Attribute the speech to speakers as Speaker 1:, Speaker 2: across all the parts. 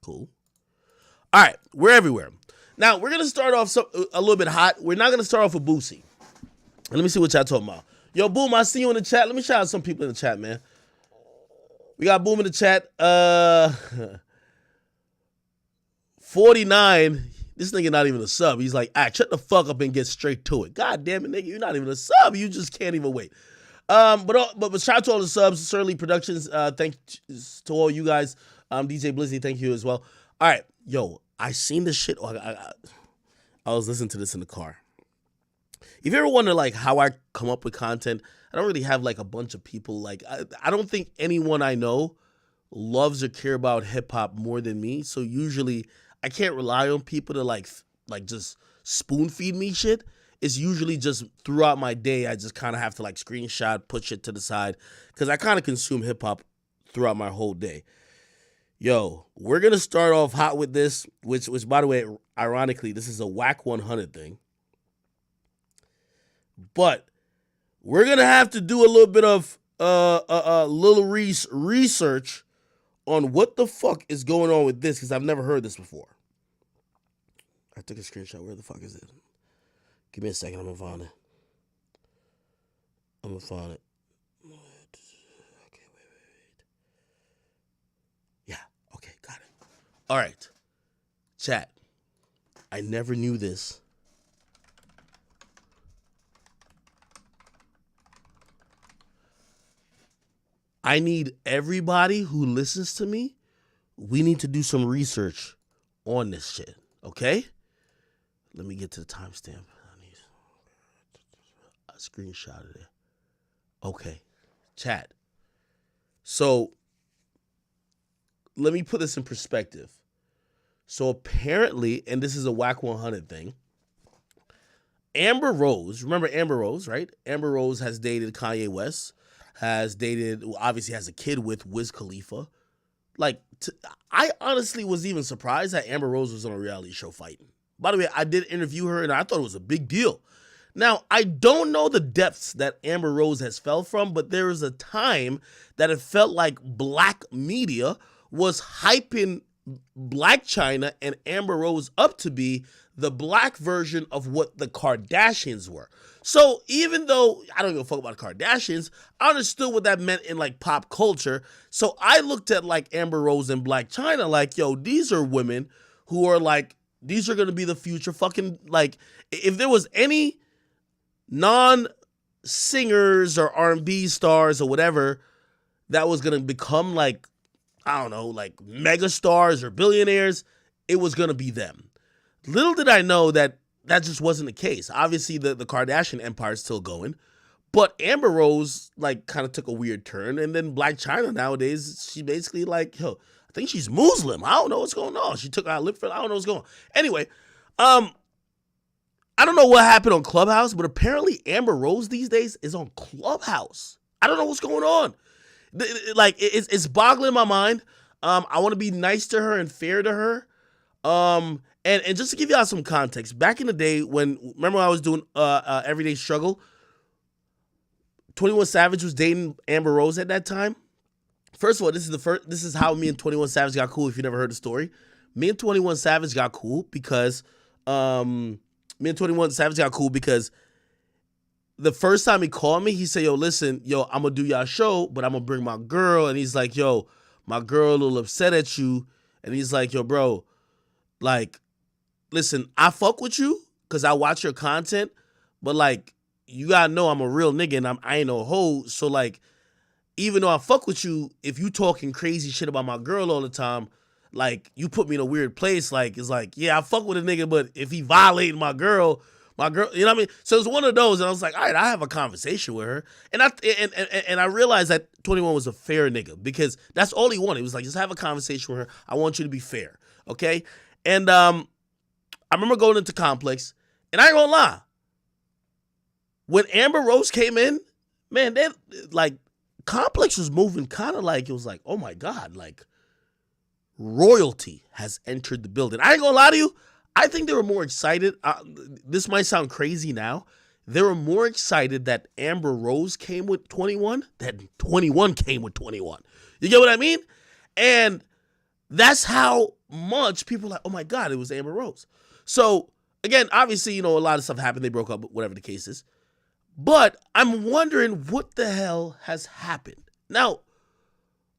Speaker 1: cool. All right, we're everywhere. Now, we're going to start off a little bit hot. We're not going to start off with Boosie. Let me see what y'all talking about. Yo, Boom, I see you in the chat. Let me shout out some people in the chat, man. We got Boom in the chat. 49. This nigga not even a sub. He's like, all right, shut the fuck up and get straight to it. God damn it, nigga. You're not even a sub. You just can't even wait. But shout out to all the subs. Certainly Productions. Thanks to all you guys. DJ Blizzy, thank you as well. All right. Yo, I seen this shit. I was listening to this in the car. If you ever wonder, like, how I come up with content, I don't really have, like, a bunch of people. Like, I don't think anyone I know loves or care about hip-hop more than me. So usually I can't rely on people to, like just spoon-feed me shit. It's usually just throughout my day, I just kind of have to, like, screenshot, put shit to the side. Because I kind of consume hip-hop throughout my whole day. Yo, we're going to start off hot with this, which, by the way, ironically, this is a Whack 100 thing. But we're going to have to do a little bit of research on what the fuck is going on with this, because I've never heard this before. I took a screenshot. Where the fuck is it? Give me a second. I'm going to find it. Okay, wait. Yeah, okay, got it. All right. Chat. I never knew this. I need everybody who listens to me, we need to do some research on this shit, okay? Let me get to the timestamp. I screenshotted it. Okay, chat. So, let me put this in perspective. So apparently, and this is a Whack 100 thing, Amber Rose, remember Amber Rose, right? Amber Rose has dated Kanye West. Obviously has a kid with Wiz Khalifa. Like, I honestly was even surprised that Amber Rose was on a reality show fighting. By the way, I did interview her, and I thought it was a big deal. Now, I don't know the depths that Amber Rose has fell from, but there was a time that it felt like black media was hyping Black China and Amber Rose up to be the black version of what the Kardashians were. So even though I don't give a fuck about the Kardashians, I understood what that meant in like pop culture. So I looked at like Amber Rose and Black China like, yo, these are women who are like, these are going to be the future fucking, like, if there was any non-singers or R&B stars or whatever that was going to become like, I don't know, like mega stars or billionaires, it was going to be them. Little did I know that just wasn't the case. Obviously, the Kardashian empire is still going, but Amber Rose like kind of took a weird turn, and then Black China nowadays, she basically like, yo, I think she's Muslim. I don't know what's going on. She took out lip filler. I don't know what's going on. Anyway, I don't know what happened on Clubhouse, but apparently Amber Rose these days is on Clubhouse. I don't know what's going on. Like, it's boggling my mind. I want to be nice to her and fair to her. And just to give y'all some context, back in the day remember when I was doing Everyday Struggle, 21 Savage was dating Amber Rose at that time. First of all, this is how me and 21 Savage got cool, if you never heard the story. Me and 21 Savage got cool because the first time he called me, he said, yo, listen, yo, I'm going to do y'all show, but I'm going to bring my girl. And he's like, yo, my girl a little upset at you. And he's like, yo, bro, like, listen, I fuck with you because I watch your content, but, like, you got to know I'm a real nigga and I ain't no hoe. So, like, even though I fuck with you, if you talking crazy shit about my girl all the time, like, you put me in a weird place. Like, it's like, yeah, I fuck with a nigga, but if he violating my girl, you know what I mean? So it's one of those, and I was like, all right, I have a conversation with her. And I realized that 21 was a fair nigga because that's all he wanted. He was like, just have a conversation with her. I want you to be fair, okay? And I remember going into Complex, and I ain't gonna lie. When Amber Rose came in, man, they, like, Complex was moving kind of like, it was like, oh my God, like, royalty has entered the building. I ain't gonna lie to you. I think they were more excited. This might sound crazy now. They were more excited that Amber Rose came with 21 than 21 came with 21. You get what I mean? And that's how months, people were like, oh my God, it was Amber Rose. So again, obviously, you know, a lot of stuff happened. They broke up, whatever the case is. But I'm wondering what the hell has happened. Now,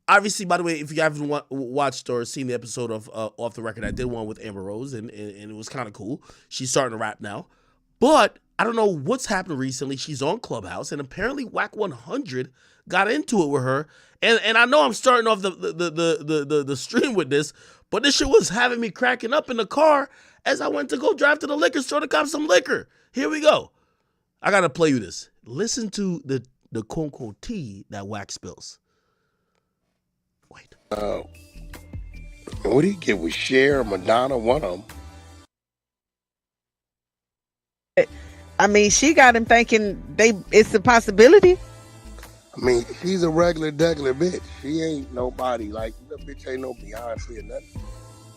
Speaker 1: obviously, by the way, if you haven't watched or seen the episode of Off the Record, I did one with Amber Rose, and it was kind of cool. She's starting to rap now. But I don't know what's happened recently. She's on Clubhouse, and apparently Whack 100 got into it with her. And I know I'm starting off the stream with this, but this shit was having me cracking up in the car as I went to go drive to the liquor store to cop some liquor. Here we go. I got to play you this. Listen to the quote-unquote tea that Whack spills. Wait.
Speaker 2: What do you get with Cher, Madonna, one of them?
Speaker 3: I mean, she got him thinking it's a possibility.
Speaker 2: I mean, she's a regular bitch. She ain't nobody. Like, that bitch ain't no Beyonce or nothing.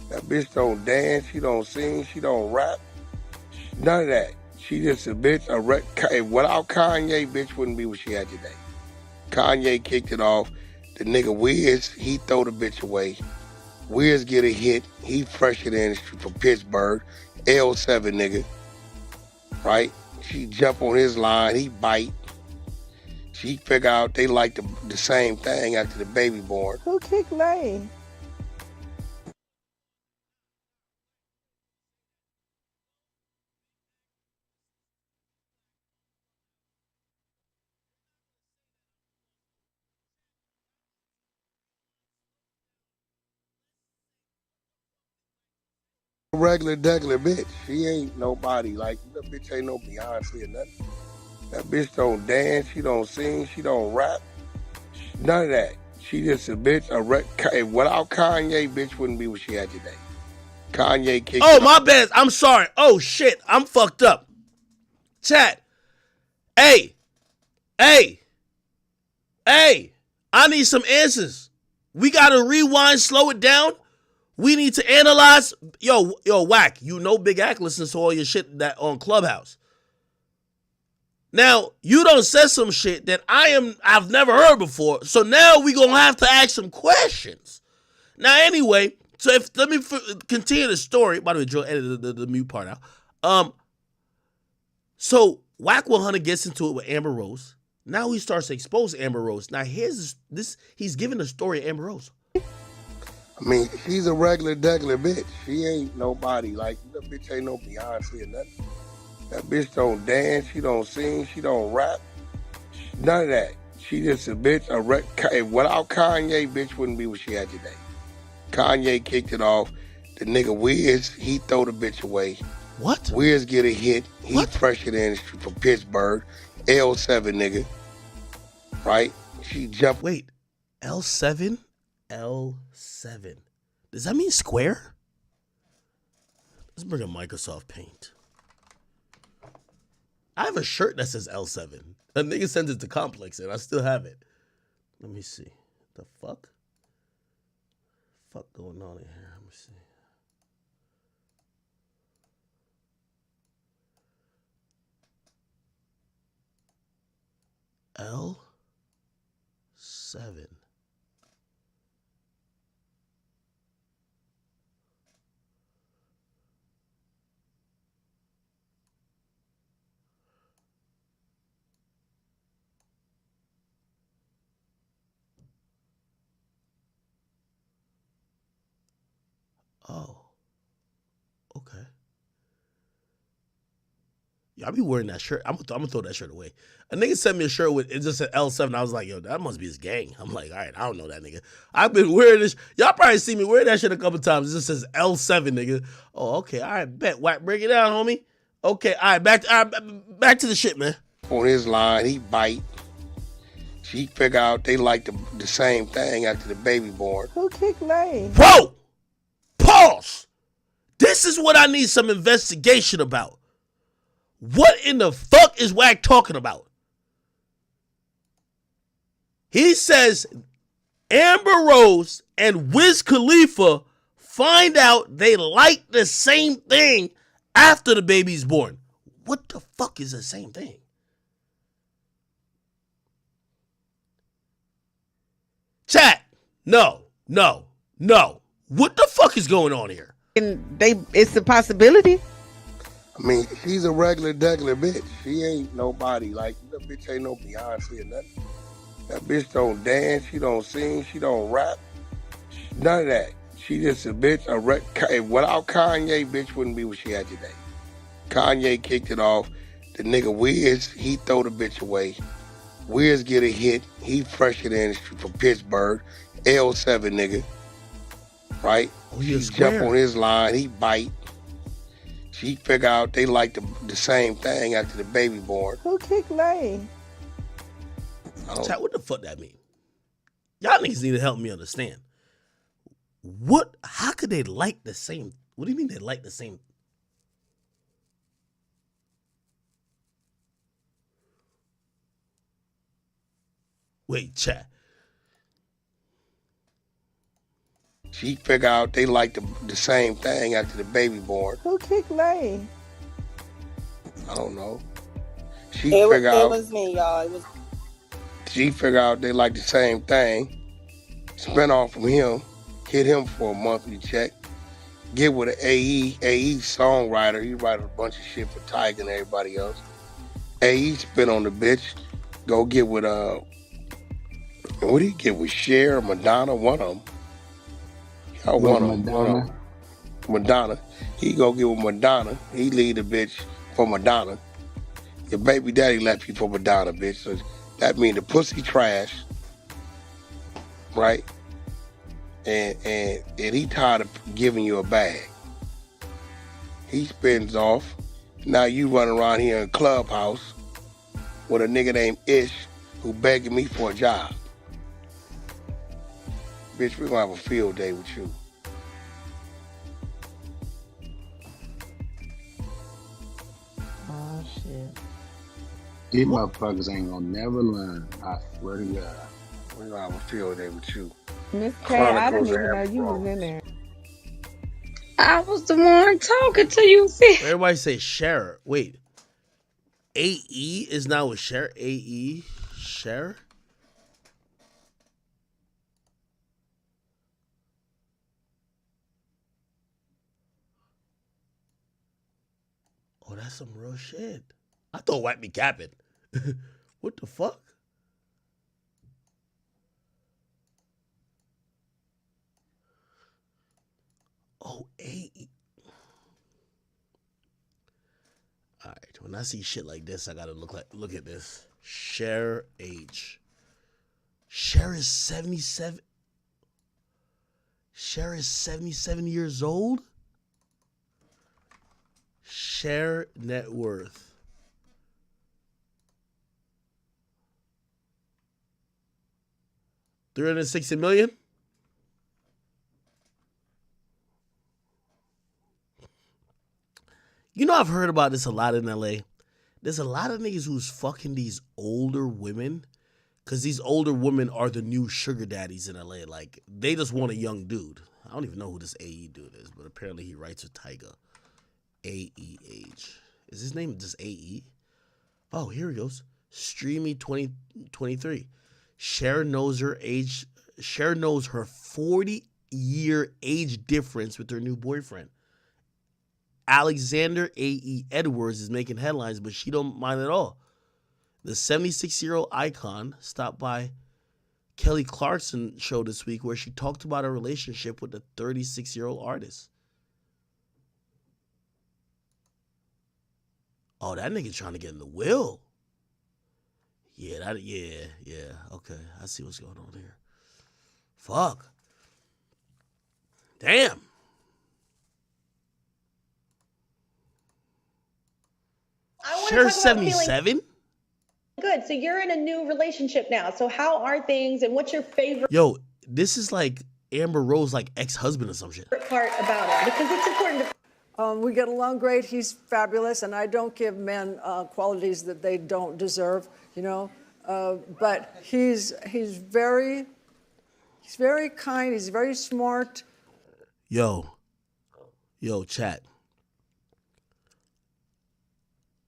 Speaker 2: That bitch don't dance. She don't sing. She don't rap. None of that. She just a bitch. Without Kanye, bitch wouldn't be what she had today. Kanye kicked it off. The nigga Wiz, he throw the bitch away. Wiz get a hit. He fresh it in from Pittsburgh. L7 nigga. Right? She jump on his line. He bite. She figure out they like the same thing after the baby born.
Speaker 3: Who kicked Lane?
Speaker 2: Regular bitch. She ain't nobody. Like, that bitch ain't no Beyonce or nothing. That bitch don't dance. She don't sing. She don't rap. None of that. She just a bitch. Without Kanye, bitch wouldn't be what she had today. Kanye kicked.
Speaker 1: Oh, my bad. I'm sorry. Oh, shit. I'm fucked up. Chat. Hey. I need some answers. We got to rewind, slow it down. We need to analyze. Yo, Whack, you know Big Act listens to all your shit that on Clubhouse. Now, you done said some shit that I've never heard before. So now we gonna have to ask some questions. Now, anyway, so let me continue the story. By the way, Joe edited the mute part out. So Whack 100 gets into it with Amber Rose. Now he starts to expose Amber Rose. Now here's this. He's giving the story of Amber Rose.
Speaker 2: I mean, she's a regular bitch. She ain't nobody. Like, that bitch ain't no Beyonce or nothing. That bitch don't dance. She don't sing. She don't rap. None of that. She just a bitch. Without Kanye, bitch wouldn't be what she had today. Kanye kicked it off. The nigga Wiz, he throw the bitch away.
Speaker 1: What?
Speaker 2: Wiz get a hit. He fresh it in from Pittsburgh. L7 nigga. Right? She jumped.
Speaker 1: Wait, L7? L7. Does that mean square? Let's bring up Microsoft Paint. I have a shirt that says L7. A nigga sent it to Complex and I still have it. Let me see. The fuck? Fuck going on in here? Let me see. L7. Oh, okay. Yeah, I be wearing that shirt. I'm gonna throw that shirt away. A nigga sent me a shirt with it just said L7. I was like, yo, that must be his gang. I'm like, all right, I don't know that nigga. I've been wearing this. Y'all probably see me wear that shit a couple times. It just says L7, nigga. Oh, okay, all right, bet. Whack, break it down, homie. Okay, all right, back to the shit, man.
Speaker 2: On his line, he bite. She figure out they like the same thing after the baby born.
Speaker 3: Who kicked Lane?
Speaker 1: Whoa! Pause! This is what I need some investigation about. What in the fuck is Whack talking about? He says Amber Rose and Wiz Khalifa find out they like the same thing after the baby's born. What the fuck is the same thing? Chat. No. What the fuck is going on here?
Speaker 3: And it's a possibility.
Speaker 2: I mean, she's a regular degular bitch. She ain't nobody. Like, that bitch ain't no Beyonce or nothing. That bitch don't dance. She don't sing. She don't rap. None of that. She just a bitch. Without Kanye, bitch wouldn't be what she had today. Kanye kicked it off. The nigga Wiz, he throw the bitch away. Wiz get a hit. He fresh in the industry from Pittsburgh. L7 nigga. Right?
Speaker 1: Oh,
Speaker 2: She jump on his line. He bite. She figure out they like the same thing after the baby born.
Speaker 3: Who kicked Lay?
Speaker 1: Chat, what the fuck that mean? Y'all niggas need to help me understand. What? How could they like the same? What do you mean they like the same? Wait, chat.
Speaker 2: She figure out they like the same thing after the baby born.
Speaker 3: Who kicked Lay?
Speaker 2: I don't know.
Speaker 4: It was me, y'all.
Speaker 2: She figure out they like the same thing. Spin off from him. Hit him for a monthly check. Get with an AE. AE songwriter. He write a bunch of shit for Tiger and everybody else. AE spin on the bitch. Go get with what do you get with Cher or Madonna? One of them. Y'all one of them. Madonna. He go get with Madonna. He leave the bitch for Madonna. Your baby daddy left you for Madonna, bitch. So that mean the pussy trash, right? And he tired of giving you a bag. He spins off. Now you run around here in Clubhouse with a nigga named Ish who begging me for a job. Bitch, we're gonna have a field day with you.
Speaker 3: Oh shit.
Speaker 5: These motherfuckers ain't gonna never learn. I swear to God.
Speaker 2: We're gonna have a field day with you.
Speaker 3: Miss K, I didn't even know you was in there.
Speaker 6: I was the one talking to you, sis.
Speaker 1: Everybody say Cher. Wait. AE is now with Cher? AE? Cher? Oh, that's some real shit. I thought White be capping. What the fuck? Oh, AE. All right, when I see shit like this, I gotta look at this. Cher age. Cher is 77. Cher is 77 years old. Cher net worth. $360 million. You know, I've heard about this a lot in LA. There's a lot of niggas who's fucking these older women because these older women are the new sugar daddies in LA. Like, they just want a young dude. I don't even know who this AE dude is, but apparently he writes with Tyga. AE age. Is his name just AE? Oh, here he goes. Streamy 2023. Cher knows her age. Cher knows her 40-year age difference with her new boyfriend. Alexander A.E. Edwards is making headlines, but she don't mind at all. The 76-year-old icon stopped by Kelly Clarkson show this week where she talked about her relationship with the 36-year-old artist. Oh, that nigga trying to get in the will. Yeah, okay. I see what's going on here. Fuck. Damn. Cher's 77?
Speaker 7: Good. So you're in a new relationship now. So how are things and what's your favorite
Speaker 1: Yo, this is like Amber Rose, like ex-husband or some shit.
Speaker 7: part about it? Because it's important to
Speaker 8: we get along great. He's fabulous, and I don't give men qualities that they don't deserve, you know. But he's very kind. He's very smart.
Speaker 1: Yo, chat.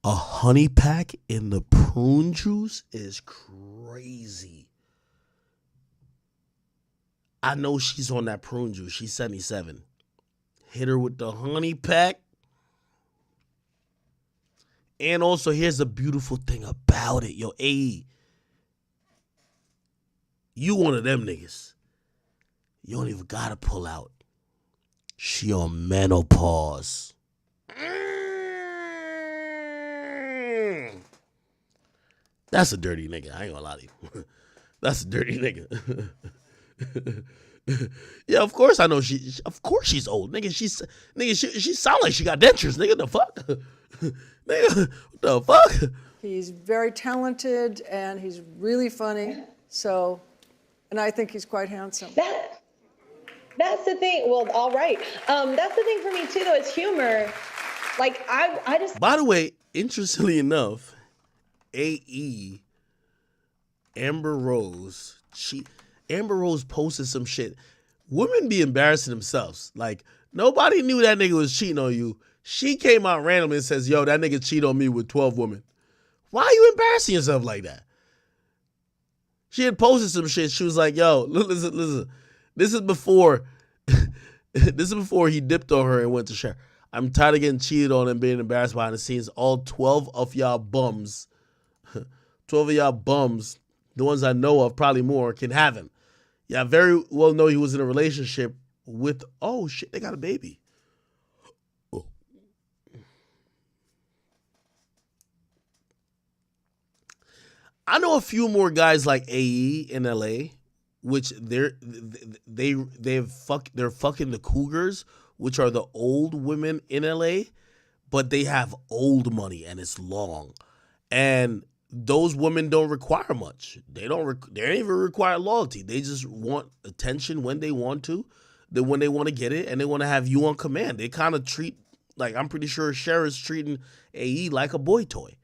Speaker 1: A honey pack in the prune juice is crazy. I know she's on that prune juice. She's 77. Hit her with the honey pack. And also, here's the beautiful thing about it. Yo, AE, you one of them niggas. You don't even gotta pull out. She on menopause. That's a dirty nigga. I ain't gonna lie to you. That's a dirty nigga. Yeah, of course I know of course she's old. Nigga, she sound like she got dentures, nigga. The fuck? Nigga, what the fuck?
Speaker 8: He's very talented and he's really funny. So, and I think he's quite handsome.
Speaker 7: That's the thing. Well, all right. That's the thing for me too, though, is humor. Like I just.
Speaker 1: By the way, interestingly enough, AE Amber Rose posted some shit. Women be embarrassing themselves. Like, nobody knew that nigga was cheating on you. She came out randomly and says, yo, that nigga cheated on me with 12 women. Why are you embarrassing yourself like that? She had posted some shit. She was like, yo, listen. This is before he dipped on her and went to share. I'm tired of getting cheated on and being embarrassed behind the scenes. All 12 of y'all bums, 12 of y'all bums, the ones I know of, probably more, can have him. Yeah, I very well know he was in a relationship with, oh shit, they got a baby. I know a few more guys like AE in LA, which they're fucking the cougars, which are the old women in LA, but they have old money and it's long. And those women don't require much. They don't even require loyalty. They just want attention when they want to, when they want to get it, and they want to have you on command. They kind of treat, like, I'm pretty sure Cher is treating AE like a boy toy.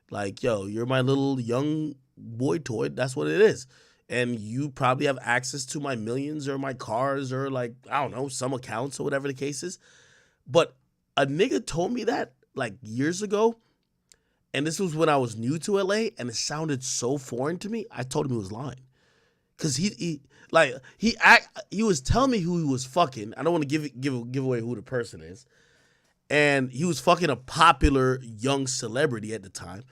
Speaker 1: Like, yo, you're my little young boy toy. That's what it is. And you probably have access to my millions or my cars or, like, I don't know, some accounts or whatever the case is. But a nigga told me that, like, years ago. And this was when I was new to LA, and it sounded so foreign to me. I told him he was lying, cause he was telling me who he was fucking. I don't want to give away who the person is, and he was fucking a popular young celebrity at the time.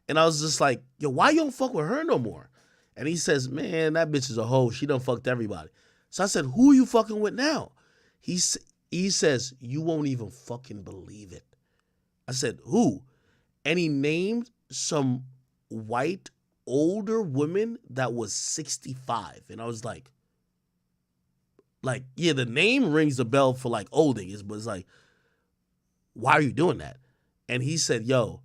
Speaker 1: And I was just like, yo, why you don't fuck with her no more? And he says, man, that bitch is a hoe. She done fucked everybody. So I said, who are you fucking with now? He says, you won't even fucking believe it. I said, who? And he named some white older woman that was 65. And I was like, yeah, the name rings a bell for like old niggas, but it's like, why are you doing that? And he said, yo,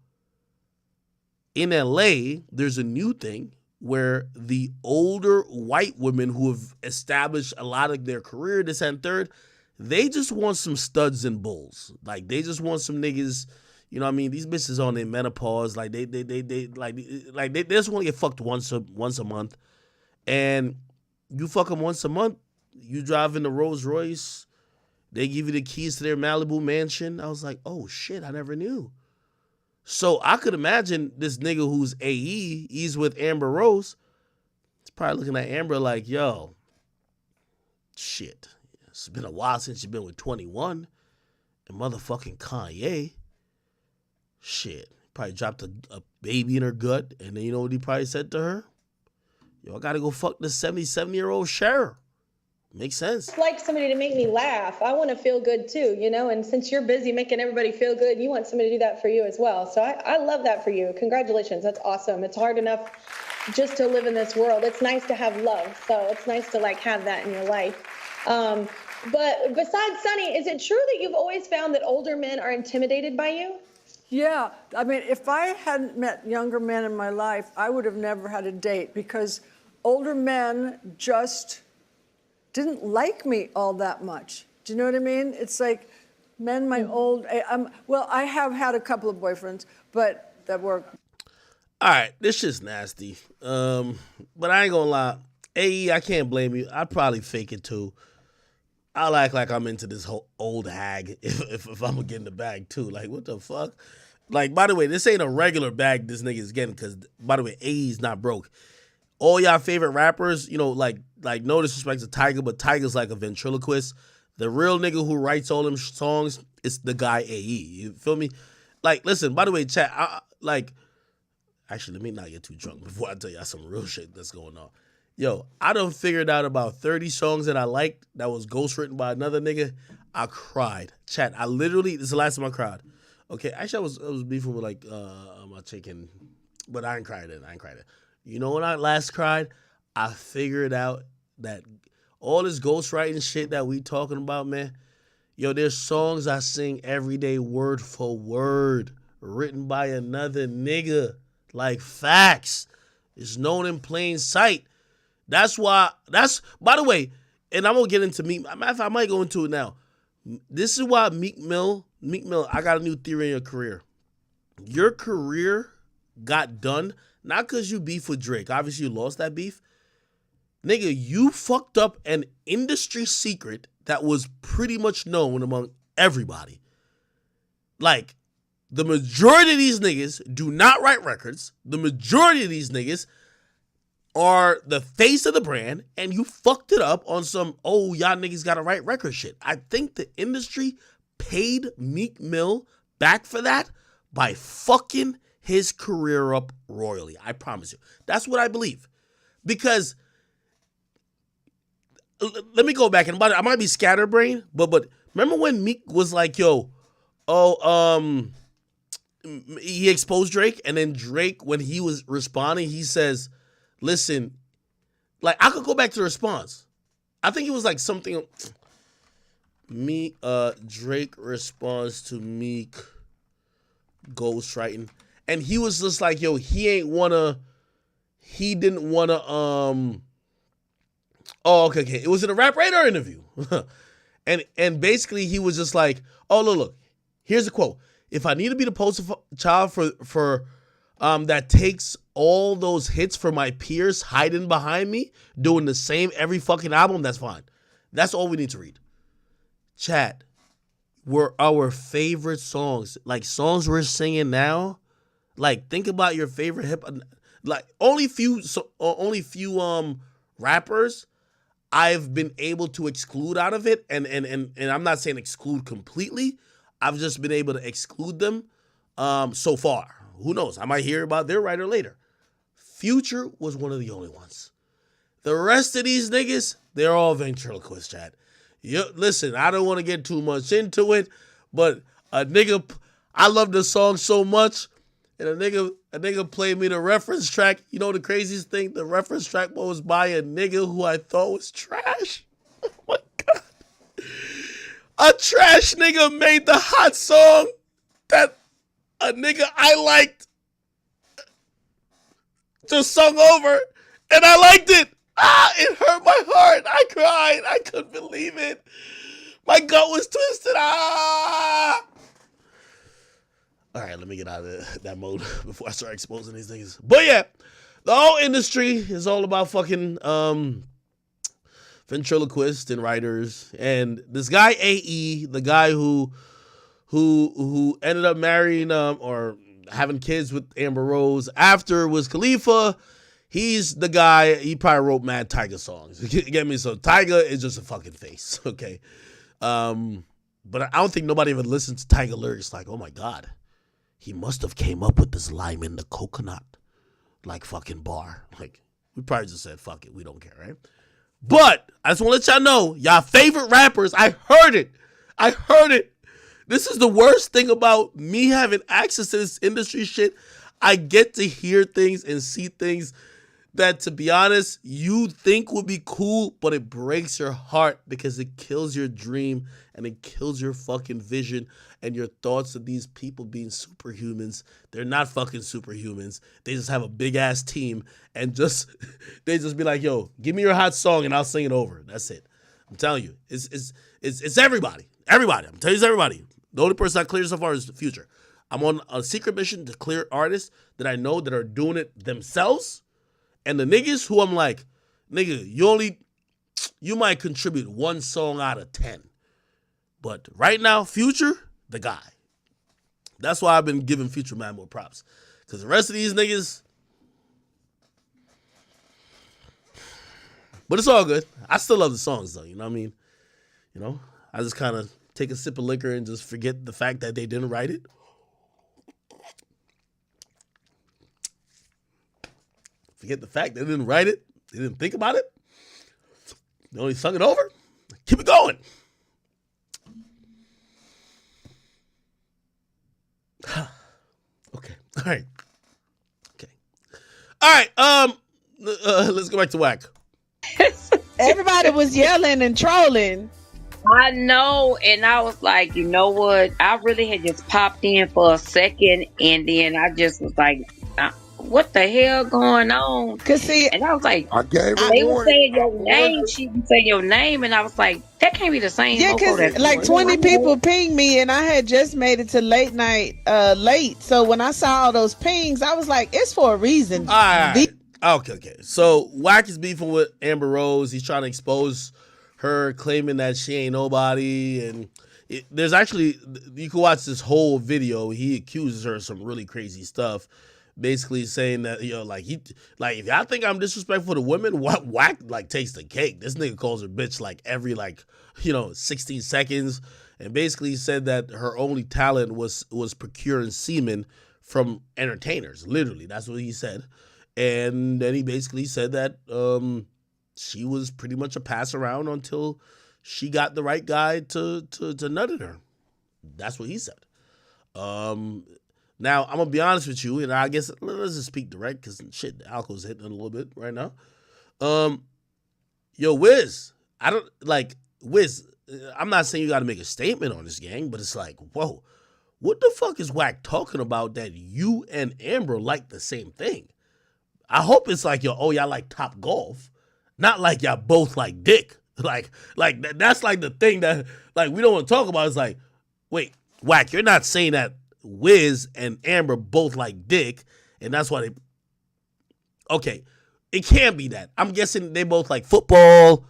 Speaker 1: in LA, there's a new thing where the older white women who have established a lot of their career, this and third, they just want some studs and bulls. Like, they just want some niggas. You know what I mean? These bitches on their menopause, like they just want to get fucked once a month, and you fuck them once a month. You drive in the Rolls Royce, they give you the keys to their Malibu mansion. I was like, oh shit, I never knew. So I could imagine this nigga who's AE, he's with Amber Rose. He's probably looking at Amber like, yo, shit, it's been a while since you've been with 21 and motherfucking Kanye. Shit, probably dropped a baby in her gut, and then you know what he probably said to her? Yo, I gotta go fuck this 77-year-old Cher. Makes sense.
Speaker 7: It's like somebody to make me laugh. I want to feel good too, you know? And since you're busy making everybody feel good, you want somebody to do that for you as well. So I love that for you. Congratulations. That's awesome. It's hard enough just to live in this world. It's nice to have love. So it's nice to like have that in your life. But besides Sonny, is it true that you've always found that older men are intimidated by you?
Speaker 8: Yeah, I mean, if I hadn't met younger men in my life, I would have never had a date because older men just didn't like me all that much. Do you know what I mean? It's like men my old, well, I have had a couple of boyfriends, but that were.
Speaker 1: All right, this shit's nasty. But I ain't gonna lie. AE, I can't blame you. I'd probably fake it too. I'll act like I'm into this whole old hag if I'm gonna get in the bag too. Like, what the fuck? Like, by the way, this ain't a regular bag this nigga is getting because, by the way, AE's not broke. all y'all favorite rappers, like no disrespect to Tiger, but Tiger's like a ventriloquist. The real nigga who writes all them songs is the guy AE. You feel me? Like, listen, by the way, chat, actually, let me not get too drunk before I tell y'all some real shit that's going on. Yo, I done figured out about 30 songs that I liked that was ghostwritten by another nigga. I cried. Chat, this is the last time I cried. Okay, actually, I was beefing with like my chicken, but I ain't cried it. You know when I last cried? I figured out that all this ghostwriting shit that we talking about, man, yo, there's songs I sing every day word for word, written by another nigga. Like, facts. It's known in plain sight. By the way, and I'm going to get into Meek. I might go into it now. This is why Meek Mill, I got a new theory in your career. Your career got done, not because you beef with Drake. Obviously, you lost that beef. Nigga, you fucked up an industry secret that was pretty much known among everybody. Like, the majority of these niggas do not write records. The majority of these niggas are the face of the brand, and you fucked it up on some, y'all niggas gotta write record shit. I think the industry paid Meek Mill back for that by fucking his career up royally. I promise you. That's what I believe. Because, let me go back, and I might be scatterbrained, but remember when Meek was like, he exposed Drake, and then Drake, when he was responding, he says, listen, like, I could go back to the response. I think it was like something, Drake responds to Meek ghostwriting, and he was just like, he didn't wanna, okay. It was in a Rap Radar interview. and basically he was just like, look, here's a quote. If I need to be the poster child for that takes all those hits for my peers hiding behind me, doing the same every fucking album, that's fine. That's all we need to read. Chat, were our favorite songs, like songs we're singing now, like think about your favorite hip, like only few rappers I've been able to exclude out of it, and I'm not saying exclude completely. I've just been able to exclude them so far. Who knows? I might hear about their writer later. Future was one of the only ones. The rest of these niggas, they're all ventriloquists, chat. Listen, I don't want to get too much into it, but a nigga, I love the song so much, and a nigga played me the reference track. You know the craziest thing? The reference track was by a nigga who I thought was trash. Oh my God. A trash nigga made the hot song that a nigga I liked just sung over, and I liked it. It hurt my heart. I cried. I couldn't believe it. My gut was twisted. All right, let me get out of that mode before I start exposing these niggas. But yeah, the whole industry is all about fucking ventriloquists and writers. And this guy AE, the guy who ended up marrying or having kids with Amber Rose after was Khalifa. He's the guy, he probably wrote mad Tiger songs. You get me? So Tiger is just a fucking face, okay? But I don't think nobody even listens to Tiger lyrics like, oh my God, he must have came up with this lime in the coconut, like fucking bar. Like, we probably just said, fuck it, we don't care, right? But I just want to let y'all know, y'all favorite rappers, I heard it. This is the worst thing about me having access to this industry shit. I get to hear things and see things that, to be honest, you think would be cool, but it breaks your heart because it kills your dream and it kills your fucking vision and your thoughts of these people being superhumans. They're not fucking superhumans. They just have a big ass team and they just be like, yo, give me your hot song and I'll sing it over. That's it. I'm telling you, it's everybody. Everybody. I'm telling you, it's everybody. The only person I cleared so far is the Future. I'm on a secret mission to clear artists that I know that are doing it themselves. And the niggas who I'm like, nigga, you might contribute one song out of 10. But right now, Future, the guy. That's why I've been giving Future man more props. Because the rest of these niggas, But it's all good. I still love the songs though. You know what I mean? You know, I just kind of take a sip of liquor and just forget the fact that they didn't write it. Forget the fact they didn't write it. They didn't think about it. They only sung it over. Keep it going. Okay. All right. Okay. All right. Let's go back to whack.
Speaker 3: Everybody was yelling and trolling.
Speaker 6: I know, and I was like, you know what? I really had just popped in for a second, and then I just was like, what the hell going on?
Speaker 3: Cause see,
Speaker 6: And I was like,
Speaker 2: I gave her
Speaker 6: they were
Speaker 2: warning.
Speaker 6: saying
Speaker 2: I
Speaker 6: your
Speaker 2: warned
Speaker 6: name.
Speaker 2: her.
Speaker 6: She would say your name, and I was like, that can't be the same.
Speaker 3: yeah,
Speaker 6: mofo
Speaker 3: cause
Speaker 6: that's
Speaker 3: like
Speaker 6: doing
Speaker 3: 20
Speaker 6: it.
Speaker 3: people pinged me, and I had just made it to late night, late. So when I saw all those pings, I was like, it's for a reason.
Speaker 1: All right. Okay. So Wack is beefing with Amber Rose. He's trying to expose her, claiming that she ain't nobody. And there's actually, you can watch this whole video. He accuses her of some really crazy stuff. Basically saying that, you know, like if y'all think I'm disrespectful to women, Wack like takes the cake. This nigga calls her bitch like every 16 seconds, and basically said that her only talent was procuring semen from entertainers. Literally, that's what he said. And then he basically said that she was pretty much a pass around until she got the right guy to nut at her. That's what he said. Now, I'm going to be honest with you, and I guess let's just speak direct because shit, the alcohol's hitting a little bit right now. Yo, Wiz, Wiz, I'm not saying you got to make a statement on this, gang, but it's like, whoa, what the fuck is Wack talking about that you and Amber like the same thing? I hope it's like, y'all like Top Golf, not like y'all both like dick. That's like the thing that like we don't want to talk about. It's like, wait, Wack, you're not saying that Wiz and Amber both like dick, and that's why they. Okay, it can't be that. I'm guessing they both like football.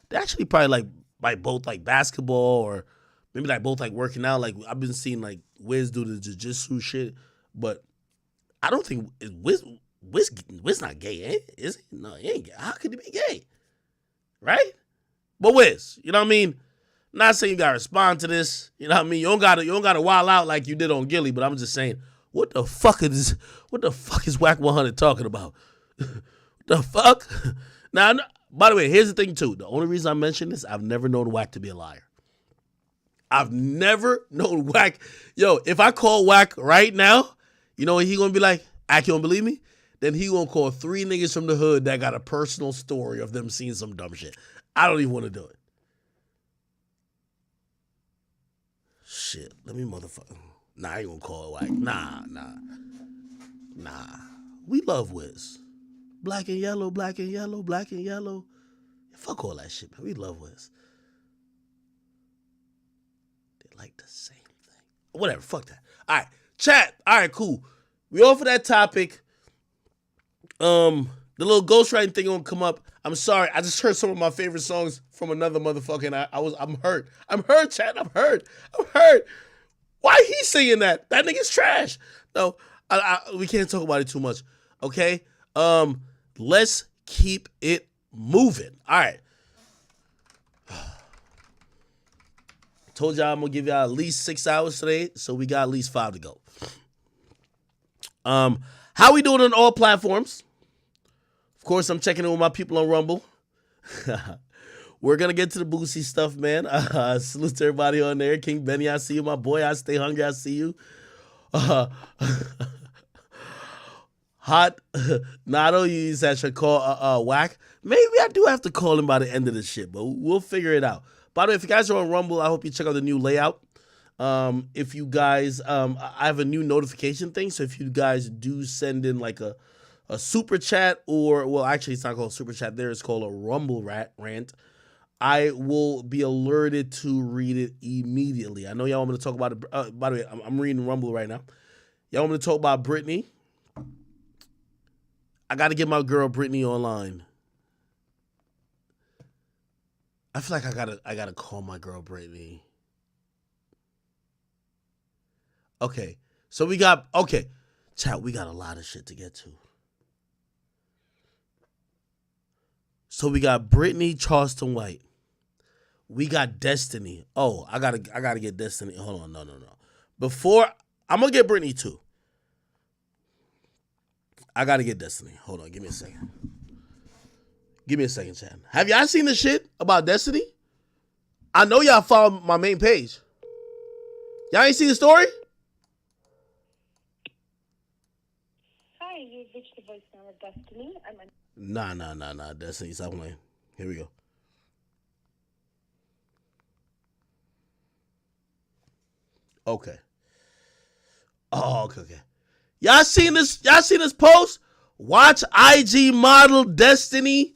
Speaker 1: They actually probably like both like basketball, or maybe like both like working out. Like I've been seeing like Wiz do the jiu-jitsu shit, but I don't think Wiz not gay, is he? No, he ain't gay. How could he be gay? Right? But Wiz, you know what I mean? Not saying you gotta respond to this. You know what I mean? You don't gotta wild out like you did on Gilly, but I'm just saying, what the fuck is Whack 100 talking about? The fuck? Now, by the way, here's the thing too. The only reason I mention this, I've never known Wack to be a liar. I've never known Wack. Yo, if I call Wack right now, you know what he gonna be like? Ack, you don't believe me? Then he gonna call 3 niggas from the hood that got a personal story of them seeing some dumb shit. I don't even want to do it. Shit, let me motherfucker. Nah, I ain't gonna call it Wack. Nah. We love Wiz. Black and yellow, black and yellow, black and yellow. Fuck all that shit, man. We love Wiz. They like the same thing. Whatever, fuck that. All right, chat. All right, cool. We off of that topic. The little ghostwriting thing gonna come up. I'm sorry. I just heard some of my favorite songs from another motherfucker, and I'm hurt. I'm hurt, chat. I'm hurt. Why he singing that? That nigga's trash. No, we can't talk about it too much. Okay. Let's keep it moving. All right. Told y'all I'm gonna give y'all at least 6 hours today, so we got at least 5 to go. How we doing on all platforms? Of course, I'm checking in with my people on Rumble. We're going to get to the Boosie stuff, man. Salute to everybody on there. King Benny, I see you. My boy, I stay hungry. I see you. Hot Nado, you said I should call Wack. Maybe I do have to call him by the end of the shit, but we'll figure it out. By the way, if you guys are on Rumble, I hope you check out the new layout. If you guys, I have a new notification thing, so if you guys do send in like a super chat, or, well, actually it's not called super chat there, it's called a Rumble rant, I will be alerted to read it immediately. I know y'all want me to talk about it. By the way, I'm reading Rumble right now. Y'all want me to talk about Brittany? I got to get my girl Brittany online. I feel like I gotta call my girl Brittany. Okay, so chat, we got a lot of shit to get to. So we got Brittany Charleston White. We got Destiny. Oh, I gotta get Destiny. Hold on, no. Before I'm gonna get Brittany too. I gotta get Destiny. Hold on, give me a second. Give me a second, Chad. Have y'all seen the shit about Destiny? I know y'all follow my main page. Y'all ain't seen the story?
Speaker 9: Hi, you've reached the voicemail of Destiny.
Speaker 1: Nah. Destiny, stop playing. Here we go. Okay. Oh, okay. Y'all seen this? Y'all seen this post? Watch IG model Destiny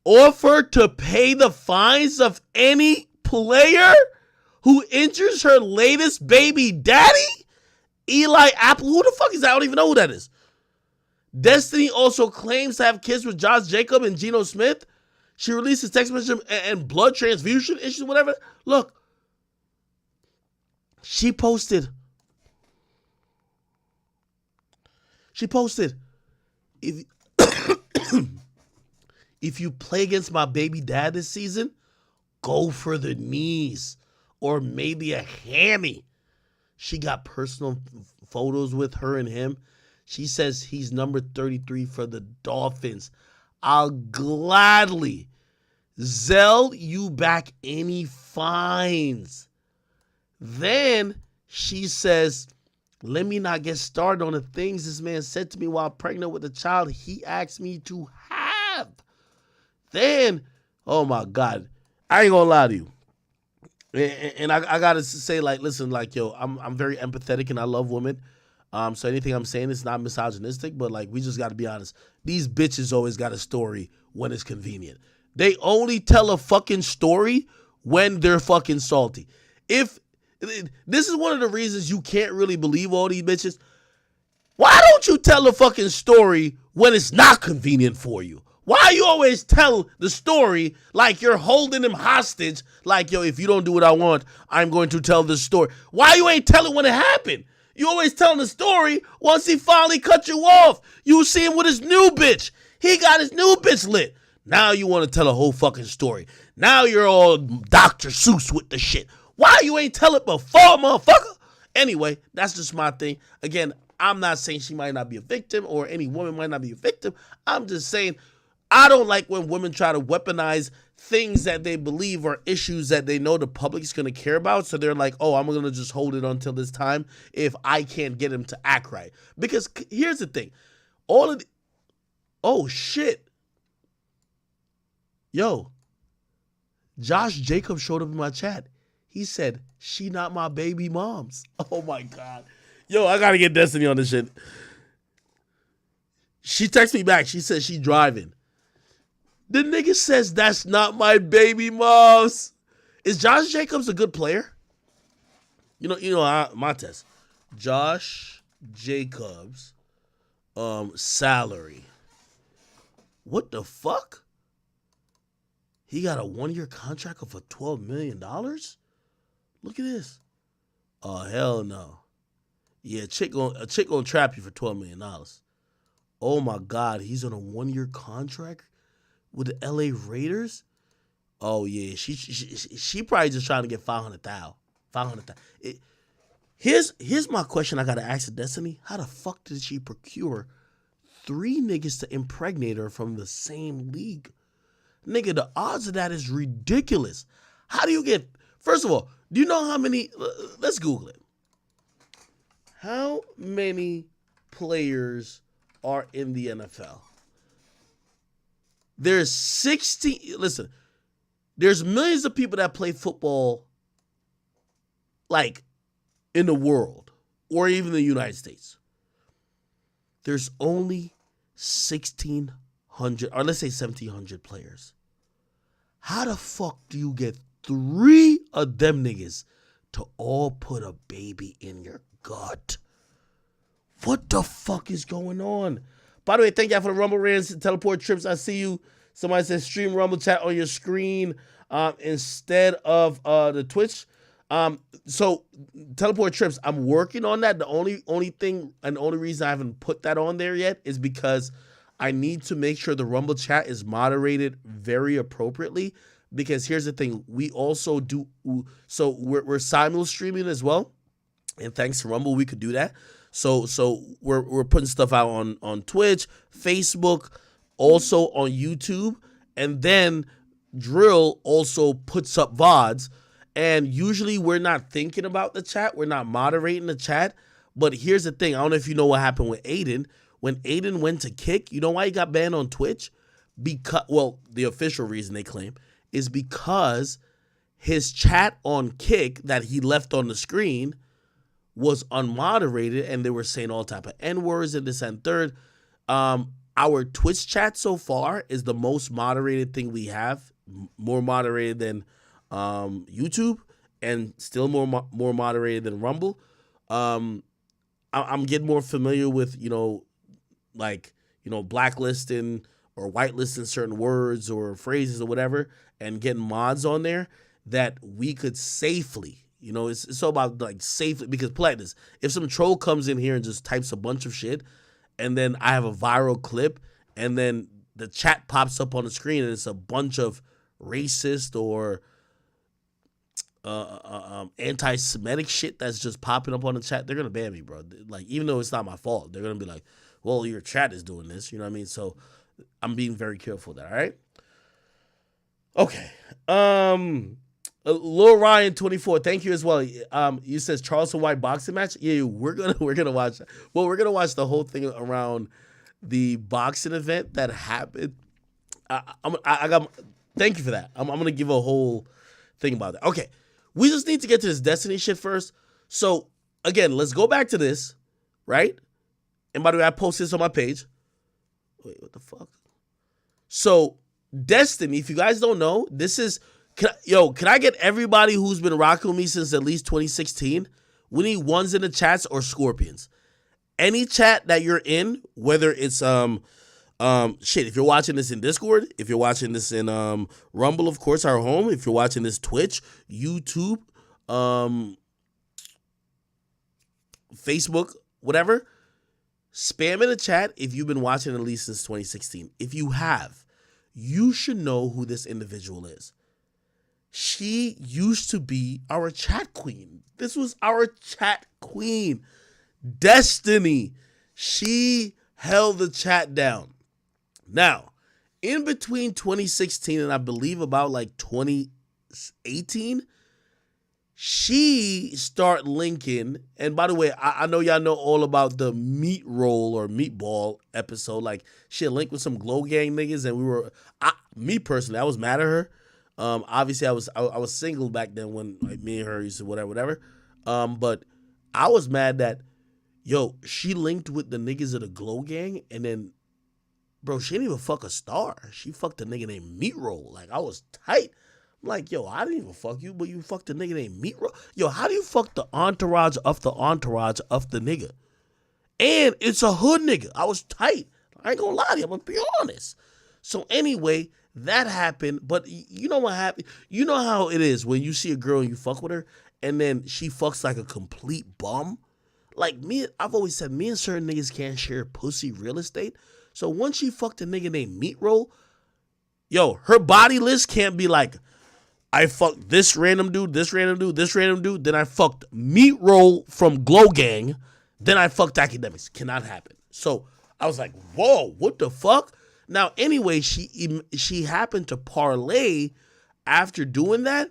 Speaker 1: offer to pay the fines of any player who injures her latest baby daddy? Eli Apple. Who the fuck is that? I don't even know who that is. Destiny also claims to have kids with Josh Jacob and Geno Smith. She released a text message and blood transfusion issues, whatever. Look. She posted, if if you play against my baby dad this season, go for the knees or maybe a hammy. She got personal photos with her and him. She says he's number 33 for the Dolphins. I'll gladly Zell you back any fines. Then she says, let me not get started on the things this man said to me while pregnant with a child he asked me to have. Then, oh my God, I ain't gonna lie to you. And I gotta say, like, listen, like, yo, I'm very empathetic and I love women. So anything I'm saying is not misogynistic, but like, we just gotta be honest. These bitches always got a story when it's convenient. They only tell a fucking story when they're fucking salty. This is one of the reasons you can't really believe all these bitches. Why don't you tell a fucking story when it's not convenient for you? Why you always tell the story like you're holding them hostage? Like, yo, if you don't do what I want, I'm going to tell this story. Why you ain't tell it when it happened? You always telling the story once he finally cut you off. You see him with his new bitch. He got his new bitch lit. Now you want to tell a whole fucking story. Now you're all Dr. Seuss with the shit. Why you ain't tell it before, motherfucker? Anyway, that's just my thing. Again, I'm not saying she might not be a victim or any woman might not be a victim. I'm just saying I don't like when women try to weaponize things that they believe are issues that they know the public's going to care about. So they're like, oh, I'm going to just hold it until this time if I can't get him to act right. Because here's the thing. Oh, shit. Yo, Josh Jacobs showed up in my chat. He said, she not my baby mom's. Oh, my God. Yo, I got to get Destiny on this shit. She texted me back. She said she driving. The nigga says that's not my baby mom's. Is Josh Jacobs a good player? My test. Josh Jacobs, salary. What the fuck? He got a 1-year contract for $12 million? Look at this. Oh, hell no. Yeah, a chick gonna trap you for $12 million. Oh my God, he's on a 1-year contract with the LA Raiders? Oh yeah, she probably just trying to get $500,000. $500,000. Here's my question I gotta ask Destiny. How the fuck did she procure 3 niggas to impregnate her from the same league? Nigga, the odds of that is ridiculous. How do you get... First of all, do you know how many... Let's Google it. How many players are in the NFL? There's 60... Listen, there's millions of people that play football, like, in the world, or even the United States. There's only 1,600, or let's say 1,700 players. How the fuck do you get 3 of them niggas to all put a baby in your gut? What the fuck is going on? By the way, thank y'all for the Rumble Rants and Teleport Trips. I see you. Somebody says stream Rumble chat on your screen instead of the Twitch. So Teleport Trips, I'm working on that. The only thing and the only reason I haven't put that on there yet is because I need to make sure the Rumble chat is moderated very appropriately, because here's the thing. We also do, so we're simul streaming as well. And thanks to Rumble, we could do that. So we're putting stuff out on Twitch, Facebook, also on YouTube, and then Drill also puts up VODs. And usually we're not thinking about the chat, we're not moderating the chat. But here's the thing: I don't know if you know what happened with Aiden. When Aiden went to Kick, you know why he got banned on Twitch? Because, well, the official reason they claim is because his chat on Kick that he left on the screen was unmoderated, and they were saying all type of N-words and this and third. Our Twitch chat so far is the most moderated thing we have, more moderated than YouTube, and still more moderated than Rumble. I'm getting more familiar with, blacklisting or whitelisting certain words or phrases or whatever, and getting mods on there that we could safely, it's all about like safely, because play like this. If some troll comes in here and just types a bunch of shit, and then I have a viral clip, and then the chat pops up on the screen and it's a bunch of racist or anti-Semitic shit that's just popping up on the chat, they're gonna ban me, bro. Like, even though it's not my fault, they're gonna be like, well, your chat is doing this, you know what I mean? So I'm being very careful there. All right. Okay. Lil Ryan 24, thank you as well. You says Charleston White boxing match. Yeah, we're gonna watch. Well, we're gonna watch the whole thing around the boxing event that happened. I got. Thank you for that. I'm gonna give a whole thing about that. Okay, we just need to get to this Destiny shit first. So again, let's go back to this, right? And by the way, I posted this on my page. Wait, what the fuck? So Destiny, if you guys don't know, this is. Can I get everybody who's been rocking with me since at least 2016? We need ones in the chats or scorpions. Any chat that you're in, whether it's if you're watching this in Discord, if you're watching this in Rumble, of course, our home, if you're watching this Twitch, YouTube, Facebook, whatever, spam in the chat if you've been watching at least since 2016. If you have, you should know who this individual is. She used to be our chat queen. This was our chat queen. Destiny. She held the chat down. Now, in between 2016 and I believe about like 2018, she started linking. And by the way, I know y'all know all about the meat roll or meatball episode. Like, she had linked with some Glow Gang niggas, and me personally, I was mad at her. Obviously I was single back then when like me and her used to whatever. But I was mad that she linked with the niggas of the Glow Gang, and then bro, she didn't even fuck a star. She fucked a nigga named Meat Roll. Like, I was tight. I'm like, I didn't even fuck you, but you fucked a nigga named Meat Roll. How do you fuck the entourage of the nigga? And it's a hood nigga. I was tight. I ain't gonna lie to you, I'm gonna be honest. So anyway, that happened, but you know what happened? You know how it is when you see a girl and you fuck with her, and then she fucks like a complete bum? Like me, I've always said, me and certain niggas can't share pussy real estate. So once she fucked a nigga named Meat Roll, her body list can't be like, I fucked this random dude, this random dude, this random dude, then I fucked Meat Roll from Glow Gang, then I fucked Academics. Cannot happen. So I was like, whoa, what the fuck? Now, anyway, she happened to parlay after doing that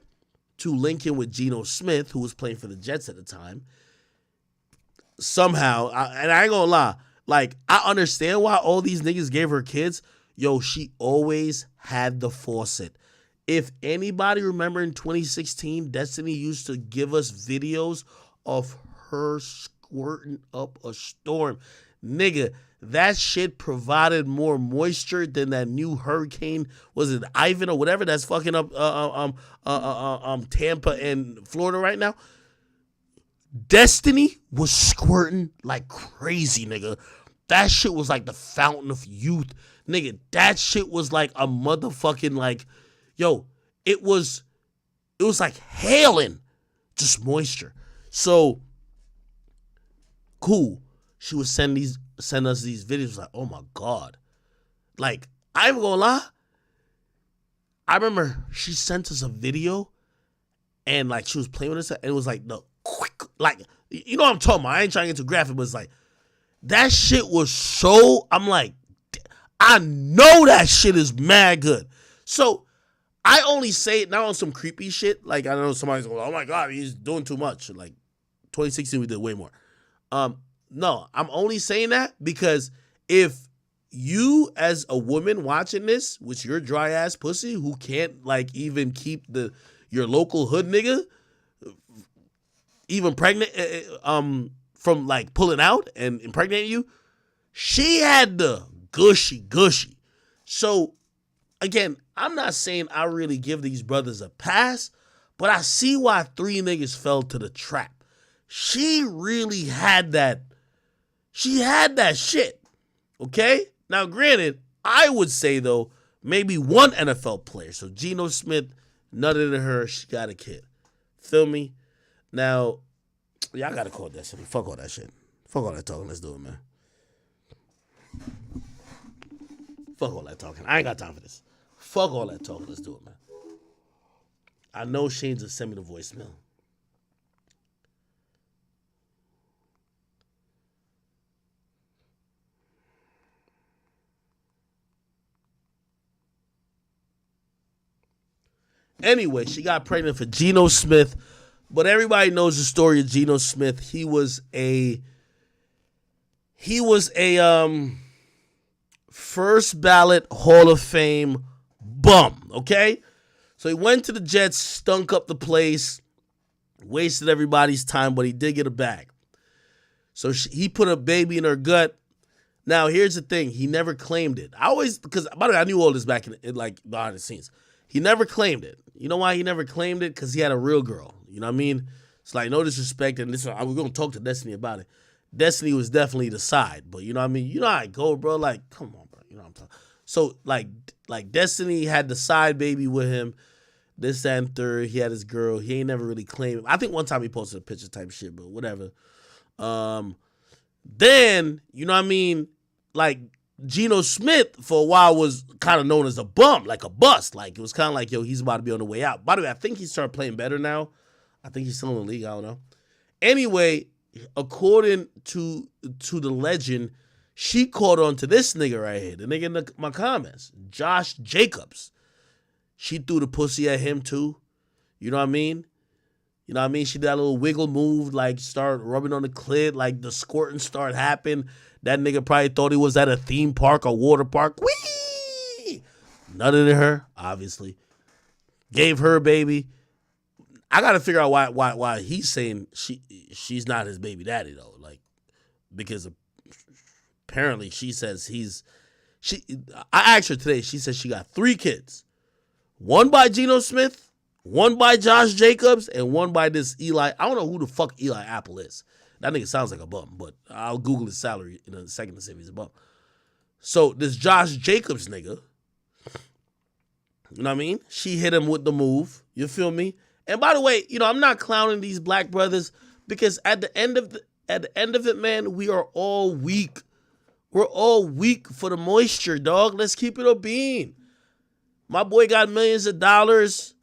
Speaker 1: to link in with Geno Smith, who was playing for the Jets at the time. Somehow, and I ain't gonna lie, like, I understand why all these niggas gave her kids. She always had the faucet. If anybody remember in 2016, Destiny used to give us videos of her squirting up a storm. Nigga, that shit provided more moisture than that new hurricane. Was it Ivan or whatever that's fucking up Tampa and Florida right now? Destiny was squirting like crazy, nigga. That shit was like the fountain of youth. Nigga, that shit was like a motherfucking like, it was like hailing just moisture. So cool. She would send us these videos like, oh my God. like, I ain't gonna lie. I remember she sent us a video and like she was playing with us and it was like the quick, like, you know what I'm talking about. I ain't trying to get too graphic, but it's like, that shit was so, I'm like, I know that shit is mad good. So I only say it now on some creepy shit. Like, I know somebody's going, oh my God, he's doing too much. Like, 2016, we did way more. No, I'm only saying that because if you as a woman watching this with your dry ass pussy who can't like even keep your local hood nigga even pregnant from like pulling out and impregnating you, she had the gushy. So again, I'm not saying I really give these brothers a pass, but I see why 3 niggas fell to the trap. She really had that. She had that shit. Okay? Now, granted, I would say, though, maybe one NFL player. So, Geno Smith, nutted in her. She got a kid. Feel me? Now, y'all got to call Destiny. Fuck all that shit. Fuck all that talking. Let's do it, man. Fuck all that talking. I ain't got time for this. Fuck all that talking. Let's do it, man. I know Shane's will send me the voicemail. Anyway, she got pregnant for Geno Smith, but everybody knows the story of Geno Smith. He was a first ballot Hall of Fame bum, okay? So he went to the Jets, stunk up the place, wasted everybody's time, but he did get a bag. So he put a baby in her gut. Now, here's the thing. He never claimed it. Because, by the way, I knew all this back in like, behind the scenes. He never claimed it. You know why he never claimed it? Because he had a real girl. You know what I mean? It's like, no disrespect, and we're going to talk to Destiny about it. Destiny was definitely the side, but you know what I mean? You know how I go, bro? Like, come on, bro. You know what I'm talking. So, like Destiny had the side baby with him, this, that, and third. He had his girl. He ain't never really claimed it. I think one time he posted a picture type shit, but whatever. Then, you know what I mean? Like, Geno Smith for a while was kind of known as a bum, like a bust. Like, it was kind of like, yo, he's about to be on the way out. By the way, I think he started playing better now. I think he's still in the league. I don't know. Anyway, according to the legend, she caught on to this nigga right here, the nigga in my comments, Josh Jacobs. She threw the pussy at him too. You know what I mean? You know what I mean? She did that little wiggle move, like start rubbing on the clit, like the squirting start happening. That nigga probably thought he was at a theme park or water park. Whee! Nutted in her, obviously. Gave her a baby. I gotta figure out why he's saying she's not his baby daddy though. Like, because apparently she says I asked her today, she said she got 3 kids. 1 by Geno Smith, 1 by Josh Jacobs, and 1 by this Eli. I don't know who the fuck Eli Apple is. That nigga sounds like a bum, but I'll Google his salary in a second to see if he's a bum. So this Josh Jacobs nigga, you know what I mean? She hit him with the move. You feel me? And by the way, you know, I'm not clowning these black brothers because at the end of it, man, we are all weak. We're all weak for the moisture, dog. Let's keep it a bean. My boy got millions of dollars.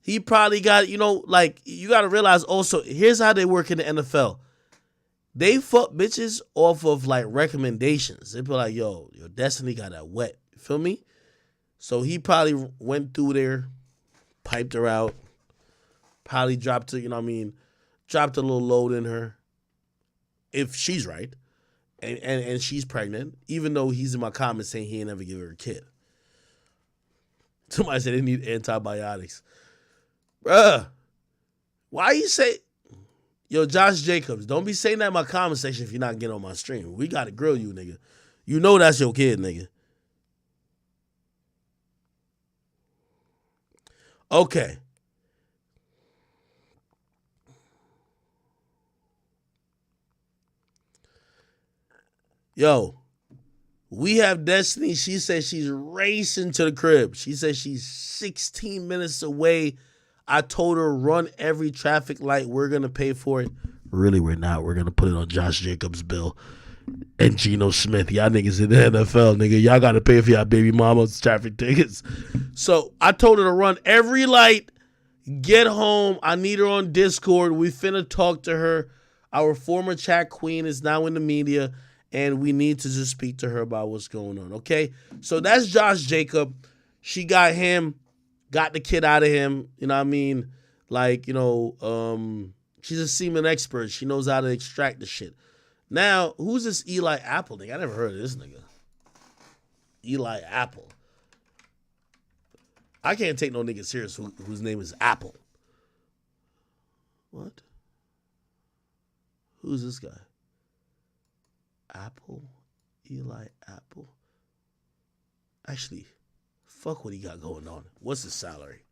Speaker 1: He probably got, you know, like, you got to realize also, here's how they work in the NFL. They fuck bitches off of, like, recommendations. They be like, yo, your Destiny got that wet. You feel me? So he probably went through there, piped her out, probably dropped a, you know what I mean, dropped a little load in her, if she's right, and she's pregnant, even though he's in my comments saying he ain't never give her a kid. Somebody said they need antibiotics. Bruh, why you say... Yo, Josh Jacobs, don't be saying that in my comment section if you're not getting on my stream. We got to grill you, nigga. You know that's your kid, nigga. Okay. Yo, we have Destiny. She says she's racing to the crib. She says she's 16 minutes away. I told her, run every traffic light. We're going to pay for it. Really, we're not. We're going to put it on Josh Jacobs' bill. and Geno Smith. Y'all niggas in the NFL, nigga. Y'all got to pay for y'all baby mama's traffic tickets. So I told her to run every light, get home. I need her on Discord. We finna talk to her. Our former chat queen is now in the media, and we need to just speak to her about what's going on, okay? So that's Josh Jacob. She got him, got the kid out of him, you know what I mean? Like, you know, she's a semen expert. She knows how to extract the shit. Now, who's this Eli Apple nigga? I never heard of this nigga. Eli Apple. I can't take no nigga serious whose name is Apple. What? Who's this guy? Apple? Eli Apple? Actually, fuck what he got going on. What's his salary?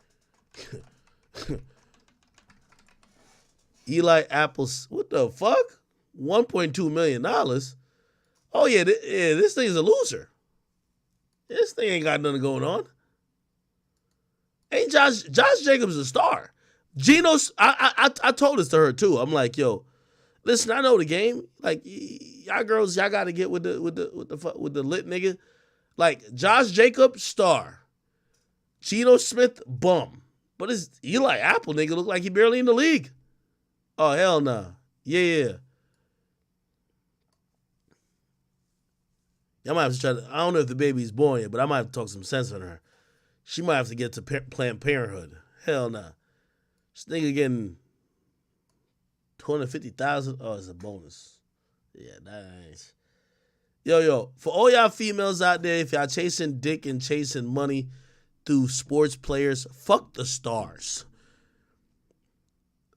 Speaker 1: Eli Apple's, what the fuck? $1.2 million. Oh yeah, this thing's a loser. This thing ain't got nothing going on. Ain't Josh Jacobs a star? Geno's, I told this to her too. I'm like, yo, listen, I know the game. Like, y'all girls, y'all got to get with the lit nigga. Like, Josh Jacobs, star. Geno Smith, bum. But it's Eli Apple nigga look like he barely in the league. Oh hell nah. Yeah. I might have to try to, I don't know if the baby's born yet, but I might have to talk some sense on her. She might have to get to Planned Parenthood. Hell nah. This nigga getting $250,000. Oh, it's a bonus. Yeah, nice. Yo, for all y'all females out there, if y'all chasing dick and chasing money through sports players, fuck the stars.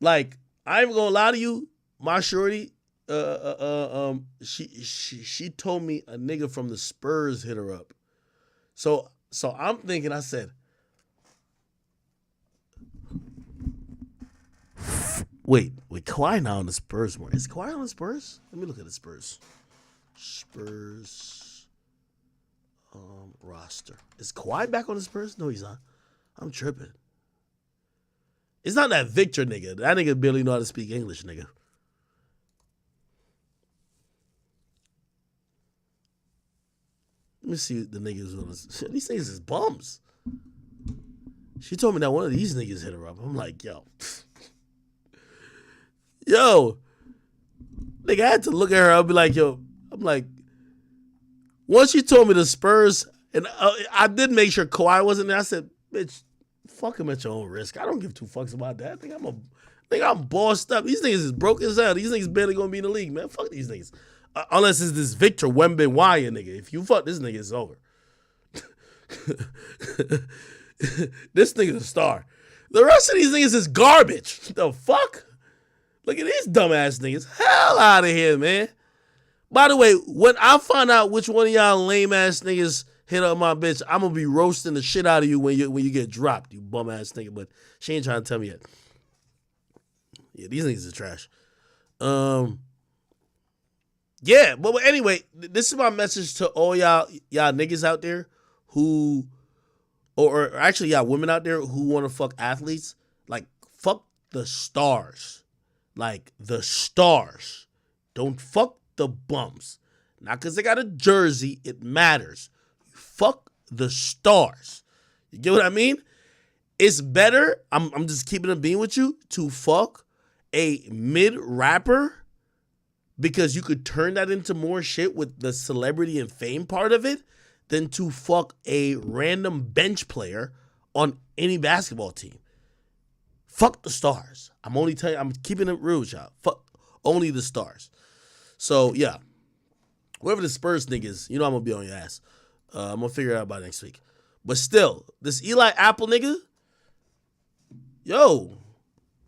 Speaker 1: Like, I ain't gonna lie to you, my shorty, she told me a nigga from the Spurs hit her up. So I'm thinking, I said, wait, Kawhi now on the Spurs more. Is Kawhi on the Spurs? Let me look at the Spurs. Spurs roster. Is Kawhi back on the Spurs? No, he's not. I'm tripping. It's not that Victor nigga. That nigga barely know how to speak English, nigga. Let me see the niggas on this. These niggas is bums. She told me that one of these niggas hit her up. I'm like, yo. Nigga, I had to look at her. I'll be like, yo. I'm like, once she told me the Spurs, and I did make sure Kawhi wasn't there. I said, bitch, fuck him at your own risk. I don't give two fucks about that. I think I'm bossed up. These niggas is broke as hell. These niggas barely gonna be in the league, man. Fuck these niggas. Unless it's this Victor Wembanyama nigga. If you fuck this nigga, it's over. This nigga's a star. The rest of these niggas is garbage. The fuck? Look at these dumbass niggas. Hell out of here, man. By the way, when I find out which one of y'all lame ass niggas hit up my bitch, I'm gonna be roasting the shit out of you when you get dropped, you bum ass nigga. But she ain't trying to tell me yet. Yeah, these niggas are trash. Yeah, but anyway, this is my message to all y'all niggas out there who, or actually y'all women out there who want to fuck athletes. Like, fuck the stars. Like, the stars. Don't fuck the bums. Not because they got a jersey, it matters. Fuck the stars. You get what I mean? It's better, I'm just keeping it being with you, to fuck a mid-rapper because you could turn that into more shit with the celebrity and fame part of it than to fuck a random bench player on any basketball team. Fuck the stars. I'm only telling you, I'm keeping it real with y'all. Fuck only the stars. So, yeah. Whoever the Spurs niggas, you know I'm going to be on your ass. I'm going to figure it out by next week. But still, this Eli Apple nigga, yo,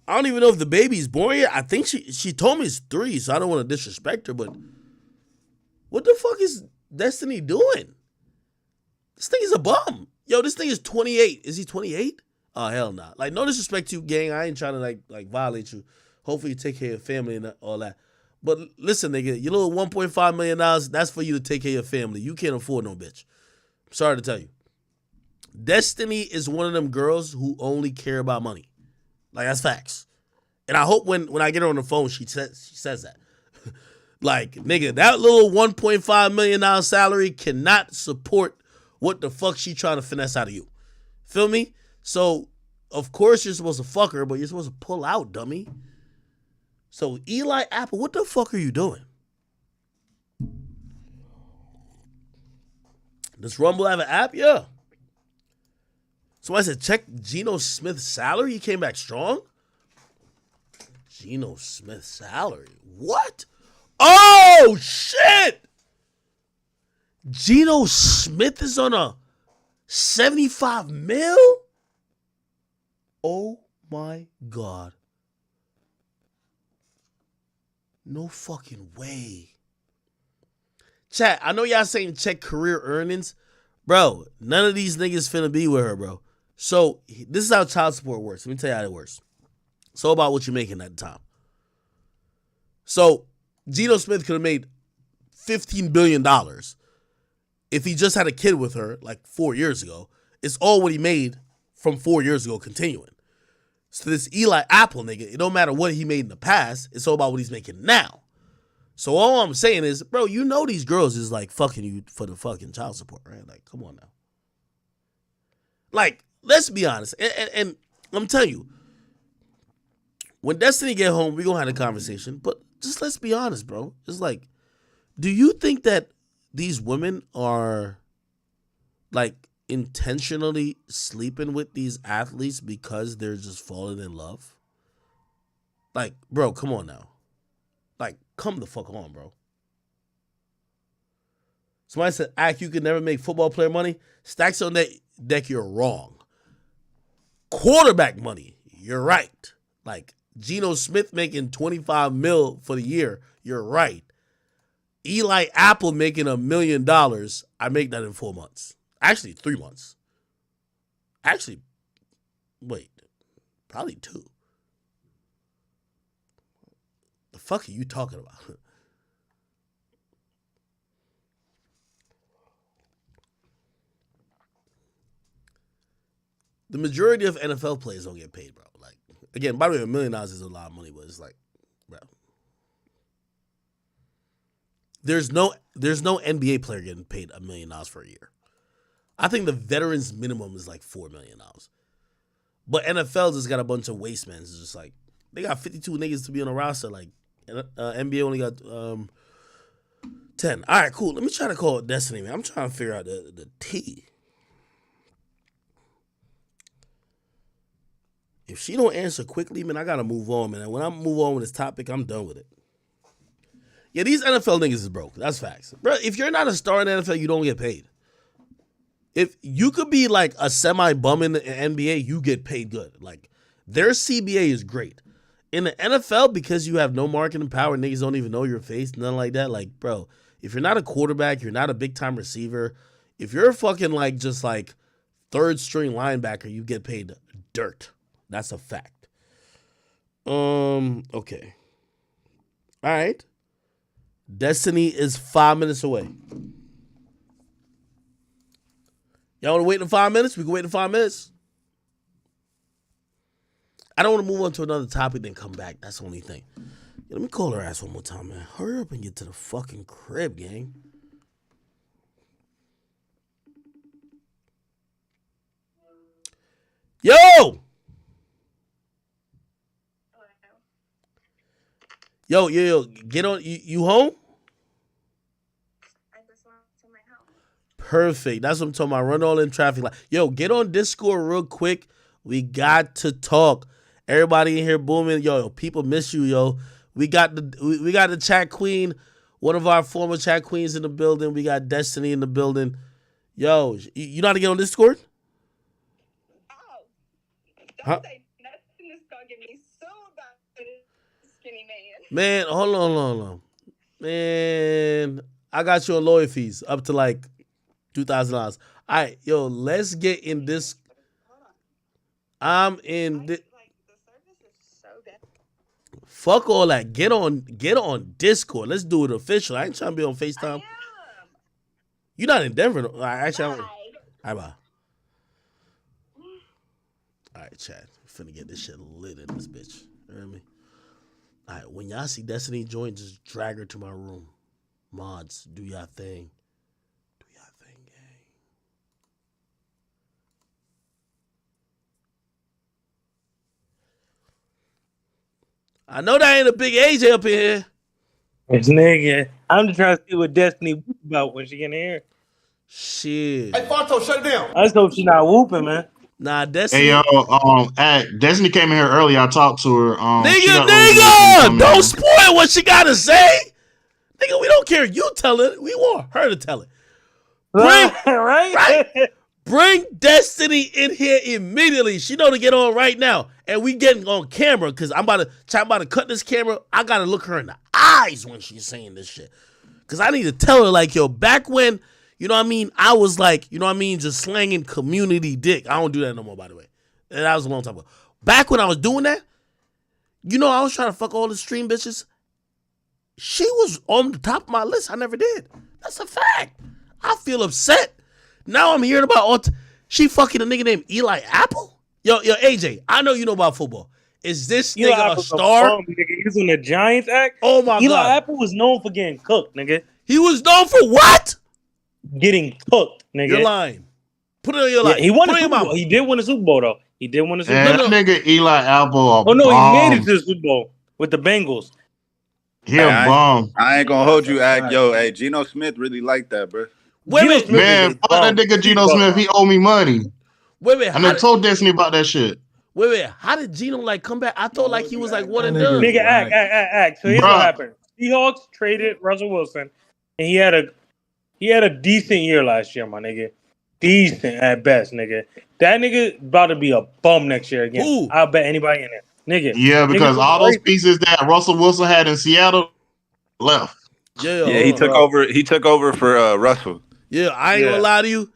Speaker 1: I don't even know if the baby's born yet. I think she told me it's 3, so I don't want to disrespect her, but what the fuck is Destiny doing? This thing is a bum. Yo, this thing is 28. Is he 28? Oh, hell nah. Like, no disrespect to you, gang. I ain't trying to, like violate you. Hopefully you take care of your family and all that. But listen, nigga, your little $1.5 million, that's for you to take care of your family. You can't afford no bitch. I'm sorry to tell you. Destiny is one of them girls who only care about money. Like, that's facts. And I hope when I get her on the phone, she says that. Like, nigga, that little $1.5 million salary cannot support what the fuck she trying to finesse out of you. Feel me? So, of course you're supposed to fuck her, but you're supposed to pull out, dummy. So, Eli Apple, what the fuck are you doing? Does Rumble have an app? Yeah. Somebody said, check Geno Smith's salary. He came back strong. Geno Smith's salary. What? Oh, shit. Geno Smith is on a 75 mil? Oh, my God. No fucking way. Chat, I know y'all saying check career earnings. Bro, none of these niggas finna be with her, bro. So, this is how child support works. Let me tell you how it works. It's all about what you're making at the time. So, Geno Smith could have made $15 billion if he just had a kid with her like 4 years ago. It's all what he made from 4 years ago continuing. So this Eli Apple nigga, it don't matter what he made in the past. It's all about what he's making now. So all I'm saying is, bro, you know these girls is like fucking you for the fucking child support, right? Like, come on now. Like, let's be honest. And I'm telling you, when Destiny get home, we're going to have a conversation. But just let's be honest, bro. It's like, do you think that these women are like intentionally sleeping with these athletes because they're just falling in love? Like, bro, come on now. Like, come the fuck on, bro. Somebody said, Ack, you could never make football player money. Stacks on that deck, you're wrong. Quarterback money, you're right. Like, Geno Smith making 25 mil for the year, you're right. Eli Apple making $1 million, I make that in 4 months. Actually, 3 months. Actually, wait, probably 2. The fuck are you talking about? The majority of NFL players don't get paid, bro. Like, again, by the way, $1 million is a lot of money, but it's like, bro. There's no NBA player getting paid $1 million for a year. I think the veterans minimum is like $4 million. But NFL just got a bunch of waste men. It's just like, they got 52 niggas to be on a roster. Like, NBA only got 10. All right, cool. Let me try to call Destiny, man. I'm trying to figure out the T. If she don't answer quickly, man, I got to move on, man. When I move on with this topic, I'm done with it. Yeah, these NFL niggas is broke. That's facts. Bro, if you're not a star in the NFL, you don't get paid. If you could be like a semi-bum in the NBA, you get paid good. Like, their CBA is great. In the NFL, because you have no marketing power, niggas don't even know your face, nothing like that. Like, bro, if you're not a quarterback, you're not a big-time receiver, if you're a fucking, like, just, like, third-string linebacker, you get paid dirt. That's a fact. Okay. All right. Destiny is 5 minutes away. Y'all want to wait in 5 minutes? We can wait in 5 minutes. I don't want to move on to another topic, then come back. That's the only thing. Let me call her ass one more time, man. Hurry up and get to the fucking crib, gang. Yo! Yo, get on. You home?
Speaker 9: I just went to my house.
Speaker 1: Perfect. That's what I'm talking about. Run all in traffic. Like, yo, get on Discord real quick. We got to talk. Everybody in here booming. Yo, people miss you, yo. We got the chat queen, one of our former chat queens in the building. We got Destiny in the building. Yo, you know how to get on Discord?
Speaker 9: Oh, don't
Speaker 1: Huh?
Speaker 9: say nothing is gonna get me so bad for this skinny man.
Speaker 1: Man, hold on. Man, I got you on lawyer fees up to like $2,000. All right, yo, let's get in this.
Speaker 9: Hold on.
Speaker 1: I'm in this.
Speaker 9: Like the service is so bad.
Speaker 1: Fuck all that. Get on Discord. Let's do it official. I ain't trying to be on
Speaker 9: I
Speaker 1: FaceTime.
Speaker 9: am.
Speaker 1: You're not in Denver. No. Actually,
Speaker 9: Bye.
Speaker 1: all right, bye. All right, chat. Finna get this shit lit in this bitch. You hear me? All right, when y'all see Destiny join, just drag her to my room. Mods, do y'all thing. Do y'all thing, gang. I know that ain't a big AJ up in here.
Speaker 10: This nigga. I'm just trying to see what Destiny about when she get in here.
Speaker 1: Shit.
Speaker 11: Hey, Fonto, shut it down.
Speaker 10: I just hope she not whooping, man.
Speaker 1: Nah,
Speaker 5: Hey
Speaker 1: Destiny.
Speaker 5: yo, Destiny came in here earlier. I talked to her. She got
Speaker 1: Nigga, don't spoil what she gotta say. Nigga, we don't care. You tell it. We want her to tell it.
Speaker 10: Right?
Speaker 1: Bring Destiny in here immediately. She know to get on right now. And we getting on camera because I'm about to cut this camera. I got to look her in the eyes when she's saying this shit. Because I need to tell her, like, yo, back when, you know what I mean, I was like, you know what I mean, just slanging community dick. I don't do that no more, by the way. And that was a long time ago. Back when I was doing that, you know, I was trying to fuck all the stream bitches. She was on the top of my list. I never did. That's a fact. I feel upset. Now I'm hearing about she fucking a nigga named Eli Apple. Yo, AJ, I know you know about football. Is this
Speaker 10: Eli
Speaker 1: nigga
Speaker 10: Apple's
Speaker 1: a star?
Speaker 10: Nigga. He was on the Giants act.
Speaker 1: Oh my
Speaker 10: Eli
Speaker 1: God.
Speaker 10: Apple was known for getting cooked, nigga.
Speaker 1: He was known for what?
Speaker 10: Getting cooked, nigga.
Speaker 1: You're lying. Put it on your line.
Speaker 10: He won the Super Bowl. He did win the Super Bowl, though. He did win the Super Bowl.
Speaker 5: That nigga Eli Apple.
Speaker 10: Oh no, he made it to the Super Bowl with the Bengals.
Speaker 5: He a bomb.
Speaker 12: I ain't gonna hold you, Act. Yo, hey, Geno Smith really like that, bro.
Speaker 5: Man, fuck that nigga Geno Smith. He owe me money.
Speaker 1: Wait.
Speaker 5: And I told Destiny about that shit.
Speaker 1: Wait. How did Geno like come back? I thought like he was like one and done.
Speaker 10: Nigga, act. So here's what happened. Seahawks traded Russell Wilson, and he had a decent year last year, my nigga. Decent at best, nigga. That nigga about to be a bum next year again.
Speaker 1: Ooh.
Speaker 10: I'll bet anybody in there. Nigga.
Speaker 5: Yeah, because all those pieces that Russell Wilson had in Seattle left.
Speaker 1: Yeah,
Speaker 12: he took over. He took over for Russell.
Speaker 1: Yeah, I ain't gonna lie to you.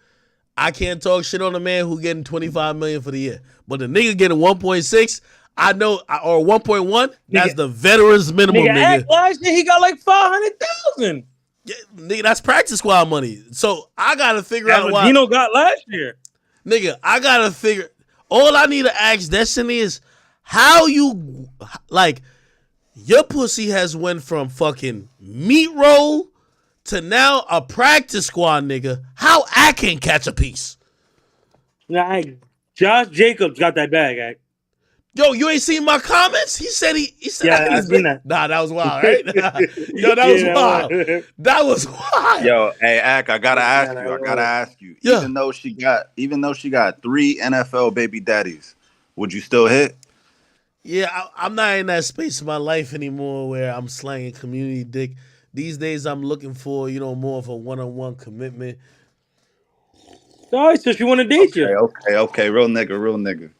Speaker 1: I can't talk shit on the man who getting $25 million for the year, but the nigga getting 1.6, I know, or 1.1. That's the veterans minimum, nigga.
Speaker 10: Last year he got like 500,000.
Speaker 1: Yeah, nigga, that's practice squad money. So I gotta figure out why
Speaker 10: Geno got last year.
Speaker 1: Nigga, I gotta figure. All I need to ask Destiny is how you like your pussy has went from fucking meat roll to now a practice squad nigga. How I can catch a piece?
Speaker 10: Nah, Josh Jacobs got that bag, Act.
Speaker 1: Yo, you ain't seen my comments? He said he said
Speaker 10: I seen that.
Speaker 1: Nah, that was wild, right? Yo, that was wild. That was wild.
Speaker 12: Yo, hey, Ack, I gotta ask you.
Speaker 1: Yeah.
Speaker 12: Even though she got 3 NFL baby daddies, would you still hit?
Speaker 1: Yeah, I'm not in that space of my life anymore where I'm slanging community dick. These days, I'm looking for, more of a one-on-one commitment.
Speaker 10: Sorry, so she want to date you.
Speaker 12: Okay, real nigga.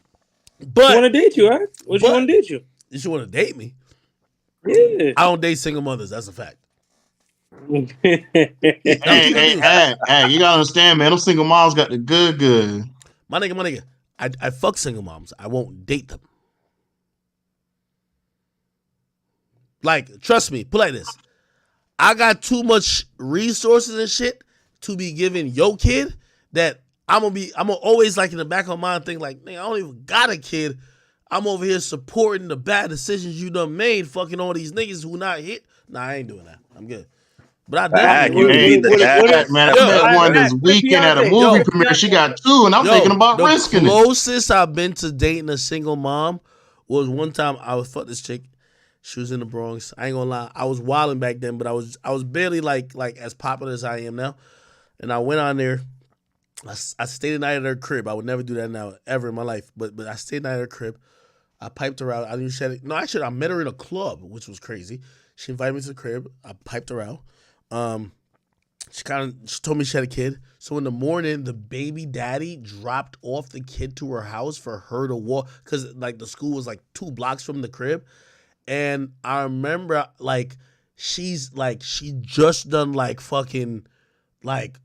Speaker 1: But
Speaker 10: she want to date you, right? What she want to date you?
Speaker 1: She want to date me?
Speaker 10: Yeah.
Speaker 1: I don't date single mothers. That's a fact.
Speaker 5: Hey, you gotta understand, man. Those single moms got the good.
Speaker 1: My nigga. I fuck single moms. I won't date them. Like, trust me, put it like this. I got too much resources and shit to be giving your kid that I'm gonna always like in the back of my mind think like, nigga, I don't even got a kid. I'm over here supporting the bad decisions you done made, fucking all these niggas who not hit. Nah, I ain't doing that. I'm good. But I
Speaker 5: Man, that one this weekend at a movie premiere, she got 2, and I'm thinking about risking it.
Speaker 1: The closest I've been to dating a single mom was one time I was fuck this chick. She was in the Bronx. I ain't gonna lie. I was wilding back then, but I was barely like as popular as I am now. And I went on there. I stayed the night at her crib. I would never do that now ever in my life. But I stayed the night at her crib. I piped her out. I didn't shed it. No, actually, I met her in a club, which was crazy. She invited me to the crib. I piped her out. She told me she had a kid. So in the morning, the baby daddy dropped off the kid to her house for her to walk because like the school was like 2 blocks from the crib. And I remember like she just done like fucking like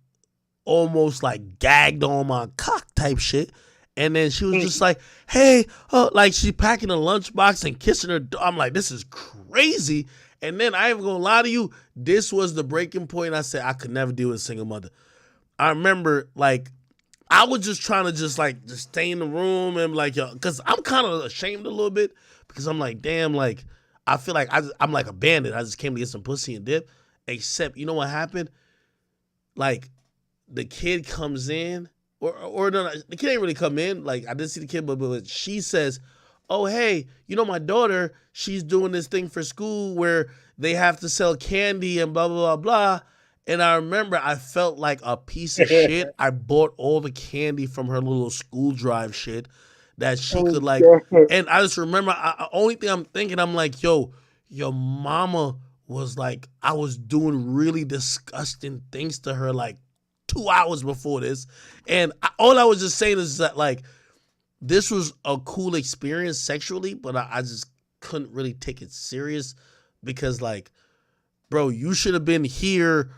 Speaker 1: almost like gagged on my cock type shit. And then she was just like, hey, like she packing a lunchbox and kissing her. I'm like, this is crazy. And then I ain't gonna lie to you, this was the breaking point. I said I could never deal with a single mother. I remember like I was just trying to just stay in the room and like, yo, because I'm kind of ashamed a little bit because I'm like, damn, like I feel like I'm like a bandit. I just came to get some pussy and dip. Except, you know what happened? Like, the kid comes in, or no, the kid ain't really come in. Like, I didn't see the kid, but she says, oh, hey, you know, my daughter, she's doing this thing for school where they have to sell candy and blah, blah, blah, blah. And I remember I felt like a piece of shit. I bought all the candy from her little school drive shit that she could like. And I just remember, only thing I'm thinking, I'm like, yo, your mama was like, I was doing really disgusting things to her like 2 hours before this. And all I was just saying is that like, this was a cool experience sexually, but I just couldn't really take it serious because like, bro, you should have been here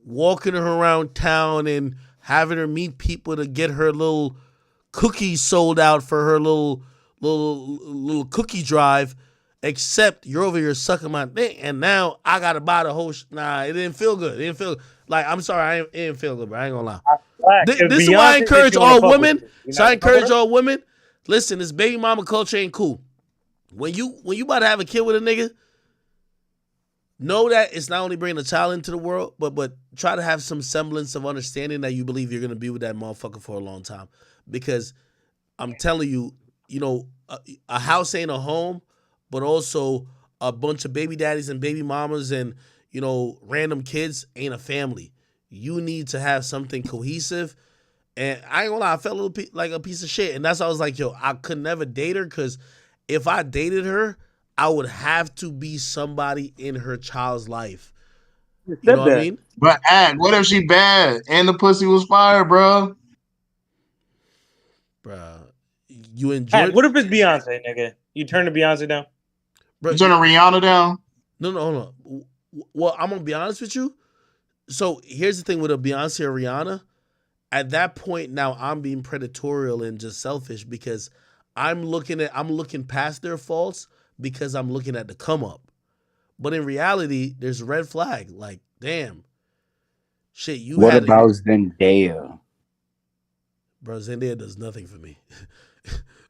Speaker 1: walking her around town and having her meet people to get her little cookies sold out for her little cookie drive. Except you're over here sucking my dick, and now I gotta buy the whole. Nah, it didn't feel good. It didn't feel like, I'm sorry, it didn't feel good, bro. I ain't gonna lie. This is why I encourage all women. So I encourage all women. Listen, this baby mama culture ain't cool. When you about to have a kid with a nigga, know that it's not only bringing a child into the world, but try to have some semblance of understanding that you believe you're gonna be with that motherfucker for a long time. Because I'm telling you, you know, a house ain't a home, but also a bunch of baby daddies and baby mamas and, you know, random kids ain't a family. You need to have something cohesive. And I ain't gonna lie, I felt a little like a piece of shit. And that's why I was like, yo, I could never date her because if I dated her, I would have to be somebody in her child's life. You know what I mean?
Speaker 5: But what if she bad and the pussy was fire, bro?
Speaker 1: Bro, you enjoyed.
Speaker 10: What if it's Beyonce, nigga? You turn to Beyonce down?
Speaker 5: Bro, you turn Rihanna down?
Speaker 1: No. Well, I'm gonna be honest with you. So here's the thing with a Beyonce or Rihanna. At that point now, I'm being predatorial and just selfish because I'm looking past their faults because I'm looking at the come up. But in reality, there's a red flag. Like, damn, shit.
Speaker 11: What about Zendaya?
Speaker 1: Bro, Zendaya does nothing for me.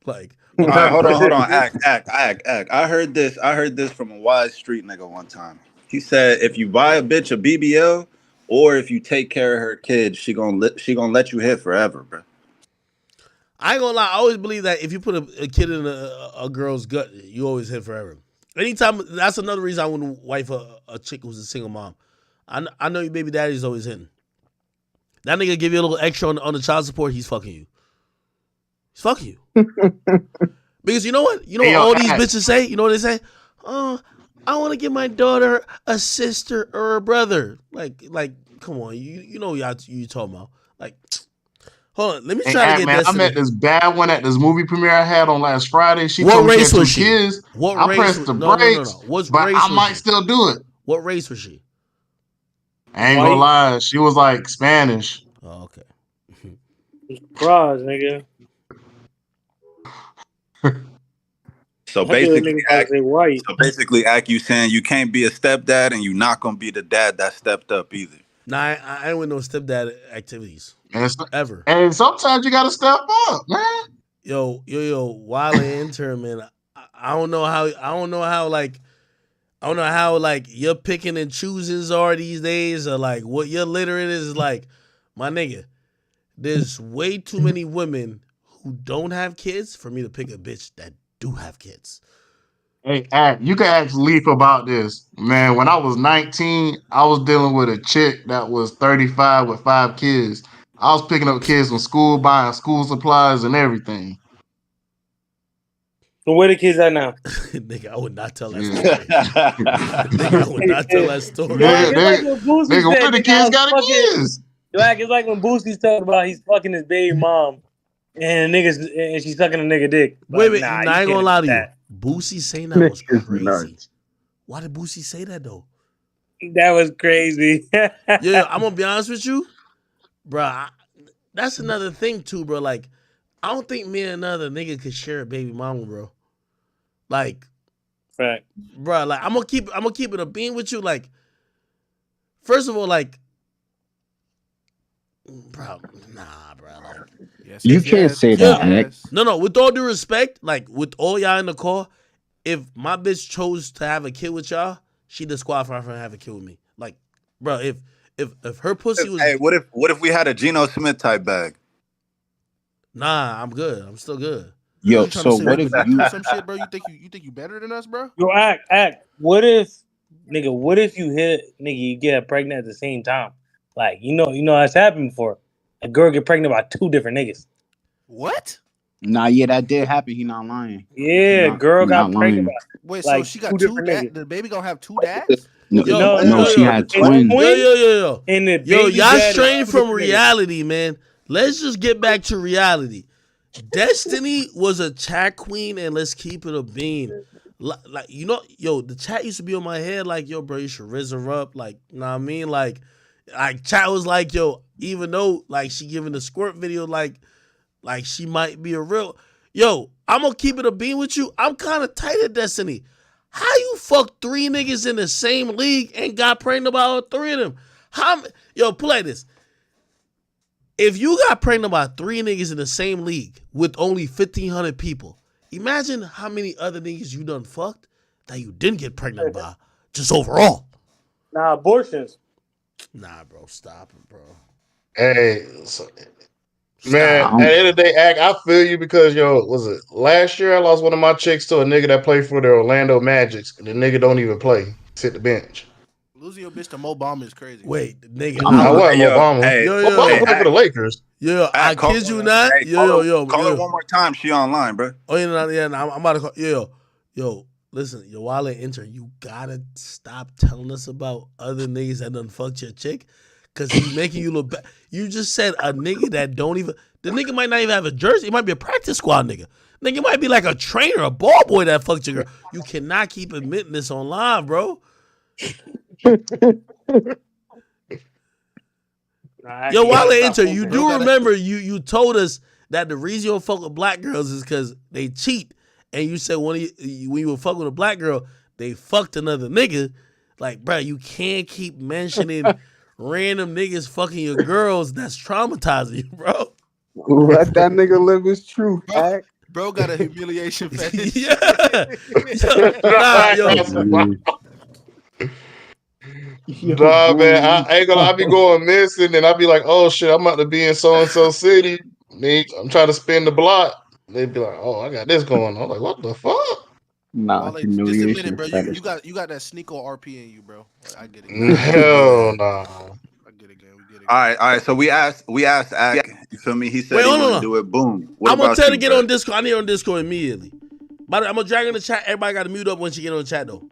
Speaker 1: Like,
Speaker 12: all right, hold on. Act. I heard this from a wise street nigga one time. He said, if you buy a bitch a BBL, or if you take care of her kids, she gonna let you hit forever, bro.
Speaker 1: I ain't gonna lie. I always believe that if you put a kid in a girl's gut, you always hit forever. Anytime, that's another reason I wouldn't wife a chick who's a single mom. I know your baby daddy's always hitting. That nigga give you a little extra on the child support, he's fucking you. He's fucking you. Because you know what? You know what all these bitches say? You know what they say? Oh, I want to give my daughter a sister or a brother. Like, come on. You know what you talking about. Like, hold on. Let me try to get this.
Speaker 5: I met this bad one at this movie premiere I had on last Friday. She
Speaker 1: what
Speaker 5: told me
Speaker 1: race
Speaker 5: she had
Speaker 1: was
Speaker 5: two
Speaker 1: she?
Speaker 5: kids.
Speaker 1: What
Speaker 5: I
Speaker 1: race?
Speaker 5: pressed the
Speaker 1: No.
Speaker 5: brakes,
Speaker 1: What
Speaker 5: but
Speaker 1: race
Speaker 5: I
Speaker 1: was
Speaker 5: might
Speaker 1: she?
Speaker 5: still do it.
Speaker 1: What race was she?
Speaker 5: I ain't gonna lie. She was like Spanish.
Speaker 1: Oh, okay.
Speaker 10: Cross, nigga.
Speaker 12: So basically, Act, you saying you can't be a stepdad and you're not gonna be the dad that stepped up either.
Speaker 1: Nah, I ain't with no stepdad activities. Ever.
Speaker 5: And sometimes you gotta step up, man.
Speaker 1: Yo, while an intern, man, I don't know how like your picking and choosings are these days, or like what your littering is like. My nigga, there's way too many women who don't have kids for me to pick a bitch that do have kids.
Speaker 5: Hey, you can ask Leaf about this. Man, when I was 19, I was dealing with a chick that was 35 with 5 kids. I was picking up kids from school, buying school supplies and everything.
Speaker 10: So where the kids at now?
Speaker 1: Nigga, I would not tell that story. Nigga, I would not tell that story.
Speaker 5: Nigga, where the kids got kids?
Speaker 10: It's like when Boosie's talking about he's fucking his baby mom and she's sucking a nigga dick.
Speaker 1: Wait, nah, I ain't gonna lie to you. Boosie saying that was crazy. Why did Boosie say that though?
Speaker 10: That was crazy.
Speaker 1: Yeah, I'm gonna be honest with you, bro. That's another thing too, bro. Like, I don't think me and another nigga could share a baby mama, bro. Like,
Speaker 10: fact,
Speaker 1: bro. Like, I'm gonna keep it a bean with you. Like, first of all, like, bro, nah, bro. Like,
Speaker 11: you can't say that.
Speaker 1: No. With all due respect, like, with all y'all in the call, if my bitch chose to have a kid with y'all, she disqualified from having a kid with me. Like, bro, if her pussy was,
Speaker 12: Hey, what if we had a Geno Smith type bag?
Speaker 1: nah, I'm good. I'm still good.
Speaker 11: Yo,
Speaker 13: You trying to
Speaker 11: so
Speaker 13: say
Speaker 11: what
Speaker 13: we
Speaker 11: if
Speaker 13: fucked
Speaker 11: you?
Speaker 13: or some shit, bro? You think you better than us, bro?
Speaker 10: Yo, act. What if you you get her pregnant at the same time? Like, you know that's happened before. A girl get pregnant by 2 different niggas.
Speaker 13: What?
Speaker 11: Nah, yeah, that did happen. He not lying.
Speaker 10: Yeah, girl
Speaker 11: He not
Speaker 10: got pregnant
Speaker 11: lying.
Speaker 10: by
Speaker 13: Wait, so
Speaker 10: like
Speaker 13: she
Speaker 10: 2
Speaker 13: got 2
Speaker 10: different
Speaker 13: dads?
Speaker 10: niggas.
Speaker 13: The baby gonna have 2 dads?
Speaker 11: No,
Speaker 10: No,
Speaker 11: she had
Speaker 10: it's
Speaker 11: twins.
Speaker 10: twins. And the
Speaker 1: Yo,
Speaker 10: baby
Speaker 1: y'all
Speaker 10: dad is
Speaker 1: straying
Speaker 10: 2
Speaker 1: from
Speaker 10: different niggas.
Speaker 1: reality, man. Let's just get back to reality. Destiny was a chat queen, and let's keep it a bean. Like, you know, yo, the chat used to be on my head, like, yo, bro, you should raise her up. Like, you know what I mean? Like chat was like, yo, even though like she giving the squirt video, like she might be a real. Yo, I'm gonna keep it a bean with you. I'm kind of tight at Destiny. How you fuck 3 niggas in the same league and got pregnant by all 3 of them? Yo, put like this. If you got pregnant by 3 niggas in the same league with only 1,500 people, imagine how many other niggas you done fucked that you didn't get pregnant by, just overall.
Speaker 10: Nah, abortions.
Speaker 1: Nah, bro, stop it, bro.
Speaker 5: Hey, man, at the end of the day, I feel you because, yo, was it last year I lost one of my chicks to a nigga that played for the Orlando Magics, and the nigga don't even play. Sit the bench.
Speaker 13: Losing your bitch to Mo Bamba is crazy.
Speaker 1: Wait, nigga.
Speaker 5: I wasn't Obama.
Speaker 12: Hey,
Speaker 5: Obama played for the Lakers.
Speaker 1: Yo, I kid you not.
Speaker 12: Hey, call her one more time. She online, bro.
Speaker 1: Oh, yeah, I'm about to call. Yo, listen, yo, while they enter, you gotta stop telling us about other niggas that done fucked your chick, cause he's making you look bad. You just said a nigga that don't even. The nigga might not even have a jersey. It might be a practice squad nigga. Nigga might be like a trainer, a ball boy that fucked your girl. You cannot keep admitting this online, bro. Yo, while they enter, you do remember you told us that the reason you don't fuck with black girls is because they cheat, and you said when you were fucking with a black girl, they fucked another nigga. Like, bro, you can't keep mentioning random niggas fucking your girls. That's traumatizing you, bro.
Speaker 11: Let that nigga live his truth, act.
Speaker 13: Bro got a humiliation fetish.
Speaker 5: Nah, man, I ain't gonna. I be going missing, and I be like, "Oh shit, I'm about to be in so and so city." I'm trying to spin the block. They be like, "Oh, I got this going on." I'm like, "What the fuck?"
Speaker 11: Nah,
Speaker 13: just admit it, bro. You got that sneaker RP in you, bro. I get it.
Speaker 5: Hell nah.
Speaker 13: I get it, gang. We get it.
Speaker 12: All right. So we asked Ak. You feel me? He said
Speaker 1: Wait,
Speaker 12: he
Speaker 1: hold
Speaker 12: want to
Speaker 1: on.
Speaker 12: do it. Boom. What
Speaker 1: I'm gonna
Speaker 12: about
Speaker 1: tell her
Speaker 12: you,
Speaker 1: to get
Speaker 12: bro?
Speaker 1: on Discord. I need her on Discord immediately. But I'm gonna drag her in the chat. Everybody got to mute up when she get on the chat though.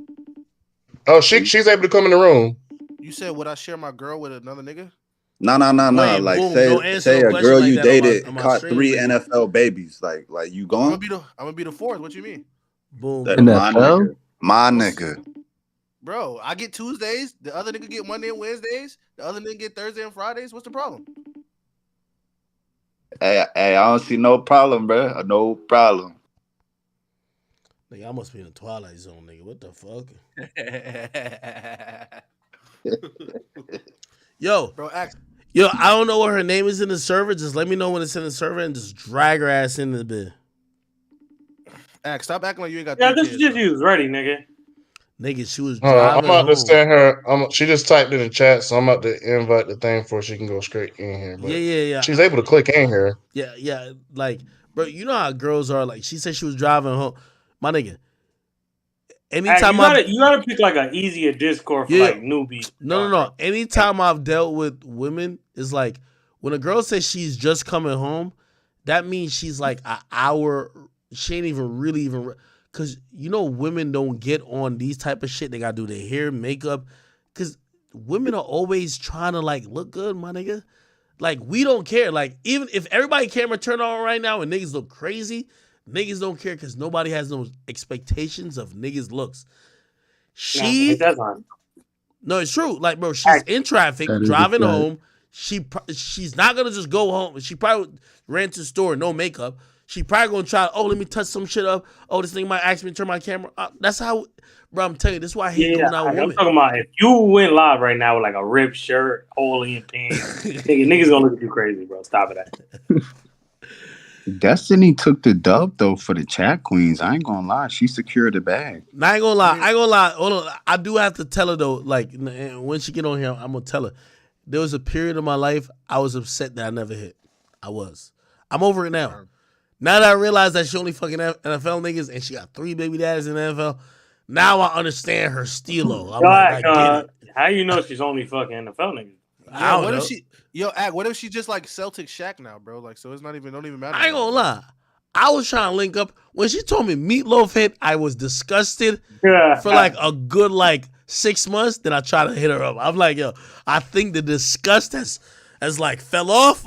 Speaker 5: Oh, she's able to come in the room.
Speaker 13: You said, would I share my girl with another nigga?
Speaker 12: No.
Speaker 1: Wait,
Speaker 12: Like
Speaker 1: boom,
Speaker 12: say a girl
Speaker 1: like
Speaker 12: you
Speaker 1: that
Speaker 12: dated
Speaker 1: on my
Speaker 12: caught
Speaker 1: stream,
Speaker 12: 3
Speaker 1: nigga.
Speaker 12: NFL babies. Like you going?
Speaker 13: I'm gonna be the 4th. What you mean?
Speaker 1: Boom.
Speaker 12: My nigga.
Speaker 13: Bro, I get Tuesdays. The other nigga get Monday and Wednesdays. The other nigga get Thursday and Fridays. What's the problem?
Speaker 12: Hey, I don't see no problem, bro. No problem.
Speaker 1: Nigga, I must be in the Twilight Zone, nigga. What the fuck? Yo,
Speaker 13: bro,
Speaker 1: yo, I don't know what her name is in the server. Just let me know when it's in the server and just drag her ass in the bit.
Speaker 13: Stop acting like you ain't got.
Speaker 10: Yeah, this is just you. Ready, nigga.
Speaker 1: Nigga, she was driving
Speaker 5: I'm about
Speaker 1: home.
Speaker 5: to send her. She just typed in the chat, so I'm about to invite the thing for she can go straight in here. But
Speaker 1: yeah.
Speaker 5: She's able to click in here.
Speaker 1: Yeah. Like, bro, you know how girls are. Like, she said she was driving home. My nigga. Anytime
Speaker 10: you gotta pick like an easier Discord for like newbies.
Speaker 1: No. Anytime I've dealt with women, it's like when a girl says she's just coming home, that means she's like an hour. She ain't even because you know women don't get on these type of shit. They gotta do their hair, makeup, because women are always trying to like look good, my nigga. Like, we don't care. Like, even if everybody camera turn on right now and niggas look crazy, niggas don't care because nobody has no expectations of niggas' looks. No, it's true. Like, bro, she's in traffic, driving home. She's not gonna just go home. She probably ran to the store, no makeup. She probably gonna try, let me touch some shit up. Oh, this thing might ask me to turn my camera up. That's how, bro, I'm telling you, this is why I hate going out with women.
Speaker 10: I'm talking about if you went live right now with like a ripped shirt, hole in pants, niggas gonna look at you crazy, bro. Stop it.
Speaker 11: Destiny took the dub though for the chat queens. I ain't gonna lie, she secured the bag.
Speaker 1: Now, I ain't gonna lie. Hold on. I do have to tell her though. Like when she get on here, I'm gonna tell her. There was a period of my life I was upset that I never hit. I was. I'm over it now. Now that I realize that she only fucking NFL niggas and she got 3 baby daddies in the NFL, now I understand her stilo. I'm like, I get it.
Speaker 10: How you know she's only fucking NFL niggas?
Speaker 1: I don't know.
Speaker 13: If she what if she just like Celtic Shaq now, bro? Like, so it's don't even matter.
Speaker 1: I ain't gonna lie. I was trying to link up. When she told me Meatloaf hit, I was disgusted for like a good 6 months. Then I tried to hit her up. I'm like, yo, I think the disgust has like fell off.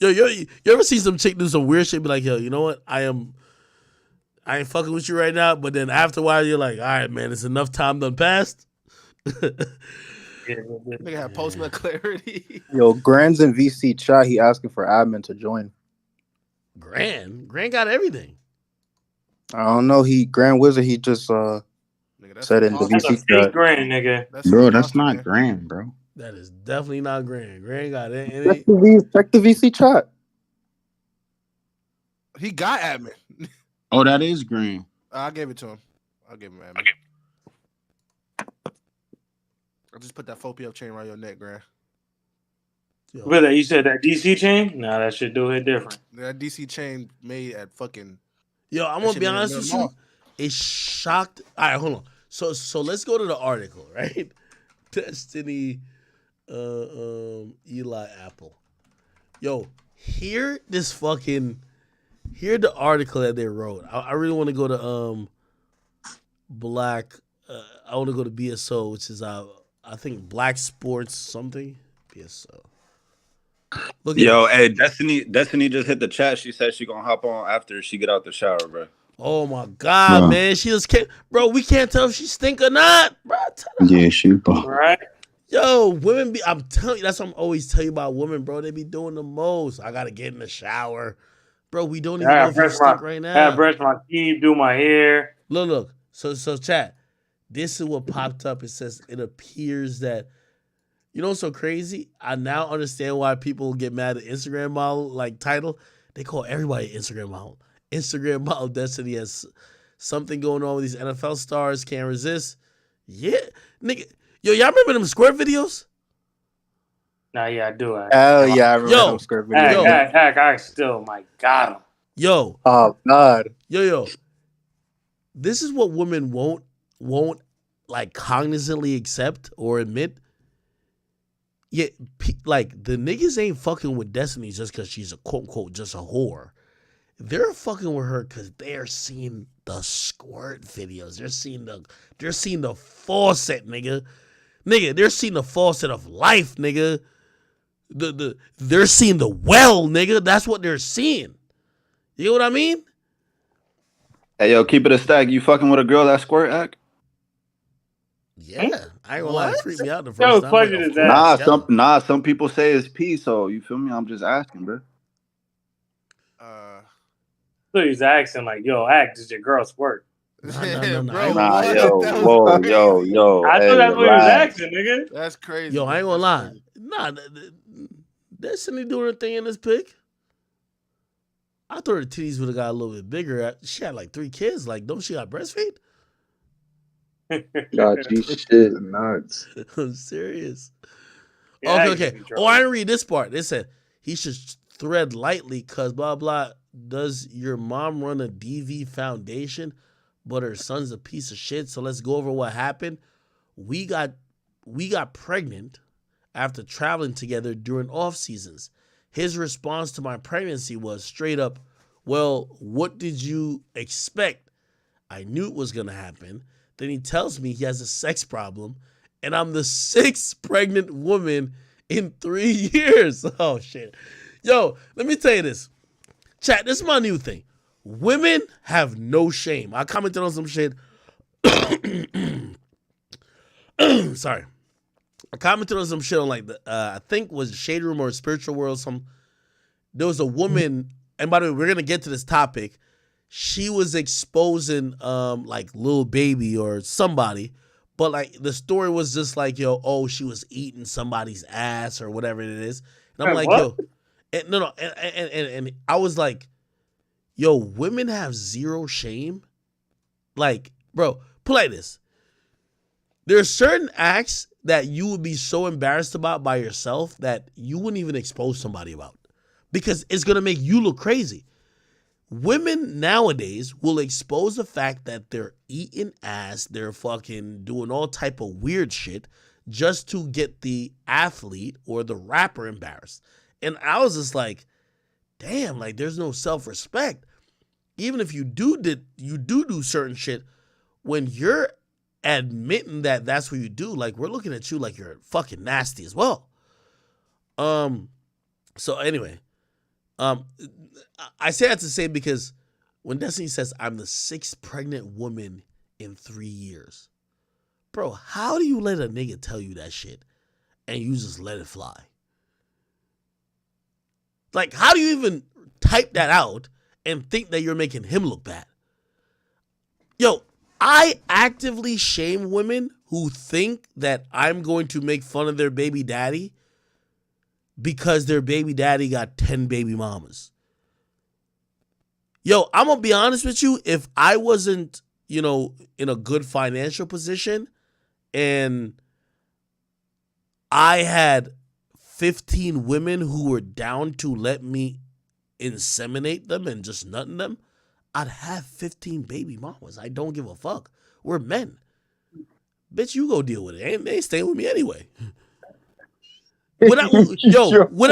Speaker 1: Yo, you ever see some chick do some weird shit? Be like, yo, you know what? I ain't fucking with you right now. But then after a while, you're like, all right, man, it's enough time done passed.
Speaker 13: Nigga have post nut clarity.
Speaker 14: Yo, Grand's in VC chat. He asking for admin to join.
Speaker 1: Grand got everything.
Speaker 14: I don't know. Grand Wizard. He just said in the VC chat.
Speaker 10: Grand nigga.
Speaker 11: Bro, that's not Grand, bro.
Speaker 1: That is definitely not Grand. Grand got it.
Speaker 14: Check the VC chat.
Speaker 13: He got admin.
Speaker 11: Oh, that is Grand.
Speaker 13: I gave it to him. I'll give him admin. I just put that 4P chain around your neck, Grand.
Speaker 10: But you said that DC chain? Nah, that should do it different.
Speaker 13: That DC chain made at fucking.
Speaker 1: Yo, I'm gonna be honest with you. It shocked. All right, hold on. So let's go to the article, right? Destiny, Eli Apple. Yo, hear the article that they wrote. I really want to go to Black. I want to go to BSO, which is I think Black Sports something. BSO.
Speaker 12: Yo, hey, Destiny just hit the chat. She said she gonna hop on after she get out the shower, bro.
Speaker 1: Oh my God, man. She just can't, bro. We can't tell if she stink or not, bro.
Speaker 11: Yeah, she
Speaker 10: right.
Speaker 1: Yo, women be. I'm telling you, that's what I'm always telling you about women, bro. They be doing the most. I gotta get in the shower, bro. We don't even know if you stink right now.
Speaker 10: I gotta brush my teeth, do my hair.
Speaker 1: Look. So chat. This is what popped up. It says it appears that. You know what's so crazy? I now understand why people get mad at Instagram model title. They call everybody Instagram model. Instagram model Destiny has something going on with these NFL stars. Can't resist. Yeah, nigga. Yo, y'all remember them squirt videos?
Speaker 10: Nah, yeah, I do.
Speaker 14: Hell yeah, I remember them squirt videos.
Speaker 10: I still, my God.
Speaker 1: Yo.
Speaker 14: Oh God.
Speaker 1: Yo. This is what women won't cognizantly accept or admit. Yeah, the niggas ain't fucking with Destiny just because she's a quote unquote just a whore. They're fucking with her because they're seeing the squirt videos. They're seeing the faucet, nigga. They're seeing the faucet of life, nigga. They're seeing the well, nigga. That's what they're seeing. You know what I mean?
Speaker 12: Hey, yo, keep it a stack. You fucking with a girl that squirt act?
Speaker 1: Yeah, I ain't gonna lie, it freaked me out the first time.
Speaker 10: Is that?
Speaker 12: Some people say it's pee, so you feel me? I'm just asking, bro.
Speaker 10: So he's asking yo, act, does your girl squirt?
Speaker 1: No.
Speaker 12: Yo.
Speaker 10: I thought that's what he was asking, nigga.
Speaker 13: That's crazy.
Speaker 1: Yo, I ain't gonna lie. Nah, Destiny doing her thing in this pic. I thought her titties would have got a little bit bigger. She had 3 kids. Don't she got breastfeed?
Speaker 14: God, shit nuts.
Speaker 1: I'm serious.
Speaker 10: Yeah,
Speaker 1: Okay. Oh, I didn't read this part. They said he should thread lightly because blah blah. Does your mom run a DV foundation, but her son's a piece of shit? So let's go over what happened. We got pregnant after traveling together during off seasons. His response to my pregnancy was straight up, "Well, what did you expect? I knew it was gonna happen." Then he tells me he has a sex problem, and I'm the 6th pregnant woman in 3 years. Oh, shit. Yo, let me tell you this. Chat, this is my new thing. Women have no shame. I commented on some shit. Sorry. I commented on some shit on I think was Shade Room or Spiritual World. There was a woman, and by the way, we're going to get to this topic. She was exposing Lil Baby or somebody, but the story was just she was eating somebody's ass or whatever it is. And I'm
Speaker 10: what?
Speaker 1: yo, and I was like, Yo, women have zero shame. Like, bro, put like this. There are certain acts that you would be so embarrassed about by yourself that you wouldn't even expose somebody about because it's going to make you look crazy. Women nowadays will expose the fact that they're eating ass, they're fucking doing all type of weird shit just to get the athlete or the rapper embarrassed. And I was just like, damn, like there's no self-respect. Even if you do certain shit, when you're admitting that that's what you do, like we're looking at you like you're fucking nasty as well. So anyway, I say that to say because when Destiny says I'm the 6th pregnant woman in 3 years, bro, how do you let a nigga tell you that shit and you just let it fly? Like, how do you even type that out and think that you're making him look bad? Yo, I actively shame women who think that I'm going to make fun of their baby daddy because their baby daddy got 10 baby mamas. Yo, I'm going to be honest with you. If I wasn't, in a good financial position and I had 15 women who were down to let me inseminate them and just nutting them, I'd have 15 baby mamas. I don't give a fuck. We're men. Bitch, you go deal with it. They ain't staying with me anyway. When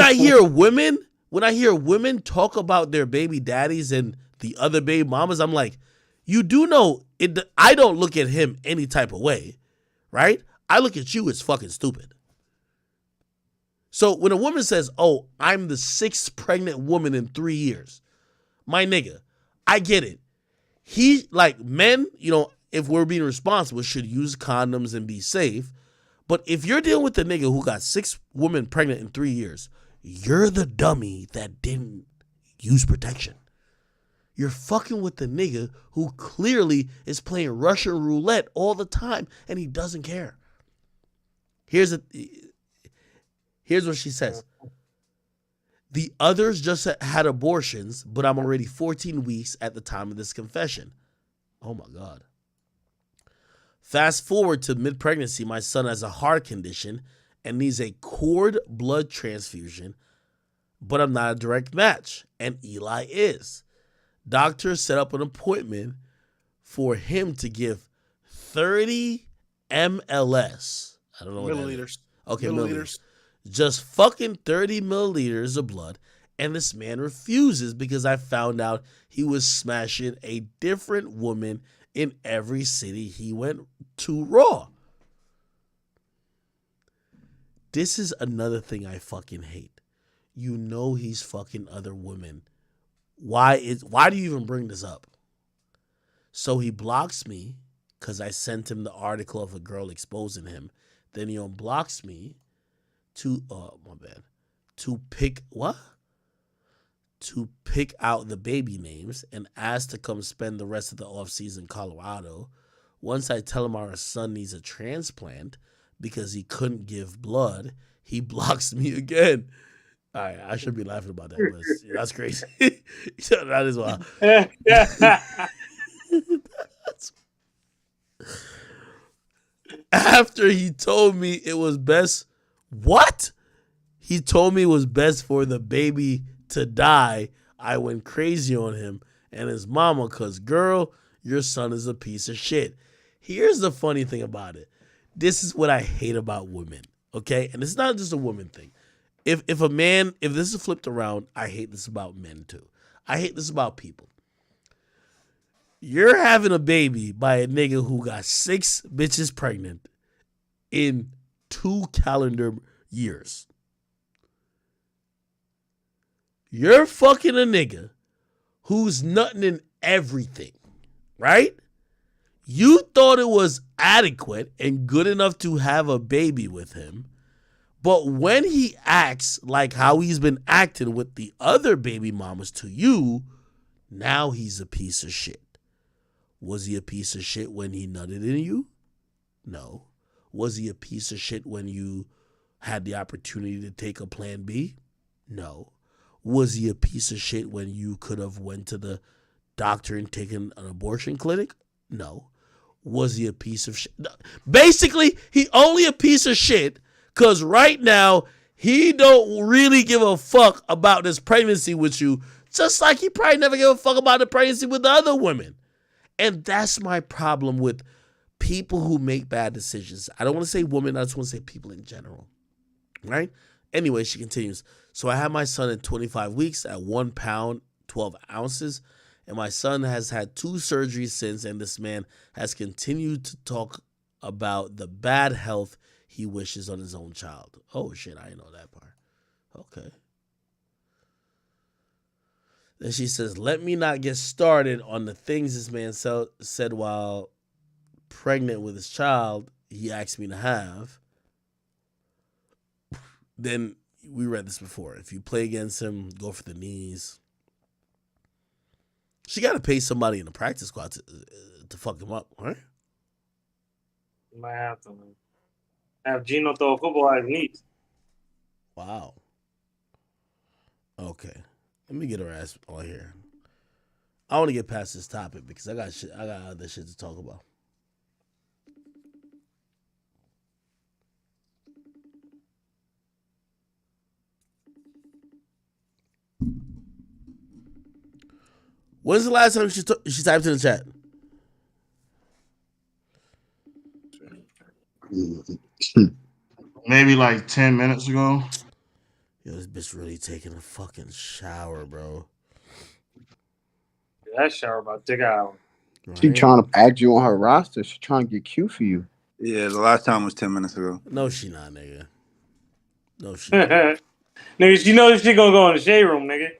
Speaker 1: I hear women talk about their baby daddies and the other baby mamas, I'm like, you do know it. I don't look at him any type of way, right? I look at you as fucking stupid. So when a woman says, "Oh, I'm the 6th pregnant woman in 3 years," my nigga, I get it. Men, if we're being responsible, should use condoms and be safe. But if you're dealing with the nigga who got 6 women pregnant in 3 years, you're the dummy that didn't use protection. You're fucking with the nigga who clearly is playing Russian roulette all the time and he doesn't care. Here's what she says. The others just had abortions, but I'm already 14 weeks at the time of this confession. Oh my God. Fast forward to mid-pregnancy, my son has a heart condition and needs a cord blood transfusion, but I'm not a direct match, and Eli is. Doctors set up an appointment for him to give 30 MLS. I don't know what
Speaker 13: milliliters.
Speaker 1: That is. Okay, milliliters. Just fucking 30 milliliters of blood, and this man refuses because I found out he was smashing a different woman in every city he went to raw. This is another thing I fucking hate. You know he's fucking other women. Why do you even bring this up? So he blocks me because I sent him the article of a girl exposing him. Then he unblocks me to pick out the baby names and ask to come spend the rest of the offseason in Colorado. Once I tell him our son needs a transplant because he couldn't give blood, he blocks me again. All right, I should be laughing about that, but that's crazy. That is wild. After he told me it was best, what? He told me it was best for the baby to die. I went crazy on him and his mama because, girl, your son is a piece of shit. Here's the funny thing about it. This is what I hate about women, okay? And it's not just a woman thing. If this is flipped around, I hate this about men too. I hate this about people. You're having a baby by a nigga who got 6 bitches pregnant in 2 calendar years. You're fucking a nigga who's nutting in everything, right? You thought it was adequate and good enough to have a baby with him. But when he acts like how he's been acting with the other baby mamas to you, now he's a piece of shit. Was he a piece of shit when he nutted in you? No. Was he a piece of shit when you had the opportunity to take a plan B? No. Was he a piece of shit when you could have went to the doctor and taken an abortion clinic? No. Was he a piece of shit? No. Basically, he only a piece of shit because right now he don't really give a fuck about this pregnancy with you, just like he probably never gave a fuck about the pregnancy with the other women. And that's my problem with people who make bad decisions. I don't want to say women, I just want to say people in general. Right? Anyway, she continues. So I had my son at 25 weeks at 1 pound, 12 ounces. And my son has had 2 surgeries since, and this man has continued to talk about the bad health he wishes on his own child. Oh, shit, I didn't know that part. Okay. Then she says, let me not get started on the things this man said while pregnant with his child he asked me to have. Then we read this before. If you play against him, go for the knees. She got to pay somebody in the practice squad to fuck him up, right?
Speaker 10: You might have to have Gino throw a football at his knees.
Speaker 1: Wow. Okay. Let me get her ass on here. I want to get past this topic because I got other shit to talk about. When's the last time she typed in the chat?
Speaker 5: Maybe like 10 minutes ago.
Speaker 1: Yo, this bitch really taking a fucking shower, bro.
Speaker 10: That shower about to take an hour.
Speaker 1: Right?
Speaker 11: She trying to add you on her roster. She trying to get cute for you.
Speaker 12: Yeah, the last time was 10 minutes ago.
Speaker 1: No, she not, nigga. No, she not.
Speaker 10: Nigga, she knows she gonna go in the shade room, nigga.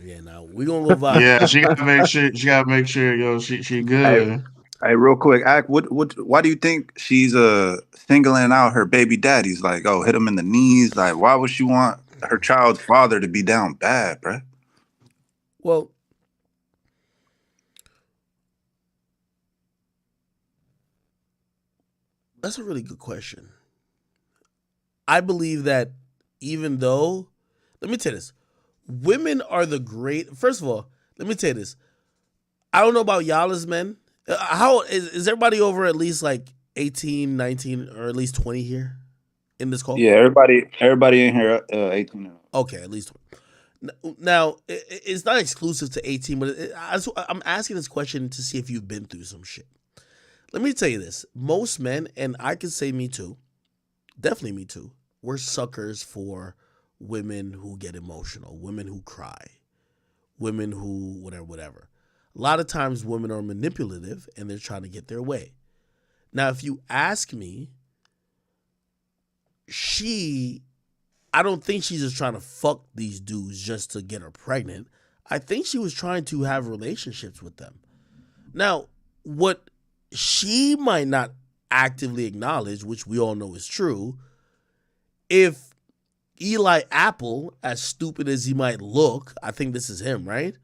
Speaker 1: Yeah, now we gonna go vibe.
Speaker 5: Yeah, she gotta make sure, yo, she good.
Speaker 12: Hey, real quick, why do you think she's singling out her baby daddies? Like, oh, hit him in the knees. Like, why would she want her child's father to be down bad, bruh?
Speaker 1: Well, that's a really good question. I believe that even though, let me tell you this, women are the great. First of all, let me tell you this. I don't know about y'all as men. How is everybody over at least like 18, 19, or at least 20 here in this call?
Speaker 12: Yeah, everybody in here 18.
Speaker 1: Okay, at least 20. Now, it's not exclusive to 18, but I'm asking this question to see if you've been through some shit. Let me tell you this. Most men, and I can say me too, definitely me too, we're suckers for women who get emotional, women who cry, women who whatever. A lot of times women are manipulative and they're trying to get their way. Now, if you ask me, I don't think she's just trying to fuck these dudes just to get her pregnant. I think she was trying to have relationships with them. Now, what she might not actively acknowledge, which we all know is true, if Eli Apple, as stupid as he might look, I think this is him, right?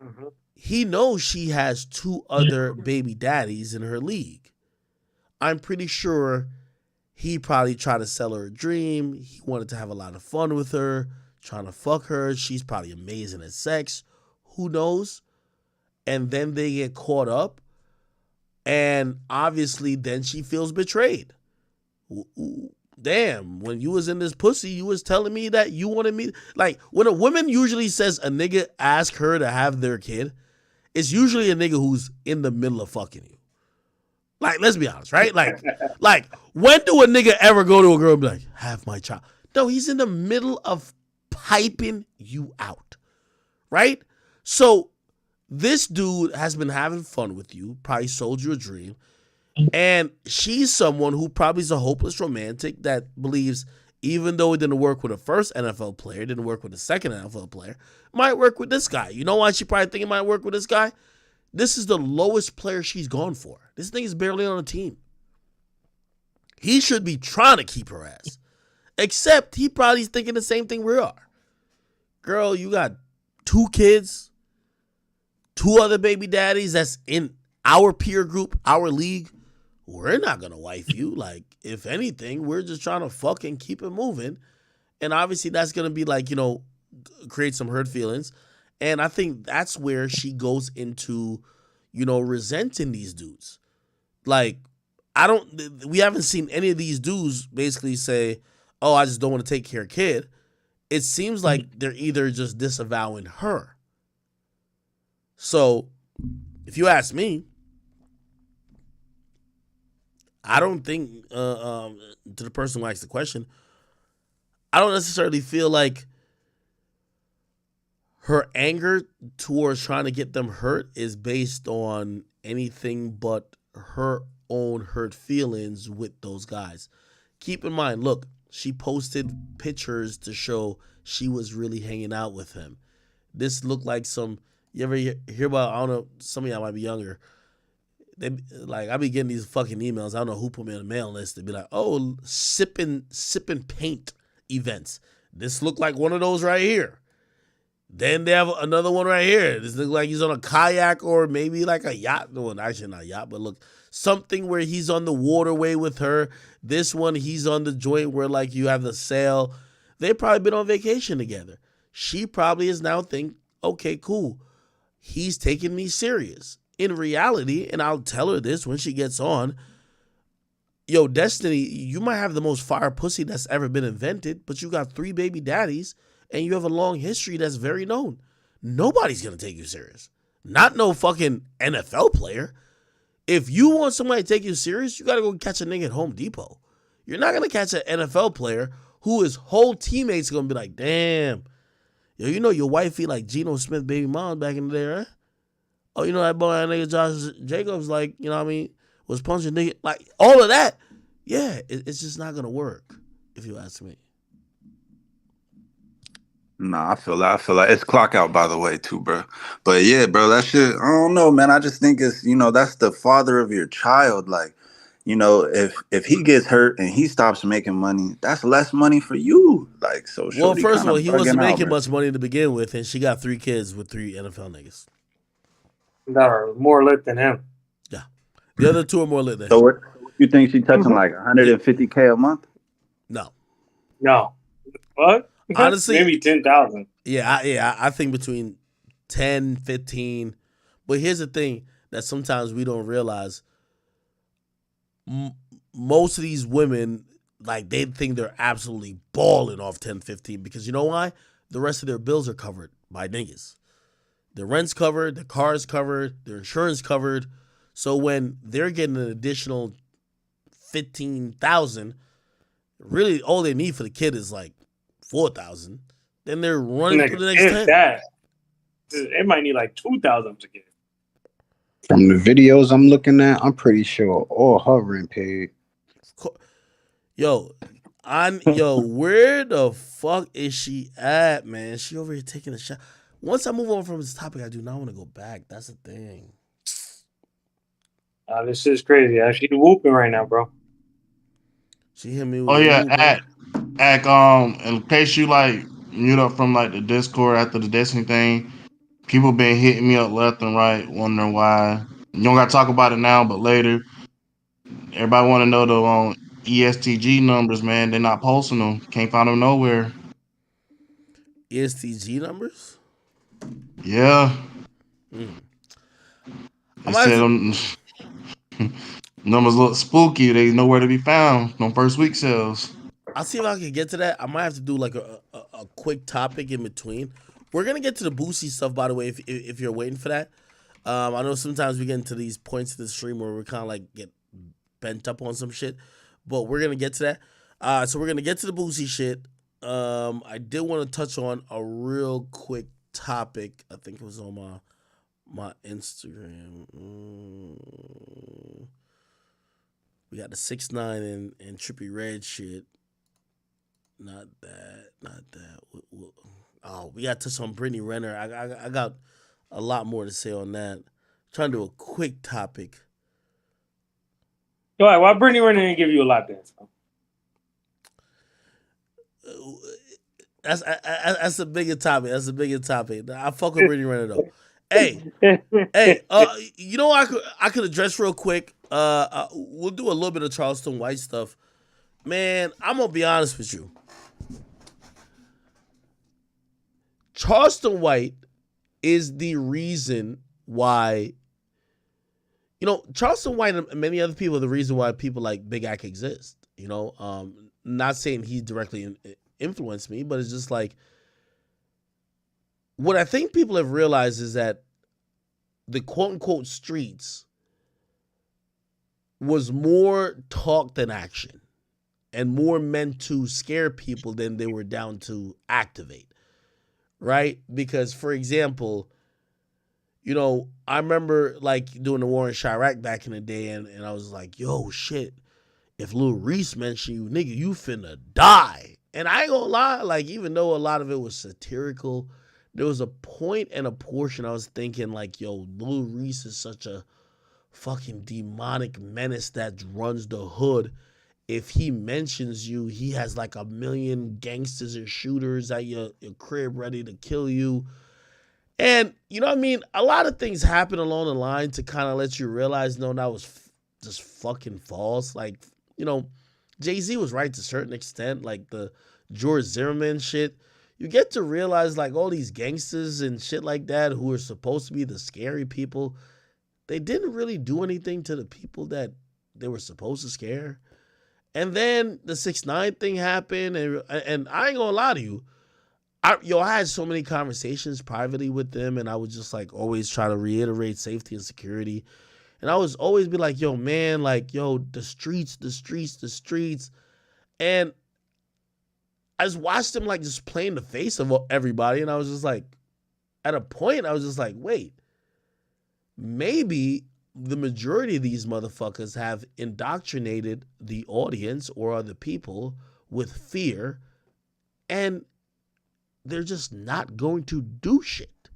Speaker 1: Mm-hmm. He knows she has 2 other baby daddies in her league. I'm pretty sure he probably tried to sell her a dream. He wanted to have a lot of fun with her, trying to fuck her. She's probably amazing at sex. Who knows? And then they get caught up. And obviously then she feels betrayed. Damn, when you was in this pussy, you was telling me that you wanted me. Like, when a woman usually says a nigga ask her to have their kid, it's usually a nigga who's in the middle of fucking you. Like, let's be honest, right? Like, when do a nigga ever go to a girl and be like, have my child? No, he's in the middle of piping you out, right? So this dude has been having fun with you, probably sold you a dream. And she's someone who probably is a hopeless romantic that believes even though it didn't work with the first NFL player, didn't work with the second NFL player, might work with this guy. You know why she probably think it might work with this guy? This is the lowest player she's gone for. This thing is barely on a team. He should be trying to keep her ass. Except he probably is thinking the same thing we are. Girl, you got 2 kids, 2 other baby daddies that's in our peer group, our league. We're not going to wife you. Like, if anything, we're just trying to fucking keep it moving. And obviously that's going to be like, create some hurt feelings, and I think that's where she goes into, resenting these dudes. Like, we haven't seen any of these dudes basically say, "Oh, I just don't want to take care of kid." It seems like they're either just disavowing her. So, if you ask me, I don't think to the person who asked the question, I don't necessarily feel like her anger towards trying to get them hurt is based on anything but her own hurt feelings with those guys. Keep in mind, look, she posted pictures to show she was really hanging out with him. This looked like some, you ever hear about, I don't know, some of y'all might be younger. I be getting these fucking emails. I don't know who put me on the mail list. They'd be like, "Oh, sipping paint events. This looked like one of those right here." Then they have another one right here. This looks like he's on a kayak or maybe like a yacht. No, actually not a yacht, but look, something where he's on the waterway with her. This one, he's on the joint where like you have the sail. They've probably been on vacation together. She probably is now think, okay, cool. He's taking me serious. In reality, and I'll tell her this when she gets on, yo, Destiny, you might have the most fire pussy that's ever been invented, but you got 3 baby daddies, and you have a long history that's very known. Nobody's going to take you serious. Not no fucking NFL player. If you want somebody to take you serious, you got to go catch a nigga at Home Depot. You're not going to catch an NFL player who his whole teammates going to be like, damn, yo, you know your wifey like Geno Smith baby mom back in the day, right? Oh, you know that boy, that nigga Josh Jacobs, like, you know what I mean, was punching nigga, like, all of that. Yeah, it's just not going to work, if you ask me.
Speaker 12: Nah, I feel like it's clock out, by the way, too, bro. But yeah, bro, that shit, I don't know, man. I just think it's, that's the father of your child. Like, if he gets hurt and he stops making money, that's less money for you. Like, so
Speaker 1: well,
Speaker 12: Shorty
Speaker 1: first of all, he wasn't making
Speaker 12: bro.
Speaker 1: much money to begin with, and she got 3 kids with 3 NFL niggas.
Speaker 10: That are more lit than him.
Speaker 1: Yeah. The other 2 are more lit than him.
Speaker 12: So what you think she touching like $150K a month?
Speaker 1: No.
Speaker 10: What?
Speaker 1: Honestly,
Speaker 10: maybe 10,000.
Speaker 1: Yeah, I think between 10, 15. But here's the thing that sometimes we don't realize. Most of these women, like, they think they're absolutely balling off 10, 15 because you know why? The rest of their bills are covered by niggas. Their rent's covered, their car's covered, their insurance covered. So when they're getting an additional 15,000, really all they need for the kid is like 4,000. Then they're running through the next 10.
Speaker 10: That, it might need like 2,000 to get.
Speaker 11: From the videos I'm looking at, I'm pretty sure all her rent paid.
Speaker 1: Yo, where the fuck is she at, man? She over here taking a shot. Once I move on from this topic, I do not want to go back. That's the thing.
Speaker 10: This is crazy. She's whooping right now, bro.
Speaker 1: She hit me with
Speaker 5: in case you like mute up from like the Discord after the Destiny thing, people been hitting me up left and right, wondering why. You don't gotta talk about it now, but later. Everybody want to know the ESTG numbers, man. They're not posting them. Can't find them nowhere.
Speaker 1: ESTG numbers?
Speaker 5: Yeah. They said them numbers look spooky. They nowhere to be found. No first week sales.
Speaker 1: I'll see if I can get to that. I might have to do like a quick topic in between. We're gonna get to the Boosie stuff, by the way, if you're waiting for that. I know sometimes we get into these points of the stream where we kind of like get bent up on some shit, but we're gonna get to that. So we're gonna get to the Boosie shit. I did want to touch on a real quick topic. I think it was on my Instagram. We got the 6ix9ine and Trippie Redd shit. Not that. Oh, we got to touch on Brittany Renner. I got a lot more to say on that. Trying to do a quick topic.
Speaker 10: All right, why Brittany Renner didn't give you a lap dance?
Speaker 1: That's a bigger topic. I fuck with Brittany Renner though. Hey, you know what I could address real quick. We'll do a little bit of Charleston White stuff. Man, I'm gonna be honest with you. Charleston White is the reason why, Charleston White and many other people are the reason why people like Big Ack exist. Not saying he directly influenced me, but it's just like, what I think people have realized is that the quote unquote streets was more talk than action and more meant to scare people than they were down to activate. Right? Because, for example, I remember like doing the war in Chirac back in the day, and I was like, yo, shit, if Lil Reese mentioned you, nigga, you finna die. And I ain't gonna lie, like, even though a lot of it was satirical, there was a point and a portion I was thinking, like, yo, Lil Reese is such a fucking demonic menace that runs the hood. If he mentions you, he has like 1 million gangsters and shooters at your crib ready to kill you. And, you know what I mean? A lot of things happen along the line to kind of let you realize, no, that was just fucking false. Like, Jay-Z was right to a certain extent, like the George Zimmerman shit. You get to realize, like, all these gangsters and shit like that who are supposed to be the scary people, they didn't really do anything to the people that they were supposed to scare. And then the 6ix9ine thing happened, and I ain't gonna lie to you, I had so many conversations privately with them, and I would just like always try to reiterate safety and security. And I was always be like, yo, man, like, yo, the streets. And I just watched them like just play in the face of everybody. And I was just like, at a point, I was just like, wait, maybe the majority of these motherfuckers have indoctrinated the audience or other people with fear, and they're just not going to do shit.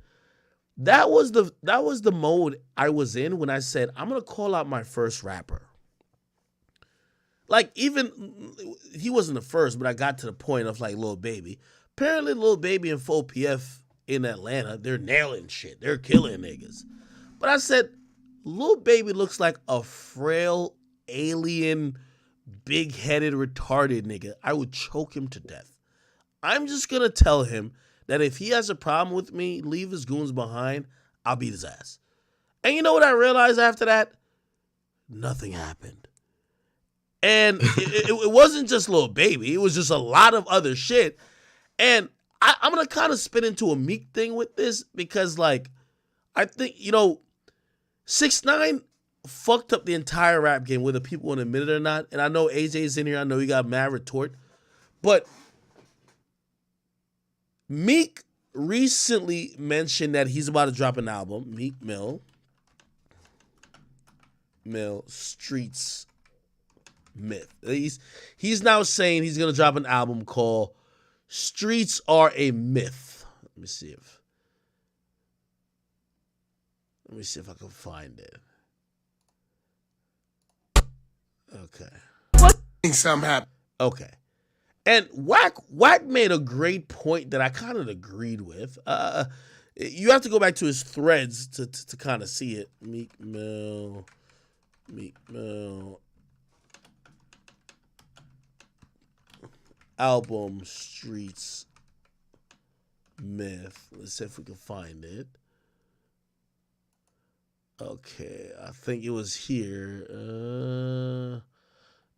Speaker 1: That was the mode I was in when I said, I'm going to call out my first rapper. Like, even, he wasn't the first, but I got to the point of like Lil Baby. Apparently Lil Baby and 4PF in Atlanta, they're nailing shit. They're killing niggas. But I said, Lil Baby looks like a frail, alien, big-headed, retarded nigga. I would choke him to death. I'm just going to tell him that if he has a problem with me, leave his goons behind, I'll beat his ass. And you know what I realized after that? Nothing happened. And it wasn't just Lil Baby. It was just a lot of other shit. And I'm going to kind of spin into a Meek thing with this because, like, I think, 6ix9ine fucked up the entire rap game, whether people want to admit it or not. And I know AJ's in here. I know you got mad retort. But Meek recently mentioned that he's about to drop an album, Meek Mill Streets Myth. He's now saying he's going to drop an album called Streets Are a Myth. Let me see if I can find it. Okay.
Speaker 2: What? Something happened.
Speaker 1: Okay. And Wack made a great point that I kind of agreed with. You have to go back to his threads to kind of see it. Meek Mill. Album Streets Myth. Let's see if we can find it. Okay, I think it was here.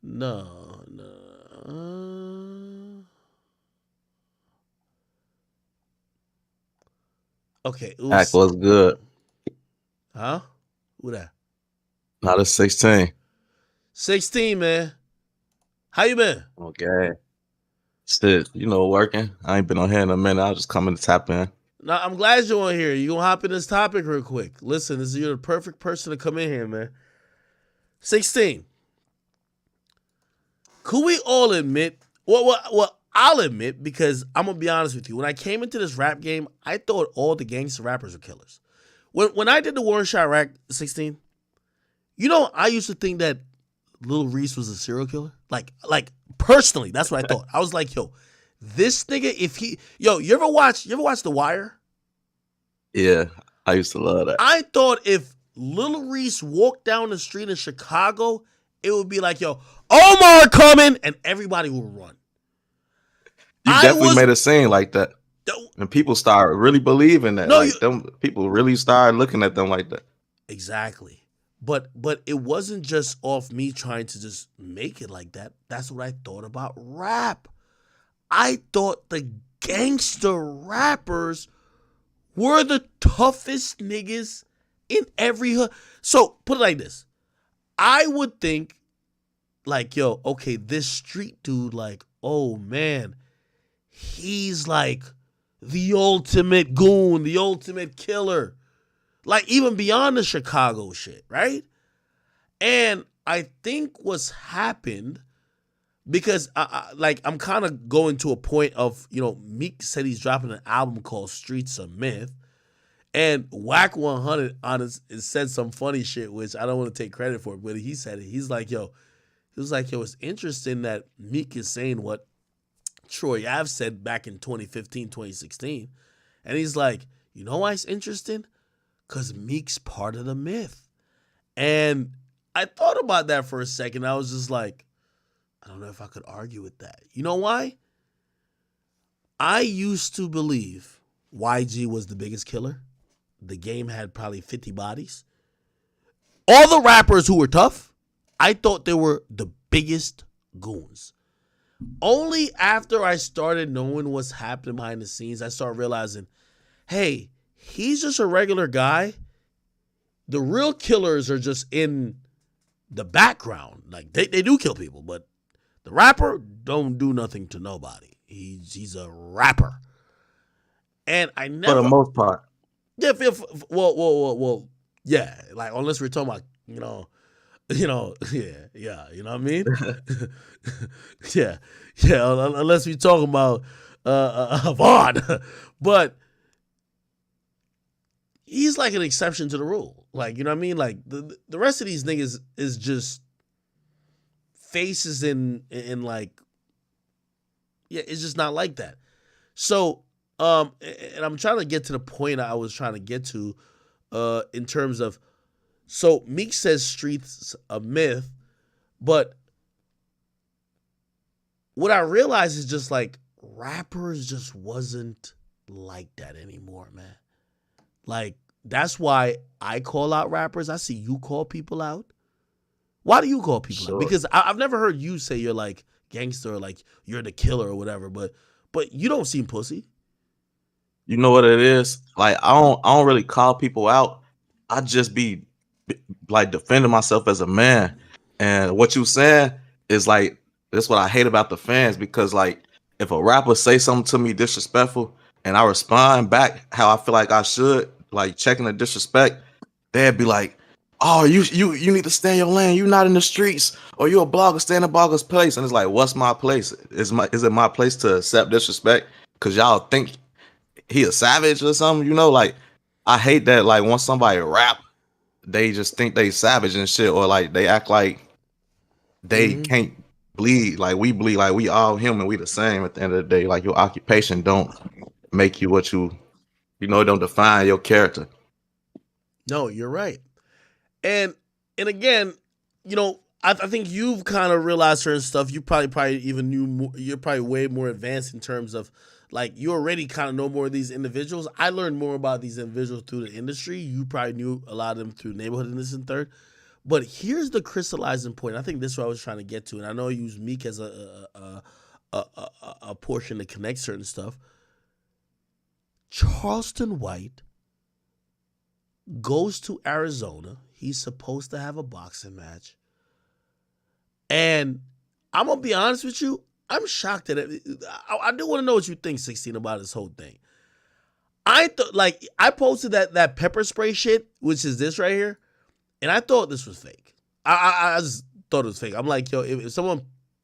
Speaker 1: No. Okay.
Speaker 15: Act was good.
Speaker 1: Huh? Who that?
Speaker 15: Not a 16.
Speaker 1: 16, man. How you been?
Speaker 15: Okay. Shit, working. I ain't been on here in a minute. I'll just come in to tap in.
Speaker 1: Now, I'm glad you're on here. You gonna hop in this topic real quick. Listen, you're the perfect person to come in here, man. 16. Could we all admit, well, I'll admit, because I'm gonna be honest with you. When I came into this rap game, I thought all the gangster rappers were killers. When I did the War in Chirac 16, I used to think that Lil Reese was a serial killer. Like personally, that's what I thought. I was like, yo, this nigga, you ever watch The Wire?
Speaker 15: Yeah, I used to love that.
Speaker 1: I thought if Lil Reese walked down the street in Chicago, it would be like, yo, Omar coming, and everybody would run.
Speaker 15: You definitely made a scene like that. And people start really believing that.
Speaker 1: No,
Speaker 15: Like them people really start looking at them like that.
Speaker 1: Exactly. But it wasn't just off me trying to just make it like that. That's what I thought about rap. I thought the gangster rappers were the toughest niggas in every hood. So put it like this. I would think like, yo, okay, this street dude, like, oh man, he's like the ultimate goon, the ultimate killer. Like even beyond the Chicago shit, right? And I think what's happened, because I'm kind of going to a point of, Meek said he's dropping an album called Streets of Myth. And Whack 100 on it said some funny shit, which I don't want to take credit for, but he said it. He's like, yo, it's interesting that Meek is saying what Troy Ave said back in 2015, 2016. And he's like, you know why it's interesting? Because Meek's part of the myth. And I thought about that for a second. I was just like, I don't know if I could argue with that. You know why? I used to believe YG was the biggest killer. The game had probably 50 bodies. All the rappers who were tough, I thought they were the biggest goons. Only after I started knowing what's happening behind the scenes, I started realizing, hey, he's just a regular guy. The real killers are just in the background. Like they do kill people, but the rapper don't do nothing to nobody. He's a rapper. And I never,
Speaker 15: for the most part.
Speaker 1: Yeah, well, yeah. Like unless we're talking about, yeah, you know what I mean? yeah, unless we're talking about Vaughn, but he's like an exception to the rule. Like, you know what I mean? Like the rest of these niggas is just faces in like, yeah, it's just not like that. So, and I'm trying to get to the point I was trying to get to, in terms of, so Meek says streets a myth, but what I realized is just like rappers just wasn't like that anymore, man. Like that's why I call out rappers. I see you call people out. Why do you call people out? Because I've never heard you say you're like gangster or like you're the killer or whatever, but you don't seem pussy.
Speaker 15: You know what it is? Like I don't really call people out. I just be like defending myself as a man. And what you saying is like that's what I hate about the fans, because like if a rapper say something to me disrespectful and I respond back how I feel like I should, like checking the disrespect, they'd be like, oh, you need to stay in your lane. You're not in the streets, or you're a blogger, stay in a blogger's place. And it's like, what's my place? Is it my place to accept disrespect? Cause y'all think he a savage or something, like I hate that. Like once somebody rap, they just think they savage and shit, or like they act like they can't bleed. Like we bleed, like we all human, we the same at the end of the day. Like your occupation don't make you what you it don't define your character.
Speaker 1: No, you're right. And again, I think you've kind of realized certain stuff. You probably even knew more, you're probably way more advanced in terms of like you already kind of know more of these individuals. I learned more about these individuals through the industry. You probably knew a lot of them through neighborhood and this and third. But here's the crystallizing point. I think this is what I was trying to get to, and I know I use Meek as a portion to connect certain stuff. Charleston White goes to Arizona. He's supposed to have a boxing match. And I'm going to be honest with you, I'm shocked at it. I do want to know what you think, 16, about this whole thing. I posted that pepper spray shit, which is this right here, and I thought this was fake. I just thought it was fake. I'm like, yo, if someone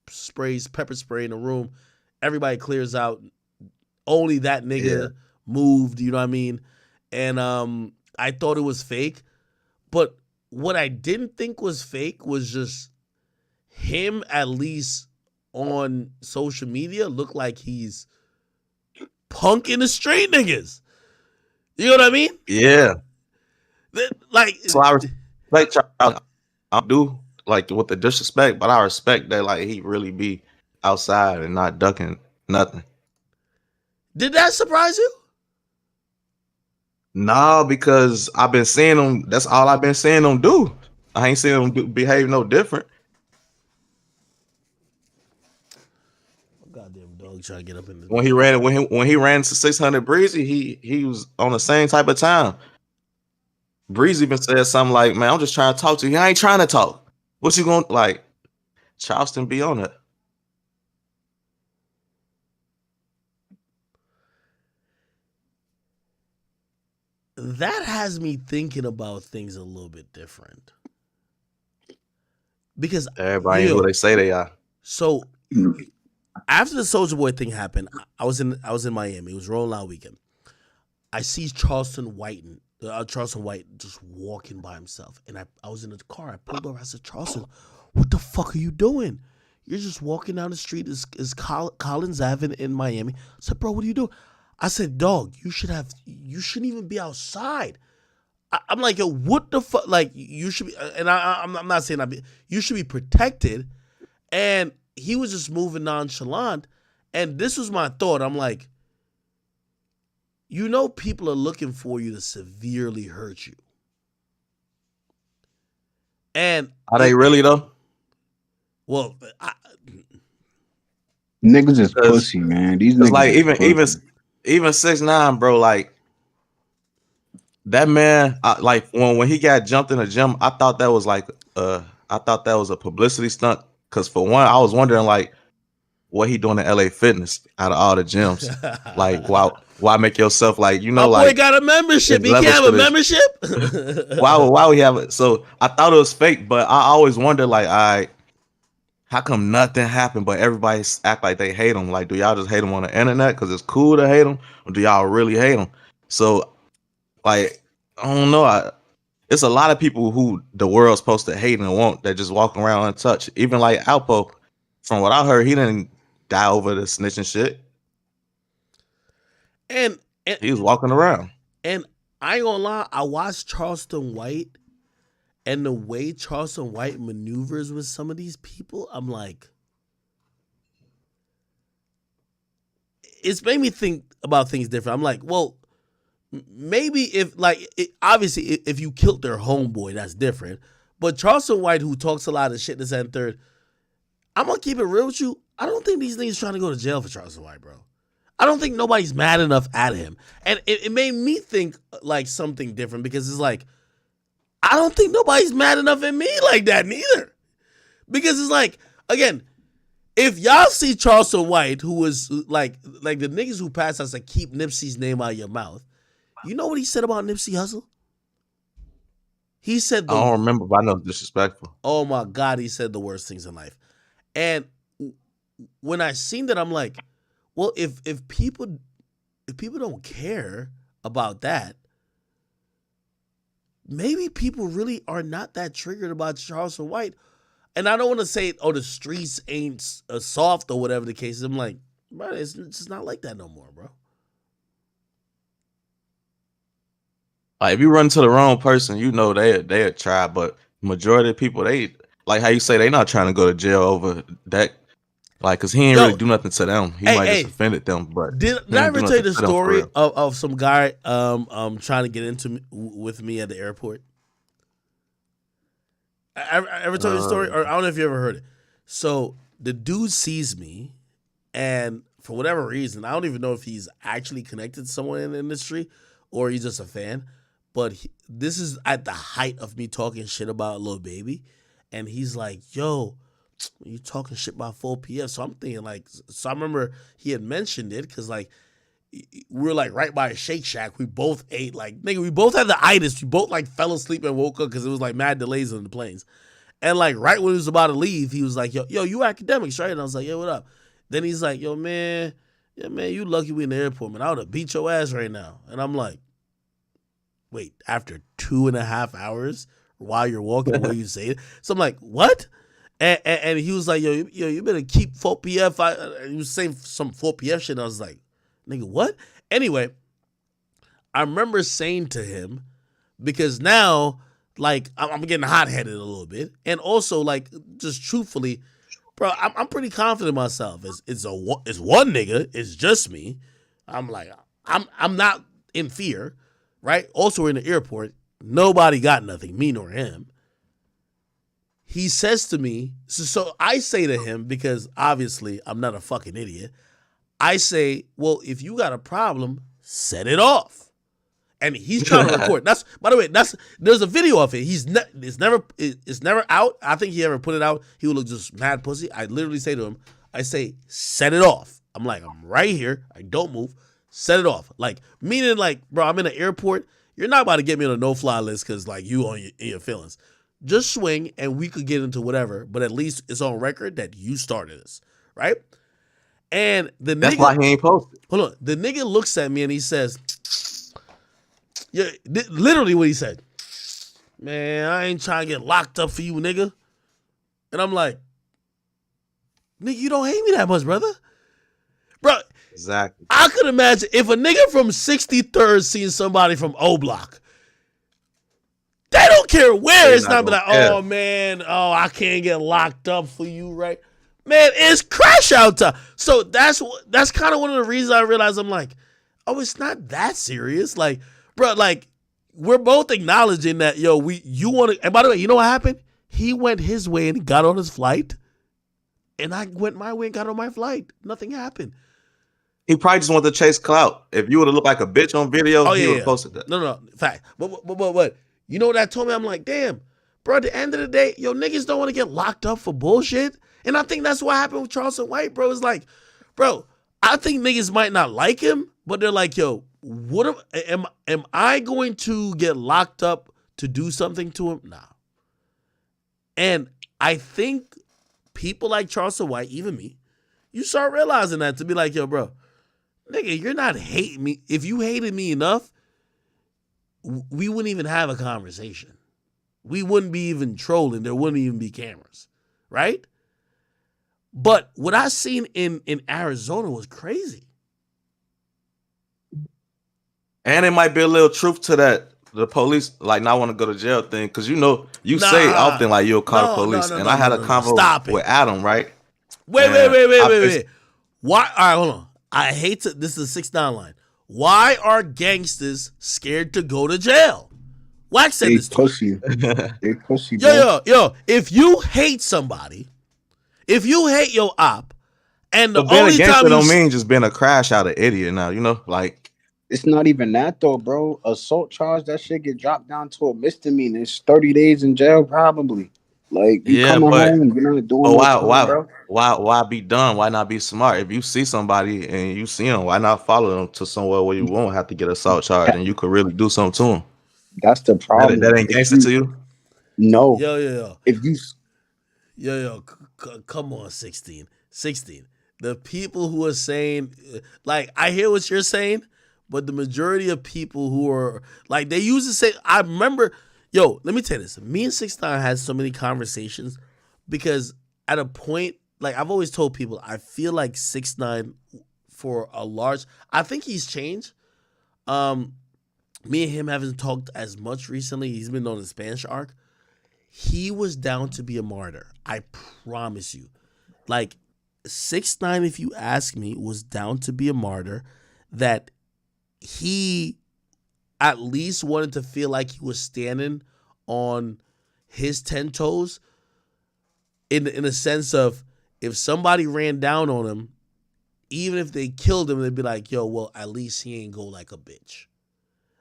Speaker 1: sprays pepper spray in a room, everybody clears out. Only that nigga moved, you know what I mean? And I thought it was fake. But what I didn't think was fake was just him, at least on social media, look like he's punking the street niggas. You know what I mean?
Speaker 15: Yeah.
Speaker 1: Like,
Speaker 15: so I respect Charles. I do like with the disrespect, but I respect that like he really be outside and not ducking nothing.
Speaker 1: Did that surprise you?
Speaker 15: Nah, because I've been seeing them. That's all I've been seeing them do. I ain't seeing them behave no different.
Speaker 1: Goddamn dog trying to get up in this.
Speaker 15: When he ran to 600 Breezy, he was on the same type of time. Breezy even said something like, "Man, I'm just trying to talk to you. I ain't trying to talk. What you going like?" Charleston be on it.
Speaker 1: That has me thinking about things a little bit different. Because
Speaker 15: everybody ain't who they say they are.
Speaker 1: So after the Soulja Boy thing happened, I was in Miami. It was Rolling Loud weekend. I see Charleston White just walking by himself, and I was in the car. I pulled over. I said, "Charleston, what the fuck are you doing? You're just walking down the street. Is Collins Ave in Miami?" I said, "Bro, what are you doing?" I said, "Dog, you shouldn't even be outside." I'm like, yo, what the fuck? Like, you should be, and I'm not saying you should be protected. And he was just moving nonchalant. And this was my thought. I'm like, people are looking for you to severely hurt you. And
Speaker 15: are they really though?
Speaker 1: Well,
Speaker 11: niggas is pussy, man. These niggas
Speaker 15: like even 6ix9ine, bro. Like that man, like when he got jumped in the gym, I thought that was a publicity stunt. Cause for one, I was wondering like what he doing in LA Fitness out of all the gyms. Like why make yourself like
Speaker 1: my boy got a membership. He can't have a membership.
Speaker 15: why we have it? So I thought it was fake, but I always wondered like, how come nothing happened, but everybody act like they hate him? Like, do y'all just hate him on the internet because it's cool to hate him, or do y'all really hate him? So, like, I don't know. It's a lot of people who the world's supposed to hate and want that just walking around untouched. Even like Alpo, from what I heard, he didn't die over the snitching shit.
Speaker 1: And
Speaker 15: he was walking around.
Speaker 1: And I ain't gonna lie, I watched Charleston White, and the way Charleston White maneuvers with some of these people, I'm like, it's made me think about things different. I'm like, well, maybe obviously if you killed their homeboy, that's different. But Charleston White, who talks a lot of shit, this and third, I'm gonna keep it real with you. I don't think these niggas trying to go to jail for Charleston White, bro. I don't think nobody's mad enough at him. And it made me think like something different, because it's like, I don't think nobody's mad enough at me like that neither. Because it's like, again, if y'all see Charleston White, who was like the niggas who passed us to keep Nipsey's name out of your mouth, you know what he said about Nipsey Hussle? He said
Speaker 15: I don't remember, but I know it's disrespectful.
Speaker 1: Oh my God, he said the worst things in life. And when I seen that, I'm like, well, if people don't care about that, maybe people really are not that triggered about Charleston White. And I don't want to say, oh, the streets ain't soft or whatever the case is. I'm like, bro, it's just not like that no more, bro.
Speaker 15: Like if you run to the wrong person, you know they try, but majority of people, they like how you say, they not trying to go to jail over that. Like, cause he ain't really do nothing to them. He might just offended them. But
Speaker 1: did I ever tell you the story of some guy trying to get into with me at the airport? I ever told you the story? Or I don't know if you ever heard it. So the dude sees me, and for whatever reason, I don't even know if he's actually connected to someone in the industry or he's just a fan. But this is at the height of me talking shit about Lil Baby, and he's like, "Yo, you talking shit about 4PF?" So I'm thinking like, so I remember he had mentioned it because like we were like right by a Shake Shack. We both ate like nigga. We both had the itis. We both like fell asleep and woke up because it was like mad delays on the planes. And like right when he was about to leave, he was like, "Yo, you academics, right?" And I was like, "Yeah, what up?" Then he's like, "Yo, man, you lucky we in the airport, man. I would have beat your ass right now." And I'm like, wait, after 2.5 hours while you're walking away, you say it? So I'm like, what? And he was like, yo, you better keep 4PF. He was saying some 4PF shit. And I was like, nigga, what? Anyway, I remember saying to him, because now, like, I'm getting hot-headed a little bit. And also, like, just truthfully, bro, I'm pretty confident in myself. It's one nigga. It's just me. I'm like, I'm not in fear, right? Also, we're in the airport. Nobody got nothing, me nor him. He says to me, so I say to him, because obviously I'm not a fucking idiot. I say, well, if you got a problem, set it off. And he's trying to record. That's, by the way, there's a video of it. It's never out. I think he ever put it out. He would look just mad pussy. I literally say to him, I say, set it off. I'm like, I'm right here. I don't move. Set it off. Like, meaning like, bro, I'm in an airport. You're not about to get me on a no-fly list because like you on in your feelings. Just swing and we could get into whatever, but at least it's on record that you started this, right? And
Speaker 15: That's why he ain't posted.
Speaker 1: Hold on. The nigga looks at me and he says, yeah, literally what he said. Man, I ain't trying to get locked up for you, nigga. And I'm like, nigga, you don't hate me that much, brother. Bro,
Speaker 15: exactly.
Speaker 1: I could imagine if a nigga from 63rd seen somebody from O Block, they don't care where. It's not be like, oh man, oh, I can't get locked up for you, right? Man, it's crash out time. So that's kind of one of the reasons I realized I'm like, oh, it's not that serious. Like, bro, like, we're both acknowledging that, yo, you want to, and by the way, you know what happened? He went his way and he got on his flight, and I went my way and got on my flight. Nothing happened.
Speaker 15: He probably just wanted to chase clout. If you would have looked like a bitch on video, he would have posted that.
Speaker 1: No, fact. But, you know what that told me? I'm like, damn, bro, at the end of the day, yo, niggas don't want to get locked up for bullshit. And I think that's what happened with Charleston White, bro. It's like, bro, I think niggas might not like him, but they're like, yo, what am I going to get locked up to do something to him? Nah. And I think people like Charleston White, even me, you start realizing that to be like, yo, bro, nigga, you're not hating me. If you hated me enough, we wouldn't even have a conversation. We wouldn't be even trolling. There wouldn't even be cameras, right? But what I seen in Arizona was crazy.
Speaker 15: And it might be a little truth to that. The police like not want to go to jail thing, because you say often like you'll call the police. I had a convo with Adam, right?
Speaker 1: Wait. Why? All right, hold on. I hate to. This is a 6ix9ine line. Why are gangsters scared to go to jail? Wax said this.
Speaker 11: Pussy. They pussy. Bro.
Speaker 1: Yo. If you hate somebody, if you hate your op, and the
Speaker 15: but being
Speaker 1: only
Speaker 15: a gangster
Speaker 1: time
Speaker 15: don't mean just being a crash out of idiot. Now you know, like
Speaker 11: it's not even that though, bro. Assault charge, that shit get dropped down to a misdemeanor. It's 30 days in jail, probably. Like you coming home, you're not doing.
Speaker 15: Why be dumb? Why not be smart? If you see somebody and you see them, why not follow them to somewhere where you won't have to get assault charge and you could really do something to them?
Speaker 11: That's the problem.
Speaker 15: That ain't gangster to you?
Speaker 11: No.
Speaker 1: Yo.
Speaker 11: If you,
Speaker 1: come on, 16. The people who are saying, like, I hear what you're saying, but the majority of people who are like, they used to say, I remember. Yo, let me tell you this. Me and 6ix9ine had so many conversations because at a point, like I've always told people, I feel like 6ix9ine for a large, I think he's changed. Me and him haven't talked as much recently. He's been on the Spanish arc. He was down to be a martyr. I promise you. Like 6ix9ine, if you ask me, was down to be a martyr, that he at least wanted to feel like he was standing on his 10 toes in a sense of if somebody ran down on him, even if they killed him, they'd be like, yo, well, at least he ain't go like a bitch.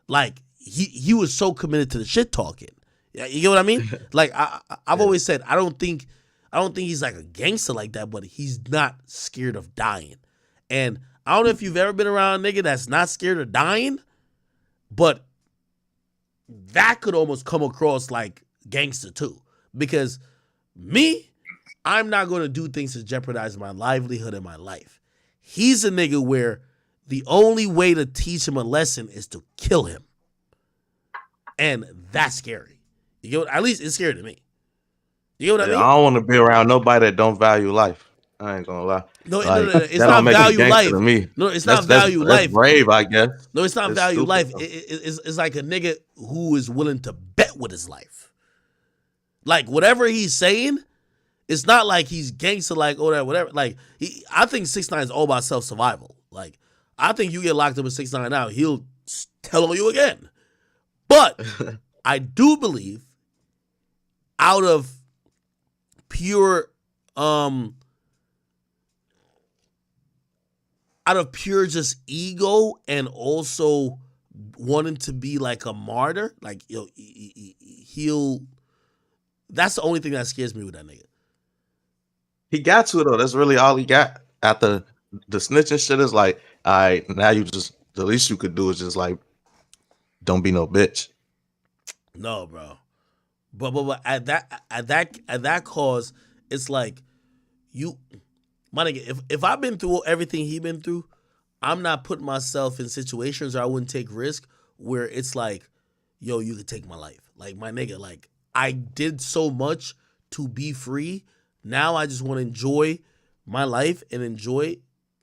Speaker 1: Like, he was so committed to the shit talking. You get what I mean? Like, I've always said, I don't think he's like a gangster like that, but he's not scared of dying. And I don't know if you've ever been around a nigga that's not scared of dying, but that could almost come across like gangster too. Because me, I'm not going to do things to jeopardize my livelihood and my life. He's a nigga where the only way to teach him a lesson is to kill him. And that's scary. You get what, at least it's scary to me. You get what I mean?
Speaker 15: I don't want to be around nobody that don't value life. I ain't gonna lie.
Speaker 1: No, it's not value life. To me. No, it's not value life.
Speaker 15: That's brave, I guess.
Speaker 1: No, it's not value life. It's like a nigga who is willing to bet with his life. Like whatever he's saying, it's not like he's gangster, like or whatever. Like I think 6ix9ine is all about self-survival. Like I think you get locked up with 6ix9ine now, he'll tell on you again. But I do believe, out of pure just ego and also wanting to be like a martyr, like he'll. That's the only thing that scares me with that nigga.
Speaker 15: He got to it though. That's really all he got. After the snitching shit is like, all right, now you just the least you could do is just like, don't be no bitch.
Speaker 1: No, bro. But at that cause, it's like you, my nigga. If I've been through everything he been through, I'm not putting myself in situations where I wouldn't take risk where it's like, yo, you could take my life. Like, my nigga, like, I did so much to be free. Now I just want to enjoy my life and enjoy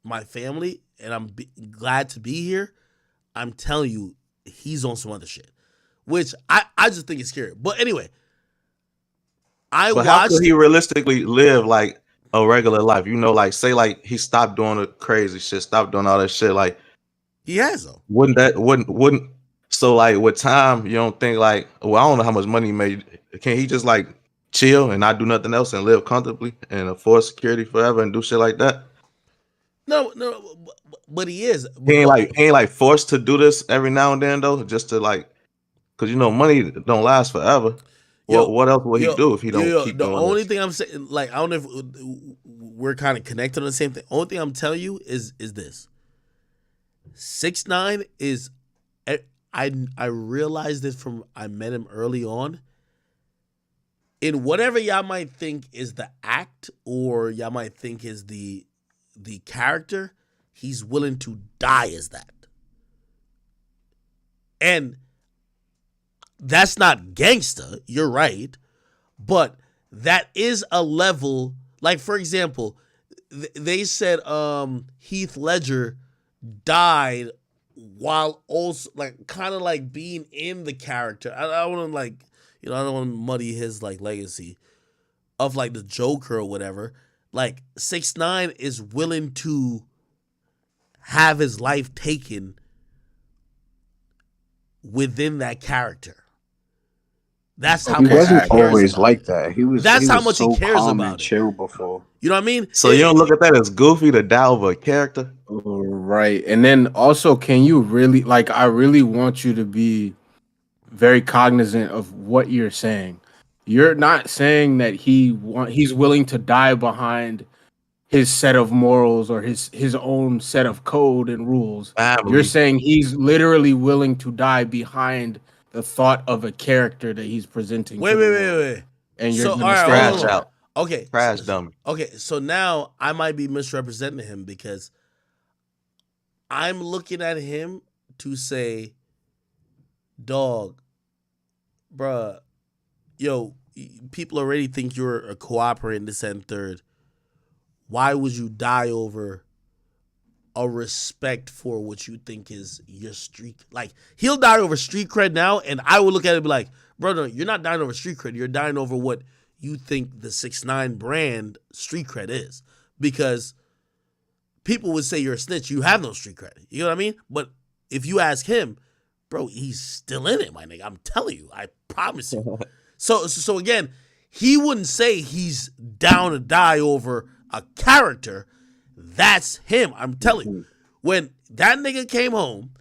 Speaker 1: my family, and I'm glad to be here. I'm telling you, he's on some other shit, which I just think is scary. But anyway,
Speaker 15: how could he realistically live like a regular life? You know, like say like he stopped doing the crazy shit, stopped doing all that shit. Like
Speaker 1: he has though.
Speaker 15: Wouldn't so like with time, you don't think like, well, I don't know how much money he made. Can he just like chill and not do nothing else and live comfortably and afford security forever and do shit like that?
Speaker 1: No, but he is.
Speaker 15: He ain't like forced to do this every now and then though, just to like, cause you know money don't last forever. What else will he do if he don't keep doing this?
Speaker 1: The only thing I'm saying, like, I don't know if we're kind of connected on the same thing. Only thing I'm telling you is this: 6ix9ine is. I realized this from I met him early on. In whatever y'all might think is the act or y'all might think is the character, he's willing to die as that. And that's not gangsta, you're right, but that is a level. Like, for example, they said Heath Ledger died while also like kind of like being in the character. I want to like, I don't want to muddy his like legacy of like the Joker or whatever. Like 6ix9ine is willing to have his life taken within that character. That's how
Speaker 11: he
Speaker 1: much
Speaker 11: wasn't
Speaker 1: he cares
Speaker 11: always
Speaker 1: about
Speaker 11: like
Speaker 1: it.
Speaker 11: that. He was.
Speaker 1: That's
Speaker 11: he
Speaker 1: how
Speaker 11: was
Speaker 1: much
Speaker 11: so
Speaker 1: he cares
Speaker 11: calm
Speaker 1: about
Speaker 11: and
Speaker 1: it.
Speaker 11: chill before.
Speaker 1: You know what I mean?
Speaker 15: So you don't look at that as goofy to die over a character?
Speaker 14: Right. And then also, can you really like? I really want you to be very cognizant of what you're saying. You're not saying that he's willing to die behind his set of morals or his own set of code and rules.
Speaker 15: Family.
Speaker 14: You're saying he's literally willing to die behind the thought of a character that he's presenting.
Speaker 1: Wait.
Speaker 14: And you're
Speaker 1: so,
Speaker 14: gonna
Speaker 1: all right, hold on. Okay.
Speaker 15: Crash dummy.
Speaker 1: Okay, so now I might be misrepresenting him because I'm looking at him to say, dog, bruh, yo, people already think you're a cooperating this and third. Why would you die over a respect for what you think is your street? Like, he'll die over street cred now, and I will look at it and be like, brother, you're not dying over street cred. You're dying over what you think the 6ix9ine brand street cred is. Because people would say you're a snitch. You have no street cred. You know what I mean? But if you ask him, bro, he's still in it, my nigga. I'm telling you. I promise you. So again, he wouldn't say he's down to die over a character. That's him. I'm telling you. When that nigga came home,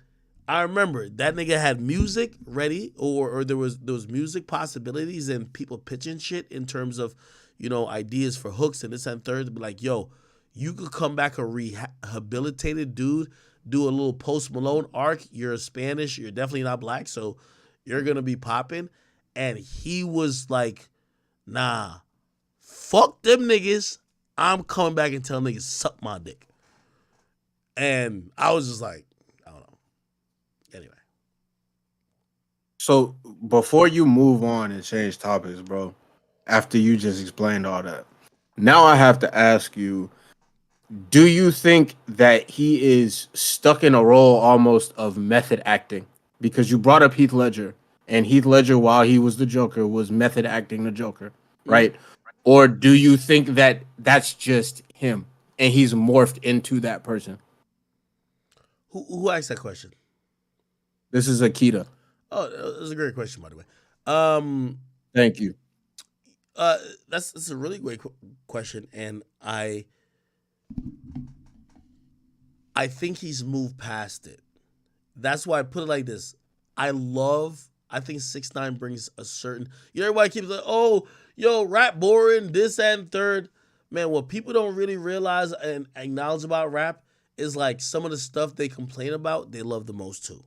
Speaker 1: I remember that nigga had music ready, or there was music possibilities and people pitching shit in terms of, ideas for hooks and this and third. To be like, yo, you could come back a rehabilitated dude, do a little Post Malone arc. You're Spanish. You're definitely not black, so you're gonna be popping. And he was like, nah, fuck them niggas. I'm coming back and telling niggas suck my dick. And I was just like, I don't know. Anyway.
Speaker 14: So before you move on and change topics, bro, after you just explained all that, now I have to ask you, do you think that he is stuck in a role almost of method acting? Because you brought up Heath Ledger, and Heath Ledger, while he was the Joker, was method acting the Joker, right? Mm-hmm. Or do you think that that's just him and he's morphed into that person?
Speaker 1: Who asked that question?
Speaker 14: This is Akita.
Speaker 1: Oh, that's a great question, by the way.
Speaker 14: Thank you.
Speaker 1: That's a really great question, and I think he's moved past it. That's why I put it like this. I think 6ix9ine brings a certain. Everybody keeps like, oh, yo, rap boring, this and third. Man, what people don't really realize and acknowledge about rap is like some of the stuff they complain about, they love the most too.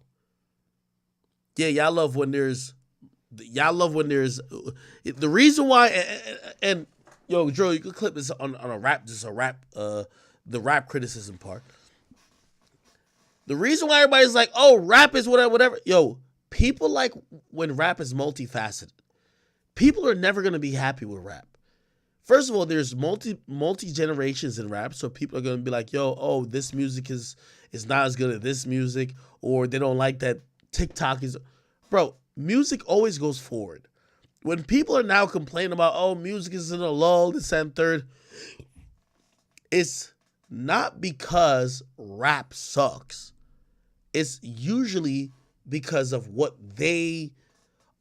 Speaker 1: Yeah, y'all love when there's the reason why and yo, Joe, you could clip this on a rap, the rap criticism part. The reason why everybody's like, oh, rap is whatever. Yo, people like when rap is multifaceted. People are never gonna be happy with rap. First of all, there's multi generations in rap, so people are gonna be like, yo, oh, this music is not as good as this music, or they don't like that TikTok is. Bro, music always goes forward. When people are now complaining about, oh, music is in a lull, this and third, it's not because rap sucks. It's usually because of what they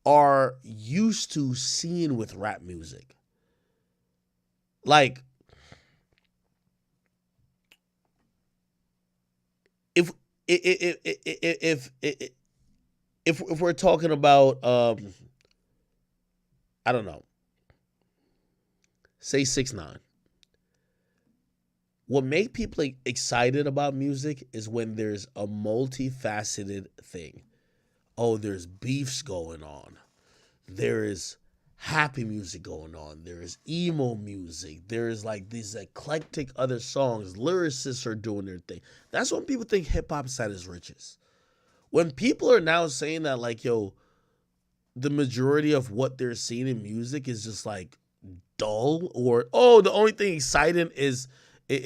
Speaker 1: are used to seeing with rap music. Like, if we're talking about I don't know, say 6ix9ine. What make people excited about music is when there's a multifaceted thing. Oh, there's beefs going on. There is happy music going on. There is emo music. There is like these eclectic other songs. Lyricists are doing their thing. That's when people think hip hop is at its richest. When people are now saying that, like, yo, the majority of what they're seeing in music is just like dull, or oh, the only thing exciting is I've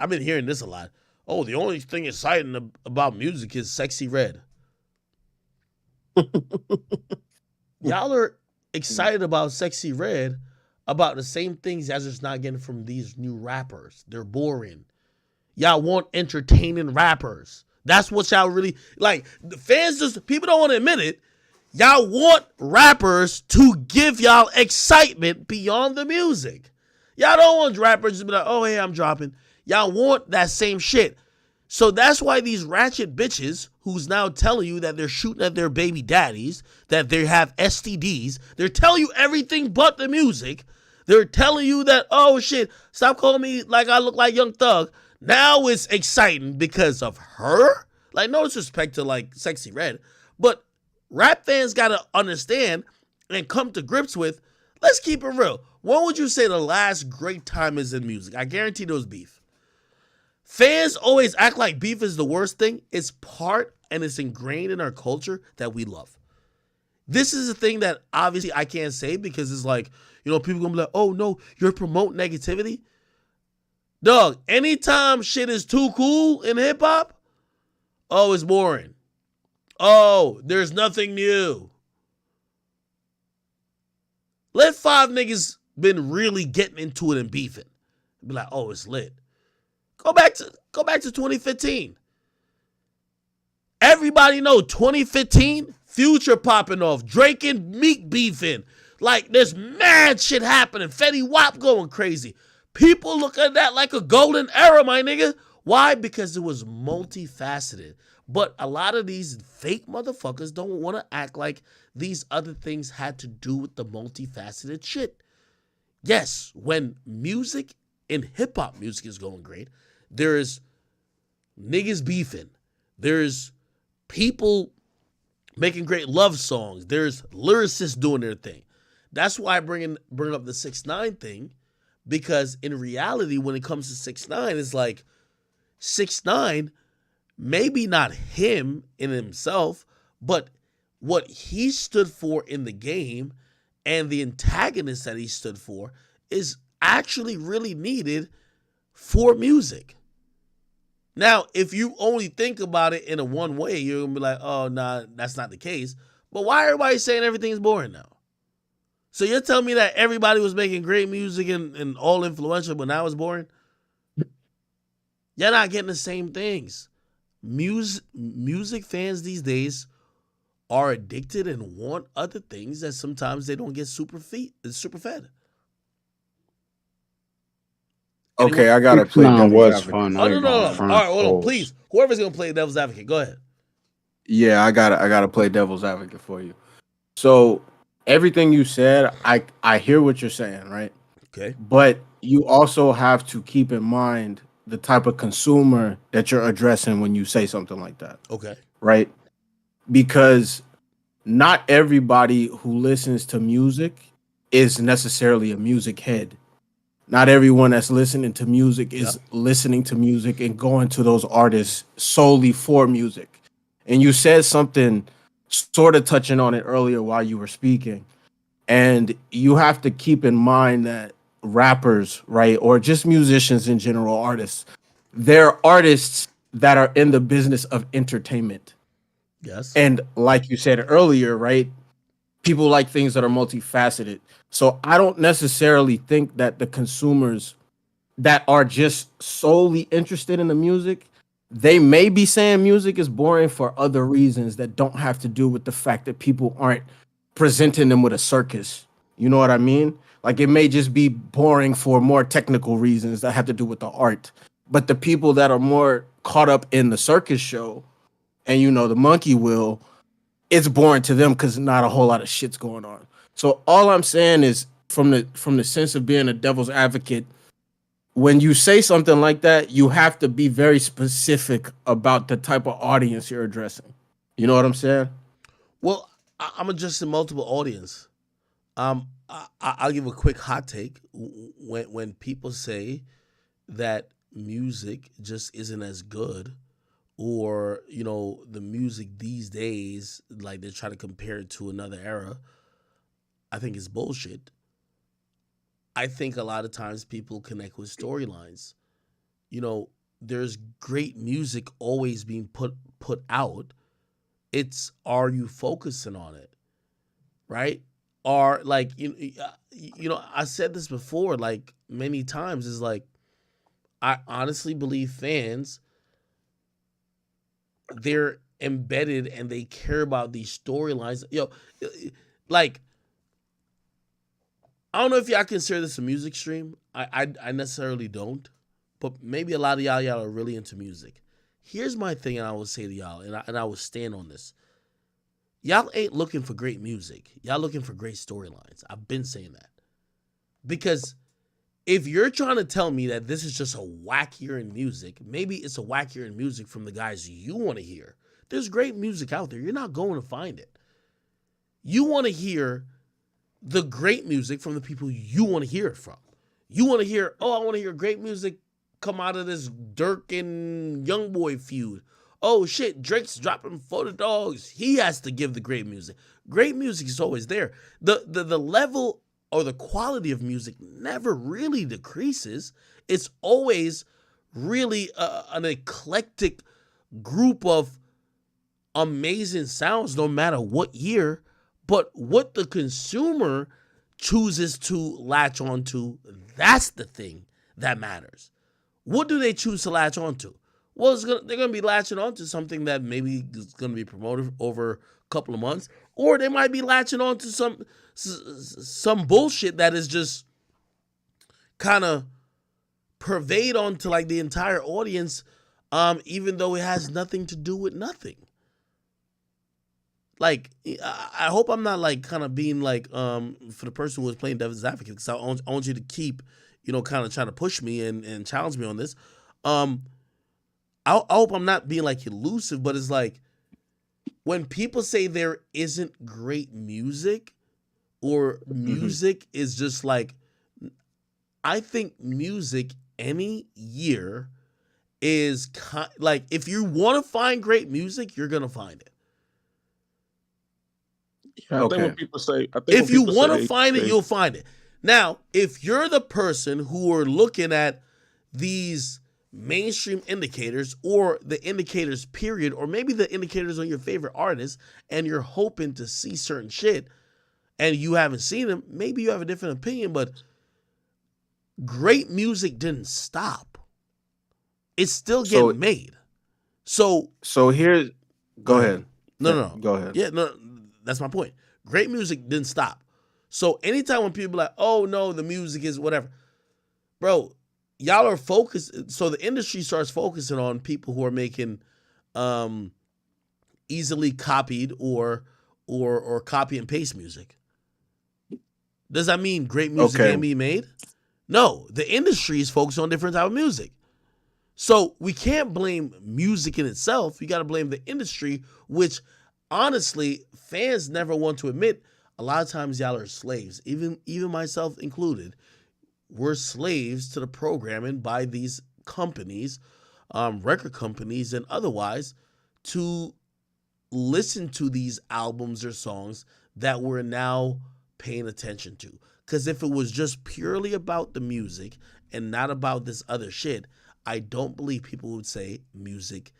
Speaker 1: been hearing this a lot. Oh, the only thing exciting about music is Sexy Red. Y'all are excited about Sexy Red about the same things y'all just not getting from these new rappers. They're boring. Y'all want entertaining rappers. That's what y'all really like. The fans just, people don't want to admit it. Y'all want rappers to give y'all excitement beyond the music. Y'all don't want rappers to be like, oh, hey, I'm dropping. Y'all want that same shit. So that's why these ratchet bitches who's now telling you that they're shooting at their baby daddies, that they have STDs, they're telling you everything but the music. They're telling you that, oh, shit, stop calling me like I look like Young Thug. Now it's exciting because of her. Like, no disrespect to, like, Sexy Red. But rap fans got to understand and come to grips with, let's keep it real. When would you say the last great time is in music? I guarantee there was beef. Fans always act like beef is the worst thing. It's part and it's ingrained in our culture that we love. This is a thing that obviously I can't say because it's like, you know, people gonna be like, oh no, you're promoting negativity. Dog, anytime shit is too cool in hip hop, oh, it's boring. Oh, there's nothing new. Let 5 niggas been really getting into it and beefing. Be like, oh, it's lit. Go back to 2015. Everybody know 2015, Future popping off, Drake and Meek beefing. Like, there's mad shit happening. Fetty Wap going crazy. People look at that like a golden era, my nigga. Why? Because it was multifaceted. But a lot of these fake motherfuckers don't want to act like these other things had to do with the multifaceted shit. Yes, when music and hip-hop music is going great, there's niggas beefing. There's people making great love songs. There's lyricists doing their thing. That's why I bring up the 6ix9ine thing, because in reality, when it comes to 6ix9ine, it's like 6ix9ine, maybe not him in himself, but what he stood for in the game and the antagonist that he stood for is actually really needed for music. Now, if you only think about it in a one way, you're going to be like, oh, nah, that's not the case. But why everybody saying everything is boring now? So you're telling me that everybody was making great music and all influential, but now it's boring? You're not getting the same things. Music fans these days are addicted and want other things that sometimes they don't get super fed. Anyone?
Speaker 14: Okay, I gotta
Speaker 11: Six
Speaker 14: play
Speaker 11: nine
Speaker 14: devil's
Speaker 11: was
Speaker 14: advocate
Speaker 11: fun.
Speaker 14: for
Speaker 11: I
Speaker 1: Oh
Speaker 11: ain't
Speaker 14: you,
Speaker 1: no.
Speaker 11: gonna
Speaker 14: man.
Speaker 1: All
Speaker 11: front.
Speaker 1: right, hold on,
Speaker 11: Pause.
Speaker 1: please. Whoever's gonna play devil's advocate, go ahead.
Speaker 14: Yeah, I gotta play devil's advocate for you. So everything you said, I hear what you're saying, right?
Speaker 1: Okay.
Speaker 14: But you also have to keep in mind the type of consumer that you're addressing when you say something like that,
Speaker 1: Okay.
Speaker 14: right? Because not everybody who listens to music is necessarily a music head. Not everyone that's listening to music
Speaker 1: Yep.
Speaker 14: is listening to music and going to those artists solely for music. And you said something sort of touching on it earlier while you were speaking. And you have to keep in mind that rappers, right, or just musicians in general, artists, they're artists that are in the business of entertainment.
Speaker 1: Yes.
Speaker 14: And like you said earlier, right, people like things that are multifaceted. So I don't necessarily think that the consumers that are just solely interested in the music, they may be saying music is boring for other reasons that don't have to do with the fact that people aren't presenting them with a circus. You know what I mean? Like it may just be boring for more technical reasons that have to do with the art. But the people that are more caught up in the circus show and the monkey wheel, it's boring to them because not a whole lot of shit's going on. So all I'm saying is from the sense of being a devil's advocate, when you say something like that, you have to be very specific about the type of audience you're addressing. You know what I'm saying?
Speaker 1: Well, I'm addressing multiple audience. I'll give a quick hot take. When people say that music just isn't as good, or the music these days, like they try to compare it to another era, I think it's bullshit. I think a lot of times people connect with storylines. You know, there's great music always being put out. It's, are you focusing on it, right? Are like I said this before, like many times, is like I honestly believe fans, they're embedded and they care about these storylines. Like I don't know if y'all consider this a music stream. I necessarily don't, but maybe a lot of y'all are really into music. Here's my thing, and I will say to y'all, and I will stand on this. Y'all ain't looking for great music. Y'all looking for great storylines. I've been saying that. Because if you're trying to tell me that this is just a whack year in music, maybe it's a whack year in music from the guys you want to hear. There's great music out there. You're not going to find it. You want to hear the great music from the people you want to hear it from. You want to hear, I want to hear great music come out of this Dirk and Youngboy feud. Oh shit, Drake's dropping for the dogs. He has to give the great music. Great music is always there. The level or the quality of music never really decreases. It's always really an eclectic group of amazing sounds no matter what year. But what the consumer chooses to latch onto, that's the thing that matters. What do they choose to latch onto? Well, they're going to be latching onto something that maybe is going to be promoted over a couple of months, or they might be latching onto some bullshit that is just kind of pervade onto like the entire audience, even though it has nothing to do with nothing. Like, I hope I'm not like kind of being like for the person who was playing devil's advocate, because I want you to keep kind of trying to push me and challenge me on this. I hope I'm not being like elusive, but it's like when people say there isn't great music, or music is just like, I think music any year is like, if you want to find great music, you're gonna find it.
Speaker 16: Yeah, I think when people say,
Speaker 1: If you want to find it, you'll find it. Now, if you're the person who are looking at these mainstream indicators, or the indicators period, or maybe the indicators on your favorite artist, and you're hoping to see certain shit and you haven't seen them, maybe you have a different opinion, but great music didn't stop. it's still getting made. So
Speaker 14: here's go ahead.
Speaker 1: No.
Speaker 14: Go ahead.
Speaker 1: Yeah, no, that's my point. Great music didn't stop. So anytime when people are like, oh no, the music is whatever, bro, y'all are focused. So the industry starts focusing on people who are making easily copied or copy and paste music. Does that mean great music can't be made? No, the industry is focused on different type of music. So we can't blame music in itself. You got to blame the industry, which honestly, fans never want to admit. A lot of times y'all are slaves, even myself included. We're slaves to the programming by these companies, record companies and otherwise, to listen to these albums or songs that we're now paying attention to. Because if it was just purely about the music and not about this other shit, I don't believe people would say music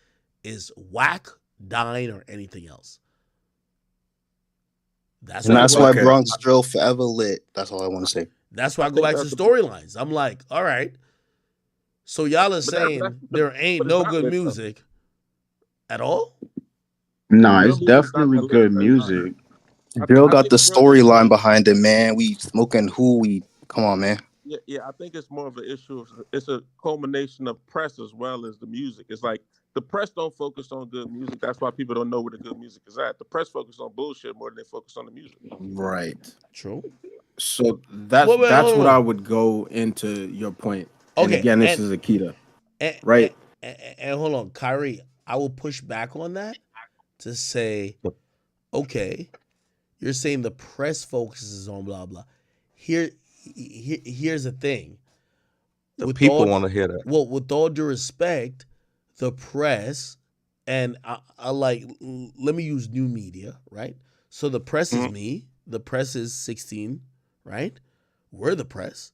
Speaker 1: is whack, dying, or anything else.
Speaker 17: That's why Bronx Drill forever lit. That's all I want to say.
Speaker 1: That's why I go back to storylines. I'm like, all right. So y'all are saying there ain't no good music at all?
Speaker 11: Nah, it's definitely good music.
Speaker 17: Drill got the storyline behind it, man. We smoking who we. Come on, man.
Speaker 16: Yeah, I think it's more of an issue. It's a culmination of press as well as the music. It's like the press don't focus on good music. That's why people don't know where the good music is at. The press focus on bullshit more than they focus on the music.
Speaker 11: Right.
Speaker 1: True.
Speaker 14: So that's what I would go into your point. And
Speaker 1: Okay,
Speaker 14: again, this is Akita.
Speaker 1: Right. And hold on, Kyrie, I will push back on that to say, okay, you're saying the press focuses on blah blah. Here's the thing.
Speaker 15: The people want to hear that.
Speaker 1: Well, with all due respect, the press, and I like, let me use new media, right? So the press is me. The press is 16, right? We're the press.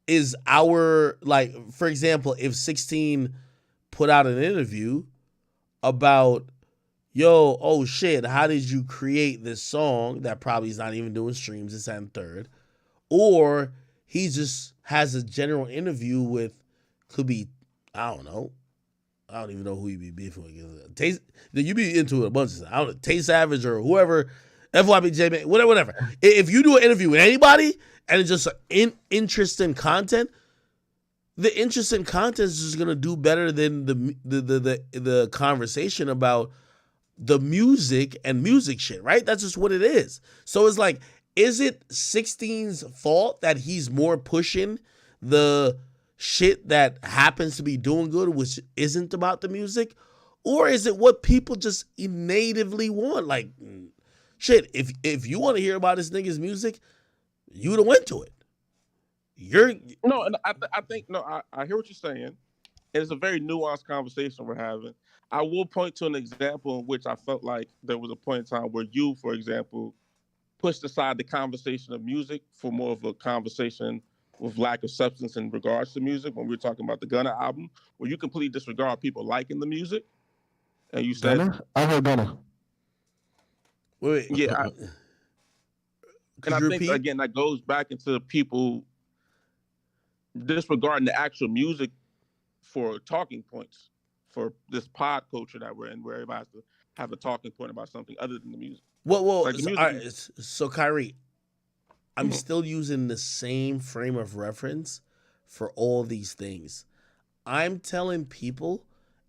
Speaker 1: Is our, like, for example, if 16 put out an interview about, yo, oh shit, how did you create this song that probably is not even doing streams, this and third? Or he just has a general interview with, could be, I don't know. I don't even know who you be beefing with. Taste, you be into a bunch of stuff. I don't know, Tay Savage or whoever, FYBJ, whatever. If you do an interview with anybody and it's just interesting content, the interesting content is just gonna do better than the conversation about the music and music shit, right? That's just what it is. So it's like, is it 16's fault that he's more pushing the shit that happens to be doing good, which isn't about the music? Or is it what people just natively want? Like, shit, if you want to hear about this nigga's music, you would have went to it.
Speaker 16: No, and I think I hear what you're saying. And it's a very nuanced conversation we're having. I will point to an example in which I felt like there was a point in time where you, for example, pushed aside the conversation of music for more of a conversation with lack of substance in regards to music when we were talking about the Gunna album, where you completely disregard people liking the music. And you said,
Speaker 18: Gunna? I heard Gunna.
Speaker 1: Wait.
Speaker 16: Yeah. And I think, again, that goes back into people disregarding the actual music for talking points, for this pod culture that we're in, where everybody has to have a talking point about something other than the music.
Speaker 1: Well,
Speaker 16: like
Speaker 1: so Kyrie, I'm still using the same frame of reference for all these things. I'm telling people,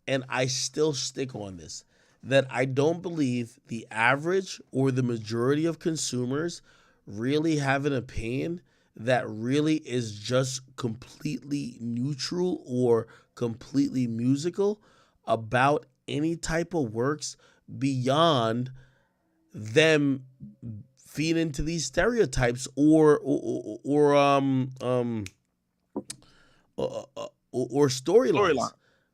Speaker 1: and I still stick on this, that I don't believe the average or the majority of consumers really have an opinion that really is just completely neutral or completely musical about any type of works beyond them feed into these stereotypes or storylines.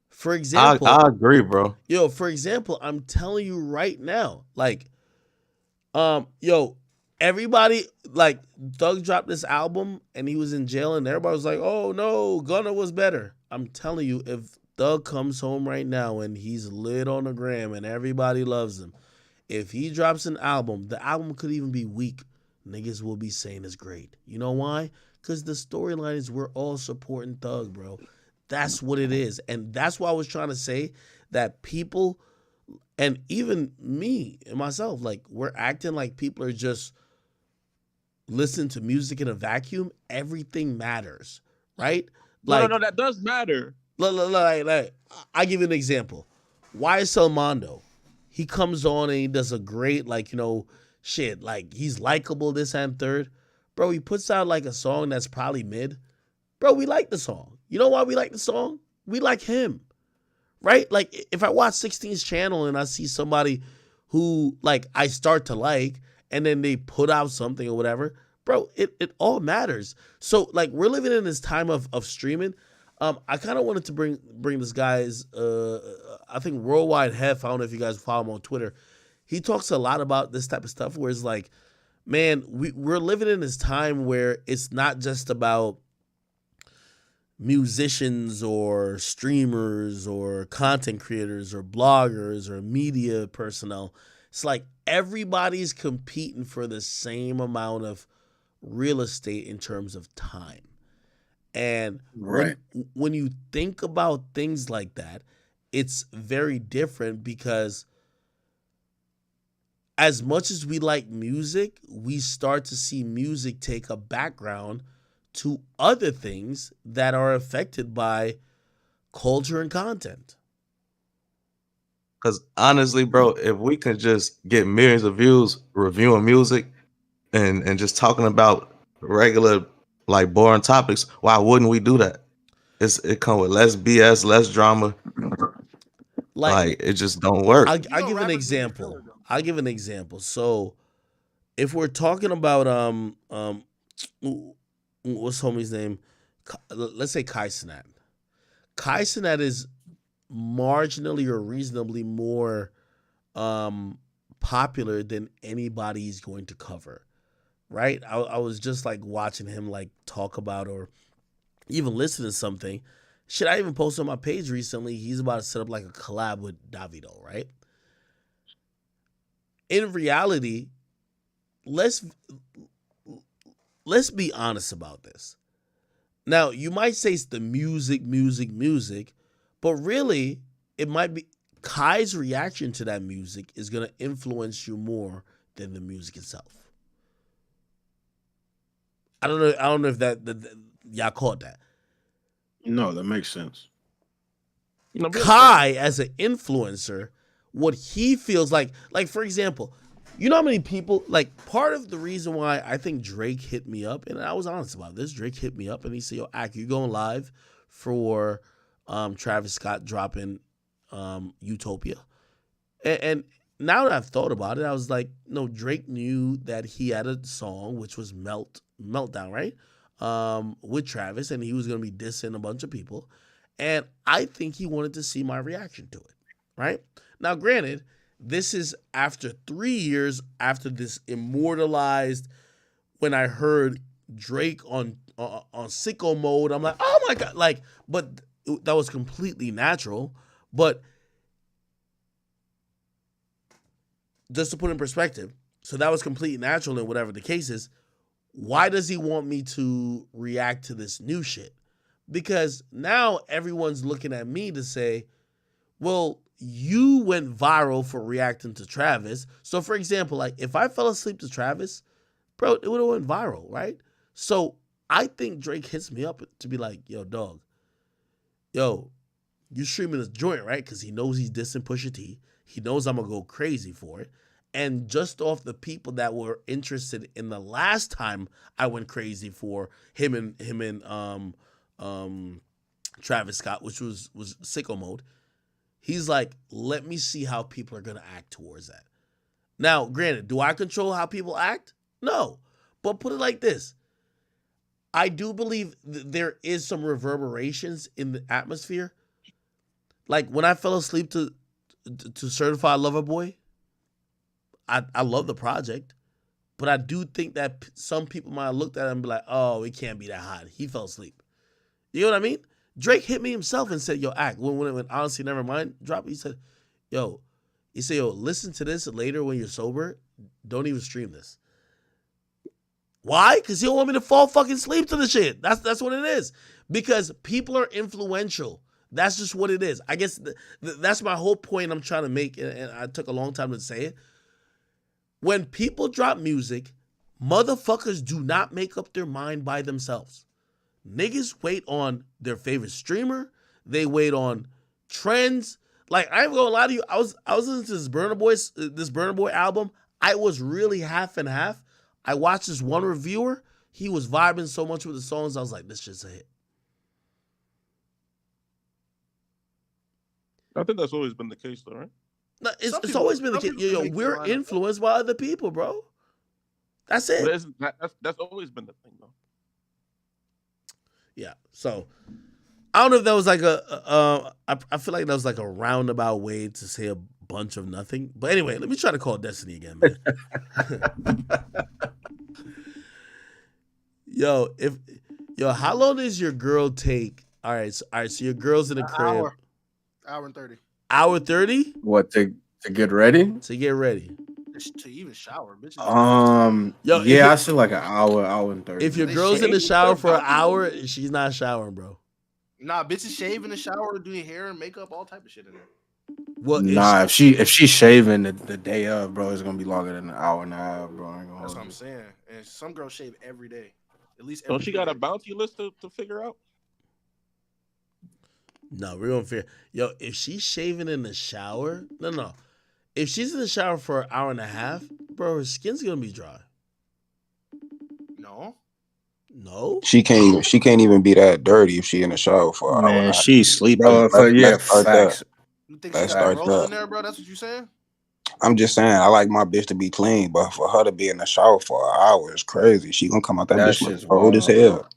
Speaker 1: For example,
Speaker 15: I agree, bro.
Speaker 1: Yo, for example, I'm telling you right now, like, everybody, like, Thug dropped this album and he was in jail and everybody was like, oh no, Gunna was better. I'm telling you, if Thug comes home right now and he's lit on the gram and everybody loves him, if he drops an album, the album could even be weak. Niggas will be saying it's great. You know why? Because the storyline is we're all supporting Thug, bro. That's what it is. And that's why I was trying to say that people, and even me and myself, like, we're acting like people are just listening to music in a vacuum. Everything matters, right?
Speaker 16: No,
Speaker 1: Like,
Speaker 16: that does matter.
Speaker 1: like, I give you an example. YSL Mondo, he comes on and he does a great, like, shit, like, he's likable, this and third. Bro, he puts out like a song that's probably mid. Bro, we like the song. You know why we like the song? We like him, right? Like, if I watch 16's channel and I see somebody who, like, I start to like, and then they put out something or whatever, bro, it all matters. So, like, we're living in this time of streaming. I kind of wanted to bring this guy's, I think Worldwide Hef, I don't know if you guys follow him on Twitter. He talks a lot about this type of stuff where it's like, man, we're living in this time where it's not just about musicians or streamers or content creators or bloggers or media personnel. It's like everybody's competing for the same amount of real estate in terms of time. And when you think about things like that, it's very different because as much as we like music, we start to see music take a background to other things that are affected by culture and content.
Speaker 15: Because honestly, bro, if we could just get millions of views reviewing music and just talking about regular, like, boring topics, why wouldn't we do that? It come with less BS, less drama. Like, it just don't work.
Speaker 1: I'll give an example. So if we're talking about what's homie's name? Let's say Kai Cenat. Kai Cenat is marginally or reasonably more popular than anybody's going to cover, right? I was just like watching him like talk about or even listen to something. Shit, I even posted on my page recently. He's about to set up like a collab with Davido, right? In reality, let's be honest about this. Now, you might say it's the music, but really, it might be Kai's reaction to that music is going to influence you more than the music itself. I don't know if that y'all caught that.
Speaker 14: No, that makes sense.
Speaker 1: Kai, as an influencer, what he feels like for example, you know how many people, like, part of the reason why I think Drake hit me up, and I was honest about this, Drake hit me up and he said, yo, Ak, you going live for Travis Scott dropping Utopia? And now that I've thought about it, I was like, no, Drake knew that he had a song, which was Meltdown, right? With Travis, and he was going to be dissing a bunch of people. And I think he wanted to see my reaction to it, right? Now, granted, this is after 3 years after this immortalized, when I heard Drake on sicko mode, I'm like, oh my God, like, but that was completely natural. But just to put in perspective, so that was completely natural and whatever the case is, why does he want me to react to this new shit? Because now everyone's looking at me to say, well, you went viral for reacting to Travis. So, for example, like, if I fell asleep to Travis, bro, it would have went viral, right? So I think Drake hits me up to be like, yo, dog, yo, you streaming this joint, right? Because he knows he's dissing Pusha T. He knows I'm going to go crazy for it. And just off the people that were interested in the last time I went crazy for him and Travis Scott, which was sicko mode, he's like, let me see how people are going to act towards that. Now, granted, do I control how people act? No. But put it like this. I do believe there is some reverberations in the atmosphere. Like when I fell asleep to Certified Lover Boy, I love the project, but I do think that some people might have looked at it and be like, oh, it can't be that hot. He fell asleep. You know what I mean? Drake hit me himself and said, yo, Act, when Honestly Nevermind dropped, he said, yo, listen to this later when you're sober. Don't even stream this. Why? Because he don't want me to fall fucking asleep to the shit. That's what it is. Because people are influential. That's just what it is. I guess that's my whole point I'm trying to make, and I took a long time to say it. When people drop music, motherfuckers do not make up their mind by themselves. Niggas wait on their favorite streamer. They wait on trends. Like, I ain't gonna lie to you. I was listening to this Burna Boy album. I was really half and half. I watched this one reviewer. He was vibing so much with the songs. I was like, this shit's a hit.
Speaker 16: I think that's always been the case, though, right?
Speaker 1: No, it's always been the case. Yo, we're influenced by other people, bro. That's it.
Speaker 16: But that's always been the thing, though.
Speaker 1: Yeah. So I don't know if that was like I feel like that was like a roundabout way to say a bunch of nothing. But anyway, let me try to call Destiny again, man. How long does your girl take? All right, so your girl's in the crib.
Speaker 13: Hour and 30.
Speaker 1: Hour 30?
Speaker 14: What, to get ready?
Speaker 1: To get ready.
Speaker 13: To even shower, bitch.
Speaker 14: I said like an hour and 30.
Speaker 1: If your girl's in the shower for an hour, she's not showering, bro.
Speaker 13: Nah, bitches shave in the shower, doing hair and makeup, all type of shit in there.
Speaker 14: Well, if she's shaving the day of, bro, it's gonna be longer than an hour and a half, bro.
Speaker 13: That's what I'm saying. And some girls shave every day. At least
Speaker 16: Don't she got a bounty list to figure out?
Speaker 1: No, we're gonna figure. Yo, if she's shaving in the shower, no. If she's in the shower for an hour and a half, bro, her skin's gonna be dry. No.
Speaker 17: She can't even be that dirty if she in the shower for an hour.
Speaker 11: Man, she sleep.
Speaker 17: Let's start
Speaker 14: facts.
Speaker 17: that.
Speaker 13: You think
Speaker 17: Let's
Speaker 13: she got
Speaker 17: start
Speaker 13: rolls
Speaker 17: that.
Speaker 13: in there, bro? That's what you saying?
Speaker 17: I'm just saying, I like my bitch to be clean, but for her to be in the shower for an hour is crazy. She gonna come out that bitch look old as hell.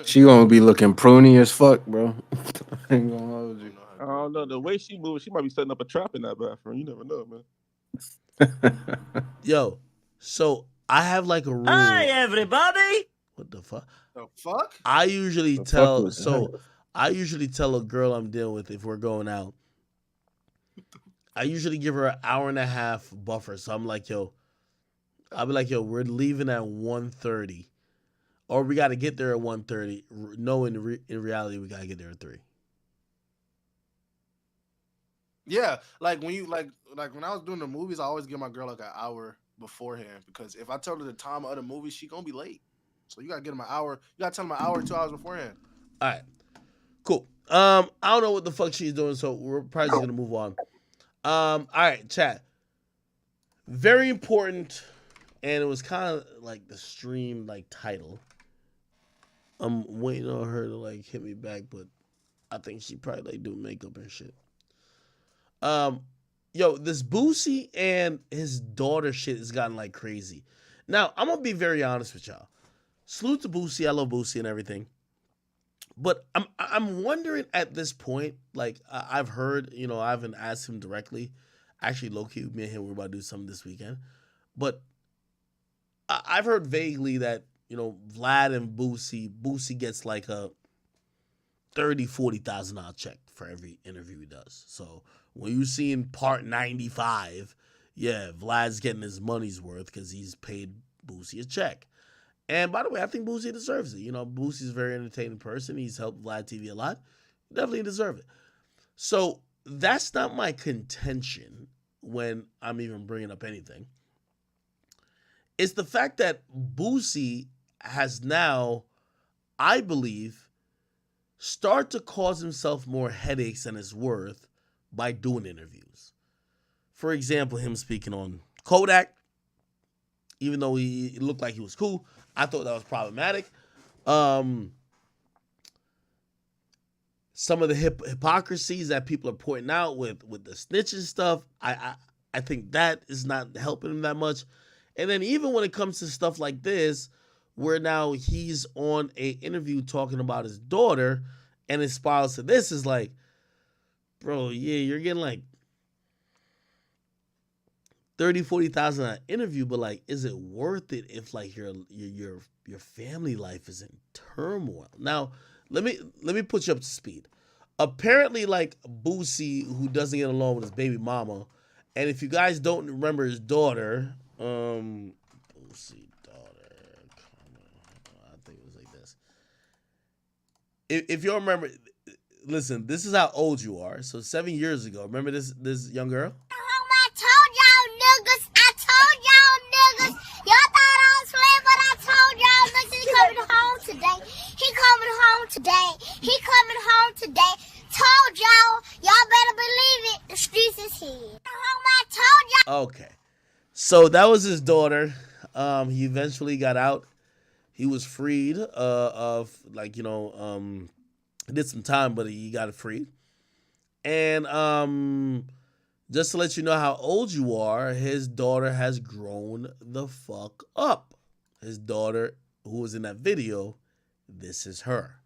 Speaker 14: She gonna be looking pruny as fuck, bro. I ain't gonna hold you.
Speaker 16: I don't know. The way she moves, she might be setting up a trap in that bathroom. You never know, man.
Speaker 1: Yo, so I have like a rule.
Speaker 18: Hi, everybody.
Speaker 1: What the fuck?
Speaker 13: The fuck?
Speaker 1: I usually tell a girl I'm dealing with if we're going out. I usually give her an hour and a half buffer. So I'm like, I'll be like, we're leaving at 1:30. Or we got to get there at 1:30. No, in reality, we got to get there at 3.
Speaker 13: Yeah, like when you like when I was doing the movies, I always give my girl like an hour beforehand because if I tell her the time of the movie, she gonna be late. So you gotta get them an hour. You gotta tell them an hour, 2 hours beforehand.
Speaker 1: All right, cool. I don't know what the fuck she's doing, so we're probably just gonna move on. All right, chat. Very important, and it was kind of like the stream like title. I'm waiting on her to like hit me back, but I think she probably like do makeup and shit. This Boosie and his daughter shit has gotten like crazy. Now, I'm gonna be very honest with y'all. Salute to Boosie, I love Boosie and everything. But I'm wondering at this point, like I've heard, I haven't asked him directly. Actually, low-key, me and him we're about to do something this weekend. But I've heard vaguely that, Vlad and Boosie gets like a $30,000-$40,000 check for every interview he does. So when you see in part 95, yeah, Vlad's getting his money's worth because he's paid Boosie a check. And by the way, I think Boosie deserves it. Boosie's a very entertaining person. He's helped Vlad TV a lot. Definitely deserve it. So that's not my contention when I'm even bringing up anything. It's the fact that Boosie has now, I believe, start to cause himself more headaches than his worth by doing interviews. For example, him speaking on Kodak, even though he looked like he was cool, I thought that was problematic. Some of the hypocrisies that people are pointing out with the snitching stuff, I think that is not helping him that much. And then even when it comes to stuff like this, where now he's on a interview talking about his daughter, and it spirals to this is like, bro, yeah, you're getting like 30,000-40,000 an interview, but like, is it worth it if like your family life is in turmoil? Now, let me put you up to speed. Apparently, like Boosie, who doesn't get along with his baby mama, and if you guys don't remember his daughter, Boosie daughter, if you remember, listen, this is how old you are. So 7 years ago, remember this young girl?
Speaker 18: I told y'all niggas. Y'all thought I was playing, but I told y'all niggas he coming home today. He coming home today. Told y'all better believe it. The streets is here. I told y'all.
Speaker 1: Okay. So that was his daughter. He eventually got out. He was freed of did some time, but he got free. And just to let you know how old you are, his daughter has grown the fuck up. His daughter, who was in that video, this is her.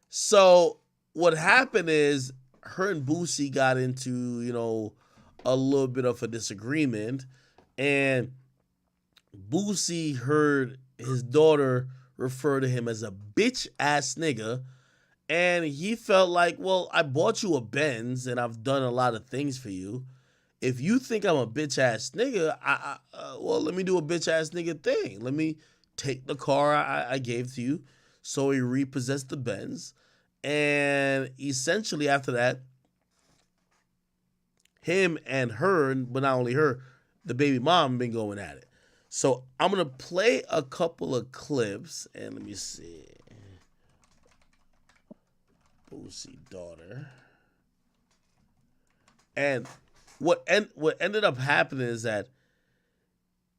Speaker 1: So what happened is her and Boosie got into, a little bit of a disagreement, and Boosie heard his daughter refer to him as a bitch ass nigga. And he felt like, well, I bought you a Benz and I've done a lot of things for you. If you think I'm a bitch ass nigga, well, let me do a bitch ass nigga thing. Let me take the car I gave to you. So he repossessed the Benz. And essentially after that, him and her, but not only her, the baby mom been going at it. So I'm going to play a couple of clips and let me see. Boosie daughter. And what ended up happening is that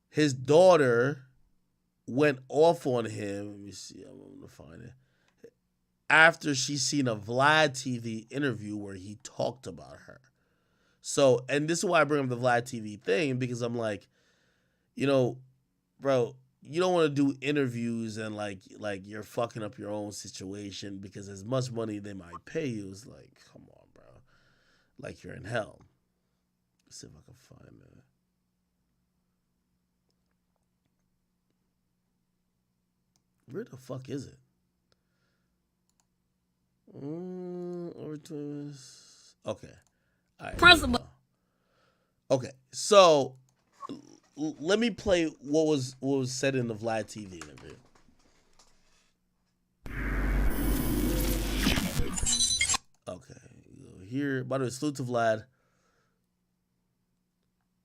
Speaker 1: his daughter went off on him. Let me see. I'm going to find it. After she seen a Vlad TV interview where he talked about her. So, and this is why I bring up the Vlad TV thing, because I'm like, bro, you don't want to do interviews and like you're fucking up your own situation because as much money they might pay you is like, come on, bro. Like you're in hell. Let's see if I can find that. Where the fuck is it? Over to this. Okay. All right. Principal. Okay. So let me play what was said in the Vlad TV interview. Okay. Here, by the way, salute to Vlad.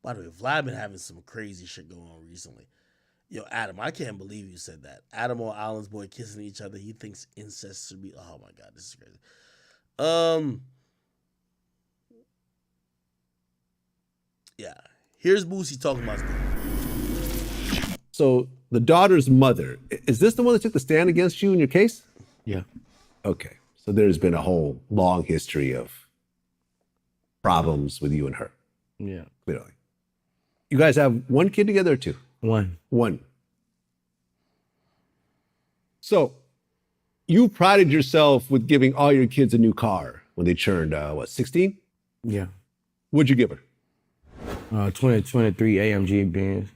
Speaker 1: By the way, Vlad been having some crazy shit going on recently. Yo, Adam, I can't believe you said that. Adam or Alan's boy kissing each other. He thinks incest should be. Oh my god, this is crazy. Yeah. Here's Boosie talking about stuff.
Speaker 19: So the daughter's mother, is this the one that took the stand against you in your case?
Speaker 14: Yeah.
Speaker 19: Okay. So there's been a whole long history of problems with you and her.
Speaker 14: Yeah.
Speaker 19: Clearly. You guys have one kid together or two? One. So you prided yourself with giving all your kids a new car when they turned, 16?
Speaker 14: Yeah.
Speaker 19: What'd you give her?
Speaker 14: 2023 AMG Benz.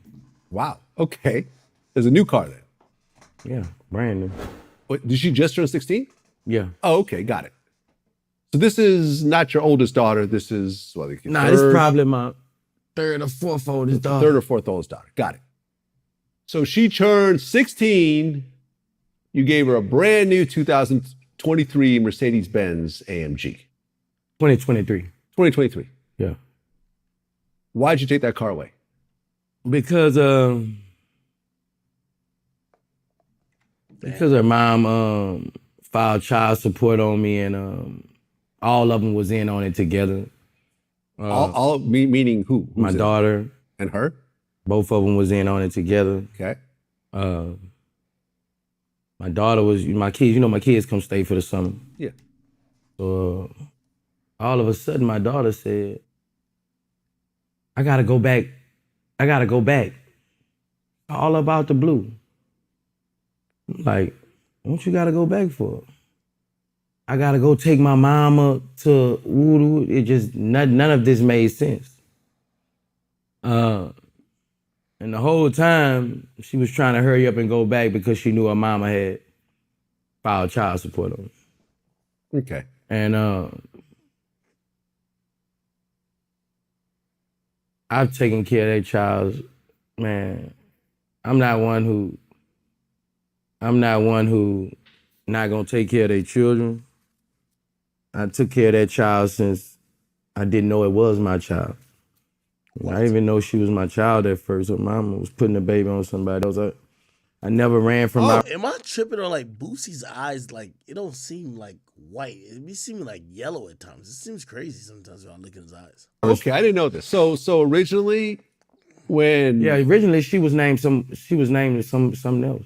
Speaker 19: Wow. Okay. There's a new car then.
Speaker 14: Yeah, brand new.
Speaker 19: Wait, did she just turn 16?
Speaker 14: Yeah.
Speaker 19: Oh, okay. Got it. So this is not your oldest daughter. This is,
Speaker 14: this is probably my third or fourth oldest daughter.
Speaker 19: Third or fourth oldest daughter. Got it. So she turned 16. You gave her a brand new 2023 Mercedes-Benz AMG.
Speaker 14: 2023. Yeah.
Speaker 19: Why'd you take that car away?
Speaker 14: Because her mom filed child support on me, and all of them was in on it together.
Speaker 19: All meaning who?
Speaker 14: My daughter
Speaker 19: and her.
Speaker 14: Both of them was in on it together.
Speaker 19: Okay.
Speaker 14: My daughter was my kids. My kids come stay for the summer.
Speaker 19: Yeah.
Speaker 14: So all of a sudden, my daughter said, I gotta go back. All about the blue. Like, what you gotta go back for? I gotta go take my mama to Voodoo. It just, none of this made sense. And the whole time, she was trying to hurry up and go back because she knew her mama had filed child support on her.
Speaker 19: Okay.
Speaker 14: And I've taken care of that child, man. I'm not one who
Speaker 20: not gonna take care of their children. I took care of that child since I didn't know it was my child. I didn't even know she was my child at first. Her mama was putting the baby on somebody else. I never ran from my.
Speaker 1: Am I tripping on like Boosie's eyes? Like it don't seem like white. It be seeming like yellow at times. It seems crazy sometimes when I look in his eyes.
Speaker 19: Okay, I didn't know this. So originally,
Speaker 20: originally she was named something else.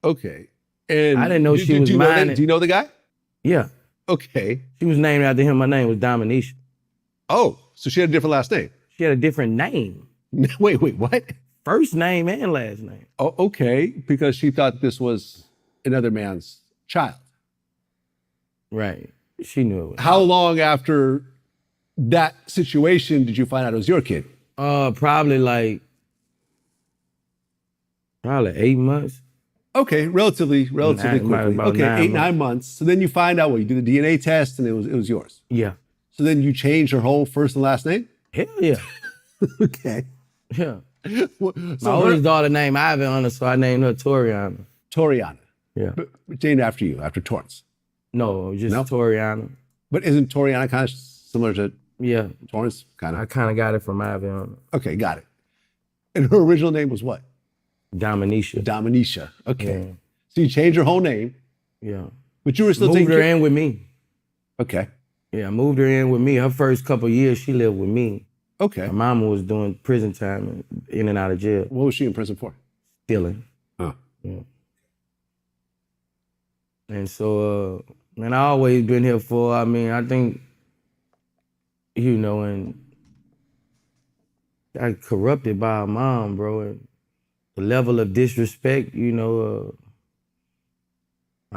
Speaker 19: Okay, and
Speaker 20: I didn't know she was mine.
Speaker 19: Do you know the guy?
Speaker 20: Yeah.
Speaker 19: Okay.
Speaker 20: She was named after him. My name was Dominisha.
Speaker 19: Oh, so she had a different last name.
Speaker 20: She had a different name.
Speaker 19: Wait, what?
Speaker 20: First name and last name.
Speaker 19: Oh, okay, because she thought this was another man's child.
Speaker 20: Right. She knew it was.
Speaker 19: How long after that situation did you find out it was your kid?
Speaker 20: Probably 8 months.
Speaker 19: Okay, relatively quickly.
Speaker 20: About
Speaker 19: Okay,
Speaker 20: 9
Speaker 19: 8-9 months. So then you find out you do the DNA test and it was yours.
Speaker 20: Yeah.
Speaker 19: So then you changed her whole first and last name?
Speaker 20: Hell yeah.
Speaker 19: Okay.
Speaker 20: Yeah. My oldest daughter named Ivan on her, so I named her Toriana.
Speaker 19: Toriana.
Speaker 20: Yeah.
Speaker 19: But named after you, after Torrance.
Speaker 20: No, just Toriana.
Speaker 19: But isn't Toriana kind of similar to Torrance? Kind of.
Speaker 20: I kind of got it from Ivan on her.
Speaker 19: Okay, got it. And her original name was what?
Speaker 20: Dominisha.
Speaker 19: Dominisha. Okay.
Speaker 20: Yeah.
Speaker 19: So you changed her whole name.
Speaker 20: Yeah.
Speaker 19: But you were still
Speaker 20: moved
Speaker 19: taking
Speaker 20: her in with me.
Speaker 19: Okay.
Speaker 20: Yeah, I moved her in with me. Her first couple of years, she lived with me.
Speaker 19: Okay.
Speaker 20: My mama was doing prison time in and out of jail.
Speaker 19: What was she in prison for?
Speaker 20: Stealing.
Speaker 19: Oh.
Speaker 20: Yeah. And so, man, I always been here for, I think, and got corrupted by a mom, bro. And the level of disrespect, I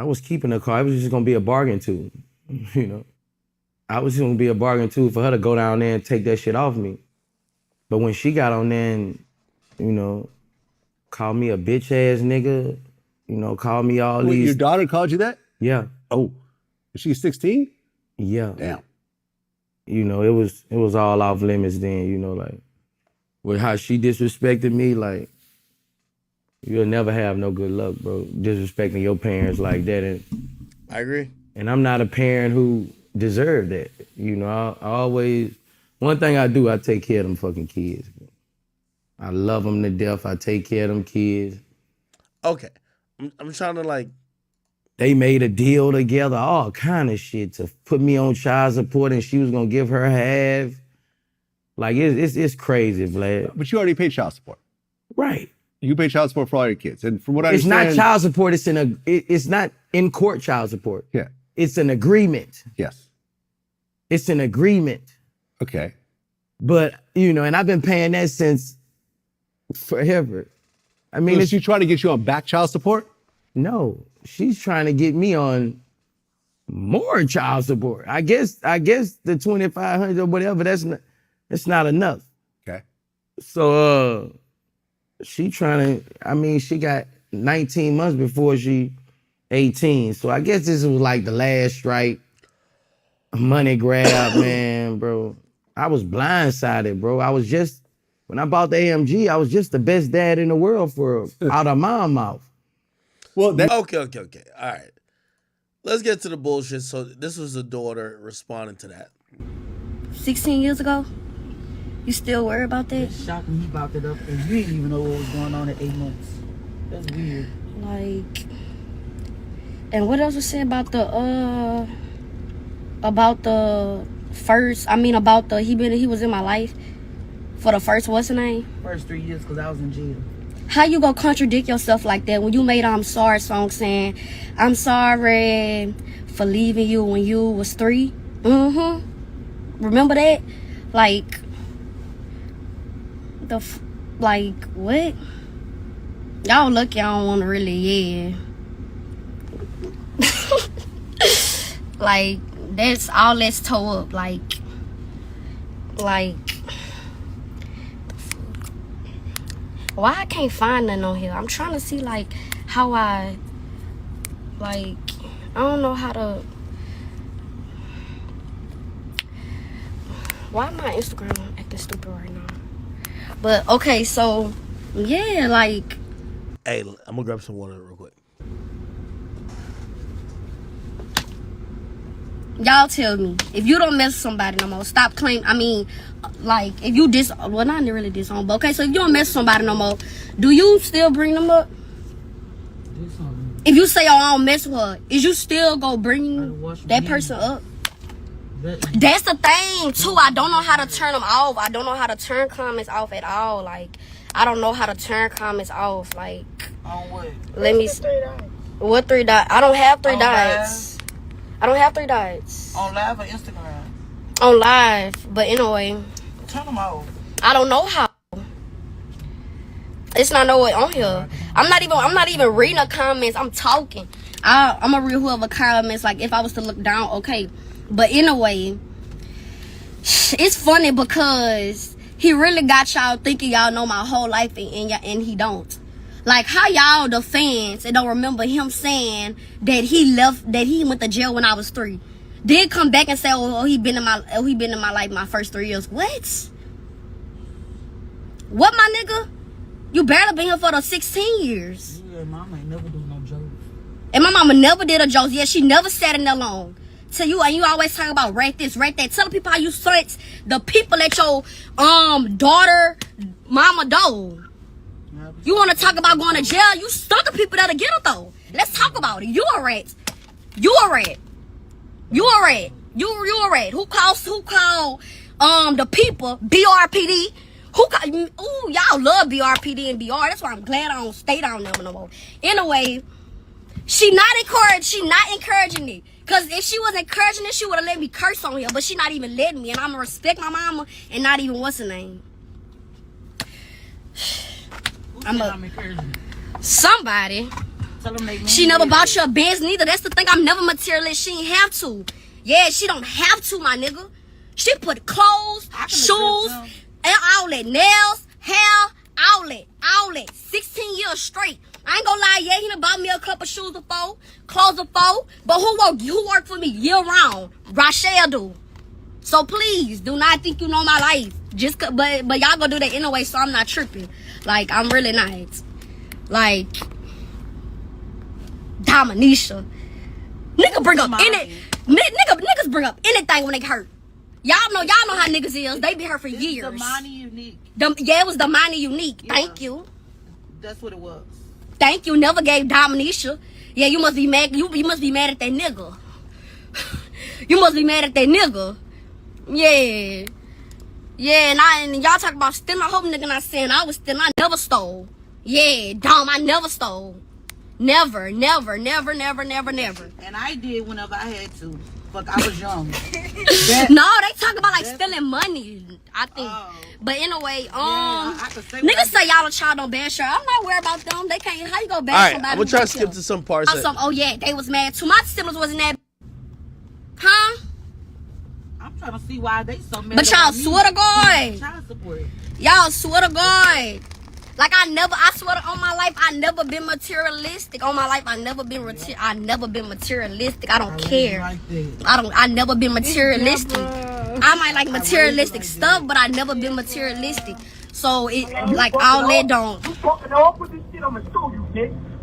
Speaker 20: was keeping her car. It was just gonna be a bargain tool, I was just gonna be a bargain tool for her to go down there and take that shit off me. But when she got on there and, called me a bitch ass nigga, called me all these.
Speaker 19: Your daughter called you that?
Speaker 20: Yeah.
Speaker 19: Oh, is she 16?
Speaker 20: Yeah.
Speaker 19: Damn.
Speaker 20: It was all off limits then, with how she disrespected me, you'll never have no good luck, bro. Disrespecting your parents like that. And
Speaker 1: I agree.
Speaker 20: And I'm not a parent who deserved that. I always, one thing I do, I take care of them fucking kids. Bro. I love them to death. I take care of them kids.
Speaker 1: Okay. I'm trying to
Speaker 20: They made a deal together, all kind of shit to put me on child support and she was gonna give her half. It's crazy, Vlad.
Speaker 19: But you already paid child support.
Speaker 20: Right.
Speaker 19: You pay child support for all your kids. And from what I
Speaker 20: It's
Speaker 19: understand.
Speaker 20: not child support, it's not in court child support.
Speaker 19: Yeah.
Speaker 20: It's an agreement.
Speaker 19: Yes.
Speaker 20: It's an agreement.
Speaker 19: Okay.
Speaker 20: But, and I've been paying that since forever.
Speaker 19: Is she trying to get you on back child support?
Speaker 20: No. She's trying to get me on more child support. I guess the $2,500 or whatever, that's not enough.
Speaker 19: Okay.
Speaker 20: So she trying to, she got 19 months before she 18. So I guess this was the last strike. Money grab, man, bro. I was blindsided, bro. When I bought the AMG, I was just the best dad in the world out of my mouth.
Speaker 19: Well,
Speaker 1: Okay. All right. Let's get to the bullshit. So this was the daughter responding to that.
Speaker 21: 16 years ago? You still worry about that?
Speaker 22: It's shocking he brought it up and you didn't even know what was going on at 8 months. That's weird.
Speaker 21: And what else was said about he was in my life for the first, what's the name?
Speaker 22: First 3 years because I was in jail.
Speaker 21: How you gonna contradict yourself like that when you made I'm Sorry song saying, I'm sorry for leaving you when you was 3? Remember that? What? Y'all lucky I don't want to really, that's all that's tore up. Why I can't find nothing on here? I'm trying to see how I don't know how to. Why my Instagram acting stupid right now? But okay, so yeah,
Speaker 1: Hey, I'm gonna grab some water real quick.
Speaker 21: Y'all tell me. If you don't mess with somebody no more, stop claiming. I mean, like, if you well, not really disown, but okay, so if you don't mess with somebody no more, do you still bring them up? If you say, oh, I don't mess with her, is you still gonna bring that person up? That's the thing, too. I don't know how to turn them off. I don't know how to turn comments off at all. Like, I don't know how to turn comments off. Like,
Speaker 22: on what?
Speaker 21: Let me see. What 3 dots? I don't have 3 dots. I don't have 3 dots.
Speaker 22: On live or Instagram?
Speaker 21: On live, but anyway.
Speaker 22: Turn them off.
Speaker 21: I don't know how. It's not no way on here. I'm not even reading the comments. I'm talking. I'm gonna read whoever comments. Like, if I was to look down, okay. But anyway, it's funny because he really got y'all thinking y'all know my whole life and he don't. Like, how y'all, the fans, and don't remember him saying that he went to jail when I was 3. Then come back and say, oh, he been in my life my first 3 years. What? What, my nigga? You barely been here for the 16 years.
Speaker 22: Yeah, mama ain't never do no jokes.
Speaker 21: And my mama never did a joke. Yeah, she never sat in there long. Tell you, and you always talk about rate this, rate that. Tell the people how you search the people that your daughter, mama do. You want to talk about going to jail? You stuck of people that'll get it though. Let's talk about it. You a rat. You a rat. You a rat. You a rat. Who called the people BRPD? Ooh, y'all love BRPD and BR. That's why I'm glad I don't stay down there no more. Anyway, she not encouraging it. Cause if she was encouraging it, she would have let me curse on here. But she not even letting me, and I'm gonna respect my mama and not even what's her name. Somebody. She never bought you a Benz neither. That's the thing. I'm never materialist. She ain't have to. Yeah, she don't have to, my nigga. She put clothes, shoes, outlet, nails, hair, outlet. 16 years straight. I ain't gonna lie, yeah, he done bought me a couple shoes before, clothes before, but who worked for me year round? Rachel do. So please, do not think you know my life. But y'all gonna do that anyway, so I'm not tripping. Like, I'm really not. Like, Dominisha. Niggas bring up anything when they hurt. Y'all know how niggas is. They be hurt for years.
Speaker 22: Damani Unique.
Speaker 21: Yeah, it was Damani Unique. Yeah. Thank you.
Speaker 22: That's what it was.
Speaker 21: Thank you. Never gave Dominisha. Yeah, you must be mad. You must be mad at that nigga. You must be mad at that nigga. Yeah. Yeah, and y'all talk about stealing. I hope nigga not saying I was stealing. I never stole. Yeah, Dom, I never stole. Never.
Speaker 22: And I did whenever I had to. Fuck, I was young.
Speaker 21: No, they talk about like stealing money, I think. But anyway, niggas say y'all a child on bad shirt. I'm not worried about them. They can't. How you go bash somebody?
Speaker 1: I'm gonna try to skip to some parts.
Speaker 21: Oh yeah, they was mad too. My siblings wasn't that. Huh?
Speaker 22: I'm trying to see why they so mad.
Speaker 21: But y'all swear to God.
Speaker 22: Child support.
Speaker 21: Y'all swear to God. Like I swear to, on my life, I never been materialistic. On my life, I never been materialistic. I don't care. I never been materialistic. I might like materialistic stuff, but I never been materialistic. So it like all that don't.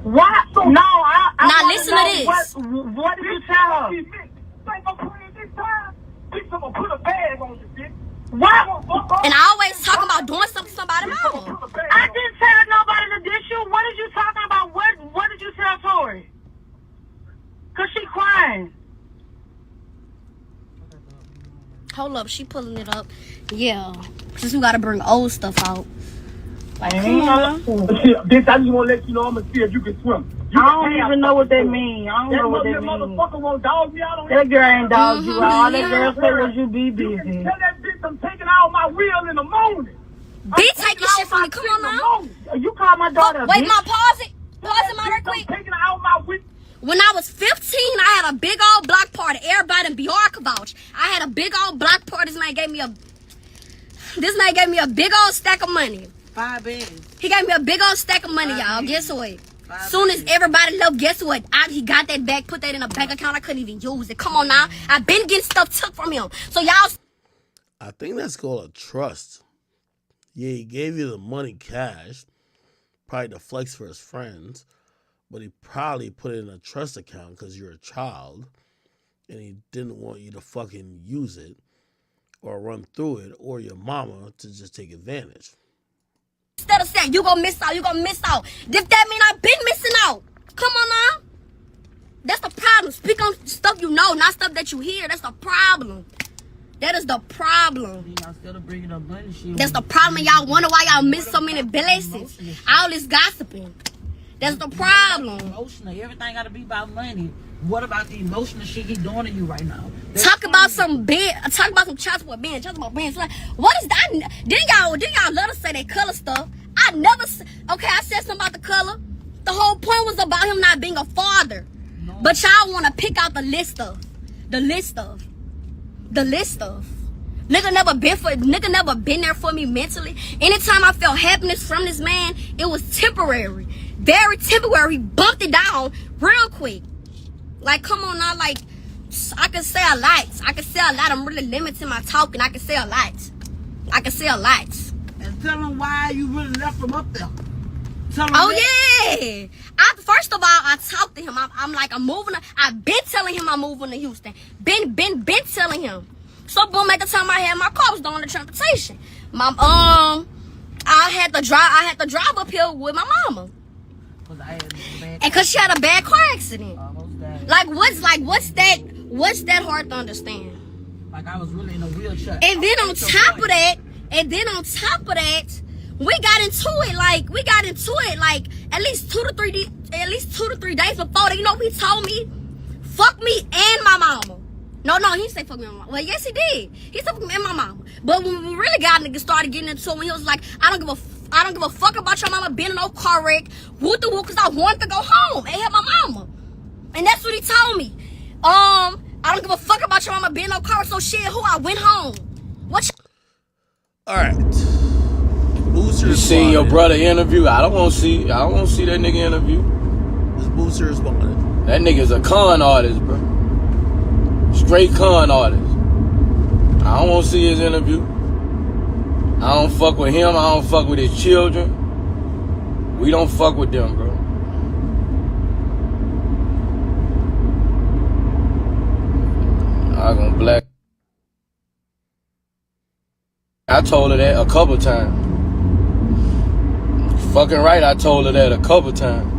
Speaker 4: Why? No,
Speaker 21: now listen to this.
Speaker 4: What did you tell her? Put a bag on you, bitch. What?
Speaker 21: And I always talk about doing something to somebody mama.
Speaker 4: I didn't tell nobody to dish you. What did you talking about? What did you tell Tori? Cause she crying.
Speaker 21: Hold up, she pulling it up. Yeah. Since we gotta bring old stuff out. Like, come on.
Speaker 4: Bitch, I just wanna let you know I'm gonna see if you can swim. I don't even know what that means. I don't know what that means. Motherfucker won't dog me out on that girl ain't dog you out. All that girl said was you be busy. You can tell that bitch I'm taking out my wheel in the morning.
Speaker 21: Be taking shit from me. Come on now.
Speaker 4: You call my daughter.
Speaker 21: Wait, ma, pause it. Pause it, ma, real quick.
Speaker 4: Taking out my wheel.
Speaker 21: When I was 15, I had a big old block party. Everybody in BR could vouch. I had a big old block party. This man gave me a big old stack of money.
Speaker 22: 5 bands.
Speaker 21: He gave me a big old stack of money, y'all. Guess what? Soon as everybody left, guess what? He got that back, put that in a bank account. I couldn't even use it. Come on now. I've been getting stuff took from him. So y'all.
Speaker 1: I think that's called a trust. Yeah, he gave you the money cash, probably to flex for his friends, but he probably put it in a trust account because you're a child. and he didn't want you to fucking use it or run through it, or your mama to just take advantage.
Speaker 21: Instead of saying you gonna miss out, you gonna miss out. If that mean I've been missing out. Come on now. That's the problem. Speak on stuff you know, not stuff that you hear. That's the problem. That is the problem. That's the problem. Y'all wonder why y'all miss so many blessings. All this gossiping. That's the problem.
Speaker 22: Emotional. Everything got to be about money. What about the emotional shit he doing to you right now?
Speaker 21: Talk about some child support being, like, what is that? Didn't y'all let us say that color stuff? I never, okay, I said something about the color. The whole point was about him not being a father. No. But y'all want to pick out the list of. Nigga never been there for me mentally. Anytime I felt happiness from this man, it was temporary. Very temporary. He bumped it down real quick. Like, come on now, like, I can say a lot. I'm really limiting my talking. I can say a lot.
Speaker 22: And tell him why you really left him up there.
Speaker 21: Yeah. First of all, I talked to him. I'm like, I'm moving. I've been telling him I'm moving to Houston. Been telling him. So boom, at the time I had my car, I was doing the transportation. I had to drive up here with my mama. And cause she had a bad car accident. What's that hard to understand?
Speaker 22: Like I was really in a wheelchair.
Speaker 21: And then on top of that, we got into it like at least 2 to 3 days before that. You know what he told me? Fuck me and my mama. No, he didn't say fuck me and my mama. Well, yes, he did. He said fuck me and my mama. But when we really started getting into it, when he was like, I don't give a fuck about your mama being in no car wreck, because I wanted to go home and help my mama. And that's what he told me. I don't give a fuck about your mama being in no car wreck, so shit, I went home.
Speaker 1: All right.
Speaker 20: You seen your brother interview? I don't want to see that nigga interview.
Speaker 1: This Boosie responded.
Speaker 20: That nigga's a con artist, bro. Straight con artist. I don't want to see his interview. I don't fuck with him. I don't fuck with his children. We don't fuck with them, bro. I'm gonna black. I told her that a couple times. Fucking right, I told her that a couple times.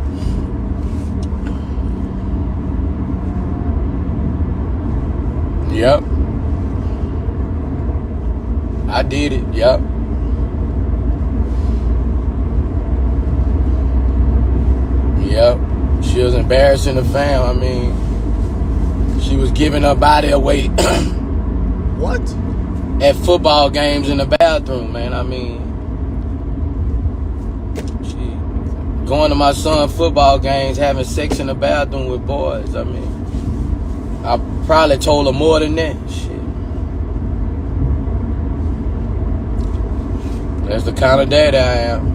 Speaker 20: Yep. I did it, yep. Yep. She was embarrassing the fam. I mean, she was giving her body away.
Speaker 1: What?
Speaker 20: At football games in the bathroom, man. I mean, she going to my son's football games, having sex in the bathroom with boys. I mean, I probably told her more than that. Shit. That's the kind of daddy I am.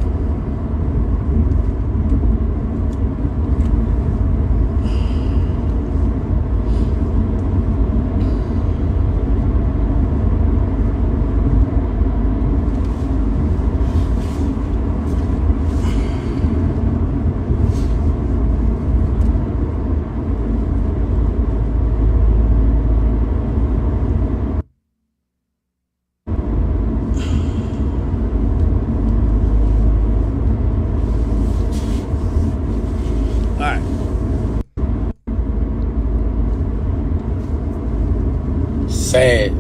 Speaker 20: Sad.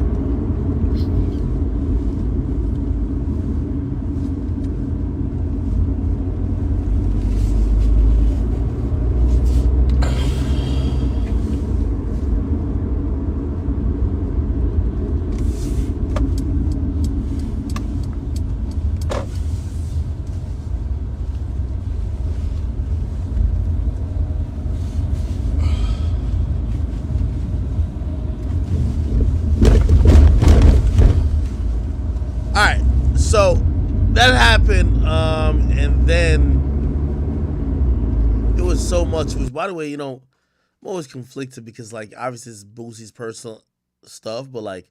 Speaker 1: So that happened, and then it was so much. Which, by the way, I'm always conflicted because, like, obviously it's Boosie's personal stuff, but like,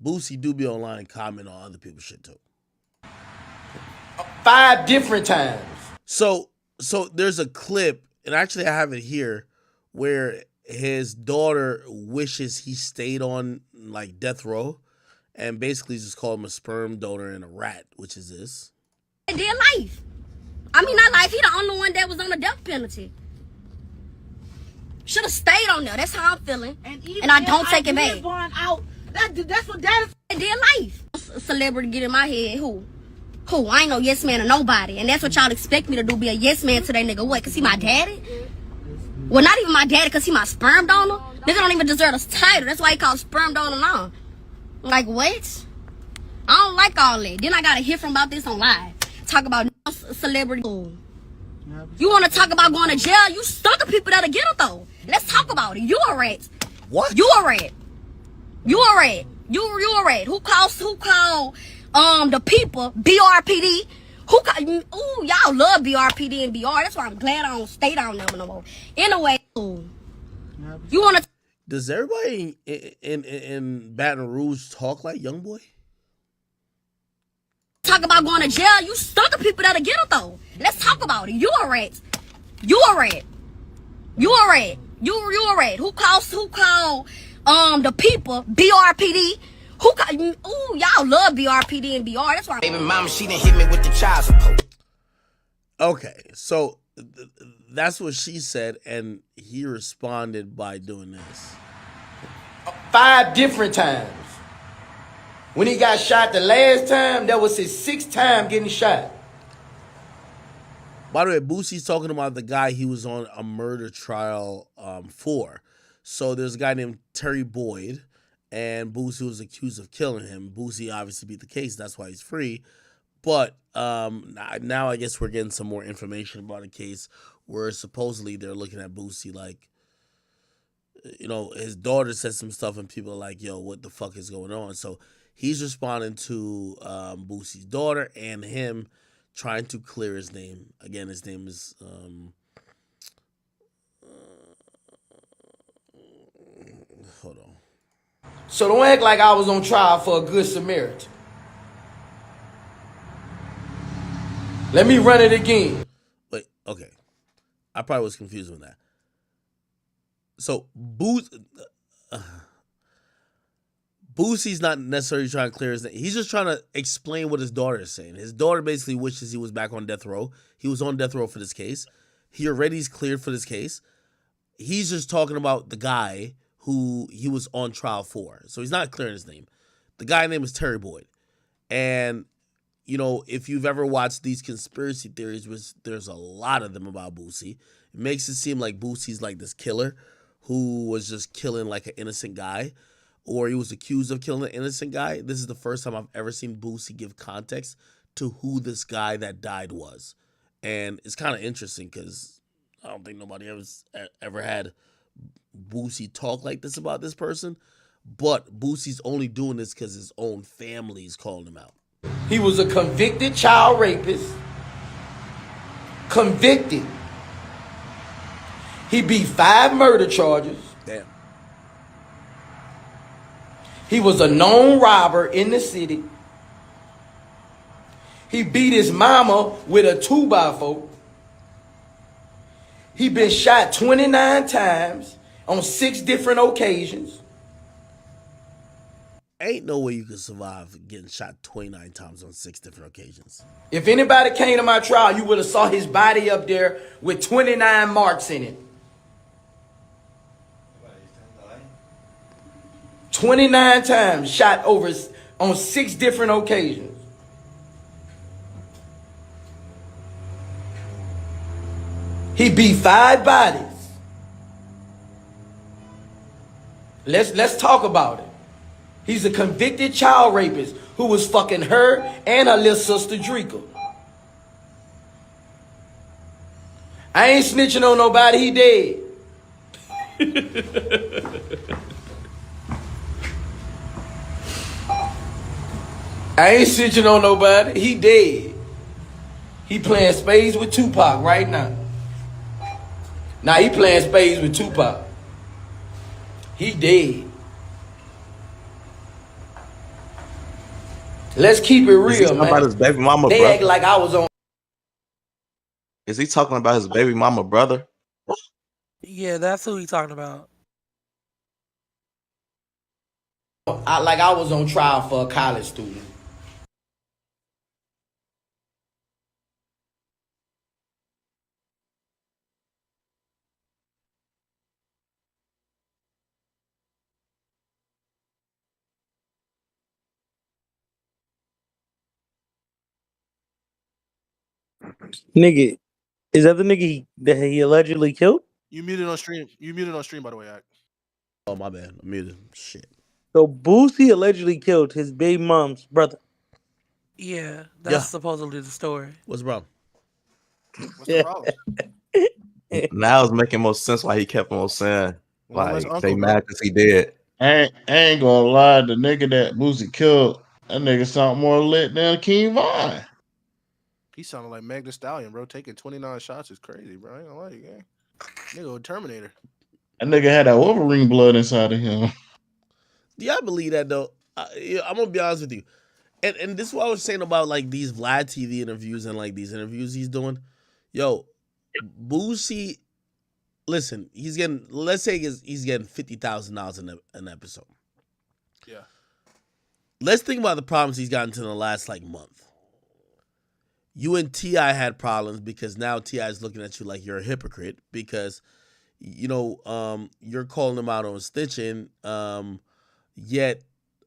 Speaker 1: Boosie do be online comment on other people's shit too.
Speaker 20: 5 different times.
Speaker 1: So there's a clip, and actually I have it here, where his daughter wishes he stayed on like death row, and basically just called him a sperm donor and a rat, which is this.
Speaker 21: Dead life. I mean, not life. He the only one that was on the death penalty. Should have stayed on there. That's how I'm feeling, and I don't take it back.
Speaker 4: Out. That's what that is.
Speaker 21: Dead life. A celebrity get in my head. Who? I ain't no yes man or nobody, and that's what y'all expect me to do. Be a yes man to that nigga. What? Cause he my daddy? Well, not even my daddy, cause he my sperm donor. Nigga don't even deserve this title. That's why he called sperm donor now. Like what? I don't like all that. Then I gotta hear from about this on live. Talk about celebrity. You want to talk about going to jail? You stuck people that'll get it though. Let's talk about it. You a rat.
Speaker 1: What?
Speaker 21: You a rat. You a rat. You a rat. Who called the people BRPD? Ooh, y'all love BRPD and BR. That's why I'm glad I don't stay down there no more. Anyway, you want to?
Speaker 1: Does everybody in Baton Rouge talk like YoungBoy?
Speaker 21: Talk about going to jail? You stuck people that'll get it though. Let's talk about it. You a rat. You a rat. You a rat. You a rat. Who called the people BRPD? Ooh, y'all love BRPD and BR. That's why. Baby mama, she done hit me with the child support.
Speaker 1: Okay, so that's what she said, and he responded by doing this.
Speaker 20: 5 different times. When he got shot the last time, that was his 6th time getting shot.
Speaker 1: By the way, Boosie's talking about the guy he was on a murder trial for. So there's a guy named Terry Boyd, and Boosie was accused of killing him. Boosie obviously beat the case. That's why he's free. But now I guess we're getting some more information about a case where supposedly they're looking at Boosie like, you know, his daughter said some stuff and people are like, yo, what the fuck is going on? So he's responding to Boosie's daughter and him trying to clear his name. Again, his name is... hold on.
Speaker 20: So don't act like I was on trial for a good Samaritan. Let me run it again.
Speaker 1: Wait, okay. I probably was confused with that. So Boosie's not necessarily trying to clear his name. He's just trying to explain what his daughter is saying. His daughter basically wishes he was back on death row. He was on death row for this case. He already is cleared for this case. He's just talking about the guy who he was on trial for. So he's not clearing his name. The guy's name is Terry Boyd. And, you know, if you've ever watched these conspiracy theories, which there's a lot of them about Boosie, it makes it seem like Boosie's like this killer who was just killing like an innocent guy, or he was accused of killing an innocent guy. This is the first time I've ever seen Boosie give context to who this guy that died was. And it's kind of interesting because I don't think nobody ever had Boosie talk like this about this person. But Boosie's only doing this because his own family's calling him out.
Speaker 20: He was a convicted child rapist. Convicted. He beat 5 murder charges.
Speaker 1: Damn.
Speaker 20: He was a known robber in the city. He beat his mama with a 2x4. He been shot 29 times on 6 different occasions.
Speaker 1: Ain't no way you can survive getting shot 29 times on 6 different occasions.
Speaker 20: If anybody came to my trial, you would have saw his body up there with 29 marks in it. 29 times shot over on 6 different occasions. He beat 5 bodies. Let's talk about it. He's a convicted child rapist who was fucking her and her little sister Drika. I ain't snitching on nobody, he dead. I ain't snitching on nobody, he dead. He playing spades with Tupac right now. Now he playing spades with Tupac. He dead. Let's keep it real, man.
Speaker 15: About his baby mama
Speaker 20: they
Speaker 15: brother?
Speaker 20: act like I was on.
Speaker 15: Is he talking about his baby mama brother?
Speaker 7: Yeah, that's who he talking about.
Speaker 20: I was on trial for a college student.
Speaker 10: Nigga, is that the nigga that he allegedly killed?
Speaker 13: You muted on stream. You muted on stream, by the way.
Speaker 1: Oh my bad, I'm muted. Shit.
Speaker 10: So Boosie allegedly killed his baby mom's brother.
Speaker 7: Yeah, that's supposedly the story.
Speaker 1: What's the problem?
Speaker 13: What's the problem?
Speaker 15: Now it's making more sense why he kept on saying
Speaker 13: One less
Speaker 15: like
Speaker 13: uncle,
Speaker 15: they
Speaker 13: bro.
Speaker 15: mad because he dead.
Speaker 5: I ain't gonna lie, the nigga that Boosie killed, that nigga something more lit than King Von.
Speaker 13: He sounded like Meg Thee Stallion, bro. Taking 29 shots is crazy, bro. I ain't gonna lie to you, gang. Nigga, a Terminator.
Speaker 5: That nigga had that Wolverine blood inside of him.
Speaker 1: Do y'all believe that though? I'm gonna be honest with you, and this is what I was saying about like these Vlad TV interviews and like these interviews he's doing. Yo, Boosie, listen, he's getting, let's say he's getting $50,000 an episode.
Speaker 13: Yeah.
Speaker 1: Let's think about the problems he's gotten to in the last like month. You and T.I. had problems because now T.I. is looking at you like you're a hypocrite because, you know, you're calling him out on snitching, yet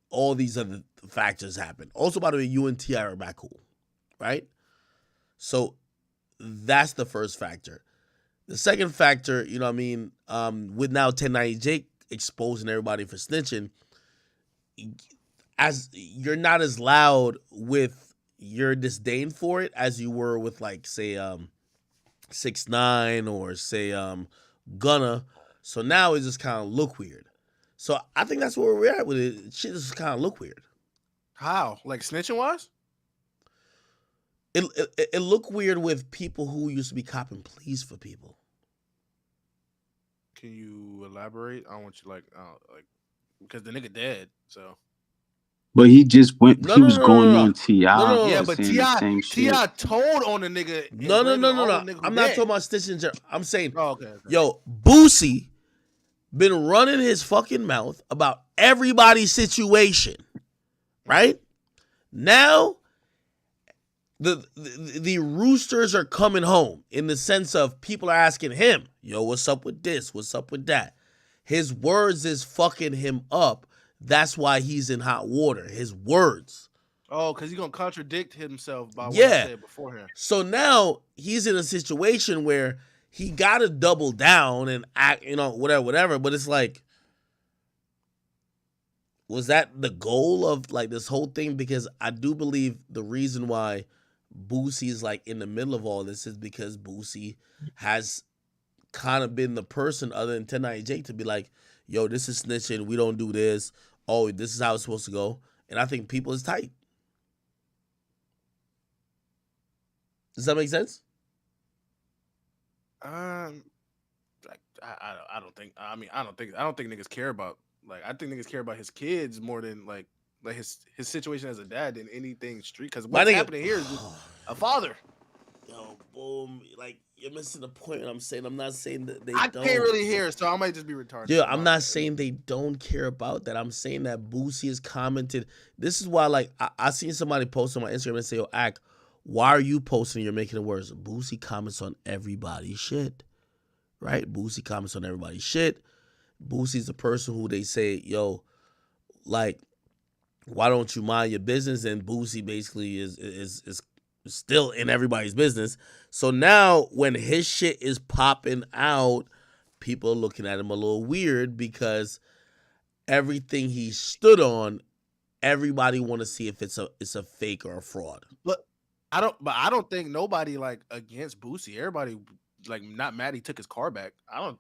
Speaker 1: all these other factors happen. Also, by the way, you and T.I. are back cool, right? So that's the first factor. The second factor, you know what I mean, with now 1090 Jake exposing everybody for snitching, as you're not as loud with your disdain for it as you were with like say 6ix9ine or say Gunna. So now it just kind of look weird. So I think that's where we're at with it. Shit just kind of look weird.
Speaker 13: How? Like snitching wise?
Speaker 1: It look weird with people who used to be copping pleas for people.
Speaker 13: Can you elaborate? I don't want you like because the nigga dead, so.
Speaker 17: But he just went. He was going on T.I.
Speaker 13: Yeah, but
Speaker 17: saying the same shit.
Speaker 13: T.I. told on the nigga.
Speaker 1: No. I'm not
Speaker 13: dead.
Speaker 1: talking about stitching. I'm saying,
Speaker 13: okay.
Speaker 1: Yo, Boosie been running his fucking mouth about everybody's situation, right? Now, the roosters are coming home in the sense of people are asking him, yo, what's up with this? What's up with that? His words is fucking him up. That's why he's in hot water. His words.
Speaker 13: Oh, because he's going to contradict himself by what he said beforehand.
Speaker 1: So now he's in a situation where he got to double down and act, you know, whatever. But it's like, was that the goal of like this whole thing? Because I do believe the reason why Boosie is like in the middle of all this is because Boosie has kind of been the person other than 1090 Jake to be like, yo, this is snitching. We don't do this. Oh, this is how it's supposed to go. And I think people is tight. Does that make sense?
Speaker 13: I don't think. I mean, I don't think niggas care about. Like, I think niggas care about his kids more than like his situation as a dad than anything street. Because what's happening here is just a father.
Speaker 1: Yo, boom! Like you're missing the point. I'm saying I'm not saying that they.
Speaker 13: I can't really hear, so I might just be retarded.
Speaker 1: Yeah, I'm not saying they don't care about that. I'm saying that Boosie has commented. This is why, like, I seen somebody post on my Instagram and say, "Yo, Ack, why are you posting? You're making it worse." Boosie comments on everybody's shit, right? Boosie comments on everybody's shit. Boosie's the person who they say, "Yo, like, why don't you mind your business?" And Boosie basically is still in everybody's business. So now when his shit is popping out, people are looking at him a little weird because everything he stood on, everybody want to see if it's a fake or a fraud.
Speaker 13: But I don't think nobody like against Boosie. Everybody like not mad he took his car back. I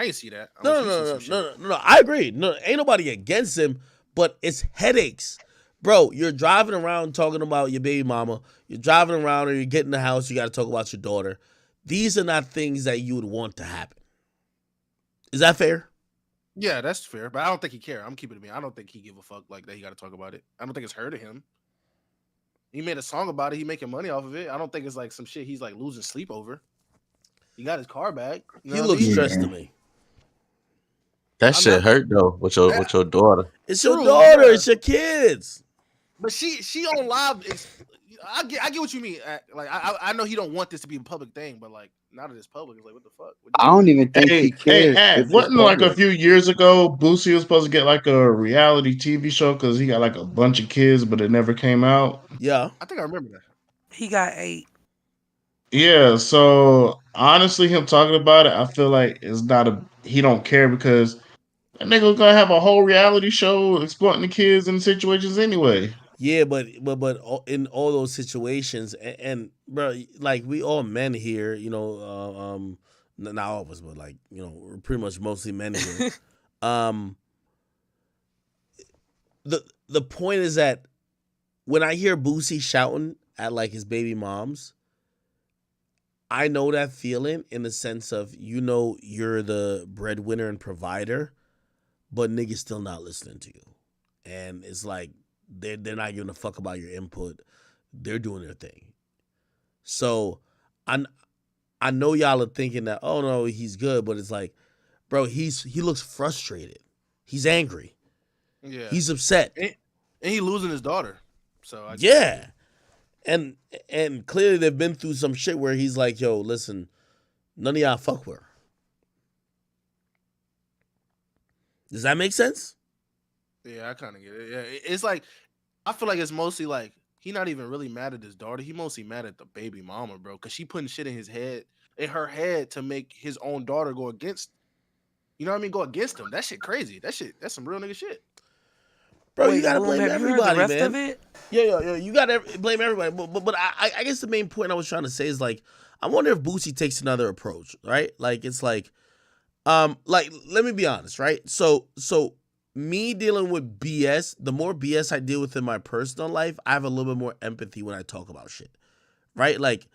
Speaker 13: ain't see that.
Speaker 1: No. I agree. No, ain't nobody against him, but it's headaches. Bro, you're driving around talking about your baby mama. You're driving around or you get in the house, you got to talk about your daughter. These are not things that you would want to happen. Is that fair?
Speaker 13: Yeah, that's fair. But I don't think he care. I'm keeping it to me. I don't think he give a fuck like that. He got to talk about it. I don't think it's hurting him. He made a song about it. He making money off of it. I don't think it's like some shit he's like losing sleep over. He got his car back.
Speaker 1: He looks stressed to me.
Speaker 15: That shit hurt though with your daughter.
Speaker 1: It's your daughter.
Speaker 13: Yeah.
Speaker 1: It's your kids.
Speaker 13: But she on live. I get what you mean. Like I know he don't want this to be a public thing, but like now that it's public, it's like what the fuck.
Speaker 11: I don't even think he cares. If it's
Speaker 5: wasn't like a
Speaker 11: public.
Speaker 5: few years ago, Boosie was supposed to get like a reality TV show because he got like a bunch of kids, but it never came out.
Speaker 1: Yeah,
Speaker 13: I think I remember that.
Speaker 7: He got 8.
Speaker 5: Yeah, so honestly, him talking about it, I feel like it's not a he don't care because that nigga gonna have a whole reality show exploiting the kids in situations anyway.
Speaker 1: yeah, but in all those situations, and bro, like we all men here, not all of us, but like we're pretty much mostly men here. The point is that when I hear Boosie shouting at like his baby moms, I know that feeling in the sense of you're the breadwinner and provider, but niggas still not listening to you, and it's like they're not giving a fuck about your input. They're doing their thing. So I know y'all are thinking that, oh no, he's good, but it's like, bro, he looks frustrated. He's angry.
Speaker 13: Yeah,
Speaker 1: he's upset,
Speaker 13: and he losing his daughter. So
Speaker 1: yeah. And clearly they've been through some shit where he's like, yo, listen, none of y'all fuck with her. Does that make sense?
Speaker 13: Yeah, I kind of get it. Yeah, it's like I feel like it's mostly like he not even really mad at his daughter. He mostly mad at the baby mama, bro, because she putting shit in her head to make his own daughter go against. You know what I mean? Go against him. That shit crazy. That's some real nigga shit.
Speaker 1: Bro,
Speaker 7: Wait,
Speaker 1: you gotta
Speaker 7: Boom,
Speaker 1: blame
Speaker 7: have you
Speaker 1: everybody,
Speaker 7: heard the rest
Speaker 1: man.
Speaker 7: of it?
Speaker 1: Yeah, you gotta blame everybody. But I guess the main point I was trying to say is like, I wonder if Boosie takes another approach, right? Like it's like let me be honest, right? So me dealing with BS, the more BS I deal with in my personal life, I have a little bit more empathy when I talk about shit, right? Like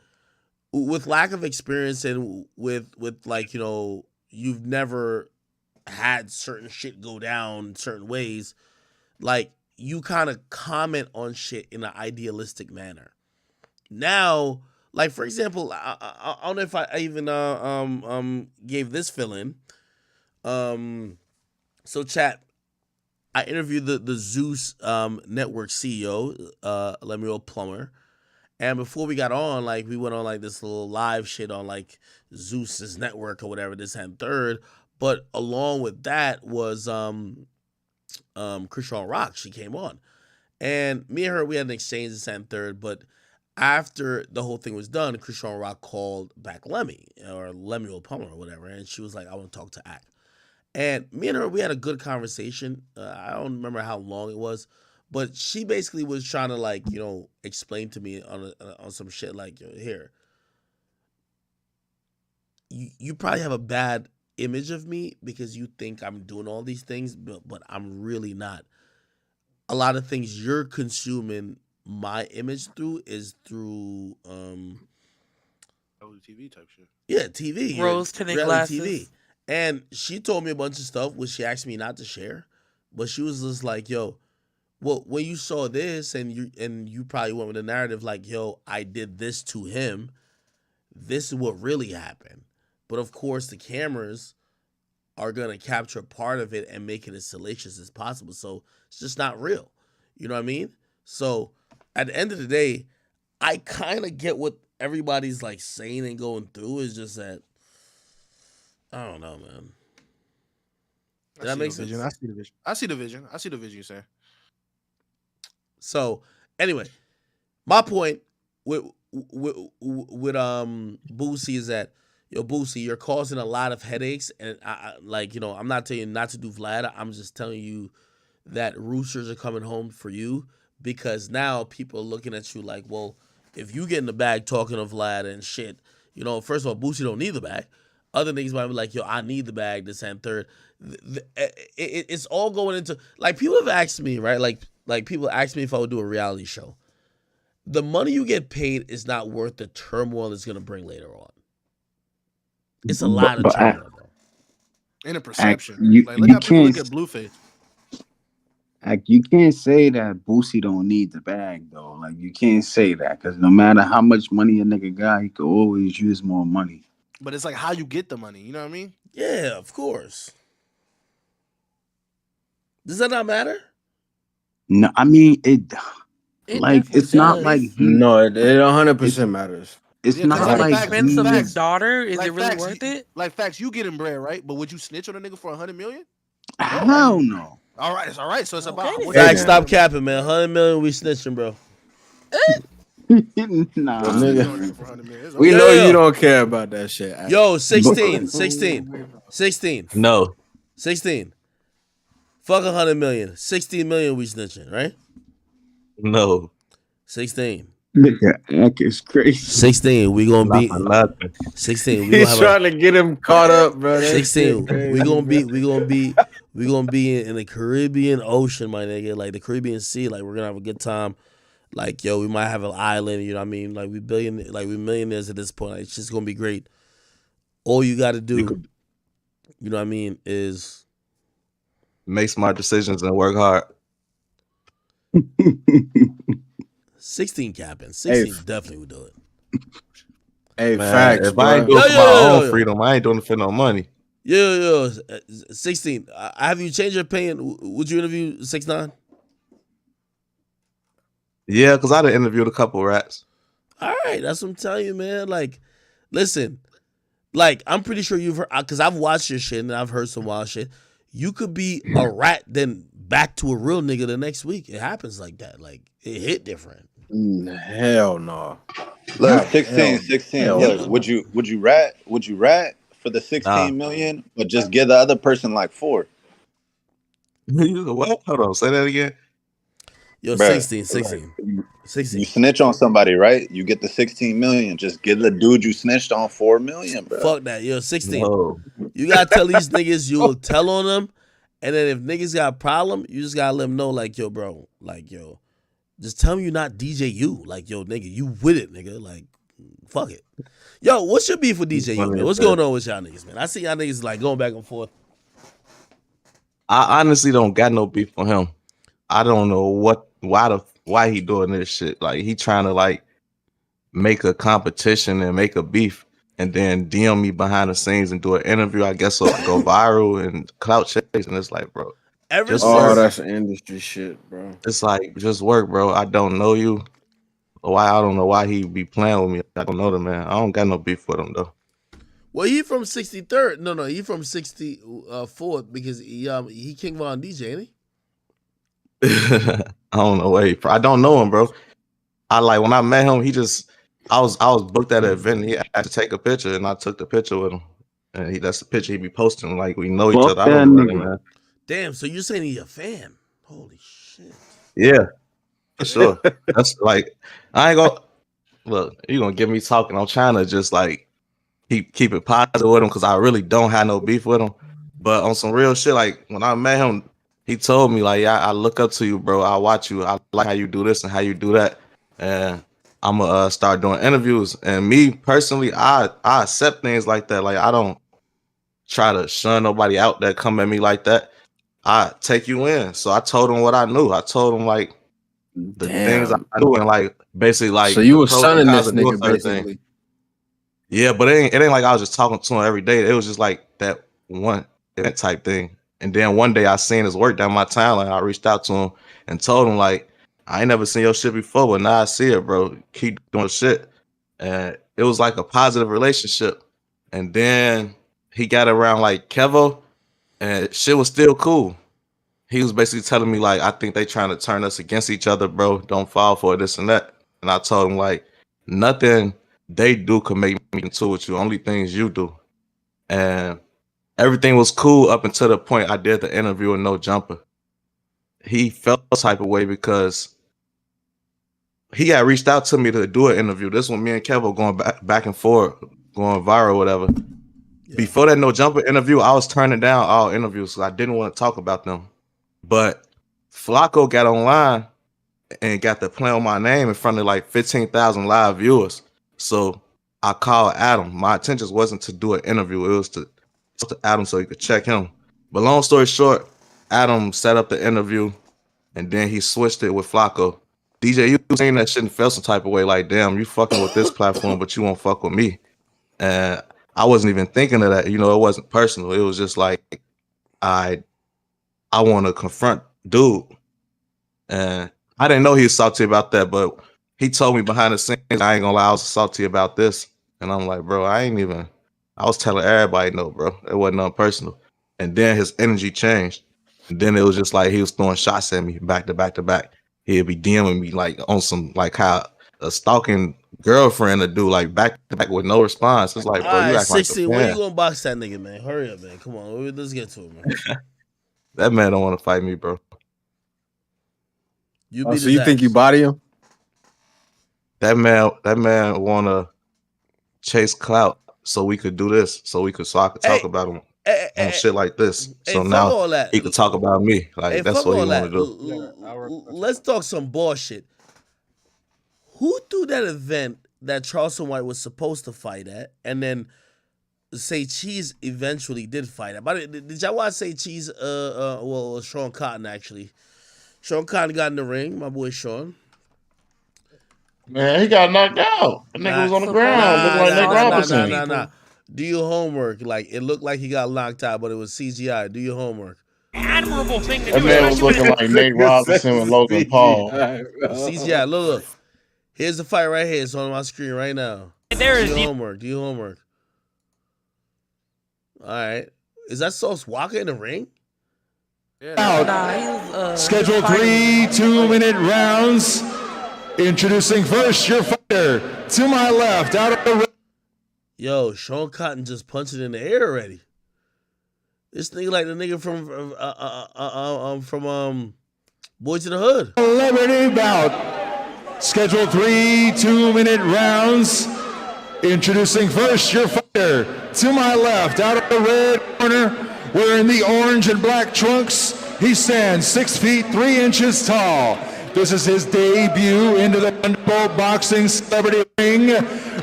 Speaker 1: with lack of experience and with like you've never had certain shit go down certain ways. Like you kind of comment on shit in an idealistic manner. Now, like for example, I don't know if I even gave this fill-in. So chat, I interviewed the Zeus network CEO, Lemuel Plummer, and before we got on, like we went on like this little live shit on like Zeus's network or whatever, this and third. But along with that was Krishan Rock. She came on, and me and her, we had an exchange this and third. But after the whole thing was done, Krishan Rock called back Lemmy or Lemuel Plummer or whatever, and she was like, "I want to talk to Act." And me and her, we had a good conversation. I don't remember how long it was, but she basically was trying to like explain to me on some shit like, here, you probably have a bad image of me because you think I'm doing all these things, but I'm really not. A lot of things you're consuming my image through is through
Speaker 13: TV type shit.
Speaker 1: Yeah, TV.
Speaker 7: Rose tinted glasses.
Speaker 1: TV. And she told me a bunch of stuff which she asked me not to share. But she was just like, yo, well, when you saw this and you probably went with the narrative like, yo, I did this to him. This is what really happened. But of course the cameras are gonna capture part of it and make it as salacious as possible. So it's just not real. You know what I mean? So at the end of the day, I kind of get what everybody's like saying and going through. Is just that I don't know, man. Does that make sense?
Speaker 13: I see the vision. I see the vision. I see the vision you're saying.
Speaker 1: So anyway, my point with Boosie is that, yo, Boosie, you're causing a lot of headaches, and I'm not telling you not to do Vlad. I'm just telling you that roosters are coming home for you because now people are looking at you like, well, if you get in the bag talking of Vlad and shit, first of all, Boosie don't need the bag. Other niggas might be like, yo, I need the bag, this and third. It's all going into, like, people have asked me, right? Like people ask me if I would do a reality show. The money you get paid is not worth the turmoil it's going to bring later on. It's a lot of turmoil, bro.
Speaker 13: In a perception.
Speaker 11: You
Speaker 13: people look at Blueface.
Speaker 11: Like, you can't say that Boosie don't need the bag, though. Like, you can't say that because no matter how much money a nigga got, he could always use more money.
Speaker 13: But it's like how you get the money. You know what I mean?
Speaker 1: Yeah, of course. Does that not matter?
Speaker 11: No, I mean it.
Speaker 7: It
Speaker 11: Like
Speaker 7: definitely
Speaker 11: it's not
Speaker 7: does.
Speaker 11: like he.
Speaker 14: No, it 100% matters.
Speaker 11: It's
Speaker 13: Yeah, 'cause
Speaker 11: not
Speaker 7: At the
Speaker 11: like
Speaker 7: expense of his
Speaker 11: he's.
Speaker 7: daughter, is
Speaker 13: like
Speaker 7: it really
Speaker 13: facts,
Speaker 7: worth it?
Speaker 13: Like facts, you getting bread, right? But would you snitch on a nigga for 100 million?
Speaker 11: Hell no.
Speaker 13: All right, it's all right. So it's about what
Speaker 1: Facts, stop capping, man. 100 million, we snitching, bro.
Speaker 11: Nah,
Speaker 14: Nigga, we know you don't care about that shit.
Speaker 1: Yo, 16. 16.
Speaker 15: No.
Speaker 1: 16. Fuck 100 million. 16 million we snitching, right?
Speaker 15: No.
Speaker 11: Nigga,
Speaker 1: 16.
Speaker 11: Ack is crazy.
Speaker 1: 16. We gonna
Speaker 15: Not
Speaker 1: be
Speaker 15: for nothing.
Speaker 1: 16. We
Speaker 14: He's trying to get him caught up, bro. That
Speaker 1: 16.
Speaker 14: shit crazy,
Speaker 1: We gonna be.
Speaker 14: bro.
Speaker 1: We gonna be in the Caribbean Ocean, my nigga. Like the Caribbean Sea. Like we're gonna have a good time. Like yo, we might have an island. You know what I mean? Like we millionaires at this point. Like, it's just gonna be great. All you got to do, you know what I mean, is
Speaker 15: make smart decisions and work hard.
Speaker 1: 16 capping. 16
Speaker 14: Hey,
Speaker 1: definitely would do it.
Speaker 14: Hey,
Speaker 15: Man,
Speaker 14: facts,
Speaker 15: if I ain't
Speaker 14: bro.
Speaker 15: doing it for my own freedom, I ain't doing it for no money.
Speaker 1: Yo, 16. Have you changed your opinion? Would you interview 6ix9ine?
Speaker 15: Yeah, because I done interviewed a couple rats.
Speaker 1: All right, that's what I'm telling you, man. Like, listen, like I'm pretty sure you've heard, because I've watched your shit and I've heard some wild shit. You could be a rat, then back to a real nigga the next week. It happens like that. Like it hit different.
Speaker 14: Hell no.
Speaker 12: Look,
Speaker 14: God,
Speaker 12: 16.
Speaker 14: hell
Speaker 12: Look,
Speaker 14: no.
Speaker 12: would you rat for the 16 million, but just give the other person like 4?
Speaker 15: What? Hold on, say that again.
Speaker 1: Yo,
Speaker 12: Bruh,
Speaker 1: 16.
Speaker 12: You snitch on somebody, right? You get the 16 million. Just give the dude you snitched on 4 million, bro.
Speaker 1: Fuck that. Yo, 16.
Speaker 15: No.
Speaker 1: You gotta tell these niggas you'll tell on them. And then if niggas got a problem, you just gotta let them know, like, yo, bro, like, yo, just tell them you not DJ U. Like, yo, nigga, you with it, nigga. Like, fuck it. Yo, what's your beef with DJ U, man? What's going on with y'all niggas, man? I see y'all niggas like going back and forth.
Speaker 15: I honestly don't got no beef for him. I don't know why he doing this shit. Like he trying to like make a competition and make a beef and then DM me behind the scenes and do an interview. I guess it'll go viral and clout chase. And it's like, bro,
Speaker 14: That's industry shit, bro.
Speaker 15: It's like, just work, bro. I don't know you. I don't know why he be playing with me. I don't know the man. I don't got no beef with him though.
Speaker 1: Well, he from 63rd. No, he from 64th because he King Von DJ, ain't he?
Speaker 15: I don't know where I don't know him, bro. I like when I met him, I was booked at an event and he had to take a picture and I took the picture with him. And that's the picture he be posting. Like we know each other. I don't know him, man.
Speaker 1: Damn, so you're saying he's a fan? Holy shit.
Speaker 15: Yeah, for sure. That's like I ain't gonna look, you gonna get me talking. I'm trying to just like keep it positive with him because I really don't have no beef with him. But on some real shit, like when I met him, he told me like, yeah, I look up to you, bro. I watch you. I like how you do this and how you do that. And I'm gonna start doing interviews. And me personally, I accept things like that. Like I don't try to shun nobody out that come at me like that. I take you in. So I told him what I knew. I told him like the things I do and like basically like.
Speaker 14: So you were sunning this nigga basically.
Speaker 15: Yeah, but it ain't like I was just talking to him every day. It was just like that one event type thing. And then one day I seen his work down my timeline. I reached out to him and told him like, I ain't never seen your shit before, but now I see it, bro. Keep doing shit. And it was like a positive relationship. And then he got around like Kevo and shit was still cool. He was basically telling me like, I think they trying to turn us against each other, bro. Don't fall for this and that. And I told him like, nothing they do could make me into with you. Only things you do. And everything was cool up until the point I did the interview with No Jumper. He felt a type of way because he had reached out to me to do an interview. This one, me and Kevo going back and forth, going viral, whatever. Yeah. Before that No Jumper interview, I was turning down all interviews because I didn't want to talk about them. But Flacco got online and got to play on my name in front of like 15,000 live viewers. So I called Adam. My intention wasn't to do an interview. It was to talk to Adam so he could check him. But long story short, Adam set up the interview and then he switched it with Flacco. DJ, you saying that shit and felt some type of way like, damn, you fucking with this platform, but you won't fuck with me. And I wasn't even thinking of that. You know, it wasn't personal. It was just like, I want to confront dude. And I didn't know he was salty about that, but he told me behind the scenes, I ain't gonna lie, I was salty about this. And I'm like, bro, I was telling everybody no, bro. It wasn't nothing personal. And then his energy changed. And then it was just like he was throwing shots at me back to back to back. He'd be DMing me like on some like how a stalking girlfriend would do, like back to back with no response. It's like,
Speaker 1: All
Speaker 15: bro, you
Speaker 1: right,
Speaker 15: act like a
Speaker 1: 16. When you
Speaker 15: fan.
Speaker 1: gonna box that nigga, man? Hurry up, man. Come on, let's get to it, man.
Speaker 15: That man don't want to fight me, bro.
Speaker 1: You
Speaker 14: so you think you body him?
Speaker 15: That man wanna chase clout so we could do this, so I could talk about him on shit like this. So now he could talk about me. Like that's what he want to do.
Speaker 1: Let's talk some bullshit. Who threw that event that Charleston White was supposed to fight at, and then Say Cheese eventually did fight at? But did y'all watch Say Cheese? Well, Sean Cotton actually. Sean Cotton got in the ring. My boy Sean.
Speaker 5: Man, he got knocked out. That nigga was on the ground, looking like Nick Robinson.
Speaker 1: Nah. Do your homework. Like it looked like he got knocked out, but it was CGI. Do your homework.
Speaker 6: Admirable thing to
Speaker 5: That
Speaker 6: do.
Speaker 5: man was looking like Nate Robinson with Logan Paul.
Speaker 1: CGI. Look. Here's the fight right here. It's on my screen right now.
Speaker 6: There is
Speaker 1: Do your homework. All right. Is that Sauce Walker in the ring?
Speaker 8: Scheduled 3 2-minute rounds. Introducing first your fighter to my left, out of the ring.
Speaker 1: Yo, Sean Cotton just punched it in the air already. This nigga like the nigga from Boys in the Hood.
Speaker 8: Celebrity bout. Scheduled 3 2-minute rounds. Introducing first your fighter to my left, out of the red corner, wearing the orange and black trunks. He stands 6 feet 3 inches tall. This is his debut into the Thunderbolt Boxing Celebrity Ring,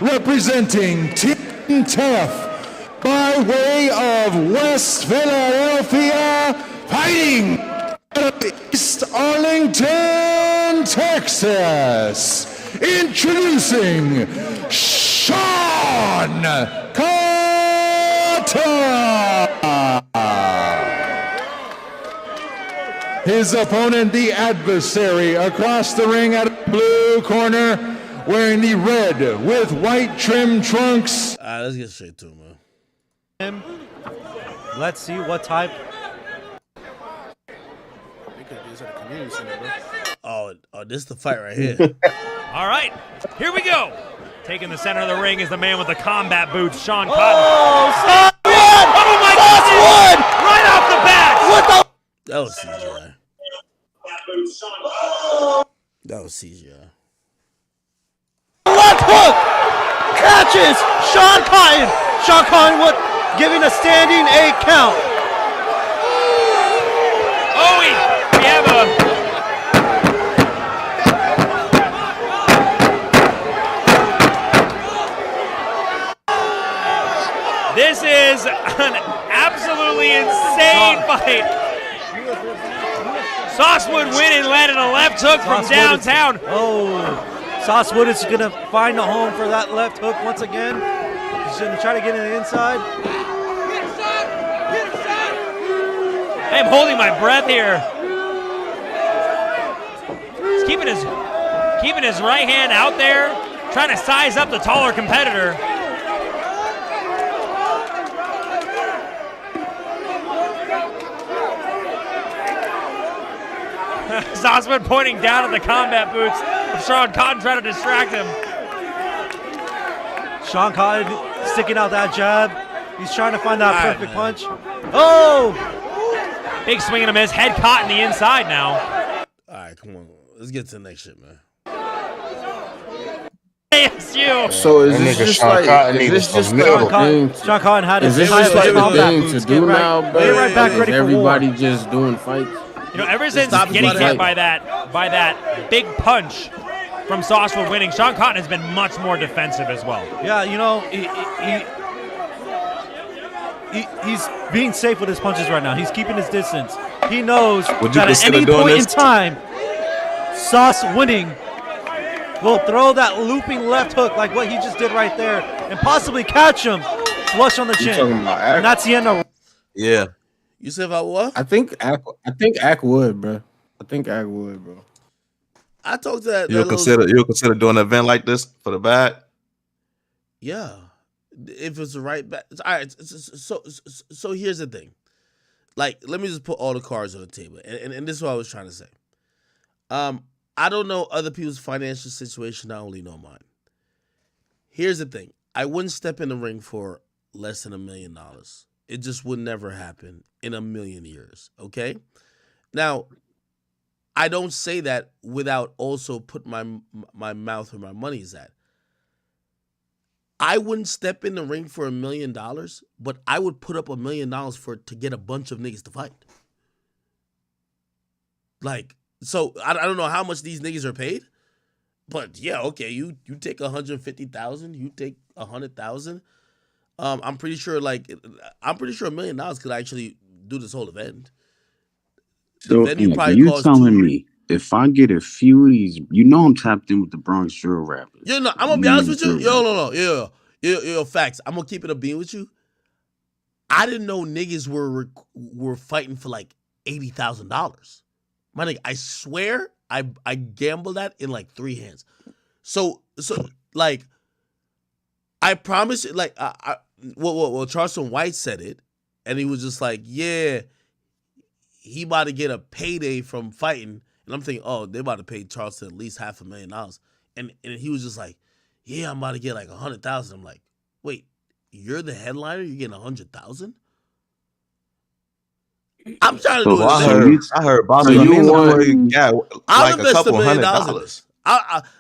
Speaker 8: representing Team Tough by way of West Philadelphia, fighting out of East Arlington, Texas. Introducing Sean Carter. His opponent, the adversary, across the ring out of the blue corner, wearing the red with white trim trunks.
Speaker 1: All right, let's get straight to it, man.
Speaker 23: Let's see what type.
Speaker 1: Oh, this is the fight right here.
Speaker 6: All right, here we go. Taking the center of the ring is the man with the combat boots, Sean Cotton.
Speaker 23: Oh,
Speaker 6: oh my God! Right off the bat!
Speaker 23: What the?
Speaker 1: That was CGI. That was CGI.
Speaker 23: Left hook! Catches Sean Cotton. Sean Cotton giving a standing 8 count.
Speaker 6: Oh, we have a... This is an absolutely insane fight. Saucewood winning, landed a left hook from downtown.
Speaker 23: Saucewood is going to find a home for that left hook once again. He's going to try to get in the inside.
Speaker 6: I am holding my breath here. He's keeping his right hand out there, trying to size up the taller competitor. Saucewood pointing down at the combat boots of Sean Cotton, trying to distract him.
Speaker 23: Sean Cotton sticking out that jab. He's trying to find that perfect punch. Oh!
Speaker 6: Big swing and a miss. Head caught in the inside now.
Speaker 1: All right, come on. Let's get to the next shit, man.
Speaker 6: ASU.
Speaker 14: So is this just like
Speaker 23: Sean Cotton had his
Speaker 14: thing to do now, bro?
Speaker 23: Right back ready
Speaker 14: is
Speaker 23: for
Speaker 14: everybody
Speaker 23: war.
Speaker 14: just doing fights?
Speaker 6: You know, ever since getting hit by that big punch from Saucewood winning, Sean Cotton has been much more defensive as well.
Speaker 23: Yeah, you know, he's being safe with his punches right now. He's keeping his distance. He knows that at any point in time, Sauce winning will throw that looping left hook like what he just did right there and possibly catch him flush on the chin. And that's the end of.
Speaker 15: Yeah.
Speaker 1: You said about what?
Speaker 14: I think Ack would, bro. I think Ack would, bro.
Speaker 1: I talked to that.
Speaker 15: You'll consider doing an event like this for the bag?
Speaker 1: Yeah, if it's the right bet. All right. So here's the thing. Like, let me just put all the cards on the table, and this is what I was trying to say. I don't know other people's financial situation. I only know mine. Here's the thing. I wouldn't step in the ring for less than $1 million. It just would never happen in a million years. Okay. Now, I don't say that without also put my mouth where my money's at. I wouldn't step in the ring for $1 million, but I would put up $1 million to get a bunch of niggas to fight. Like, so I don't know how much these niggas are paid, but yeah, okay, you take 150,000, you take 100,000. I'm pretty sure $1 million could actually do this whole event.
Speaker 11: So you're telling me if I get a few of these, I'm tapped in with the Bronx drill rappers.
Speaker 1: I'm gonna be honest with you. Yo, facts. I'm gonna keep it a bean with you. I didn't know niggas were fighting for like $80,000. My nigga, I swear I gambled that in like 3 hands. So like I promise you, like well Charleston White said it, and he was just like, yeah, he about to get a payday from fighting. And I'm thinking, oh, they about to pay Charleston at least $500,000. And he was just like, yeah, I'm about to get like 100,000. I'm like, wait, you're the headliner? You're getting 100,000? I'm trying to do it.
Speaker 15: I heard Boston got like a couple $100.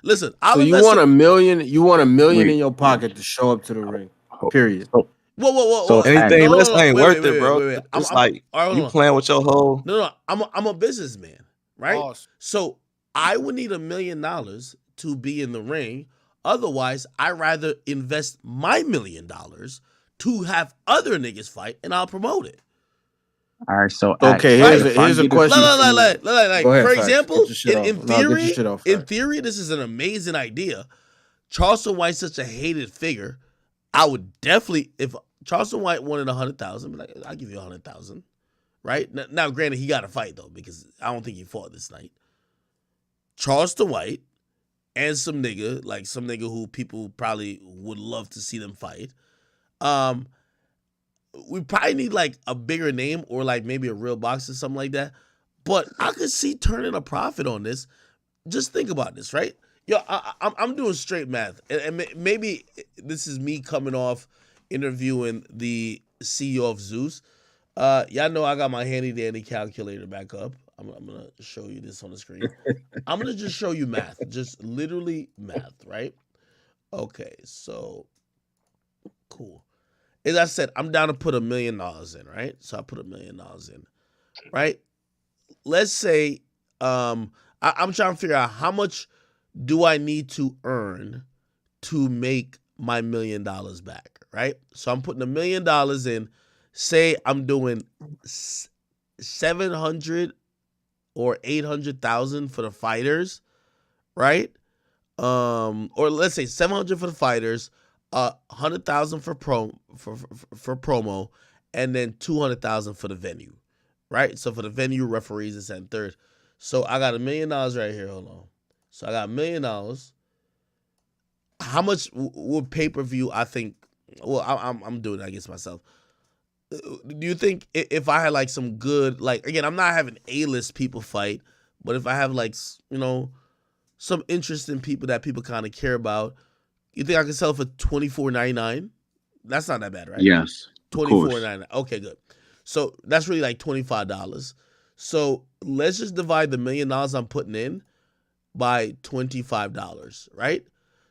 Speaker 1: Listen,
Speaker 14: you want $1 million? You want $1 million in your pocket to show up to the ring? Period.
Speaker 1: Whoa.
Speaker 15: So anything less ain't worth it, bro.
Speaker 1: Wait.
Speaker 15: It's like you playing with your whole.
Speaker 1: No. I'm a businessman, right? Awesome. So I would need $1 million to be in the ring. Otherwise, I'd rather invest my $1 million to have other niggas fight, and I'll promote it.
Speaker 11: All right, so
Speaker 14: okay, here's a question.
Speaker 1: For example, in theory, this is an amazing idea. Charleston White's such a hated figure. I would definitely, if Charleston White wanted 100,000, like, I'll give you 100,000, right? Now, granted, he got to fight though, because I don't think he fought this night. Charleston White and some nigga who people probably would love to see them fight. We probably need like a bigger name or like maybe a real boxer, something like that. But I could see turning a profit on this. Just think about this, right? Yo, I'm doing straight math, and maybe this is me coming off interviewing the CEO of Zeus. Y'all know I got my handy dandy calculator back up. I'm gonna show you this on the screen. I'm gonna just show you math, just literally math, right? Okay, so cool. As I said, I'm down to put $1 million in, right? So I put $1 million in, right? Let's say I'm trying to figure out how much do I need to earn to make my $1 million back, right? So I'm putting $1 million in. Say I'm doing 700 or 800,000 for the fighters, right? Or let's say 700 for the fighters, 100,000 for promo, and then 200,000 for the venue, right? So for the venue, referees, and second, third. So I got $1 million right here. Hold on. So I got $1 million. How much would pay-per-view? I think. Well, I'm doing it against myself. Do you think if I had like some good, like, again, I'm not having A-list people fight, but if I have like, some interesting people that people kind of care about, you think I can sell for $24.99? That's not that bad, right?
Speaker 11: Yes.
Speaker 1: $24.99. Okay, good. So that's really like $25. So let's just divide the $1 million I'm putting in by $25, right?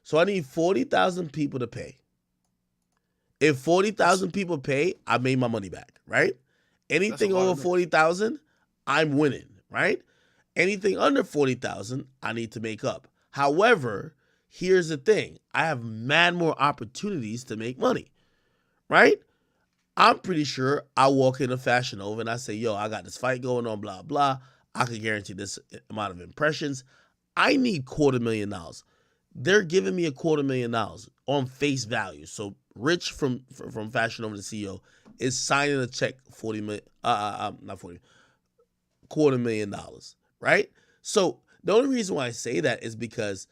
Speaker 1: So I need 40,000 people to pay. If 40,000 people pay, I made my money back, right? Anything over 40,000, I'm winning, right? Anything under 40,000, I need to make up. However, here's the thing. I have mad more opportunities to make money, right? I'm pretty sure I walk into Fashion Nova and I say, yo, I got this fight going on, blah, blah. I can guarantee this amount of impressions. I need $250,000. They're giving me $250,000 on face value. So Rich from Fashion Nova, the CEO, is signing a check $40 million, not 40, $250,000, right? So the only reason why I say that is because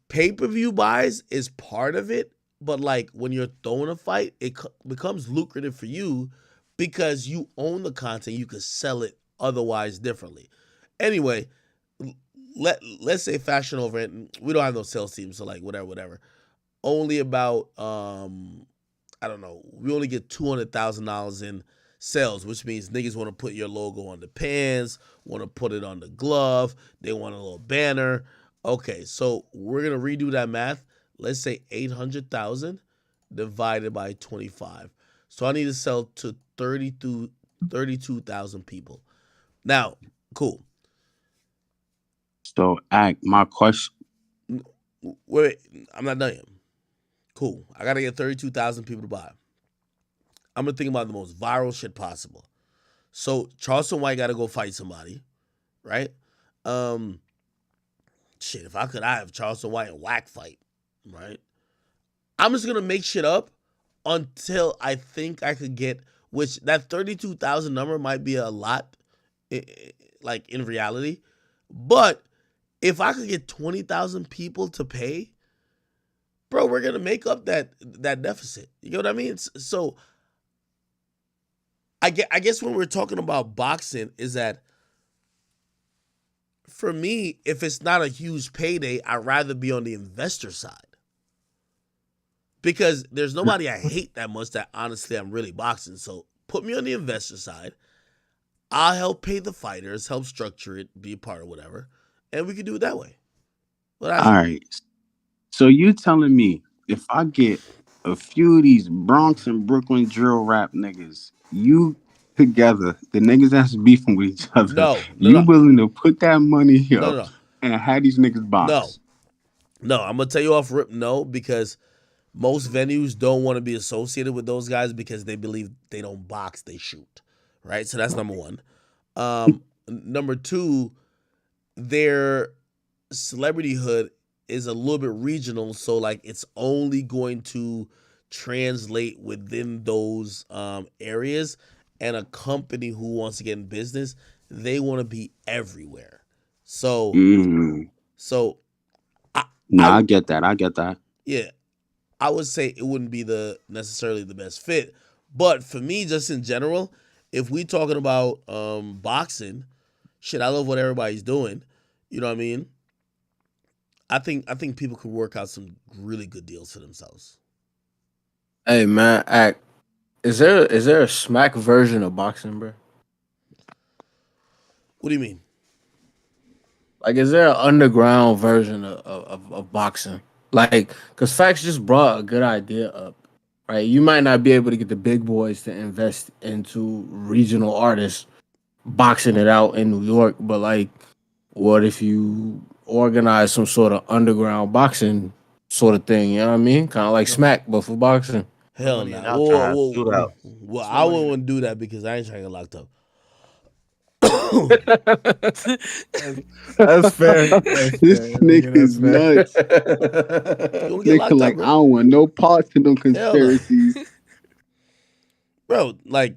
Speaker 1: pay-per-view buys is part of it, but like when you're throwing a fight, it becomes lucrative for you because you own the content. You could sell it otherwise differently. Anyway, let's say Fashion Over, and we don't have no sales team, so like whatever. Only about I don't know. We only get $200,000 in sales, which means niggas want to put your logo on the pants, want to put it on the glove, they want a little banner. Okay, so we're gonna redo that math. Let's say 800,000 divided by 25. So I need to sell to 32,000 people. Now, cool.
Speaker 17: So, my question.
Speaker 1: Wait, I'm not done yet. Cool. I gotta get 32,000 people to buy. I'm gonna think about the most viral shit possible. So Charleston White gotta go fight somebody, right? Shit, if I could, I have Charleston White and Whack fight, right? I'm just gonna make shit up until I think I could get, which that 32,000 number might be a lot, like in reality, but if I could get 20,000 people to pay, bro, we're gonna make up that deficit. You know what I mean? So I guess when we're talking about boxing is that for me, if it's not a huge payday, I'd rather be on the investor side. Because there's nobody I hate that much that honestly I'm really boxing. So put me on the investor side. I'll help pay the fighters, help structure it, be a part of whatever, and we can do it that way.
Speaker 17: All right. So you telling me if I get a few of these Bronx and Brooklyn drill rap niggas, you together, the niggas that's beefing with each other, you willing to put that money up and have these niggas box?
Speaker 1: No, I'm gonna tell you off rip, no, because most venues don't want to be associated with those guys because they believe they don't box, they shoot. Right? So that's number one. Number two, their celebrityhood is a little bit regional, so like it's only going to translate within those areas. And a company who wants to get in business, they want to be everywhere. So,
Speaker 17: I get that.
Speaker 1: Yeah, I would say it wouldn't be necessarily the best fit, but for me, just in general, if we talking about boxing, shit, I love what everybody's doing. You know what I mean? I think people could work out some really good deals for themselves.
Speaker 14: Hey man, is there a smack version of boxing, bro?
Speaker 1: What do you mean?
Speaker 14: Like, is there an underground version of boxing? Like, because Facts just brought a good idea up, right? You might not be able to get the big boys to invest into regional artists boxing it out in New York, but like, what if you organize some sort of underground boxing sort of thing? You know what I mean? Kind of like Smack, but for boxing.
Speaker 1: Hell no. Well, I wouldn't do that because I ain't trying to get locked up.
Speaker 14: That's fair.
Speaker 17: This nigga's nuts. Nigga, like, I don't want no parts in them conspiracies.
Speaker 1: Bro, like,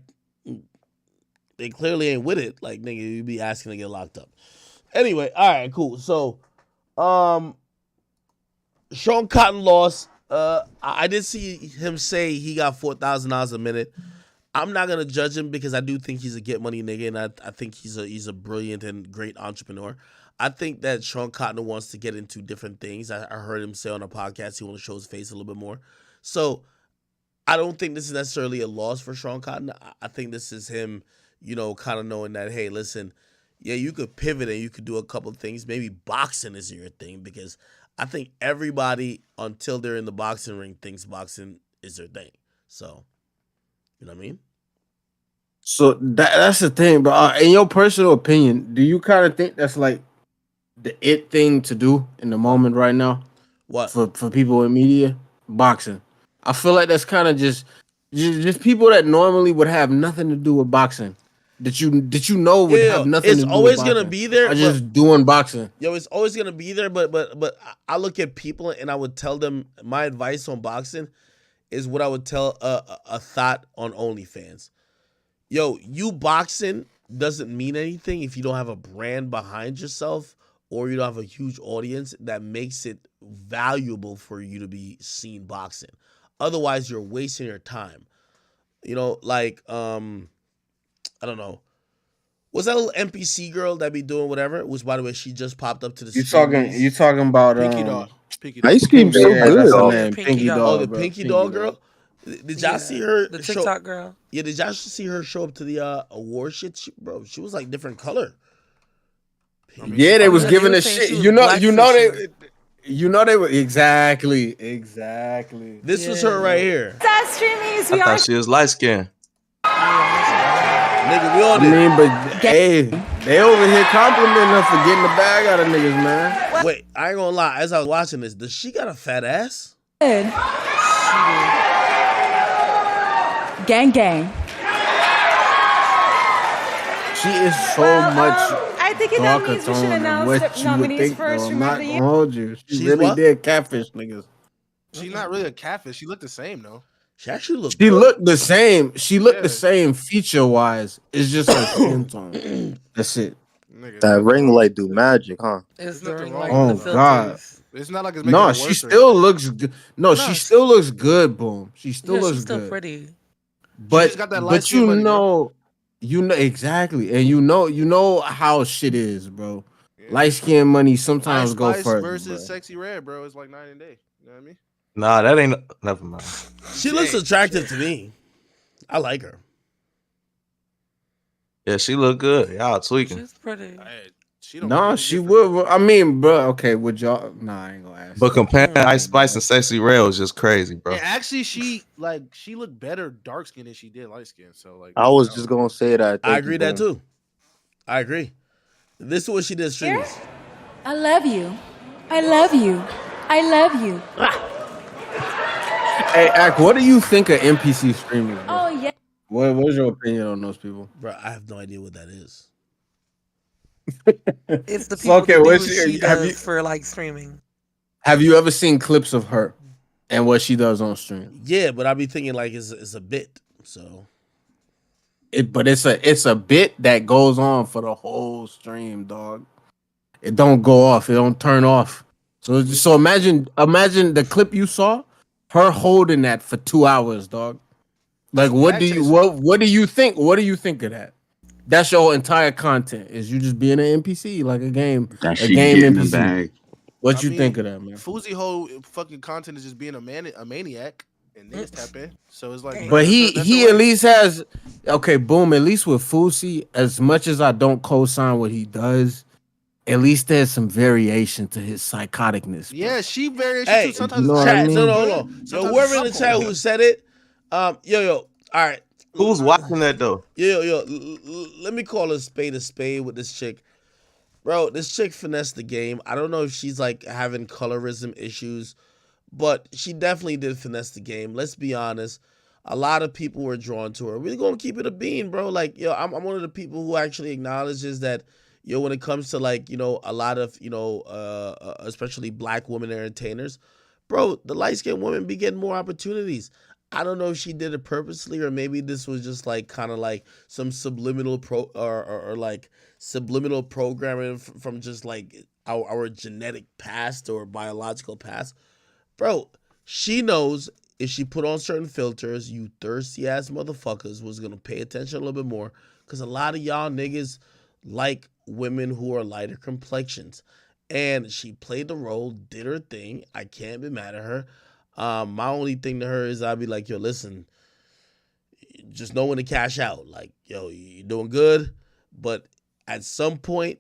Speaker 1: they clearly ain't with it. Like, nigga, you be asking to get locked up. Anyway, all right, cool. So, Sean Cotton lost. I did see him say he got $4,000 a minute. I'm not gonna judge him because I do think he's a get money nigga, and I think he's a brilliant and great entrepreneur. I think that Sean Cotton wants to get into different things. I heard him say on a podcast he wants to show his face a little bit more. So I don't think this is necessarily a loss for Sean Cotton. I think this is him, kind of knowing that, hey, listen, yeah, you could pivot and you could do a couple of things. Maybe boxing is your thing because I think everybody, until they're in the boxing ring, thinks boxing is their thing. So, you know what I mean?
Speaker 14: So that's the thing, but in your personal opinion, do you kind of think that's like the it thing to do in the moment right now?
Speaker 1: What?
Speaker 14: For people in media? Boxing. I feel like that's kind of just people that normally would have nothing to do with boxing. That you know would have nothing to do with boxing.
Speaker 1: It's always gonna be there.
Speaker 14: Are just doing boxing.
Speaker 1: Yo, it's always gonna be there, but I look at people and I would tell them my advice on boxing is what I would tell a thought on OnlyFans. Yo, you boxing doesn't mean anything if you don't have a brand behind yourself or you don't have a huge audience that makes it valuable for you to be seen boxing. Otherwise, you're wasting your time. You know, like, I don't know. Was that little NPC girl that be doing whatever? Which, by the way, she just popped up to the
Speaker 14: You talking about
Speaker 13: Pinky Dog. Pinky
Speaker 11: Ice Cream so
Speaker 14: yeah,
Speaker 11: good.
Speaker 14: that's her
Speaker 11: Yeah,
Speaker 14: name. Pinky Dog.
Speaker 1: Oh, the
Speaker 14: bro.
Speaker 1: Pinky Dog girl? Did y'all see her?
Speaker 7: The TikTok girl.
Speaker 1: Yeah, did y'all see her show up to the award shit? Bro, she was like different color.
Speaker 14: Yeah, they was giving a shit. You know they were exactly.
Speaker 1: This was her right here.
Speaker 2: That streamies,
Speaker 15: I thought she was light skinned.
Speaker 1: Nigga, we all did.
Speaker 14: I mean, but hey, they over here complimenting her for getting the bag out of niggas, man.
Speaker 1: Wait, I ain't gonna lie. As I was watching this, does she got a fat ass?
Speaker 2: Good. Gang, gang.
Speaker 14: She is so much.
Speaker 2: I think that
Speaker 14: darker
Speaker 2: means we should
Speaker 14: toned than
Speaker 2: announce
Speaker 14: what
Speaker 2: the
Speaker 14: you would
Speaker 2: nominees
Speaker 14: think,
Speaker 2: first.
Speaker 14: though. I'm not
Speaker 2: Remember
Speaker 14: gonna
Speaker 2: you?
Speaker 14: hold you. She
Speaker 1: She's
Speaker 14: really
Speaker 1: what?
Speaker 14: did catfish niggas.
Speaker 13: She's not really a catfish. She looked the same though.
Speaker 1: She actually looked.
Speaker 14: She looked the same. She looked the same feature wise. It's just her skin tone. That's it.
Speaker 3: That ring light do magic, huh?
Speaker 7: It's the
Speaker 13: nothing
Speaker 7: ring
Speaker 13: wrong
Speaker 7: light.
Speaker 14: Oh
Speaker 7: the filters.
Speaker 14: God.
Speaker 13: It's not like it's making
Speaker 14: No,
Speaker 13: it
Speaker 14: she
Speaker 13: worse or
Speaker 14: still looks good. No, she still looks good. Boom. She still
Speaker 7: Yeah,
Speaker 14: looks
Speaker 7: she's still
Speaker 14: good.
Speaker 7: pretty.
Speaker 14: But
Speaker 13: just got that light
Speaker 14: but
Speaker 13: skin
Speaker 14: you
Speaker 13: money,
Speaker 14: know exactly, and you know how shit is, bro. Light skin money sometimes go
Speaker 13: Spice
Speaker 14: further.
Speaker 13: versus
Speaker 14: bro.
Speaker 13: Sexy Red, bro. It's like night and day. You know what I mean?
Speaker 15: Nah, that ain't. Never mind.
Speaker 1: She looks attractive to me. I like her.
Speaker 15: Yeah, she look good. Y'all tweaking.
Speaker 7: She's pretty.
Speaker 14: No, she would. I mean, bro. Okay, would y'all? Nah, I ain't gonna ask.
Speaker 15: But comparing Ice Spice and Sexy Red was just crazy, bro.
Speaker 13: And actually, she looked better dark skin than she did light skin. So like,
Speaker 3: I was just gonna say that.
Speaker 1: I agree that too. I agree. This is what she did streamers.
Speaker 2: I love you. I love you. I love you.
Speaker 14: Hey, Ak, what do you think of NPC streaming? Bro?
Speaker 2: Oh, yeah.
Speaker 14: What's your opinion on those people?
Speaker 1: Bro, I have no idea what that is.
Speaker 7: It's the people
Speaker 14: Okay,
Speaker 7: that do
Speaker 14: what
Speaker 7: what
Speaker 14: she-
Speaker 7: she
Speaker 14: have
Speaker 7: does
Speaker 14: you-
Speaker 7: for like streaming.
Speaker 14: Have you ever seen clips of her and what she does on stream?
Speaker 1: Yeah, but I be thinking like it's a bit. So
Speaker 14: But it's a bit that goes on for the whole stream, dog. It don't go off. It don't turn off. So imagine the clip you saw, her holding that for 2 hours, dog. Like what do you think? What do you think of that? That's your entire content. Is you just being an NPC like a game?
Speaker 11: That
Speaker 14: a
Speaker 11: shit
Speaker 14: game
Speaker 11: getting the
Speaker 14: NPC.
Speaker 11: bag.
Speaker 14: What you think of that, man?
Speaker 13: Fuzi whole fucking content is just being a maniac, and niggas tap in. So it's like,
Speaker 14: But he
Speaker 13: that's the
Speaker 14: at
Speaker 13: way.
Speaker 14: least has boom. At least with Fusi, as much as I don't co-sign what he does, at least there's some variation to his psychoticness.
Speaker 13: Yeah, she very.
Speaker 1: hey,
Speaker 13: sometimes
Speaker 14: you know what
Speaker 1: chat,
Speaker 14: I mean?
Speaker 1: no, hold on. Yo,
Speaker 13: Sometimes
Speaker 1: whoever in the
Speaker 13: it's
Speaker 1: chat who said it, yo, all right.
Speaker 15: Who's watching that though?
Speaker 1: Yo, let me call a spade with this chick. Bro, this chick finessed the game. I don't know if she's like having colorism issues, but she definitely did finesse the game. Let's be honest. A lot of people were drawn to her. We're going to keep it a bean, bro. Like, yo, I'm one of the people who actually acknowledges that, yo, when it comes to like, you know, a lot of, you know, especially black women entertainers, bro, the light-skinned women be getting more opportunities. I don't know if she did it purposely or maybe this was just like kind of like some subliminal subliminal programming from just like our genetic past or biological past. Bro, she knows if she put on certain filters, you thirsty ass motherfuckers was gonna pay attention a little bit more because a lot of y'all niggas like women who are lighter complexions. And she played the role, did her thing. I can't be mad at her. My only thing to her is I'd be like, yo, listen, just know when to cash out. Like, yo, you're doing good. But at some point,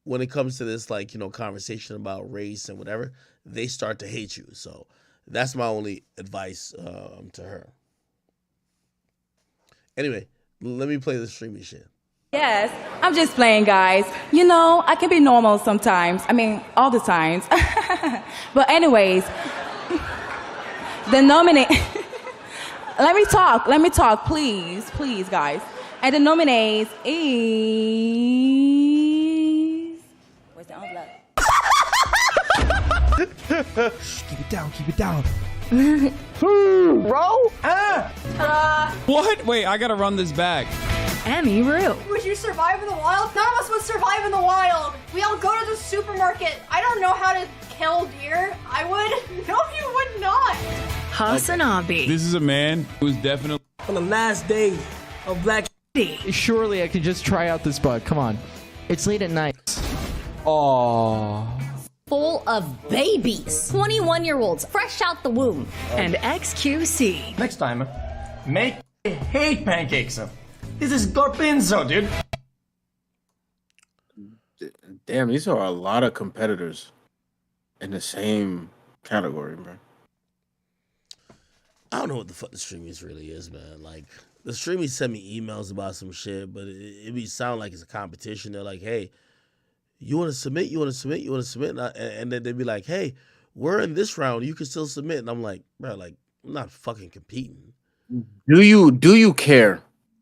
Speaker 1: when it comes to this, like, you know, conversation about race and whatever, they start to hate you. So that's my only advice to her. Anyway, let me play the streaming shit.
Speaker 2: Yes, I'm just playing, guys. You know, I can be normal sometimes. I mean, all the times. But anyways, the nominee. Let me talk, please, guys. And the nominees is. Where's the envelope?
Speaker 23: Keep it down, keep it down.
Speaker 9: Bro?
Speaker 16: Ta-da!
Speaker 18: What? Wait, I gotta run this back.
Speaker 16: Emmy Rue. Would you survive in the wild? None of us would survive in the wild. We all go to the supermarket. I don't know how to kill deer. I would. No, you would not.
Speaker 18: Hasanabi. This is a man who's definitely
Speaker 9: On the last day of Black
Speaker 24: Surely I could just try out this bug. Come on. It's late at night.
Speaker 18: Oh.
Speaker 21: Full of babies. 21-year-olds, fresh out the womb.
Speaker 24: And XQC.
Speaker 9: Next time, make hate pancakes. This is Gorpinzo, dude.
Speaker 14: Damn, these are a lot of competitors in the same category, bro.
Speaker 1: I don't know what the fuck the streamies really is, man. Like, the streamies send me emails about some shit, but it be sound like it's a competition. They're like, hey, you want to submit? You want to submit? You want to submit? And then they'd be like, hey, we're in this round. You can still submit. And I'm like, bro, like, I'm not fucking competing.
Speaker 14: Do you care?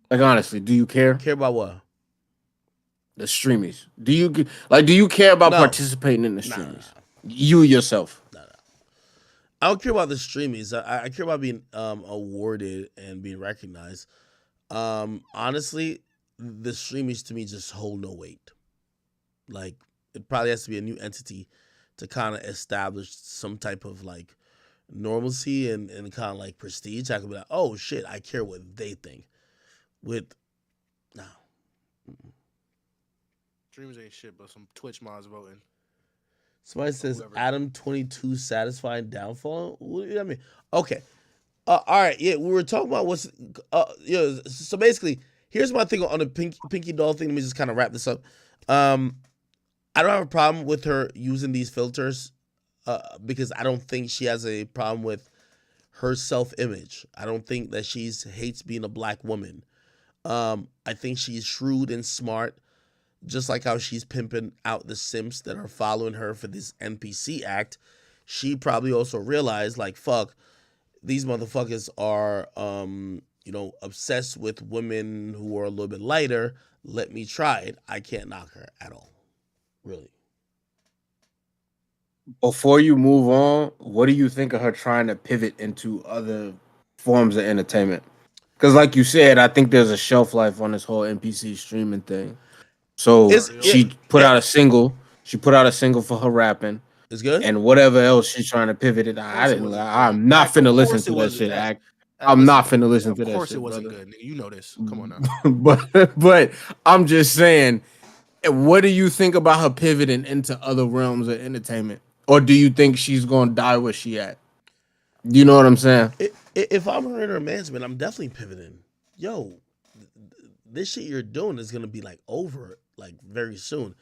Speaker 14: Like, honestly, do you care?
Speaker 1: Care about what?
Speaker 14: The streamies. Do you care about participating in the streamies? You yourself.
Speaker 1: I don't care about the streamies. I care about being awarded and being recognized. Honestly, the streamies to me just hold no weight. Like, it probably has to be a new entity to kind of establish some type of like normalcy and kind of like prestige. I could be like, oh shit, I care what they think.
Speaker 13: Streamers ain't shit, but some Twitch mods voting.
Speaker 1: Somebody says Adam 22 satisfying downfall. What do you mean? Okay. All right. Yeah, we were talking about what's so basically, here's my thing on the Pinky Doll thing. Let me just kind of wrap this up. I don't have a problem with her using these filters because I don't think she has a problem with her self-image. I don't think that she hates being a black woman. I think she's shrewd and smart. Just like how she's pimping out the simps that are following her for this NPC act, she probably also realized, like, fuck, these motherfuckers are, obsessed with women who are a little bit lighter. Let me try it. I can't knock her at all. Really.
Speaker 14: Before you move on, what do you think of her trying to pivot into other forms of entertainment? Because like you said, I think there's a shelf life on this whole NPC streaming thing. So she put out a single. She put out a single for her rapping.
Speaker 1: It's good.
Speaker 14: And whatever else she's trying to pivot it. I'm not finna listen to that shit. I'm not finna listen to that shit. Of course it wasn't good.
Speaker 13: You know this. Come on now.
Speaker 14: but I'm just saying, what do you think about her pivoting into other realms of entertainment? Or do you think she's gonna die where she at? You know what I'm saying?
Speaker 1: If I'm her in her management, I'm definitely pivoting. Yo, this shit you're doing is gonna be like over like very soon.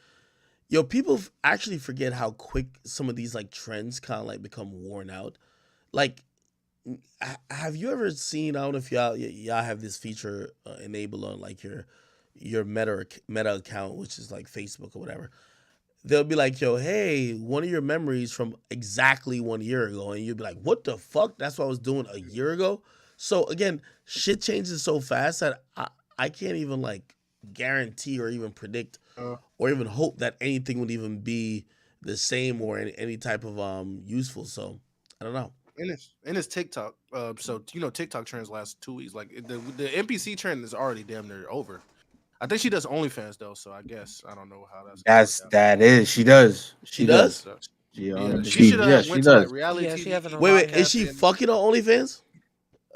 Speaker 1: Yo, people actually forget how quick some of these like trends kind of like become worn out. Like, have you ever seen? I don't know if y'all have this feature enabled on like your Meta account, which is like Facebook or whatever. They'll be like, yo, hey, one of your memories from exactly 1 year ago. And you'll be like, what the fuck? That's what I was doing a year ago. So again, shit changes so fast that I can't even like guarantee or even predict or even hope that anything would even be the same or any type of useful. So I don't know.
Speaker 13: And it's TikTok. So TikTok trends last 2 weeks. Like the NPC trend is already damn near over. I think she does OnlyFans though, so I guess I don't know how
Speaker 14: She does.
Speaker 1: She does.
Speaker 13: She does. Like reality TV.
Speaker 1: Wait, is she fucking on OnlyFans?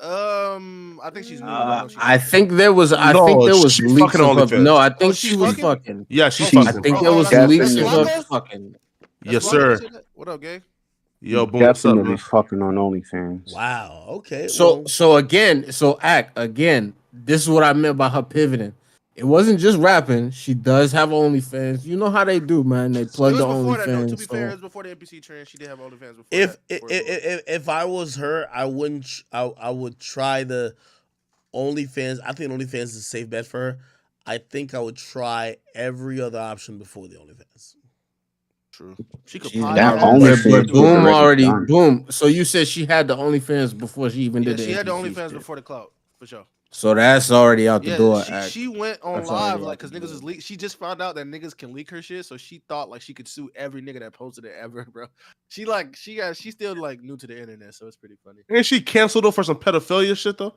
Speaker 13: I think she's.
Speaker 14: I think there was. I think there was leaks of her. No, I think she was fucking.
Speaker 5: Yeah, she's fucking.
Speaker 14: I think there was leaks of her fucking.
Speaker 5: Yes, sir.
Speaker 13: What up, Gay?
Speaker 5: Yo, boom,
Speaker 11: definitely fucking on OnlyFans.
Speaker 1: Wow. Okay.
Speaker 14: So again. This is what I meant by her pivoting. It wasn't just rapping. She does have OnlyFans. You know how they do, man. They plug the OnlyFans.
Speaker 13: To be fair, it was before the NPC trend. She did have OnlyFans before.
Speaker 1: If I was her, I wouldn't. I would try the OnlyFans. I think OnlyFans is a safe bet for her. I think I would try every other option before the OnlyFans.
Speaker 13: True. She could.
Speaker 14: Boom. So you said she had the OnlyFans before she even did it.
Speaker 13: She had the OnlyFans before the clout, for sure.
Speaker 14: So that's already out the
Speaker 13: Yeah,
Speaker 14: door.
Speaker 13: she went on
Speaker 14: That's already
Speaker 13: live like
Speaker 14: out
Speaker 13: because
Speaker 14: the
Speaker 13: niggas
Speaker 14: door.
Speaker 13: was leak. She just found out that niggas can leak her shit, so she thought like she could sue every nigga that posted it ever, bro. She's still like new to the internet, so it's pretty funny.
Speaker 4: Ain't she canceled though for some pedophilia shit though?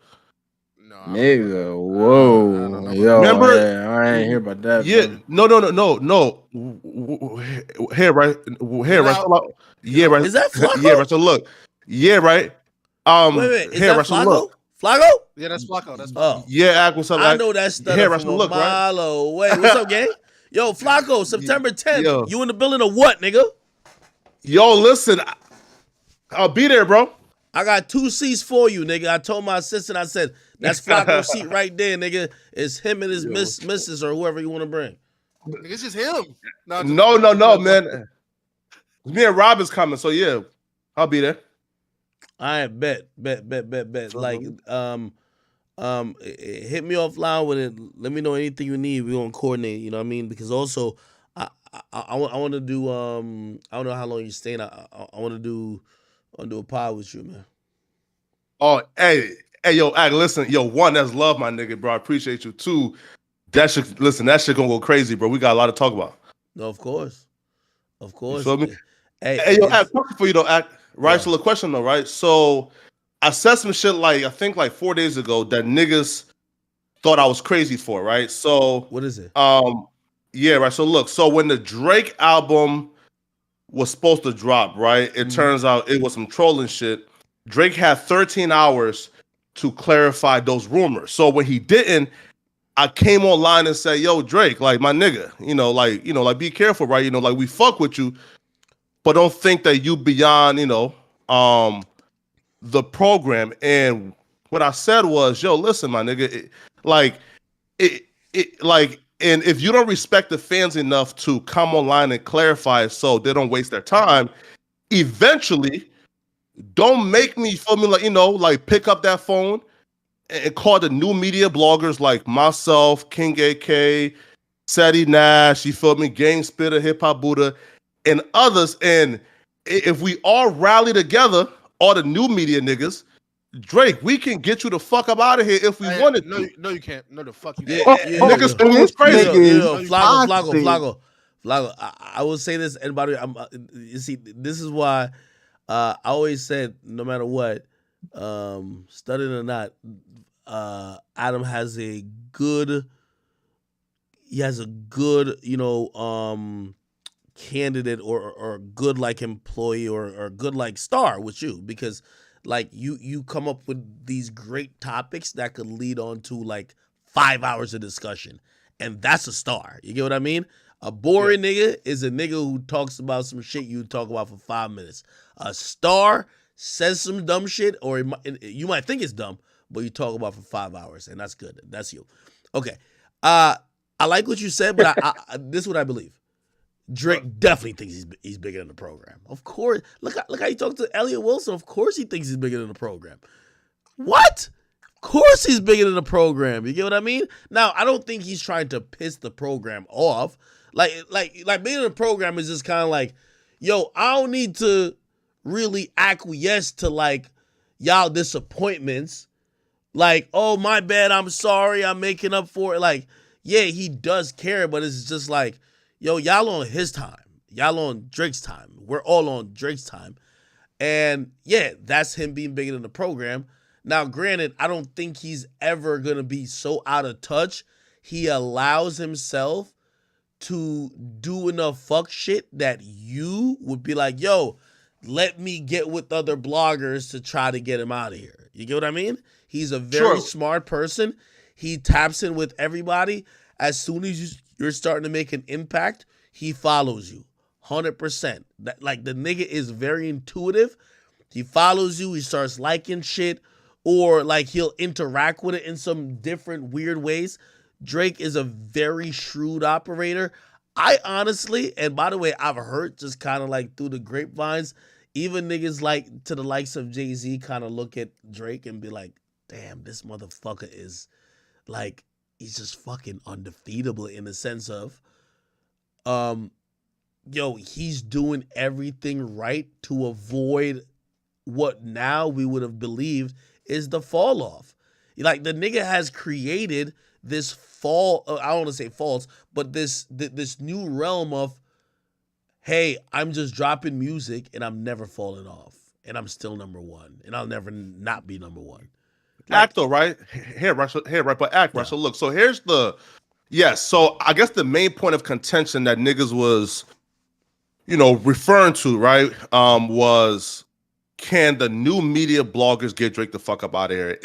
Speaker 14: Nigga, whoa, yo,
Speaker 4: Remember?
Speaker 14: I ain't hear about that.
Speaker 4: Yeah,
Speaker 14: Bro.
Speaker 4: no. Here, right? Here, right? So, like, yeah, right.
Speaker 1: Is that Flacco?
Speaker 4: Yeah, right. So look, yeah, right.
Speaker 1: Wait, is
Speaker 4: Here,
Speaker 1: that
Speaker 4: right. So
Speaker 1: Flacco?
Speaker 4: look,
Speaker 1: Flacco?
Speaker 13: Yeah, that's Flacco. That's Flacco.
Speaker 1: Oh,
Speaker 4: yeah, what's up?
Speaker 1: I know that stutter
Speaker 4: Here, right.
Speaker 1: from
Speaker 4: So
Speaker 1: a
Speaker 4: look, right.
Speaker 1: mile away. What's up, gang? Yo, Flacco, September 10th.
Speaker 4: Yo.
Speaker 1: You in the building or what, nigga?
Speaker 4: Yo, listen, I'll be there, bro.
Speaker 1: I got 2 seats for you, nigga. I told my assistant, I said, that's Flacco's seat right there, nigga. It's him and his missus or whoever you want to bring.
Speaker 13: Nigga, it's just him.
Speaker 4: No, man. Me and Rob is coming, so yeah, I'll be there.
Speaker 1: I bet. Like, hit me offline with it. Let me know anything you need. We're gonna coordinate. You know what I mean? Because also, I want to do. I don't know how long you're staying. I want to do a pod with you, man.
Speaker 4: Oh, hey, yo, listen, yo, one, that's love, my nigga, bro. I appreciate you. 2, that shit gonna go crazy, bro. We got a lot to talk about.
Speaker 1: No, of course.
Speaker 4: You
Speaker 1: Hey,
Speaker 4: yo, question for you though, right? Yeah. So the question though, right? So I said some shit I think 4 days ago that niggas thought I was crazy for, right? So
Speaker 1: what is it?
Speaker 4: Yeah, right. So look, so when the Drake album was supposed to drop, right? It turns out it was some trolling shit. Drake had 13 hours to clarify those rumors. So when he didn't, I came online and said, yo, Drake, like my nigga, be careful, right? Like we fuck with you, but don't think that you beyond, the program. And what I said was, yo, listen, my nigga, and if you don't respect the fans enough to come online and clarify so they don't waste their time, eventually, don't make me feel me like pick up that phone and call the new media bloggers like myself, King AK, Sadie Nash, you feel me, Gang Spitter, Hip Hop Buddha, and others. And if we all rally together, all the new media niggas, Drake, we can get you the fuck up out of here if we wanted to.
Speaker 13: No, you can't. No, the fuck you
Speaker 1: Yeah,
Speaker 13: can't.
Speaker 4: Niggas think it's crazy.
Speaker 1: Flacco. I will say this, everybody. You see, this is why I always said, no matter what, studying or not, Adam has a good. He has a good, candidate or good like employee or good like star with you, because like you come up with these great topics that could lead on to like 5 hours of discussion, and that's a star. You get what I mean? A boring nigga is a nigga who talks about some shit you talk about for 5 minutes. A star says some dumb shit, or you might think it's dumb, but you talk about for 5 hours, and that's good. That's you. Okay. I like what you said, but this is what I believe. Drake definitely thinks he's bigger than the program. Of course. Look how you talk to Elliot Wilson. Of course he thinks he's bigger than the program. What? Of course he's bigger than the program. You get what I mean? Now, I don't think he's trying to piss the program off. Like being in the program is just kind of like, yo, I don't need to really acquiesce to like y'all disappointments. Like, oh, my bad, I'm sorry, I'm making up for it. Like, yeah, he does care, but it's just like, yo, y'all on his time. Y'all on Drake's time. We're all on Drake's time. And yeah, that's him being bigger than the program. Now, granted, I don't think he's ever going to be so out of touch. He allows himself to do enough fuck shit that you would be like, yo, let me get with other bloggers to try to get him out of here. You get what I mean? He's a very smart person. He taps in with everybody. As soon as you're starting to make an impact, he follows you 100%. Like the nigga is very intuitive. He follows you. He starts liking shit, or like he'll interact with it in some different weird ways. Drake is a very shrewd operator. I honestly, and by the way, I've heard just kind of like through the grapevines, even niggas like to the likes of Jay-Z kind of look at Drake and be like, damn, this motherfucker is like, he's just fucking undefeatable in the sense of, yo, he's doing everything right to avoid what now we would have believed is the fall off. Like the nigga has created this fall. I don't want to say false, but this new realm of, hey, I'm just dropping music and I'm never falling off, and I'm still number one, and I'll never not be number one.
Speaker 4: Act though, right? Here, right? But act, right? So look, so here's the So I guess the main point of contention that niggas was, referring to, right, was, can the new media bloggers get Drake the fuck up out of here?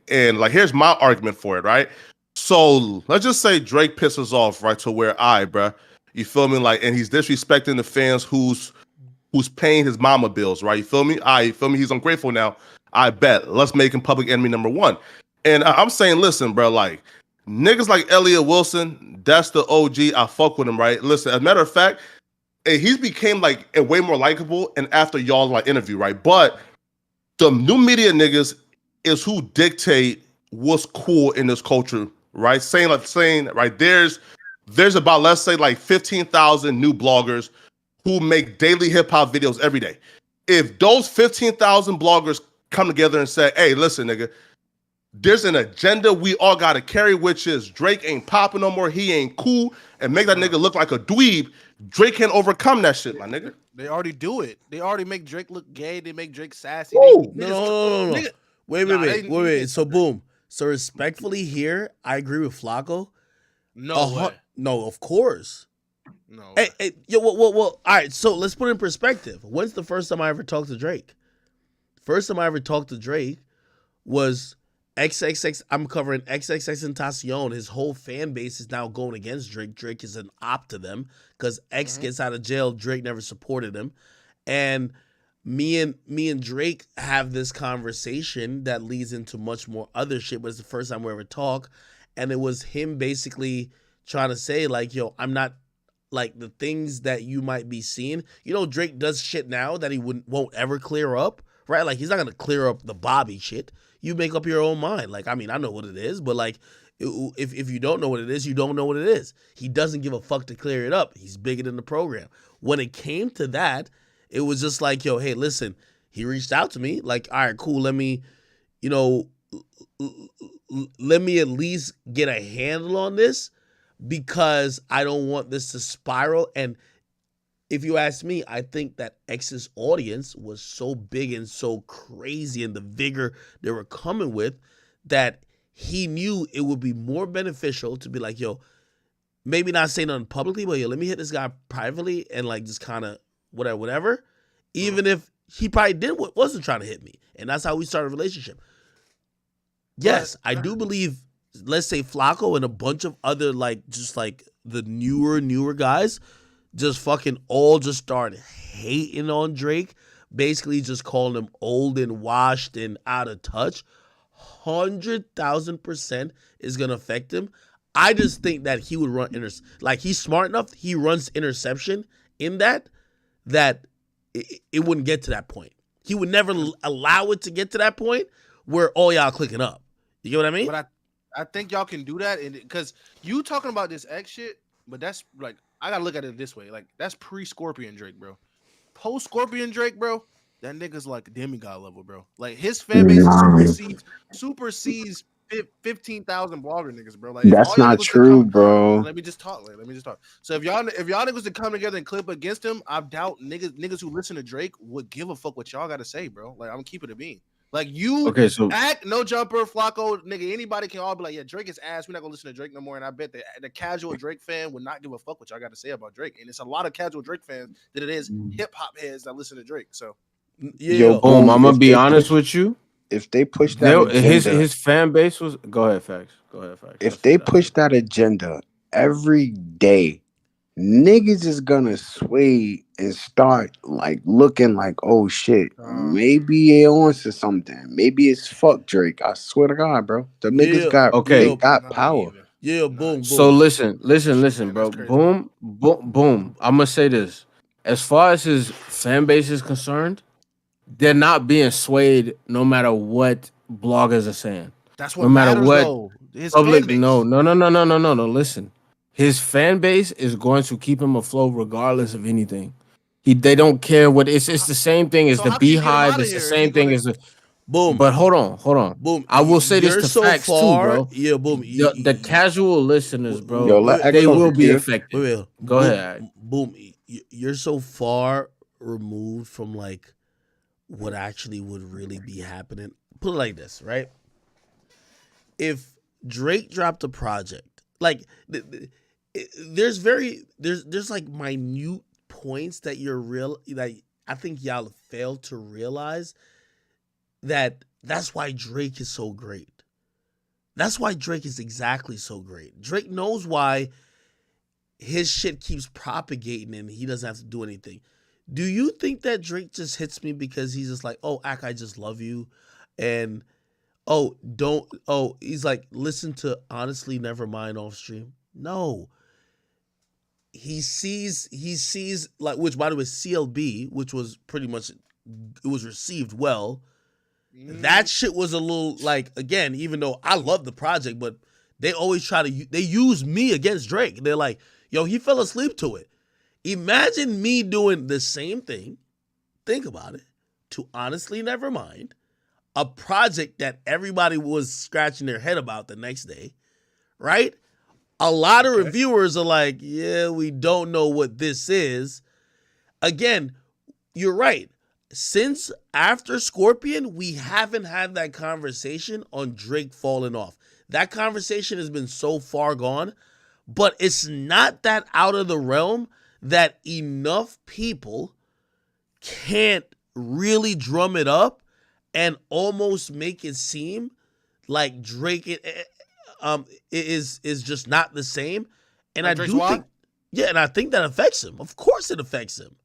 Speaker 4: And like, here's my argument for it, right? So let's just say Drake pisses off, right, to where bruh, you feel me? Like, and he's disrespecting the fans who's paying his mama bills, right? You feel me? You feel me? He's ungrateful now. I bet. Let's make him public enemy number one. And I'm saying, listen, bro, like, niggas like Elliot Wilson, that's the OG. I fuck with him, right? Listen, as a matter of fact, he's became like way more likable and after y'all like interview, right? But the new media niggas is who dictate what's cool in this culture, right? Saying right, there's about, let's say, like 15,000 new bloggers who make daily hip hop videos every day. If those 15,000 bloggers come together and say, hey, listen, nigga, there's an agenda we all got to carry, which is Drake ain't popping no more. He ain't cool, and make that nigga look like a dweeb. Drake can't overcome that shit, my nigga.
Speaker 13: They already do it. They already make Drake look gay. They make Drake sassy.
Speaker 1: No. Wait. So boom. So respectfully here, I agree with Flacco. No, of course.
Speaker 13: No.
Speaker 1: Hey, well, all right. So let's put it in perspective. When's the first time I ever talked to Drake? First time I ever talked to Drake was XXX. I'm covering XXXTentacion. His whole fan base is now going against Drake. Drake is an op to them because X gets out of jail. Drake never supported him, and me and Drake have this conversation that leads into much more other shit. But it's the first time we ever talk, and it was him basically trying to say like, yo, I'm not like the things that you might be seeing. Drake does shit now that he won't ever clear up. Right? Like, he's not going to clear up the Bobby shit. You make up your own mind. Like, I mean, I know what it is, but like, if you don't know what it is, you don't know what it is. He doesn't give a fuck to clear it up. He's bigger than the program. When it came to that, it was just like, yo, hey, listen, he reached out to me. Like, all right, cool. Let me at least get a handle on this because I don't want this to spiral. And if you ask me, I think that X's audience was so big and so crazy and the vigor they were coming with that he knew it would be more beneficial to be like, yo, maybe not say nothing publicly, but yo, let me hit this guy privately and like just kind of whatever. Even if he probably wasn't trying to hit me. And that's how we started a relationship. Yes, I do believe, let's say Flacco and a bunch of other like just like the newer guys just fucking all just started hating on Drake, basically just calling him old and washed and out of touch. 100,000% is gonna affect him. I just think that he would run like he's smart enough. He runs interception in that it wouldn't get to that point. He would never allow it to get to that point where all y'all clicking up. You get what I mean?
Speaker 13: But I think y'all can do that, and because you talking about this X shit, but that's like, I gotta look at it this way. Like, that's pre-Scorpion Drake, bro. Post-Scorpion Drake, bro, that nigga's like demigod level, bro. Like, his fan base supersedes 15,000 blogger niggas, bro. Like,
Speaker 11: that's not true, bro.
Speaker 13: Let me just talk. So if y'all niggas to come together and clip against him, I doubt niggas who listen to Drake would give a fuck what y'all gotta say, bro. Like, I'm keeping it a bean. Like, you act no jumper, Flacco, nigga, anybody can all be like, yeah, Drake is ass. We're not gonna listen to Drake no more. And I bet the casual Drake fan would not give a fuck what y'all got to say about Drake. And it's a lot of casual Drake fans that it is hip hop heads that listen to Drake. So
Speaker 14: Yo, boom, I'm gonna be honest with you.
Speaker 11: If they push that agenda,
Speaker 14: his fan base was go ahead, facts.
Speaker 11: If they push that agenda every day, niggas is gonna sway and start like looking like, oh shit, maybe it on to something. Maybe it's fuck Drake. I swear to God, bro. The niggas got power.
Speaker 1: Yeah, boom.
Speaker 14: So listen, bro. Boom. I'm gonna say this. As far as his fan base is concerned, they're not being swayed no matter what bloggers are saying.
Speaker 13: That's what matters, though. His
Speaker 14: public.
Speaker 13: fan base.
Speaker 14: No. Listen. His fan base is going to keep him afloat regardless of anything. They don't care what it's the same thing as the Beehive. It's the same thing as the
Speaker 1: Boom.
Speaker 14: But hold on.
Speaker 1: Boom.
Speaker 14: I will say this
Speaker 1: You're
Speaker 14: to
Speaker 1: so
Speaker 14: facts too,
Speaker 1: far.
Speaker 14: bro.
Speaker 1: Yeah, boom.
Speaker 14: The casual listeners, bro,
Speaker 11: Yo, let
Speaker 14: they
Speaker 11: Exo
Speaker 14: will be
Speaker 11: speak.
Speaker 14: affected.
Speaker 1: Wait.
Speaker 14: Go
Speaker 1: boom,
Speaker 14: ahead.
Speaker 1: Boom. You're so far removed from like what actually would really be happening. Put it like this, right? If Drake dropped a project, like there's like minute points that I think y'all fail to realize that's why Drake is so great. That's why Drake is exactly so great. Drake knows why his shit keeps propagating and he doesn't have to do anything. Do you think that Drake just hits me because he's just like, oh, Ak, I just love you, and he's like, listen to Honestly Nevermind off stream? No. He sees like, which by the way, CLB, which was pretty much, it was received well. That shit was a little like, again, even though I love the project, but they always they use me against Drake. They're like, yo, he fell asleep to it. Imagine me doing the same thing, think about it, to Honestly Nevermind, a project that everybody was scratching their head about the next day, right? A lot of reviewers are like, yeah, we don't know what this is. Again, you're right. Since after Scorpion, we haven't had that conversation on Drake falling off. That conversation has been so far gone, but it's not that out of the realm that enough people can't really drum it up and almost make it seem like Drake is just not the same. And I do think, and I think that affects him. Of course it affects him.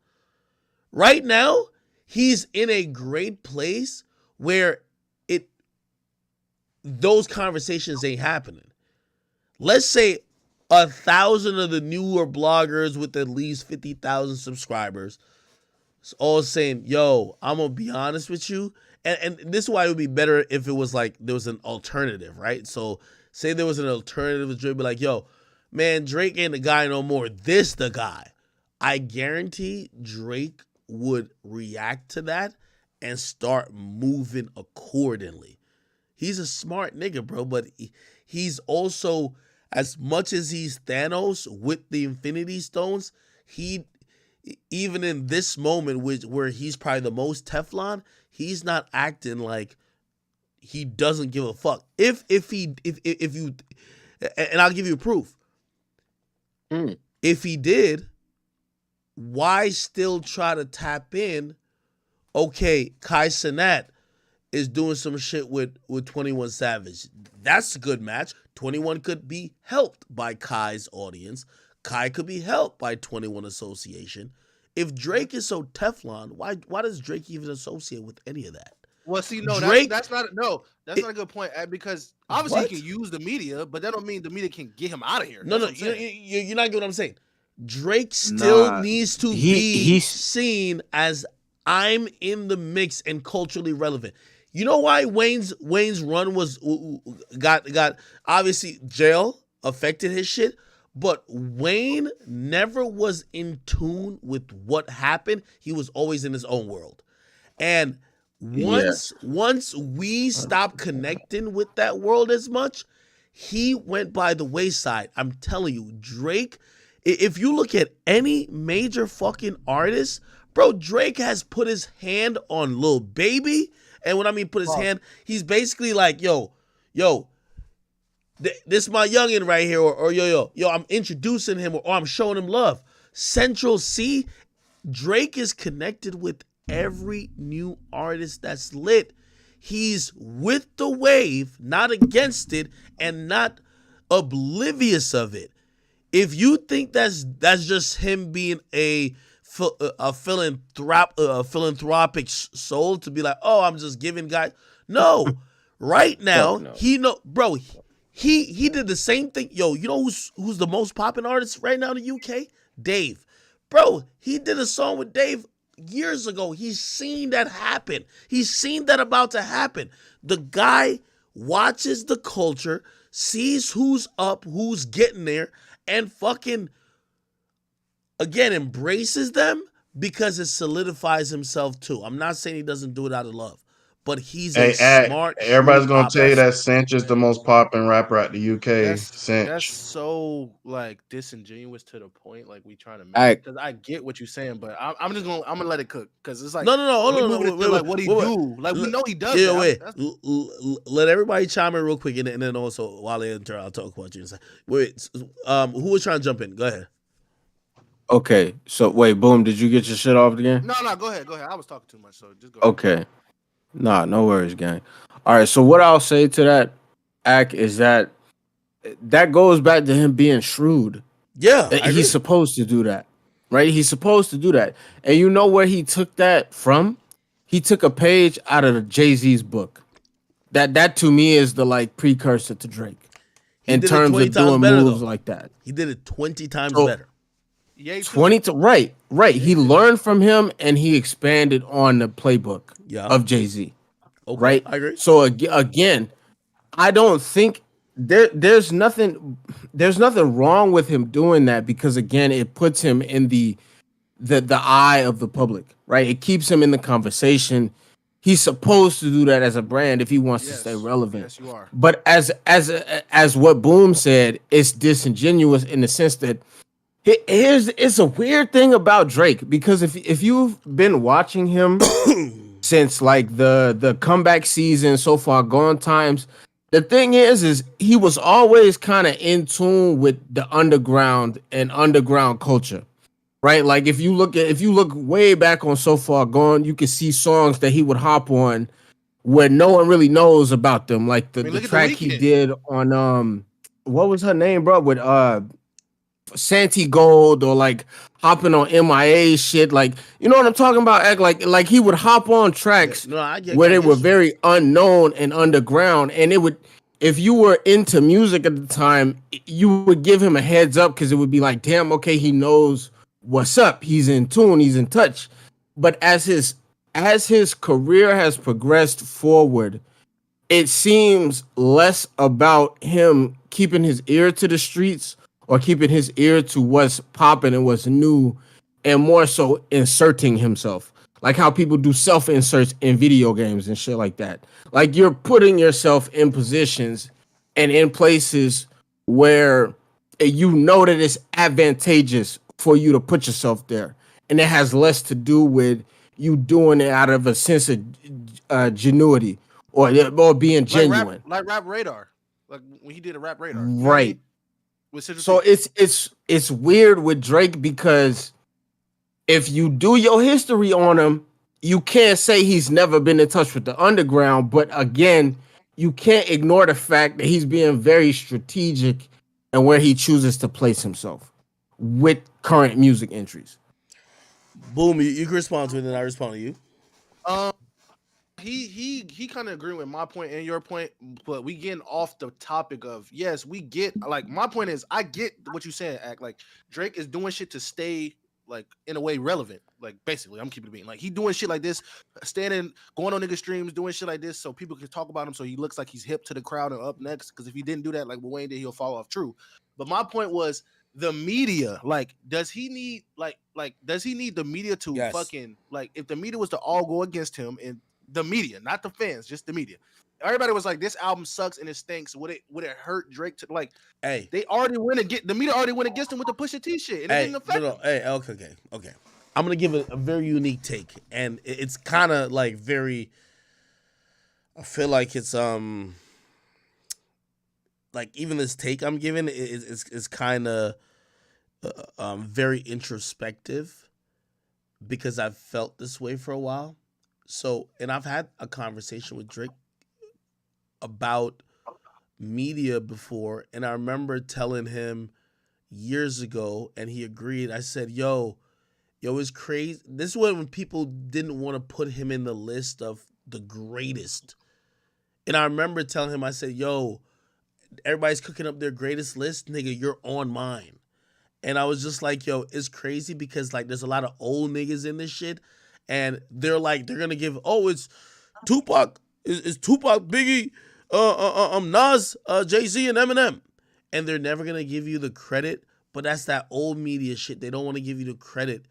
Speaker 1: Right now, he's in a great place where those conversations ain't happening. Let's say 1,000 of the newer bloggers with at least 50,000 subscribers all saying, yo, I'm going to be honest with you. And this is why it would be better if it was like there was an alternative, right? So say there was an alternative, Drake be like, yo, man, Drake ain't the guy no more. This the guy. I guarantee Drake would react to that and start moving accordingly. He's a smart nigga, bro, but he's also, as much as he's Thanos with the Infinity Stones, even in this moment where he's probably the most Teflon, he's not acting like he doesn't give a fuck. If you, and I'll give you proof. If he did, why still try to tap in? Okay, Kai Cenat is doing some shit with 21 Savage. That's a good match. 21 could be helped by Kai's audience. Kai could be helped by 21 Association. If Drake is so Teflon, why does Drake even associate with any of that?
Speaker 13: Well, see, no,
Speaker 1: Drake,
Speaker 13: that's not a good point, because obviously he can use the media, but that don't mean the media can get him out of here.
Speaker 1: No, you're not getting what I'm saying. Drake still needs to be seen as, I'm in the mix and culturally relevant. You know why Wayne's run got obviously jail affected his shit, but Wayne never was in tune with what happened. He was always in his own world. And once we stopped connecting with that world as much, he went by the wayside. I'm telling you, Drake, if you look at any major fucking artist, bro, Drake has put his hand on Lil Baby. And when I mean put his hand, he's basically like, yo, this my youngin' right here, or yo, I'm introducing him, or I'm showing him love. Central C, Drake is connected with every new artist that's lit. He's with the wave, not against it, and not oblivious of it. If you think that's just him being a philanthropic soul to be like, oh, I'm just giving guys. No, right now he did the same thing. Yo, you know who's the most popping artist right now in the UK? Dave. Bro, he did a song with Dave years ago. He's seen that happen. He's seen that about to happen. The guy watches the culture, sees who's up, who's getting there, and fucking, again, embraces them because it solidifies himself too. I'm not saying he doesn't do it out of love, but he's
Speaker 5: Hey,
Speaker 1: a smart,
Speaker 5: everybody's
Speaker 1: shrewd
Speaker 5: gonna tell you
Speaker 1: operator.
Speaker 5: that Cinch is the most popping rapper at the UK.
Speaker 13: That's
Speaker 5: Cinch.
Speaker 13: so like disingenuous to the point. Like we trying to make
Speaker 14: Act.
Speaker 13: because I get what you're saying, but I'm just gonna let it cook because it's like
Speaker 1: No, hold
Speaker 13: we
Speaker 1: on,
Speaker 13: moving it to like what he do. Like we know he does
Speaker 1: Yeah,
Speaker 13: that.
Speaker 1: wait. Let everybody chime in real quick, and then also while they enter, I'll talk about you. Wait, who was trying to jump in? Go ahead.
Speaker 14: Okay, so wait, Boom, did you get your shit off again?
Speaker 13: No, go ahead. I was talking too much, so just go ahead.
Speaker 14: Okay. Nah, no worries, gang. All right, so what I'll say to that act is that goes back to him being shrewd.
Speaker 1: Yeah,
Speaker 14: he's supposed to do that, right? He's supposed to do that. And you know where he took that from? He took a page out of Jay-Z's book. That to me is the like precursor to Drake
Speaker 1: He
Speaker 14: in
Speaker 1: did it
Speaker 14: terms
Speaker 1: 20
Speaker 14: of
Speaker 1: times
Speaker 14: doing
Speaker 1: better,
Speaker 14: moves
Speaker 1: though.
Speaker 14: like that.
Speaker 1: He did it 20 times
Speaker 14: So,
Speaker 1: better.
Speaker 14: 20 to right. He learned from him and he expanded on the playbook of Jay-Z.
Speaker 1: Okay,
Speaker 14: right?
Speaker 1: I agree.
Speaker 14: So again, I don't think there's nothing wrong with him doing that because again, it puts him in the eye of the public, right? It keeps him in the conversation. He's supposed to do that as a brand if he wants to stay relevant.
Speaker 13: Yes, you are.
Speaker 14: But as what Boom said, it's disingenuous in the sense that it's a weird thing about Drake because if you've been watching him since like the comeback season so far gone times, the thing is he was always kind of in tune with the underground and underground culture, right? Like if you look way back on So Far Gone, you can see songs that he would hop on where no one really knows about them, like the track he did on what was her name, bro, with Santi Gold, or like hopping on MIA shit, like you know what I'm talking about? Act like he would hop on tracks where they were very unknown and underground, and it would, if you were into music at the time, you would give him a heads up because it would be like, damn, okay, he knows what's up, he's in tune, he's in touch. But as his career has progressed forward, it seems less about him keeping his ear to the streets or keeping his ear to what's popping and what's new, and more so inserting himself. Like how people do self-inserts in video games and shit like that. Like you're putting yourself in positions and in places where you know that it's advantageous for you to put yourself there. And it has less to do with you doing it out of a sense of genuity or being genuine.
Speaker 13: Like Rap Radar. Like when he did a Rap Radar. You know
Speaker 14: Right.
Speaker 13: what I mean?
Speaker 14: So it's weird with Drake because if you do your history on him, you can't say he's never been in touch with the underground. But again, you can't ignore the fact that he's being very strategic and where he chooses to place himself with current music entries.
Speaker 1: Boom, you can respond to it, and I respond to you.
Speaker 13: He kind of agree with my point and your point, but we getting off the topic of, yes, we get, like, my point is I get what you saying, Act like Drake is doing shit to stay like in a way relevant. Like basically, I'm keeping it being like he doing shit like this, standing, going on nigga streams, doing shit like this so people can talk about him, so he looks like he's hip to the crowd and up next. Because if he didn't do that, like what Wayne did, he'll fall off. True, but my point was the media. Like, does he need does he need the media to fucking, like, if the media was to all go against him, and the media, not the fans, just the media, everybody was like, this album sucks and it stinks, would it hurt Drake to, like,
Speaker 1: hey,
Speaker 13: they already went against, the media already went against him with the Pusha T shit, and it didn't affect him.
Speaker 1: Hey, okay. I'm gonna give a very unique take, and it's kind of like very, I feel like it's like even this take I'm giving is kind of very introspective because I've felt this way for a while. So, and I've had a conversation with Drake about media before, and I remember telling him years ago, and he agreed. I said, yo, it's crazy. This is when people didn't want to put him in the list of the greatest. And I remember telling him, I said, yo, everybody's cooking up their greatest list. Nigga, you're on mine. And I was just like, yo, it's crazy because, like, there's a lot of old niggas in this shit. And they're like, they're going to give, it's Tupac. It's Tupac, Biggie, Nas, Jay-Z, and Eminem. And they're never going to give you the credit. But that's that old media shit. They don't want to give you the credit.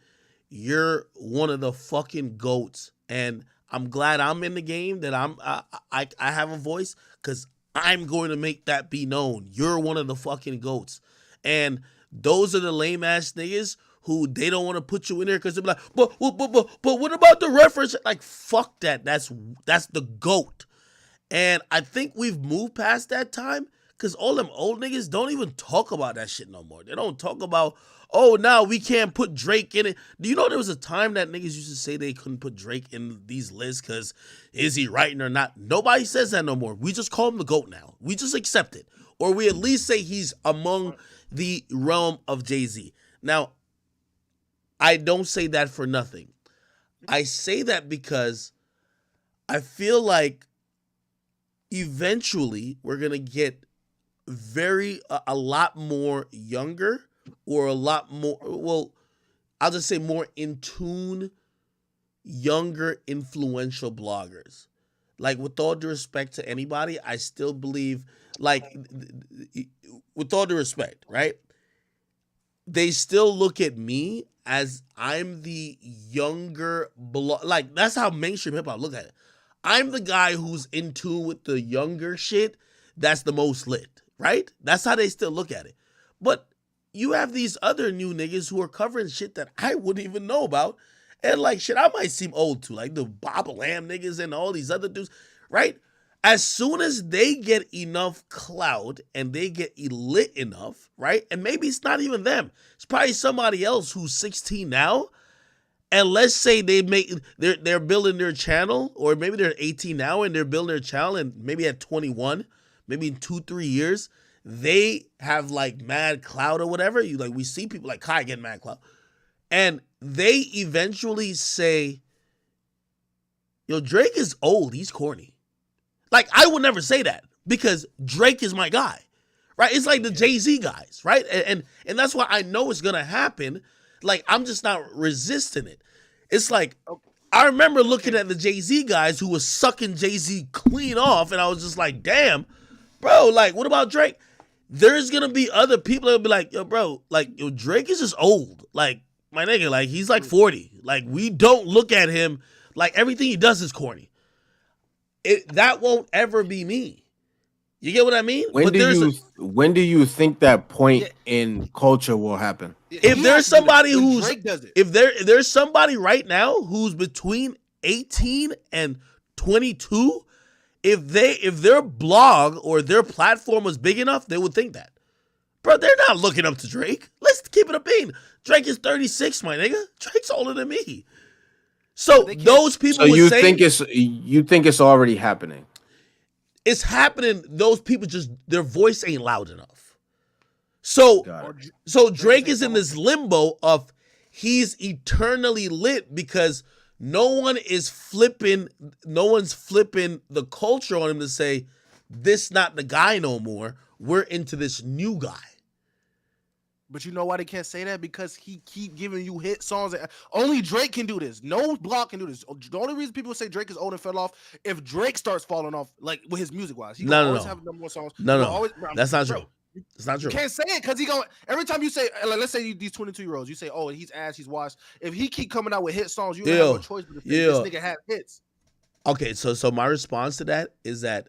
Speaker 1: You're one of the fucking GOATs. And I'm glad I'm in the game, that I have a voice, because I'm going to make that be known. You're one of the fucking GOATs. And those are the lame ass niggas who they don't want to put you in there because they're like, but what about the reference? Like, fuck that. That's the GOAT. And I think we've moved past that time, because all them old niggas don't even talk about that shit no more. They don't talk about, oh, now we can't put Drake in it. Do you know there was a time that niggas used to say they couldn't put Drake in these lists because is he writing or not? Nobody says that no more. We just call him the GOAT now. We just accept it. Or we at least say he's among the realm of Jay-Z. Now, I don't say that for nothing. I say that because I feel like eventually we're going to get a lot more younger, or a lot more, well, I'll just say more in tune, younger, influential bloggers. Like, with all due respect to anybody, I still believe, like, with all due respect, right? They still look at me as I'm the younger like, that's how mainstream hip hop look at it. I'm the guy who's in tune with the younger shit that's the most lit, right? That's how they still look at it. But you have these other new niggas who are covering shit that I wouldn't even know about. And like, shit, I might seem old too. Like the Bob Lamb niggas and all these other dudes, right? As soon as they get enough clout and they get lit enough, right? And maybe it's not even them. It's probably somebody else who's 16 now. And let's say they're building their channel, or maybe they're 18 now and they're building their channel, and maybe at 21, maybe in 2-3 years, they have like mad clout or whatever. We see people like Kai getting mad clout. And they eventually say, yo, Drake is old, he's corny. Like, I would never say that because Drake is my guy, right? It's like the Jay-Z guys, right? And that's why I know it's gonna happen. Like, I'm just not resisting it. It's like, I remember looking at the Jay-Z guys who was sucking Jay-Z clean off, and I was just like, damn, bro, like, what about Drake? There's gonna be other people that'll be like, yo, bro, like, yo, Drake is just old. Like, my nigga, like, he's like 40. Like, we don't look at him like everything he does is corny. That won't ever be me. You get what I mean?
Speaker 14: When do you think that point in culture will happen?
Speaker 1: If there's somebody if there's somebody right now who's between 18 and 22, if their blog or their platform was big enough, they would think that. Bro, they're not looking up to Drake. Let's keep it a bean. Drake is 36, my nigga. Drake's older than me. So those people
Speaker 14: you think it's already happening?
Speaker 1: It's happening. Those people just, their voice ain't loud enough. So Drake is in this limbo of he's eternally lit because no one's flipping the culture on him to say, this not the guy no more. We're into this new guy.
Speaker 13: But you know why they can't say that? Because he keep giving you hit songs. Only Drake can do this. No block can do this. The only reason people say Drake is old and fell off, if Drake starts falling off, like with his music wise, he always have number one songs.
Speaker 1: That's not true. It's not true.
Speaker 13: You can't say it because every time you say, like, let's say these 22-year-olds, you say, oh, he's ass, he's washed. If he keep coming out with hit songs, you don't have no choice but to say this nigga have hits.
Speaker 1: Okay, so my response to that is that,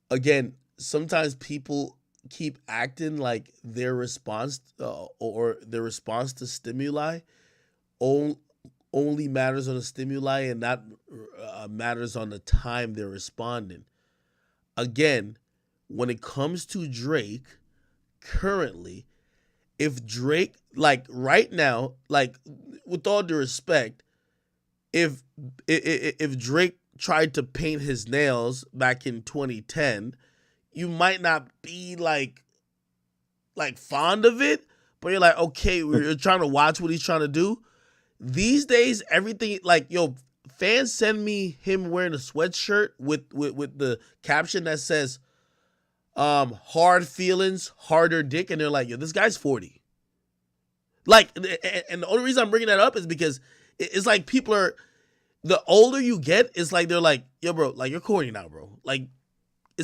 Speaker 1: again, sometimes people keep acting like their response to stimuli only matters on the stimuli and not matters on the time they're responding. Again, when it comes to Drake, currently, if Drake, like right now, like with all due respect, if Drake tried to paint his nails back in 2010, you might not be like fond of it, but you're like, okay, you're trying to watch what he's trying to do. These days, everything, like, yo, fans send me him wearing a sweatshirt with the caption that says, hard feelings, harder dick, and they're like, yo, this guy's 40. Like, and the only reason I'm bringing that up is because it's like people are, the older you get, it's like they're like, yo, bro, like, you're corny now, bro. Like,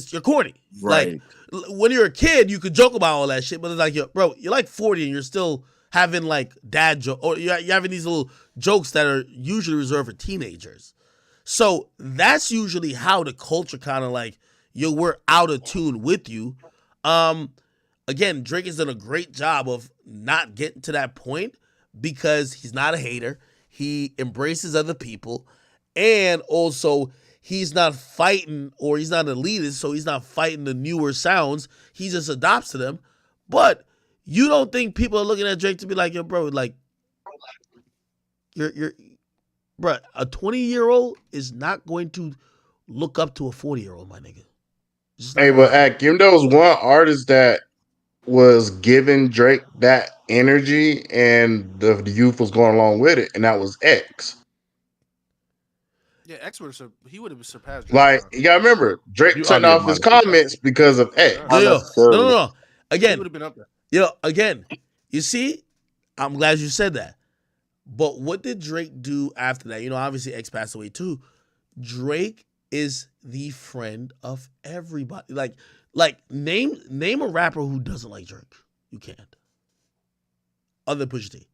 Speaker 1: you're corny.
Speaker 14: Right.
Speaker 1: Like, when you're a kid, you could joke about all that shit, but it's like, yo, bro, you're like 40 and you're still having like dad joke, or you're having these little jokes that are usually reserved for teenagers. So that's usually how the culture kind of like, yo, we're out of tune with you. Again, Drake has done a great job of not getting to that point because he's not a hater. He embraces other people, and also he's not fighting, or he's not an elitist, so he's not fighting the newer sounds. He just adopts to them. But you don't think people are looking at Drake to be like, yo, bro, like, bro, a 20-year-old is not going to look up to a 40-year-old, my nigga.
Speaker 5: Hey, but Akim, there was one artist that was giving Drake that energy, and the youth was going along with it, and that was X.
Speaker 13: Yeah, X would have surpassed Drake.
Speaker 5: Like, you gotta remember, Drake turned off his comments because of X.
Speaker 1: No. Again,
Speaker 13: He would have been up there.
Speaker 1: Again, you see, I'm glad you said that. But what did Drake do after that? Obviously X passed away too. Drake is the friend of everybody. Like name a rapper who doesn't like Drake. You can't. Other than Pusha T.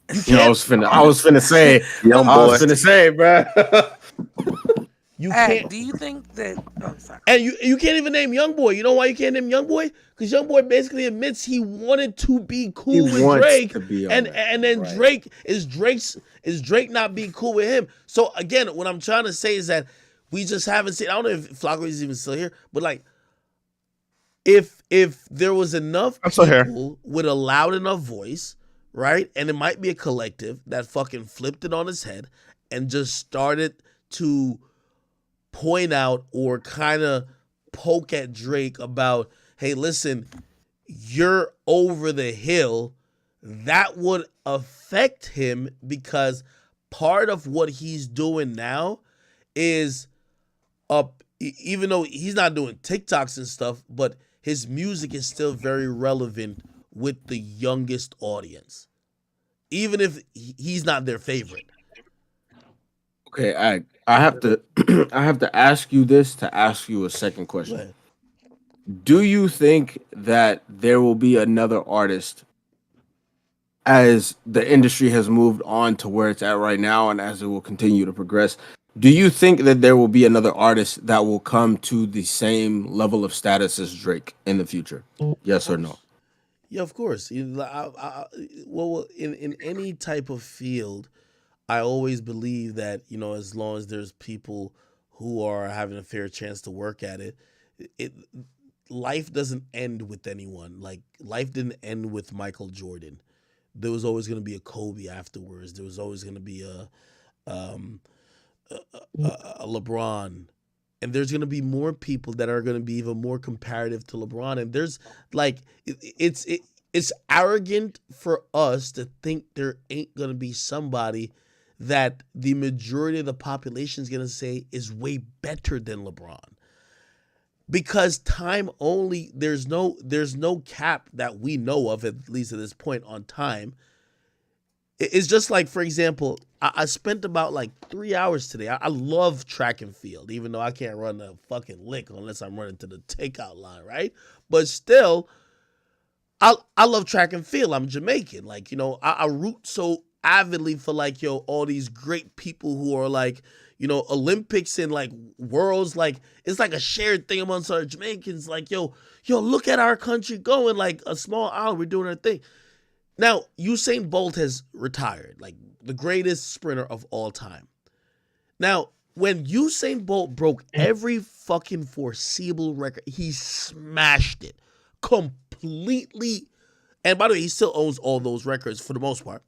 Speaker 14: I was finna say, bro.
Speaker 1: You can't.
Speaker 7: Do you think that? Oh, sorry.
Speaker 1: And you can't even name Youngboy. You know why you can't name Youngboy? Because Youngboy basically admits he wanted to be cool with Drake, and then Drake is Drake not being cool with him. So again, what I'm trying to say is that we just haven't seen. I don't know if Flacco is even still here, but like, if there was enough people with a loud enough voice, right, and it might be a collective that fucking flipped it on its head and just started to point out or kind of poke at Drake about, hey, listen, you're over the hill, that would affect him, because part of what he's doing now is even though he's not doing TikToks and stuff, but his music is still very relevant with the youngest audience, even if he's not their favorite.
Speaker 14: Okay, I have to I have to ask you this to ask you a second question. Do you think that there will be another artist, as the industry has moved on to where it's at right now and as it will continue to progress? Do you think that there will be another artist that will come to the same level of status as Drake in the future? Yes or no?
Speaker 1: Yeah, of course. Well, in any type of field, I always believe that, as long as there's people who are having a fair chance to work at it, life doesn't end with anyone. Like, life didn't end with Michael Jordan. There was always going to be a Kobe afterwards. There was always going to be a LeBron. And there's going to be more people that are going to be even more comparative to LeBron. And there's like, it's arrogant for us to think there ain't going to be somebody that the majority of the population is going to say is way better than LeBron. Because time only, there's no cap that we know of, at least at this point, on time. It's just like, for example, I spent about like 3 hours today. I love track and field, even though I can't run a fucking lick unless I'm running to the takeout line, right? But still, I love track and field. I'm Jamaican. Like, I root so avidly for like, all these great people who are like, Olympics and like worlds. Like, it's like a shared thing amongst our Jamaicans. Like, yo, look at our country going, like a small island, we're doing our thing. Now, Usain Bolt has retired, like the greatest sprinter of all time. Now, when Usain Bolt broke every fucking foreseeable record, he smashed it completely. And by the way, he still owns all those records for the most part.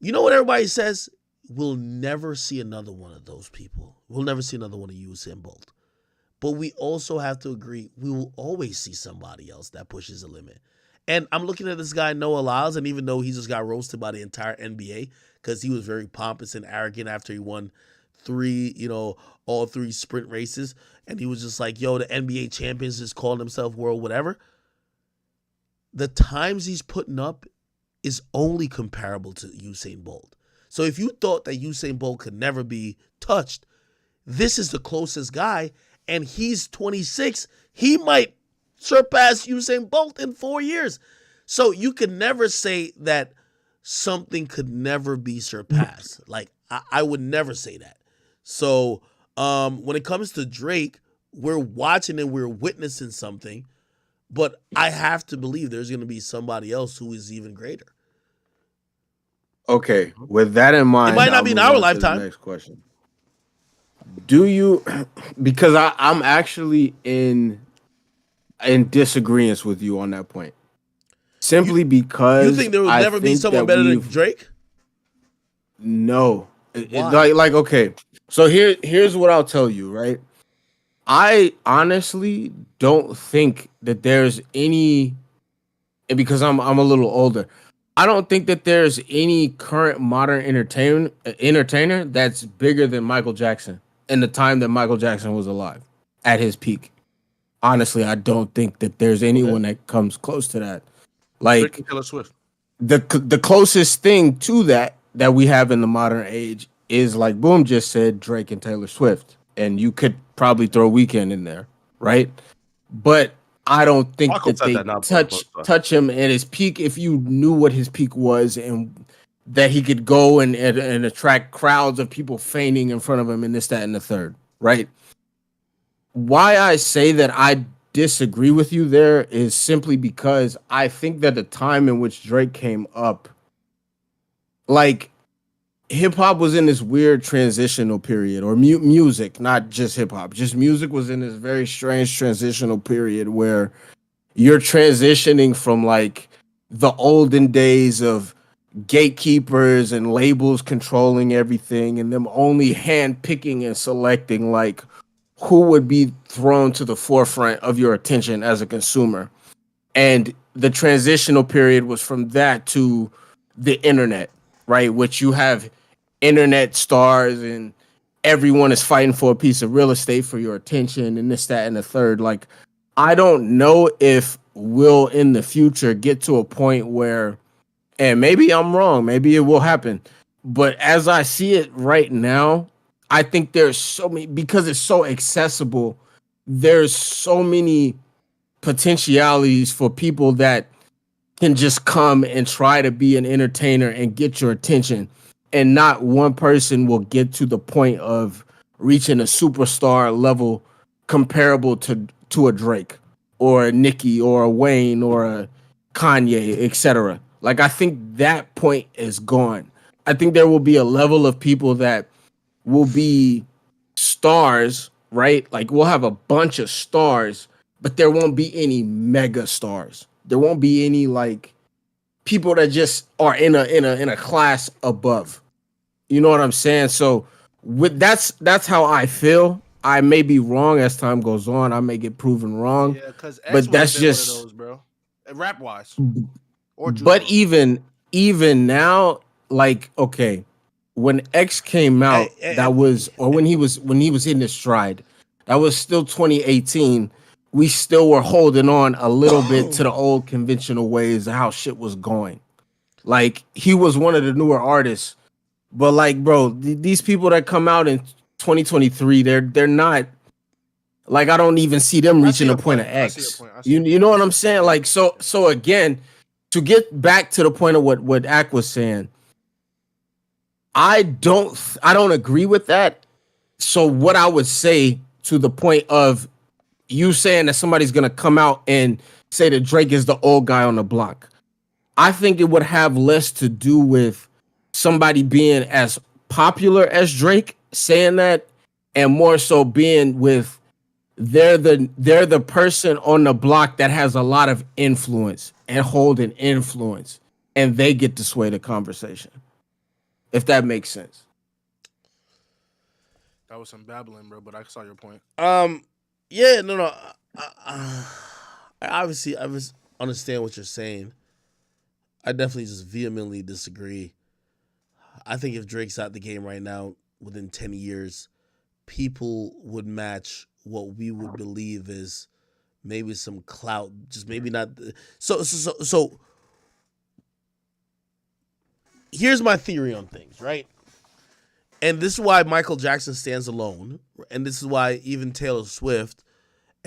Speaker 1: You know what everybody says? We'll never see another one of those people. We'll never see another one of Usain Bolt. But we also have to agree, we will always see somebody else that pushes the limit. And I'm looking at this guy, Noah Lyles, and even though he just got roasted by the entire NBA because he was very pompous and arrogant after he won all three sprint races, and he was just like, the NBA champions just calling themselves world whatever. The times he's putting up is only comparable to Usain Bolt. So if you thought that Usain Bolt could never be touched, this is the closest guy, and he's 26. He might surpass Usain Bolt in 4 years. So you can never say that something could never be surpassed. Like I would never say that. So when it comes to Drake, we're watching and we're witnessing something, but I have to believe there's going to be somebody else who is even greater.
Speaker 14: Okay, with that in mind,
Speaker 1: It might not
Speaker 14: I'll
Speaker 1: be in
Speaker 14: move
Speaker 1: our
Speaker 14: on to the
Speaker 1: lifetime.
Speaker 14: next question. Do you? Because I'm actually in disagreement with you on that point. Simply because
Speaker 1: You think there will never be someone better than Drake?
Speaker 14: No.
Speaker 1: Why?
Speaker 14: Like okay. So here's what I'll tell you, right? I honestly don't think that there's any, and because I'm a little older, I don't think that there's any current modern entertainer that's bigger than Michael Jackson in the time that Michael Jackson was alive at his peak. Honestly, I don't think that there's anyone that comes close to that.
Speaker 4: Drake
Speaker 14: Like
Speaker 4: and Taylor Swift.
Speaker 14: the closest thing to that we have in the modern age is, like Boom just said, Drake and Taylor Swift, and you could probably throw Weekend in there, right? But I don't think
Speaker 4: Marco
Speaker 14: that
Speaker 4: said
Speaker 14: they
Speaker 4: that, not
Speaker 14: touch him at his peak. If you knew what his peak was and that he could go and attract crowds of people fainting in front of him and this, that, and the third, right? Why I say that I disagree with you there is simply because I think that the time in which Drake came up, like hip hop was in this weird transitional period, or music, not just hip hop, just music was in this very strange transitional period where you're transitioning from like the olden days of gatekeepers and labels controlling everything and them only hand picking and selecting like who would be thrown to the forefront of your attention as a consumer. And the transitional period was from that to the internet, right? Which you have internet stars and everyone is fighting for a piece of real estate for your attention and this, that, and the third. Like, I don't know if we'll in the future get to a point where, and maybe I'm wrong, maybe it will happen, but as I see it right now, I think there's so many, because it's so accessible, there's so many potentialities for people that can just come and try to be an entertainer and get your attention, and not one person will get to the point of reaching a superstar level comparable to a Drake or a Nicki or a Wayne or a Kanye, etc. Like, I think that point is gone. I think there will be a level of people that will be stars, right? Like, we'll have a bunch of stars, but there won't be any mega stars. There won't be any like people that just are in a class above. You know what I'm saying? So with that's how I feel. I may be wrong as time goes on. I may get proven wrong.
Speaker 13: Yeah, because X
Speaker 14: but that's
Speaker 13: been one of
Speaker 14: just
Speaker 13: those, bro. Rap wise. Or
Speaker 14: but even now, like, okay, when X came out, that was, or when he was in his stride, that was still 2018. We still were holding on a little bit to the old conventional ways of how shit was going. Like, he was one of the newer artists, but like, bro, these people that come out in 2023, they're not, like, I don't even see them reaching a point of X. You know what I'm saying? Like, so again, to get back to the point of what Ak was saying, I don't agree with that. So what I would say, to the point of you saying that somebody's gonna come out and say that Drake is the old guy on the block, I think it would have less to do with somebody being as popular as Drake saying that, and more so being with they're the person on the block that has a lot of influence and holding influence, and they get to sway the conversation. If that makes sense.
Speaker 13: That was some babbling, bro, but I saw your point.
Speaker 1: Yeah, no. I obviously understand what you're saying. I definitely just vehemently disagree. I think if Drake's out the game right now, within 10 years, people would match what we would believe is maybe some clout, just maybe not. So here's my theory on things, right? And this is why Michael Jackson stands alone, and this is why even Taylor Swift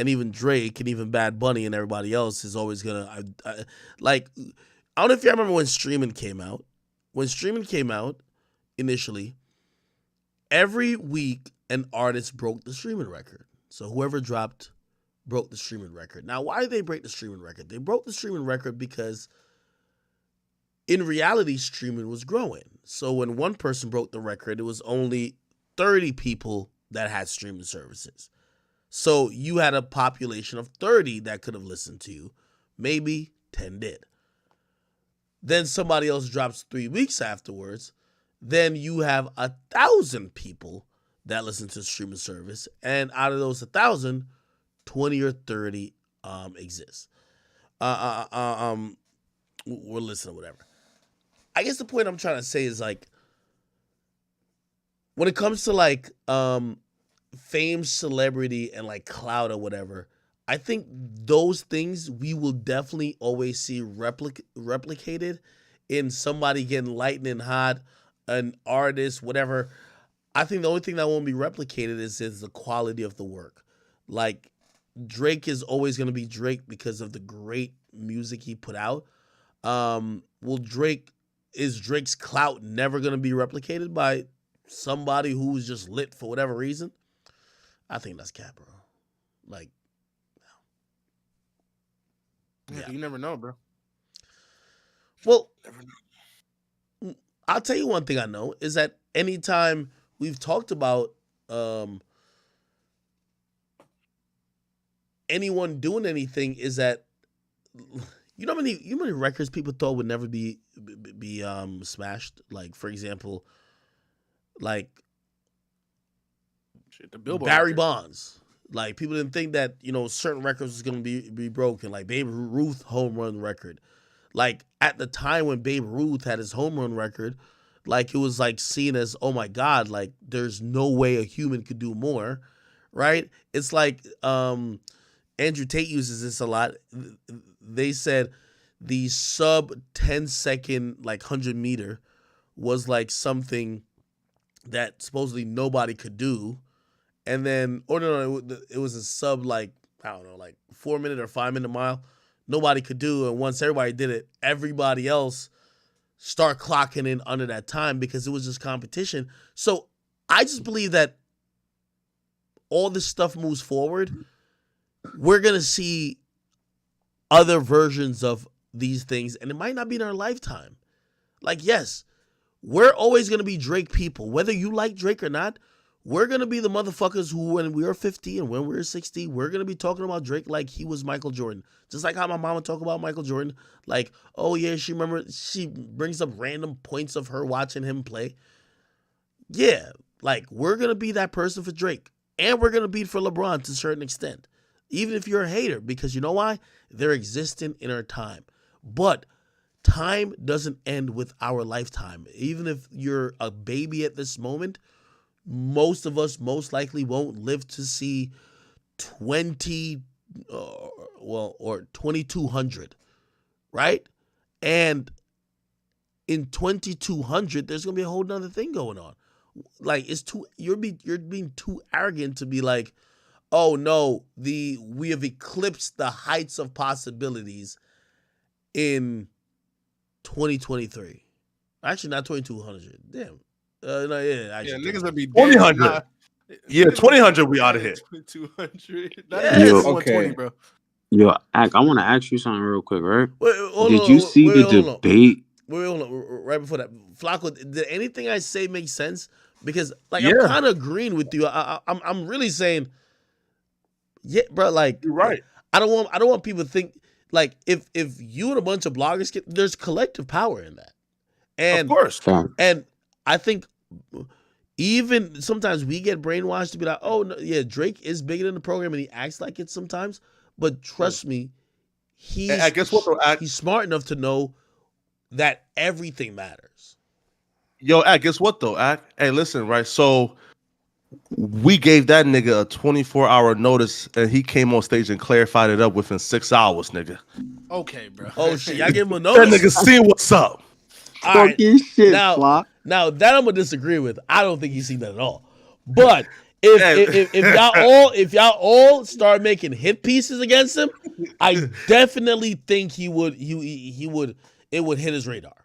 Speaker 1: and even Drake and even Bad Bunny and everybody else is always gonna like. I don't know if you remember when streaming came out. When streaming came out initially, every week an artist broke the streaming record. So whoever dropped broke the streaming record. Now, why did they break the streaming record? They broke the streaming record because in reality, streaming was growing. So when one person broke the record, it was only 30 people that had streaming services. So you had a population of 30 that could have listened to you. Maybe 10 did. Then somebody else drops 3 weeks afterwards. Then you have 1,000 people that listen to the streaming service. And out of those 1,000, 20 or 30 exist. We're listening, whatever. I guess the point I'm trying to say is like, when it comes to like fame, celebrity, and like clout or whatever, I think those things we will definitely always see replicated in somebody getting lightning hot, an artist, whatever. I think the only thing that won't be replicated is the quality of the work. Like Drake is always going to be Drake because of the great music he put out. Is Drake's clout never going to be replicated by somebody who's just lit for whatever reason? I think that's cap, bro. Like,
Speaker 13: yeah, you never know, bro.
Speaker 1: Well, I'll tell you one thing I know is that anytime we've talked about anyone doing anything, is that you know how many records people thought would never be smashed? Like, for example, like
Speaker 13: the Billboard
Speaker 1: Barry
Speaker 13: record.
Speaker 1: Bonds. Like, people didn't think that, you know, certain records was going to be broken. Like Babe Ruth home run record. Like, at the time when Babe Ruth had his home run record, like, it was like seen as, oh my God, like there's no way a human could do more, right? It's like Andrew Tate uses this a lot. They said the sub 10-second, like 100-meter was like something that supposedly nobody could do. And then, it was a sub, like, I don't know, like 4-minute or 5-minute mile. Nobody could do. And once everybody did it, everybody else start clocking in under that time because it was just competition. So I just believe that all this stuff moves forward. We're going to see other versions of these things, and it might not be in our lifetime. Like, yes, we're always going to be Drake people. Whether you like Drake or not, we're going to be the motherfuckers who, when we are 50 and when we're 60, we're going to be talking about Drake like he was Michael Jordan. Just like how my mama talk about Michael Jordan. Like, oh yeah, she brings up random points of her watching him play. Yeah, like, we're going to be that person for Drake. And we're going to be for LeBron to a certain extent. Even if you're a hater, because you know why? They're existing in our time. But time doesn't end with our lifetime. Even if you're a baby at this moment, most of us most likely won't live to see 2200, right? And in 2200, there's gonna be a whole nother thing going on. Like, you're being too arrogant to be like, oh no, we have eclipsed the heights of possibilities in 2023. Actually, not 2200. Damn. No, yeah, actually,
Speaker 13: niggas would be
Speaker 4: 2000. Yeah, 2000. We out of here.
Speaker 13: 2200.
Speaker 11: Yo,
Speaker 13: okay, bro.
Speaker 11: Yo, Ak, I want to ask you something real quick, right?
Speaker 1: Hold
Speaker 11: Did
Speaker 1: on,
Speaker 11: you see the
Speaker 1: hold on.
Speaker 11: debate?
Speaker 1: Wait, hold on. Right before that, Flacco, did anything I say make sense? Because, like,
Speaker 4: Yeah.
Speaker 1: I'm kind of agreeing with you. I'm really saying, yeah, bro. Like,
Speaker 4: you're right.
Speaker 1: I don't want people to think like if you and a bunch of bloggers there's collective power in that, and
Speaker 4: Of course.
Speaker 1: and I think even sometimes we get brainwashed to be like, oh no, yeah, Drake is bigger than the program and he acts like it sometimes. But trust me, he's
Speaker 4: guess what, though,
Speaker 1: he's smart enough to know that everything matters.
Speaker 4: Yo, guess what though, Hey, listen, right? So we gave that nigga a 24-hour notice, and he came on stage and clarified it up within 6 hours, nigga.
Speaker 13: Okay, bro.
Speaker 1: Oh shit, y'all give him a
Speaker 4: That
Speaker 1: notice.
Speaker 4: nigga see what's up.
Speaker 1: All right.
Speaker 11: Talking shit,
Speaker 1: now,
Speaker 11: Flock.
Speaker 1: now that I'm gonna disagree with. I don't think he's seen that at all. But if y'all all start making hit pieces against him, I definitely think he would it would hit his radar.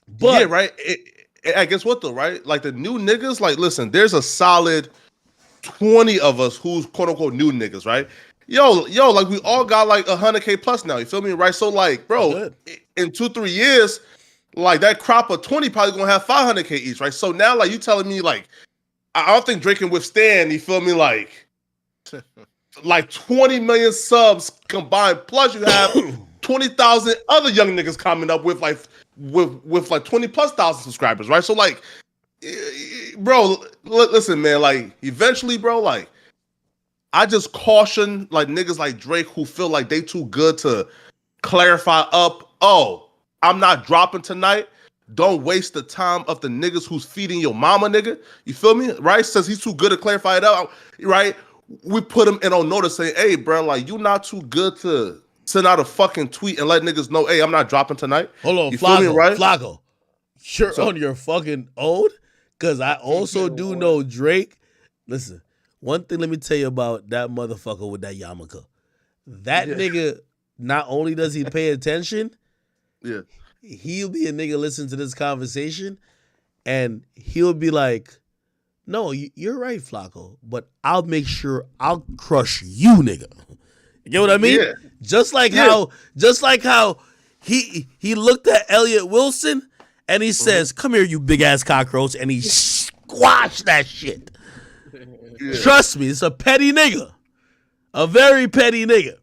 Speaker 1: But
Speaker 4: yeah, right. I guess what though, right? Like the new niggas, like listen, there's a solid 20 of us who's quote unquote new niggas, right? Yo, like we all got like 100K plus now. You feel me, right? So like, bro, in 2-3 years, like that crop of 20 probably gonna have 500K each, right? So now, like you telling me, like I don't think Drake can withstand. You feel me, like 20 million subs combined. Plus, you have 20,000 other young niggas coming up with like 20 plus thousand subscribers, right? So like, bro, listen, man. Like, eventually, bro, like, I just caution like niggas like Drake who feel like they too good to clarify up. Oh, I'm not dropping tonight. Don't waste the time of the niggas who's feeding your mama, nigga. You feel me? Right? Says he's too good to clarify it up, right? We put him in on notice saying, hey, bro, like, you not too good to send out a fucking tweet and let niggas know, hey, I'm not dropping tonight.
Speaker 1: Hold on,
Speaker 4: you feel me, right?
Speaker 1: Flacco, you're on your fucking own? Because I also do know Drake. Listen, one thing let me tell you about that motherfucker with that yarmulke. That nigga, not only does he pay attention, he'll be a nigga listen to this conversation and he'll be like, no, you're right, Flacco, but I'll make sure I'll crush you, nigga. You get what I mean?
Speaker 4: Yeah.
Speaker 1: Just like how he looked at Elliot Wilson and he says, come here, you big ass cockroach, and he squashed that shit. Trust me, it's a petty nigga. A very petty nigga.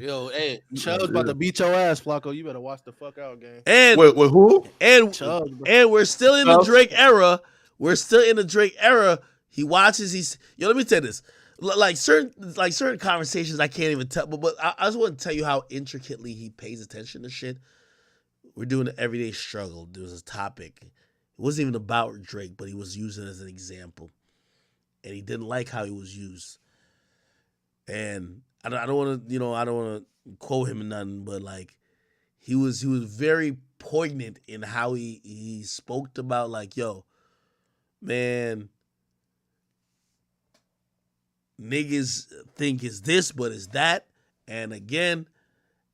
Speaker 13: Yo, hey, Chubb's about to beat your ass, Flacco. You better watch the fuck out, gang.
Speaker 1: And
Speaker 4: wait, who?
Speaker 1: And
Speaker 13: Chubbs,
Speaker 1: and we're still in the Drake era. We're still in the Drake era. He watches. Let me tell you this. Like certain conversations, I can't even tell. But I just want to tell you how intricately he pays attention to shit. We're doing the everyday struggle. There was a topic. It wasn't even about Drake, but he was using it as an example, and he didn't like how he was used. And I don't want to quote him or nothing, but like he was very poignant in how he spoke about like, yo, man, niggas think it's this, but it's that. And again,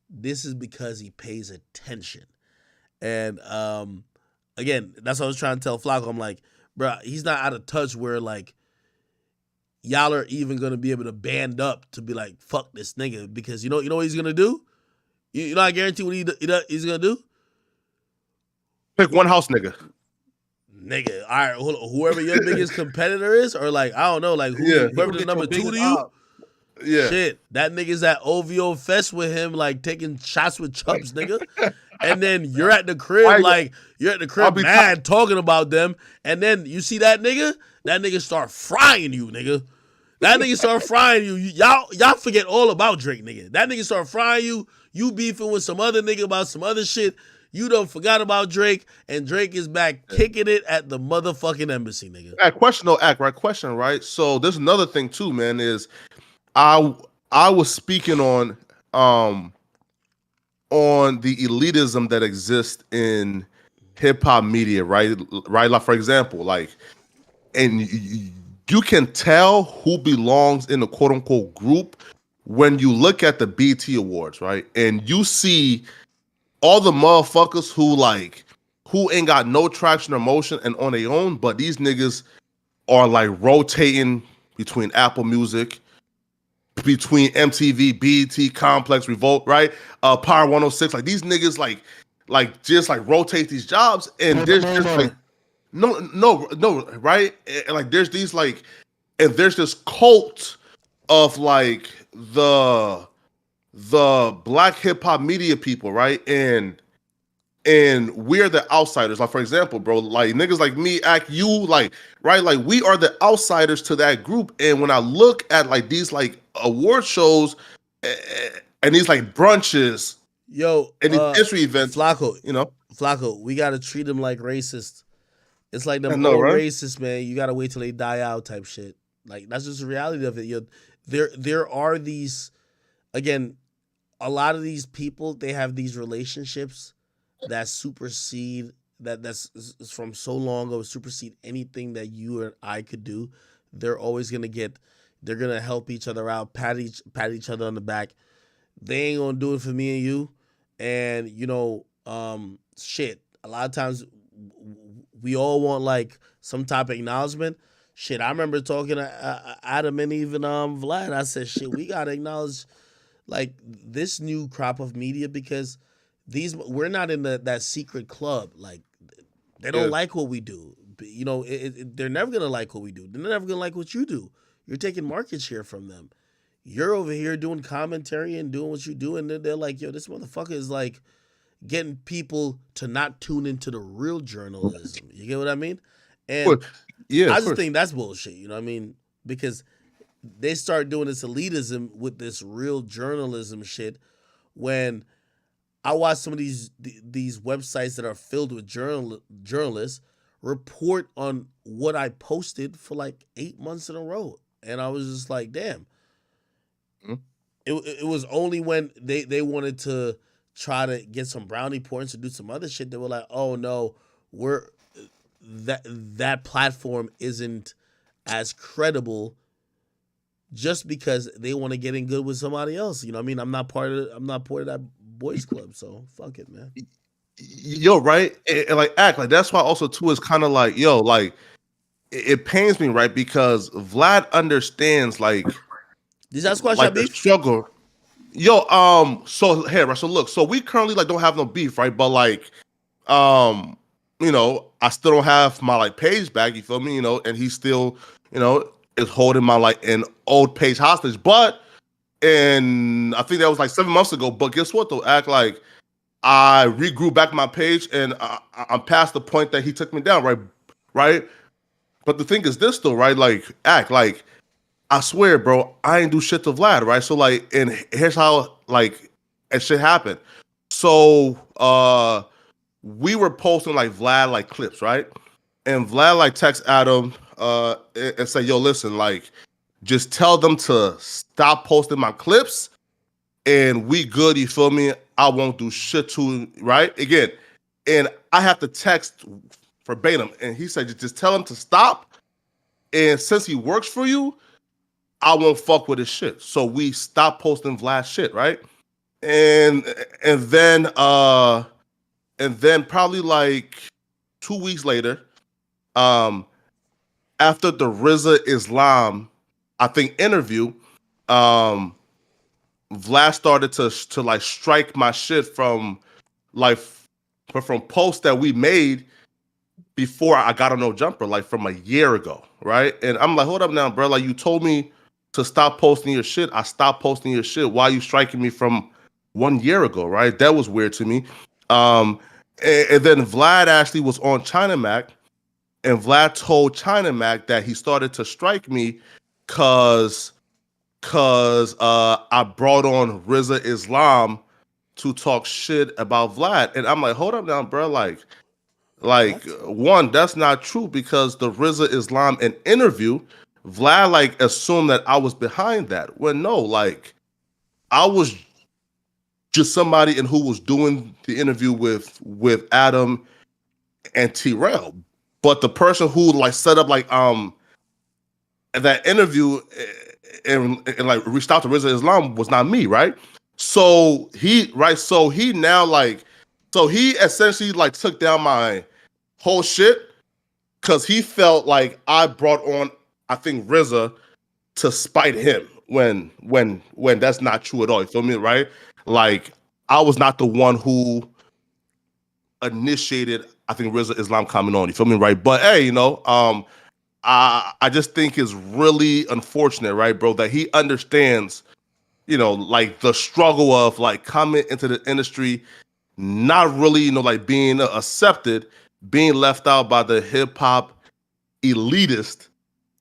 Speaker 1: this is because he pays attention. And again, that's what I was trying to tell Flacco. I'm like, bro, he's not out of touch where like y'all are even gonna be able to band up to be like, fuck this nigga, because you know what he's gonna do? You know, I guarantee what he's gonna do?
Speaker 4: Pick one house nigga.
Speaker 1: Nigga, all right, whoever your biggest competitor is, or like, I don't know, like whoever the number 2 to you.
Speaker 4: Yeah.
Speaker 1: Shit, that nigga's at OVO Fest with him, like taking shots with Chubbs, nigga. And then you're at the crib, mad talking about them. And then you see that nigga start frying you, nigga. That nigga start frying you. Y'all forget all about Drake, nigga. That nigga start frying you. You beefing with some other nigga about some other shit. You done forgot about Drake, and Drake is back kicking it at the motherfucking embassy, nigga.
Speaker 4: Question, right? So there's another thing too, man, is I was speaking on the elitism that exists in hip hop media, right? Right, like for example, like, and you can tell who belongs in the quote unquote group when you look at the BT Awards, right? And you see all the motherfuckers who ain't got no traction or motion and on their own, but these niggas are like rotating between Apple Music, between MTV, BET, Complex, Revolt, right? Power 106. Like these niggas like just like rotate these jobs, and there's just like no, right? And like there's these like, and there's this cult of like the black hip hop media people, right? And we're the outsiders. Like for example, bro, like niggas like me, act you, like right, like we are the outsiders to that group. And when I look at like these like award shows and these like brunches, and these history events,
Speaker 1: Flacco, we gotta treat them like racist. It's like them old racists, man. You gotta wait till they die out, type shit. Like that's just the reality of it. There are these, again, a lot of these people, they have these relationships that supersede that's from so long ago, supersede anything that you or I could do. they're always gonna they're gonna help each other out, pat each other on the back. They ain't gonna do it for me and you. And shit. A lot of times we all want like some type of acknowledgement. Shit, I remember talking to Adam and even Vlad. I said, shit, we gotta acknowledge like this new crop of media because we're not in that secret club. Like they don't like what we do. They're never gonna like what we do. They're never gonna like what you do. You're taking market share from them. You're over here doing commentary and doing what you do, and they're like, yo, this motherfucker is like getting people to not tune into the real journalism. You get what I mean? And
Speaker 4: yeah,
Speaker 1: I just think that's bullshit. You know what I mean? Because they start doing this elitism with this real journalism shit. When I watch some of these websites that are filled with journalists report on what I posted for like 8 months in a row, and I was just like, damn. It was only when they wanted to try to get some brownie points or do some other shit, they were like, oh no, that platform isn't as credible just because they want to get in good with somebody else. You know what I mean? I'm not part of that boys club, so fuck it, man.
Speaker 4: Yo, right? And like act like that's why also too is kind of like, yo, like it pains me, right? Because Vlad understands like
Speaker 1: these are squash
Speaker 4: like the
Speaker 1: beef
Speaker 4: struggle. Yo, so here, right? So look, so we currently like don't have no beef, right? But like, I still don't have my like page back. You feel me? And he still, is holding my like an old page hostage. But and I think that was like 7 months ago. But guess what? Though, act like I regrew back my page, and I'm past the point that he took me down, right? Right. But the thing is this, though, right? Like, act like. I swear, bro, I ain't do shit to Vlad, right? So like, and here's how like and shit happened. So we were posting like Vlad like clips, right? And Vlad like text Adam and say, yo, listen, like, just tell them to stop posting my clips and we good, you feel me? I won't do shit to right? Again, and I have to text verbatim. And he said, just tell him to stop. And since he works for you, I won't fuck with his shit. So we stopped posting Vlad shit, right? And then probably like 2 weeks later, after the RZA Islam, I think interview, Vlad started to like strike my shit from posts that we made before I got on No Jumper, like from a year ago, right? And I'm like, hold up now, bro. Like you told me to stop posting your shit. I stopped posting your shit. Why are you striking me from 1 year ago, right? That was weird to me. And then Vlad actually was on China Mac, and Vlad told China Mac that he started to strike me cause I brought on RZA Islam to talk shit about Vlad. And I'm like, hold up now, bro. Like one, that's not true because the RZA Islam an interview, Vlad like assumed that I was behind that. When no, like I was just somebody in who was doing the interview with Adam and T-Rail. But the person who like set up like that interview and like reached out to RZA Islam was not me, right? So he essentially like took down my whole shit because he felt like I brought on, I think, RZA to spite him when that's not true at all. You feel me, right? Like I was not the one who initiated, I think, RZA Islam coming on. You feel me, right? But hey, I just think it's really unfortunate, right, bro, that he understands, like the struggle of like coming into the industry, not really, like being accepted, being left out by the hip hop elitist,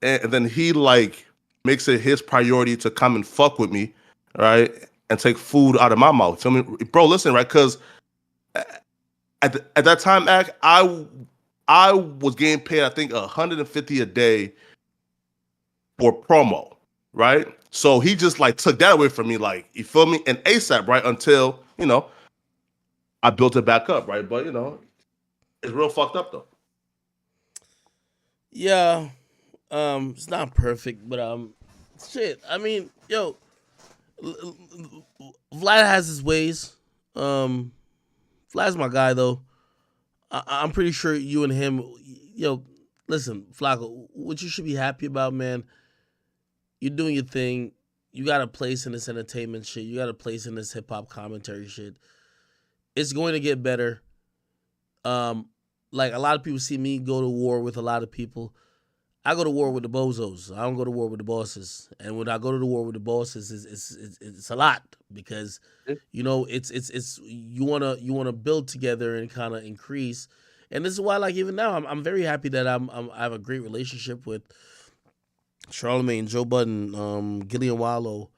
Speaker 4: and then he like makes it his priority to come and fuck with me, right, and take food out of my mouth. Feel me, bro? Listen, right? Because at that time, I was getting paid, I think, $150 a day for promo, right? So he just like took that away from me, like, you feel me? And ASAP, right? Until, I built it back up, right? But, it's real fucked up though.
Speaker 1: Yeah. It's not perfect, but shit. I mean, yo, Vlad has his ways. Vlad's my guy though. I'm pretty sure you and him, yo, listen, Flacco, what you should be happy about, man. You're doing your thing. You got a place in this entertainment shit. You got a place in this hip hop commentary shit. It's going to get better. Like a lot of people see me go to war with a lot of people. I go to war with the bozos. I don't go to war with the bosses. And when I go to the war with the bosses, it's a lot because you know it's you wanna build together and kind of increase. And this is why, like even now, I'm very happy that I have a great relationship with Charlamagne, Joe Budden, Gillian Wallow,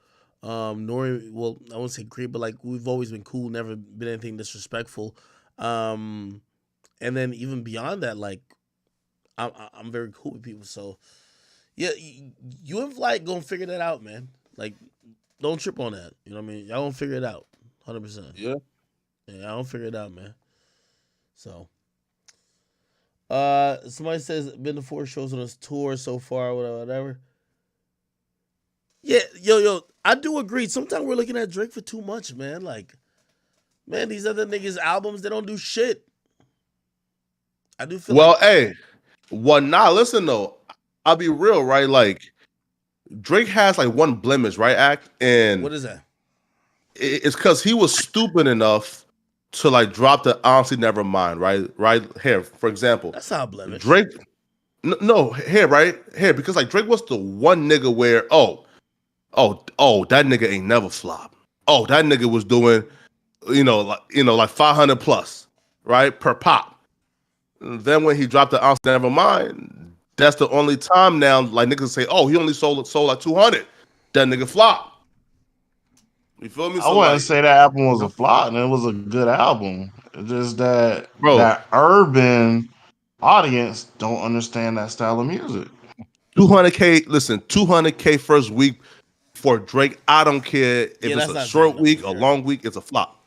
Speaker 1: Nori. Well, I won't say great, but like we've always been cool, never been anything disrespectful. And then even beyond that, like I'm very cool with people. So yeah, you and Flight gonna figure that out, man. Like don't trip on that. You know what I mean? Y'all gonna figure it out, 100%.
Speaker 4: Yeah.
Speaker 1: Yeah, I don't figure it out, man. So. Somebody says been to 4 shows on his tour so far, whatever. Yeah, yo, I do agree. Sometimes we're looking at Drake for too much, man. Like, man, these other niggas' albums, they don't do shit. I do feel
Speaker 4: well, hey, listen though. I'll be real, right? Like, Drake has like one blemish, right? And
Speaker 1: what is that?
Speaker 4: It's because he was stupid enough to like drop the honestly never mind, right here, for example.
Speaker 1: That's not a blemish.
Speaker 4: Drake, no, here, right here, because like Drake was the one nigga where that nigga ain't never flop. Oh, that nigga was doing, like 500 plus, right, per pop. And then when he dropped the honestly never mind, that's the only time now like niggas say, oh, he only sold like 200. That nigga flop. You feel me?
Speaker 5: I wouldn't say that album was a flop, and it was a good album. It's just that that urban audience don't understand that style of music.
Speaker 4: 200K, listen, 200K first week for Drake. I don't care if it's a short week, a long week, it's a flop.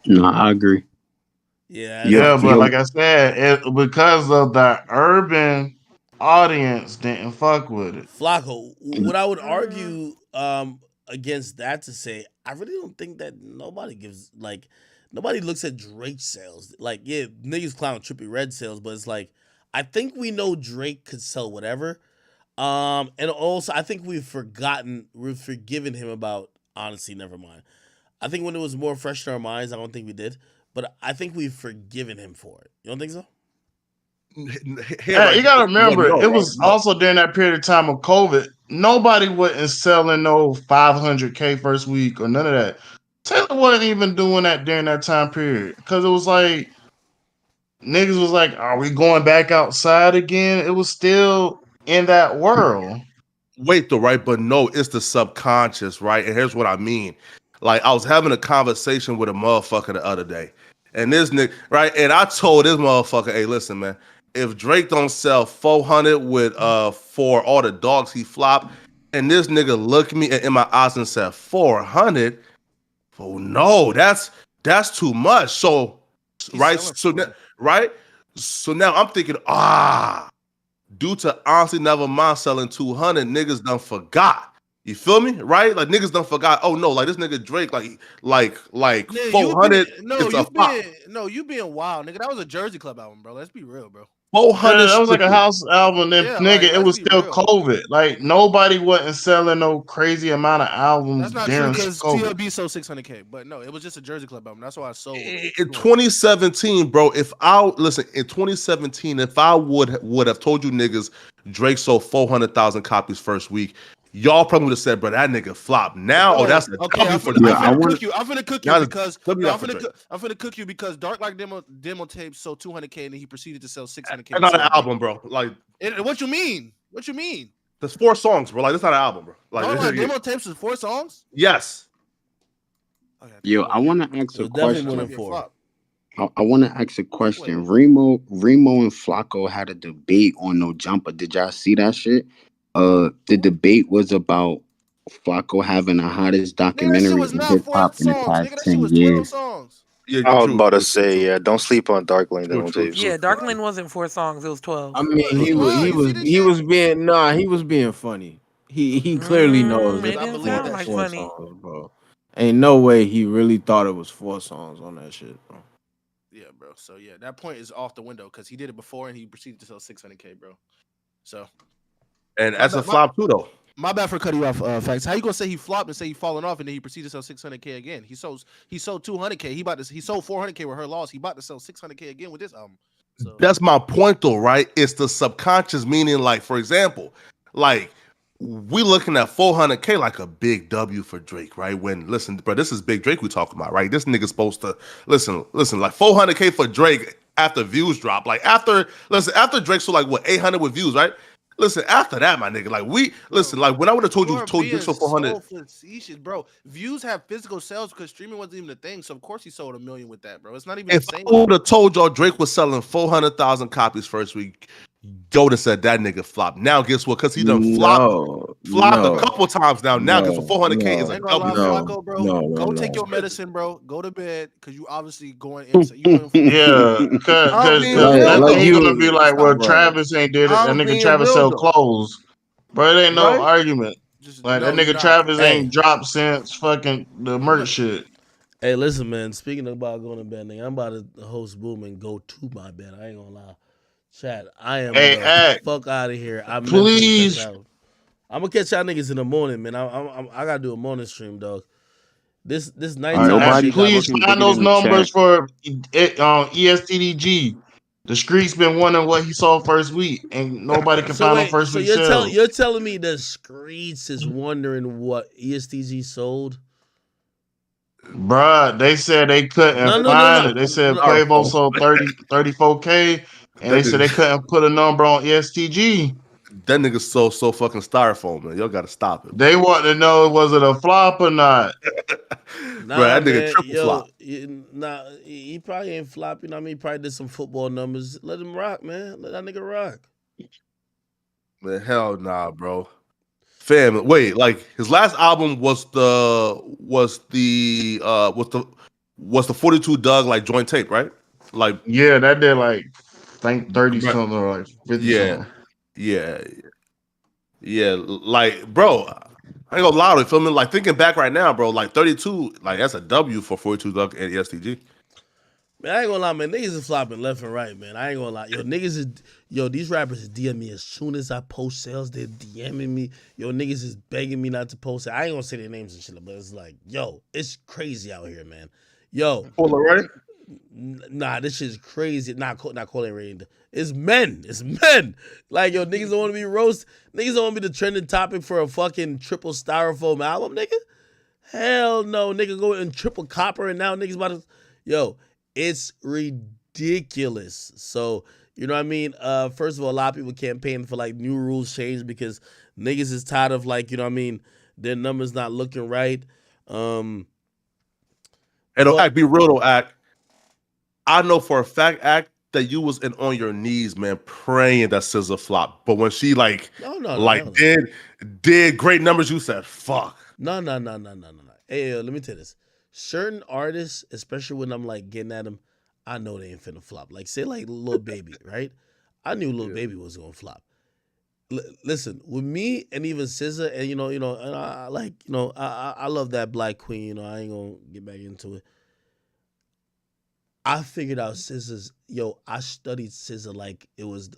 Speaker 17: No, I agree.
Speaker 5: Yeah, but like I said, because of the urban audience didn't fuck with it.
Speaker 1: Flacco, what I would argue against that to say, I really don't think that nobody looks at Drake sales. Like, yeah, niggas clown Trippie Redd sales, but it's like, I think we know Drake could sell whatever. And also, I think we've forgiven him about Honestly Nevermind. I think when it was more fresh in our minds, I don't think we did. But I think we've forgiven him for it. You don't think so?
Speaker 5: Yeah, you gotta remember, it was also during that period of time of COVID. Nobody wasn't selling no 500K first week or none of that. Taylor wasn't even doing that during that time period because it was like niggas was like, "Are we going back outside again?" It was still in that world.
Speaker 4: Wait, though, right? But no, it's the subconscious, right? And here's what I mean. Like, I was having a conversation with a motherfucker the other day, and this nigga, right? And I told this motherfucker, "Hey, listen, man. If Drake don't sell 400 with for all the dogs he flopped," and this nigga looked me in my eyes and said 400, oh no, that's too much. So right, so now I'm thinking, due to Honestly Nevermind selling 200, niggas done forgot. You feel me? Right? Like niggas done forgot. Oh no, like this nigga Drake, like 400.
Speaker 13: You being wild, nigga. That was a Jersey Club album, bro. Let's be real, bro.
Speaker 4: 400.
Speaker 5: That was like a house album. Then nigga, it was still COVID. Like nobody wasn't selling no crazy amount of albums.
Speaker 13: That's not true because TLB sold 600K, but no, it was just a Jersey Club album. That's why I sold.
Speaker 4: In 2017, bro. In 2017, if I would have told you niggas Drake sold 400,000 copies first week, y'all probably would have said, bro, that nigga flopped. Now, that's a W for Drake.
Speaker 13: I'm finna cook you because Dark Like demo tape sold 200K and then he proceeded to sell 600K.
Speaker 4: That's not an album, bro. Like,
Speaker 13: what you mean? What you mean?
Speaker 4: There's 4 songs, bro. Like, that's not an album, bro. Like,
Speaker 13: Dark Like demo tapes is 4 songs?
Speaker 4: Yes.
Speaker 17: Okay, yo, I want to ask a question. I want to ask a question. Remo and Flacco had a debate on No Jumper. Did y'all see that shit? The debate was about Flacco having the hottest documentary in hip hop in the past 10 years.
Speaker 3: I was about to say, yeah, don't sleep on Dark Lane demo tapes.
Speaker 7: Yeah, Dark Lane wasn't 4 songs; it was 12.
Speaker 14: I mean, he was being funny. He clearly knows
Speaker 7: It
Speaker 14: it's
Speaker 7: didn't
Speaker 14: four,
Speaker 7: sound like
Speaker 14: four
Speaker 7: funny.
Speaker 14: songs, bro. Ain't no way he really thought it was 4 songs on that shit, bro.
Speaker 13: Yeah, bro. So yeah, that point is off the window because he did it before and he proceeded to sell 600K, bro. So,
Speaker 4: and that's a flop too, though.
Speaker 13: My bad for cutting you off, Facts. How you gonna say he flopped and say he falling off and then he proceeded to sell 600K again? He sold 200K. He sold 400K with her loss. He about to sell 600K again with this album. So
Speaker 4: That's my point, though, right? It's the subconscious meaning. Like, for example, like we looking at 400K like a big W for Drake, right? When listen, bro, this is big Drake we talking about, right? This nigga's supposed to listen, like 400K for Drake after views drop, like after Drake sold like what 800 with views, right? Listen, after that, my nigga, like like when I would have told you Drake sold 400.
Speaker 13: Facetious, bro. Views have physical sales because streaming wasn't even a thing. So of course he sold 1 million with that, bro. It's not even
Speaker 4: If
Speaker 13: the same.
Speaker 4: I would have told y'all Drake was selling 400,000 copies first week, y'all would have said that nigga flopped. Now guess what? Because he done flopped a couple times now. Now guess what? 400K is a W.
Speaker 13: Flacco, bro. Go take your medicine, bro. Go to bed because you obviously going.
Speaker 5: Yeah, because that he gonna be like, well, Travis ain't did it. That nigga Travis sell clothes, bro. It ain't no argument. Like that nigga Travis ain't dropped since fucking the merch shit.
Speaker 1: Hey, listen, man. Speaking about going to bed, nigga, I'm about to host Boom and go to my bed. I ain't gonna lie, chat. I am the fuck out of here. I'm
Speaker 5: please.
Speaker 1: I'm gonna catch y'all niggas in the morning, man. I gotta do a morning stream, dog. This nighttime.
Speaker 5: Right, please find those numbers for ESTDG. The streets been wondering what he sold first week, and nobody can find them first week sales.
Speaker 1: You're telling me the streets is wondering what ESTG sold?
Speaker 5: Bruh, they said they couldn't find it. They said Quavo sold 34K, and they said they couldn't put a number on ESTG.
Speaker 4: That nigga's so fucking styrofoam, man. Y'all gotta stop it.
Speaker 5: They want to know was it a flop or not?
Speaker 1: Nah,
Speaker 4: bro, that nigga
Speaker 1: man,
Speaker 4: triple flop.
Speaker 1: He probably ain't flop. You know what I mean? He probably did some football numbers. Let him rock, man. Let that nigga rock.
Speaker 4: Man, hell nah, bro. Fam, wait, like his last album was the 42 Doug like joint tape, right? Like
Speaker 5: yeah, that did like 30 something or like 50 something.
Speaker 4: Yeah, like bro, I ain't gonna lie to you, feel me? Like thinking back right now, bro, like 32, like that's a W for 42 Doug and ESTG.
Speaker 1: Man, I ain't gonna lie, man. Niggas is flopping left and right, man. I ain't gonna lie. These rappers is DM me as soon as I post sales. They're DMing me. Niggas is begging me not to post it. I ain't gonna say their names and shit, but it's like, it's crazy out here, man.
Speaker 4: Right?
Speaker 1: Nah, this shit's crazy. Not calling rain. It's men. It's men. Like, niggas don't want to be roast. Niggas don't want to be the trending topic for a fucking triple styrofoam album, nigga. Hell no, nigga go in triple copper and now niggas about to, it's ridiculous. So, you know what I mean? First of all, a lot of people campaign for like new rules change because niggas is tired of like, you know what I mean, their numbers not looking right.
Speaker 4: And Act, be real though, Act. I know for a fact, Act, that you was on your knees, man, praying that SZA flop. But when she did great numbers, you said, fuck.
Speaker 1: No. Hey, let me tell you this. Certain artists, especially when I'm like getting at them, I know they ain't finna flop. Like say like Lil Baby, right? I knew Lil Baby was gonna flop. Listen, with me and even SZA, and and I love that Black Queen. I ain't gonna get back into it. I figured out SZA's. I studied SZA like it was.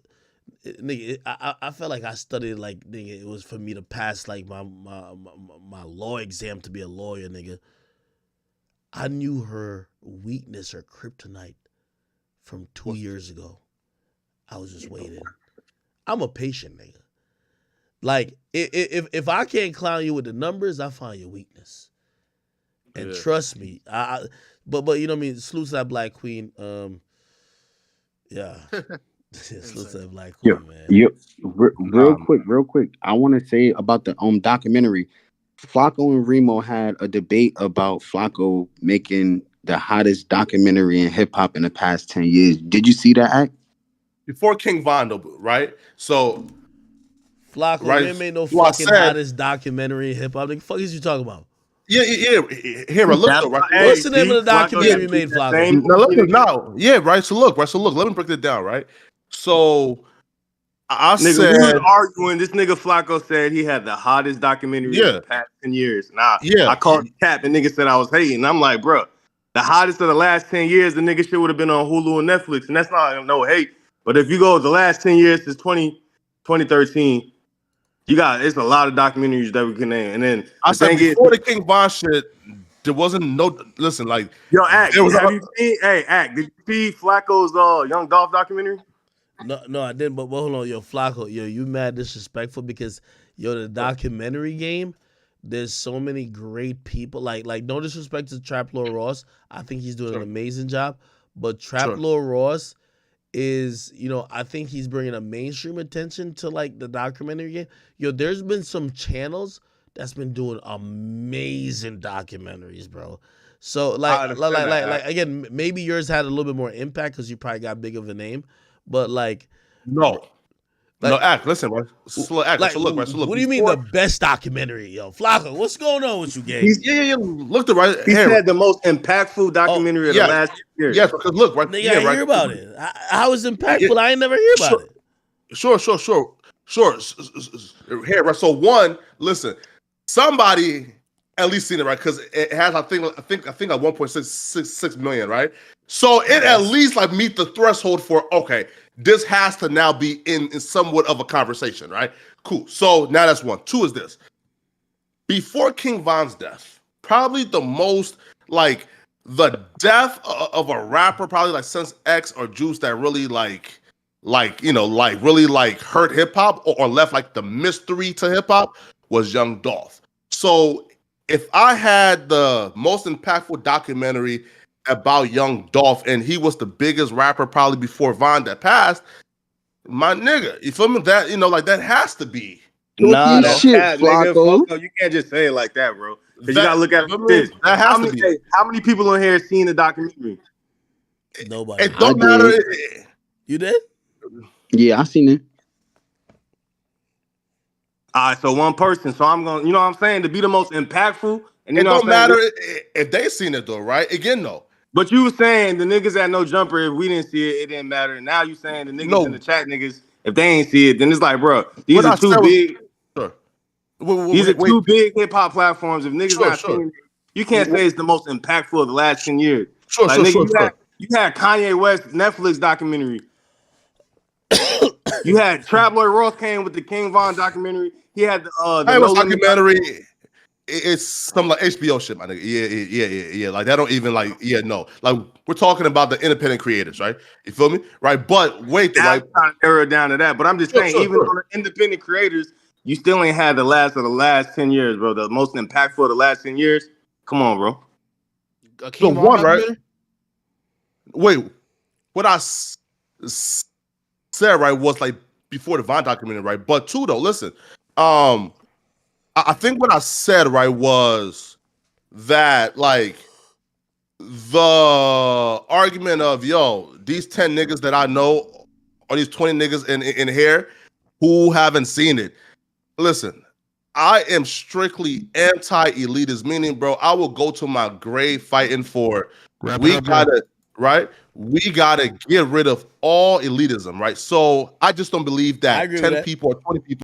Speaker 1: Nigga, I felt like I studied like nigga. It was for me to pass like my law exam to be a lawyer, nigga. I knew her weakness, her kryptonite, from 2 years ago. I was just waiting. I'm a patient nigga. Like if I can't clown you with the numbers, I find your weakness. And trust me, but you know what I mean. Salute to that Black Queen. Yeah. Salute to that Black Queen, man.
Speaker 11: Real quick. I want to say about the documentary. Flacco and Remo had a debate about Flacco making the hottest documentary in hip hop in the past 10 years. Did you see that, Act?
Speaker 4: Before King Von, though, right? So
Speaker 1: Flacco, they made no fucking hottest documentary in hip hop. What the fuck is you talking about?
Speaker 4: Yeah. Here, look though, right?
Speaker 1: What's the name of the documentary made, Flacco?
Speaker 4: Now, right. So look. Let me break it down, right? So I
Speaker 14: Nigga,
Speaker 4: said,
Speaker 14: we was arguing. This nigga Flacco said he had the hottest documentary in the past 10 years. Nah, I called cap and nigga said I was hating. I'm like, bro, the hottest of the last 10 years, the nigga shit would have been on Hulu and Netflix, and that's not no hate. But if you go the last 10 years since 2013, it's a lot of documentaries that we can name. And then
Speaker 4: I said before the King Von shit, there wasn't no listen like
Speaker 14: yo Act.
Speaker 4: There was
Speaker 14: Have you seen? Hey, Act. Did you see Flacco's Young Dolph documentary?
Speaker 1: No, I didn't. But hold on, yo, Flacco, yo, you mad disrespectful because the documentary game. There's so many great people. Like no disrespect to Trap Lord Ross. I think he's doing an amazing job. But Trap Lord Ross is, I think he's bringing a mainstream attention to like the documentary game. There's been some channels that's been doing amazing documentaries, bro. So like again, maybe yours had a little bit more impact because you probably got big of a name, but like
Speaker 4: Act. Listen, right? Act. So look.
Speaker 1: What do you mean the best documentary, yo, Flacco? What's going on with you, gang?
Speaker 4: Look the right.
Speaker 14: He said the most impactful documentary of the last year.
Speaker 4: Yes, because look, right.
Speaker 1: Nigga, I hear about it. How is it impactful? I ain't never hear about it.
Speaker 4: Sure. Here, right. So one, listen, somebody at least seen it, right? Because it has, I think, like 1.66 million, right? So it at least like meet the threshold for okay. This has to now be in somewhat of a conversation, right? Cool. So now that's one. Two is this. Before King Von's death, probably the most like the death of a rapper, probably like since X or Juice that really really hurt hip hop or left like the mystery to hip hop was Young Dolph. So if I had the most impactful documentary about Young Dolph, and he was the biggest rapper probably before Von that passed, my nigga, you feel me? That like that has to be.
Speaker 14: Nah, that's cat, nigga. Flacco, you can't just say it like that, bro. Because you gotta look at this.
Speaker 4: That has to be.
Speaker 14: How many people on here seen the documentary?
Speaker 1: Nobody.
Speaker 4: It don't matter.
Speaker 1: You did?
Speaker 11: Yeah, I seen it.
Speaker 14: All right, so one person. So I'm gonna, you know what I'm saying, to be the most impactful. And
Speaker 4: it don't matter if they seen it though, right? Again, though.
Speaker 14: But you were saying the niggas at No Jumper, if we didn't see it, it didn't matter. And now you saying the niggas in the chat niggas, if they ain't see it, then it's like, bro, these are too big. These are two big hip hop platforms. If niggas not seeing it, you can't say it's the most impactful of the last 10 years. You had Kanye West Netflix documentary. You had Trap Lord Ross came with the King Von documentary. He had the
Speaker 4: documentary. It's some like HBO shit, my nigga. Yeah. Like that don't even like, no. Like we're talking about the independent creators, right? You feel me? Right. But wait,
Speaker 14: right? Trying to narrow it down to that. But I'm just saying, even on the independent creators, you still ain't had the last of the last 10 years, bro. The most impactful of the last 10 years. Come on, bro.
Speaker 4: So one, right? Wait, what I said, right, was like before the Von documentary, right? But two, though, listen, I think what I said, right, was that like the argument of these 10 niggas that I know or these 20 niggas in here who haven't seen it. Listen, I am strictly anti-elitist, meaning, bro, I will go to my grave fighting for we gotta get rid of all elitism, right? So I just don't believe that 10 people or 20 people